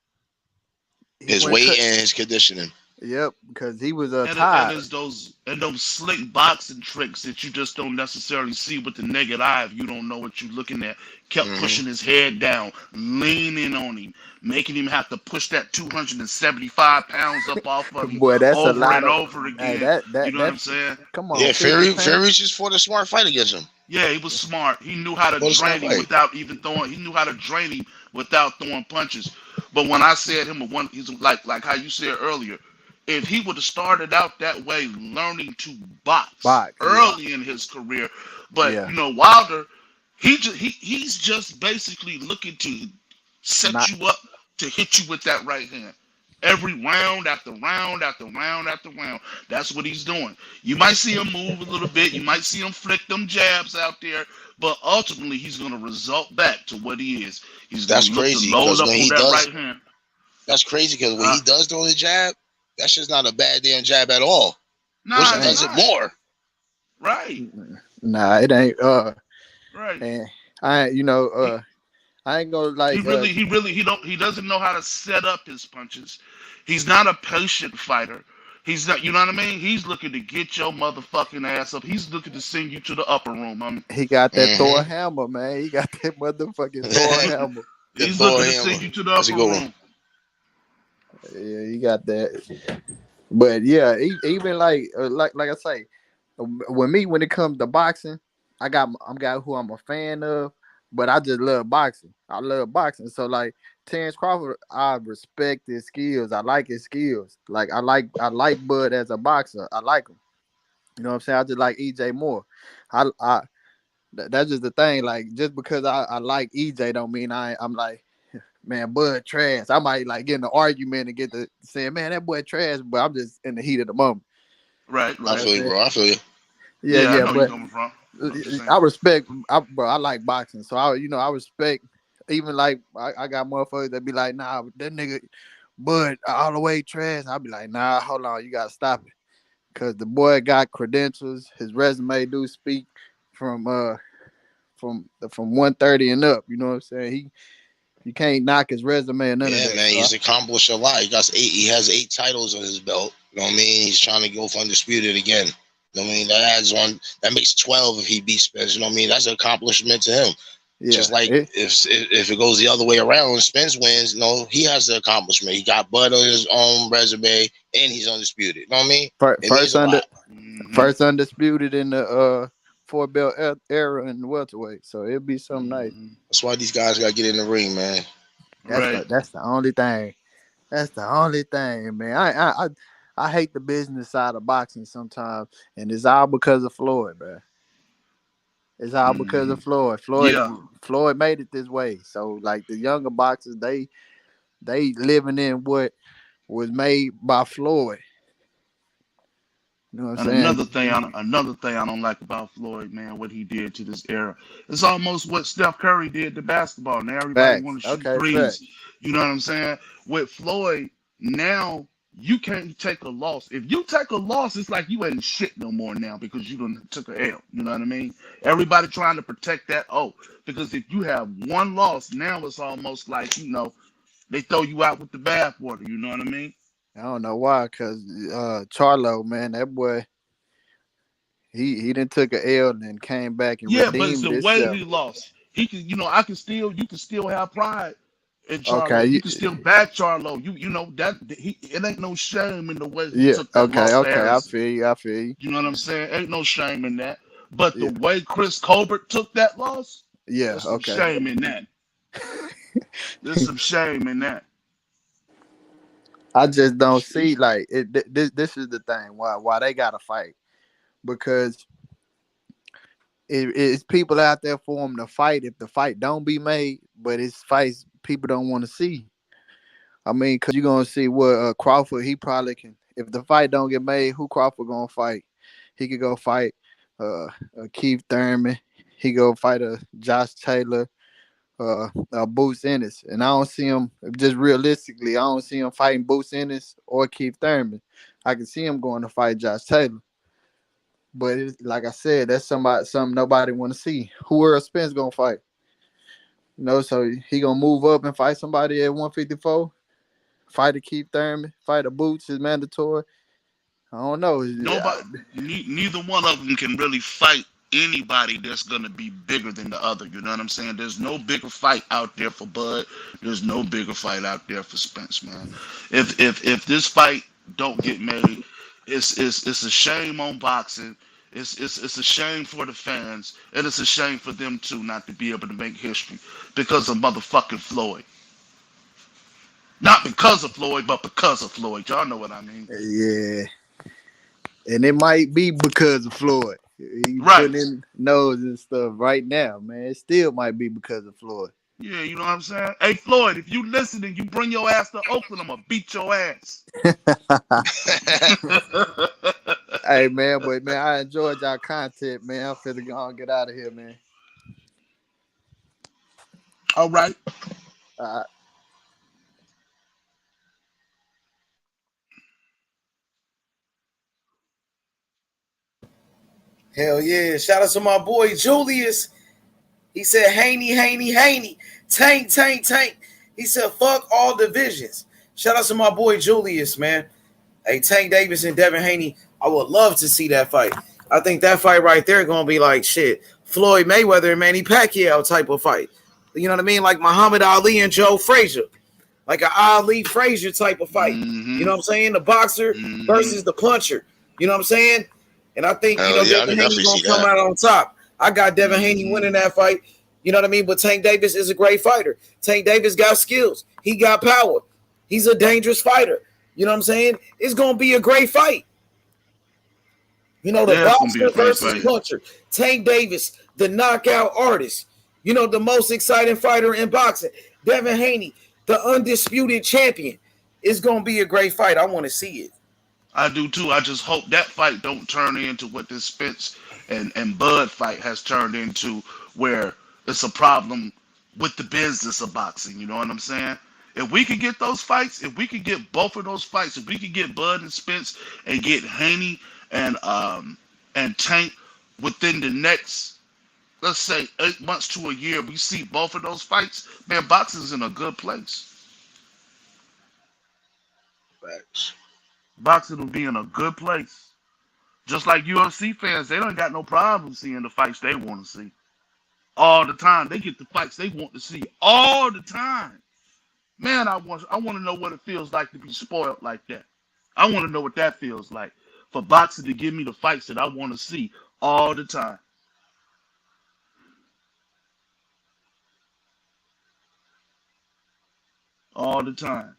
his weight and his conditioning. Yep, because he was and tired. And those slick boxing tricks that you just don't necessarily see with the naked eye if you don't know what you're looking at. Kept pushing his head down, leaning on him, making him have to push that 275 pounds up off of him. Boy, that's over a lot and over again. Hey, you know what I'm saying? Come on. Yeah, Fury just fought a smart fight against him. Yeah, he was smart. He knew how to drain him without even throwing. He knew how to drain him without throwing punches. But when I said him he's like how you said earlier. If he would have started out that way, learning to box early in his career, but you know, Wilder, he's just basically looking to set you up to hit you with that right hand. Every round after round after round after round. That's what he's doing. You might see him move a little bit. You might see him flick them jabs out there, but ultimately he's going to result back to what he is. That's crazy because when he does, right hand. That's crazy because when he does throw the jab, that's just not a bad damn jab at all. Nah, Which does it more. Right. Nah, it ain't. Right. And I ain't gonna like. He doesn't know how to set up his punches. He's not a patient fighter. He's not. You know what I mean? He's looking to get your motherfucking ass up. He's looking to send you to the upper room. He got that Thor hammer, man. He got that motherfucking Thor hammer. He's looking to send you to the upper room. Yeah, you got that. But yeah, even like I say, when it comes to boxing, I'm got who I'm a fan of, but I just love boxing. I love boxing. So like Terrence Crawford, I respect his skills. I like his skills. Like I like Bud as a boxer. I like him. You know what I'm saying? I just like EJ more. that's just the thing. Like, just because I like EJ don't mean I'm like, man, Bud trash. I might like get in an argument and get to saying, man, that boy trash, but I'm just in the heat of the moment. Right. I feel you, bro. I feel you. Yeah, I know where but you're coming from. I respect, bro. I like boxing, so I respect. Even like I got motherfuckers that be like, nah, that nigga, Bud all the way trash. I'll be like, nah, hold on, you gotta stop it, cause the boy got credentials. His resume do speak from 130 and up. You know what I'm saying? You can't knock his resume or none of Yeah, that. man, he's accomplished a lot. He has 8 titles on his belt. You know what I mean? He's trying to go for undisputed again. You know what I mean? That makes 12 if he beats Spence. You know what I mean? That's an accomplishment to him. Yeah, just like if it goes the other way around and Spence wins, he has the accomplishment. He got Bud on his own resume and he's undisputed. You know what I mean? First undisputed in the 4-belt era in the welterweight. So it'll be something nice. That's why these guys gotta get in the ring, man. That's the only thing. That's the only thing, man. I hate the business side of boxing sometimes, and it's all because of Floyd, man. It's all because of Floyd. Floyd made it this way. So like the younger boxers, they living in what was made by Floyd. You know what I'm saying? Another thing I don't like about Floyd, man, what he did to this era. It's almost what Steph Curry did to basketball. Now everybody want to shoot threes. You know what I'm saying? With Floyd, now you can't take a loss. If you take a loss, it's like you ain't shit no more now because you done took a L. You know what I mean? Everybody trying to protect that because if you have one loss, now it's almost like, they throw you out with the bathwater. You know what I mean? I don't know why, because Charlo, man, that boy, he done took an L and then came back and redeemed but it's the himself. way he lost. He can, you can still have pride in Charlo. You can still back Charlo. It ain't no shame in the way he took that loss. I feel you. You know what I'm saying? Ain't no shame in that. But the way Chris Colbert took that loss, there's some shame in that. There's some shame in that. I just don't see like it. This is the thing why they gotta fight, because it's people out there for them to fight if the fight don't be made, but it's fights people don't want to see. I mean, because you're gonna see what Crawford, he probably can. If the fight don't get made, who Crawford gonna fight? He could go fight Keith Thurman. He go fight Josh Taylor. Boots Ennis, and I don't see him, just realistically, I don't see him fighting Boots Ennis or Keith Thurman. I can see him going to fight Josh Taylor, but like I said, that's something nobody want to see. Who Earl Spence gonna fight? So he gonna move up and fight somebody at 154, fight a Keith Thurman, fight a Boots is mandatory. I don't know. Neither one of them can really fight anybody that's gonna be bigger than the other. You know what I'm saying? There's no bigger fight out there for Bud. There's no bigger fight out there for Spence, man. If this fight don't get made, it's a shame on boxing. It's a shame for the fans, and it's a shame for them too not to be able to make history because of motherfucking Floyd. Not because of Floyd, but because of Floyd. Y'all know what I mean? Yeah. And it might be because of Floyd. He putting in nose and stuff right now, man. It still might be because of Floyd. Yeah, you know what I'm saying? Hey, Floyd, if you listening, you bring your ass to Oakland, I'm going to beat your ass. Hey, man, but, man, I enjoyed y'all content, man. I'm finna go and get out of here, man. All right. Hell yeah. Shout out to my boy Julius. He said, Haney. Tank. He said, fuck all divisions. Shout out to my boy Julius, man. Hey, Tank Davis and Devin Haney, I would love to see that fight. I think that fight right there going to be like shit. Floyd Mayweather and Manny Pacquiao type of fight. You know what I mean? Like Muhammad Ali and Joe Frazier. Like an Ali Frazier type of fight. You know what I'm saying? The boxer versus the puncher. You know what I'm saying? And I think, Devin Haney's going to come out on top. I got Devin Haney winning that fight. You know what I mean? But Tank Davis is a great fighter. Tank Davis got skills. He got power. He's a dangerous fighter. You know what I'm saying? It's going to be a great fight. The boxer versus puncher. Tank Davis the knockout artist, you know, the most exciting fighter in boxing, Devin Haney, the undisputed champion. It's gonna be a great fight. I want to see it. I do too. I just hope that fight don't turn into what this Spence and Bud fight has turned into, where it's a problem with the business of boxing. You know what I'm saying? If we could get those fights, if we could get both of those fights, if we could get Bud and Spence and get Haney and Tank within the next, let's say, 8 months to a year, we see both of those fights, man, boxing's in a good place. Facts. Boxing will be in a good place. Just like UFC fans, they don't got no problem seeing the fights they want to see all the time. They get the fights they want to see all the time. Man, I want to know what it feels like to be spoiled like that. I want to know what that feels like for boxing to give me the fights that I want to see all the time. All the time.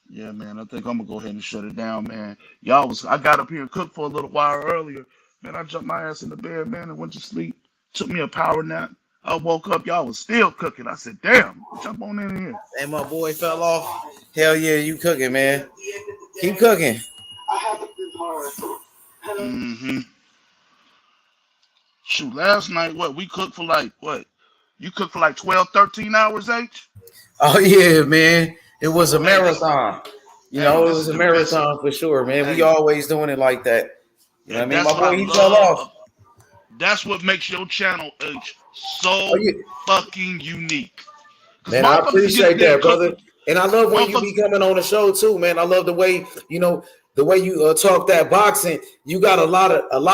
Yeah, man, I think I'm gonna go ahead and shut it down, man. I got up here and cooked for a little while earlier. Man, I jumped my ass in the bed, man, and went to sleep. Took me a power nap. I woke up, y'all was still cooking. I said, damn, jump on in here. And my boy fell off. Hell yeah, you cooking, man. Keep cooking. Mm-hmm. Shoot, last night, we cooked for what? You cooked for 12, 13 hours, H? Oh yeah, man. It was a marathon. You know, it was a marathon for sure, man. We always doing it like that. You know what I mean? My boy, he fell off. That's what makes your channel, H, so fucking unique. Man, I appreciate that, brother. And I love when you be coming on the show too, man. I love the way, you know, the way you talk that boxing. You got a lot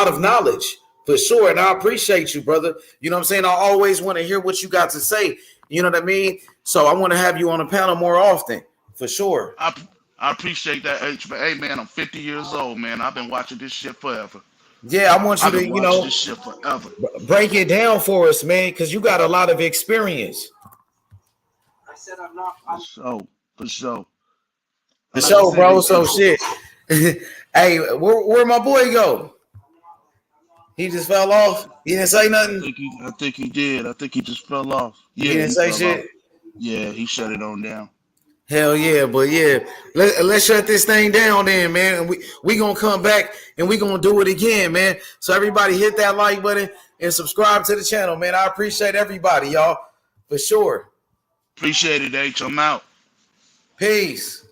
of knowledge for sure. And I appreciate you, brother. You know what I'm saying? I always want to hear what you got to say. You know what I mean? So I want to have you on the panel more often, for sure. I appreciate that, H. But hey, man, I'm 50 years old, man. I've been watching this shit forever. Yeah, I want you to, you know, this shit forever. Break it down for us, man, because you got a lot of experience. I said I'm not. For sure. For sure, bro. So shit. Hey, where my boy go? He just fell off. He didn't say nothing. I think he did. I think he just fell off. Yeah, he didn't say shit. Off. Yeah, he shut it on down. Hell yeah, but yeah, let's shut this thing down then, man. And we gonna come back and we gonna do it again, man. So everybody hit that like button and subscribe to the channel, man. I appreciate everybody, y'all, for sure. Appreciate it, H. I'm out. Peace.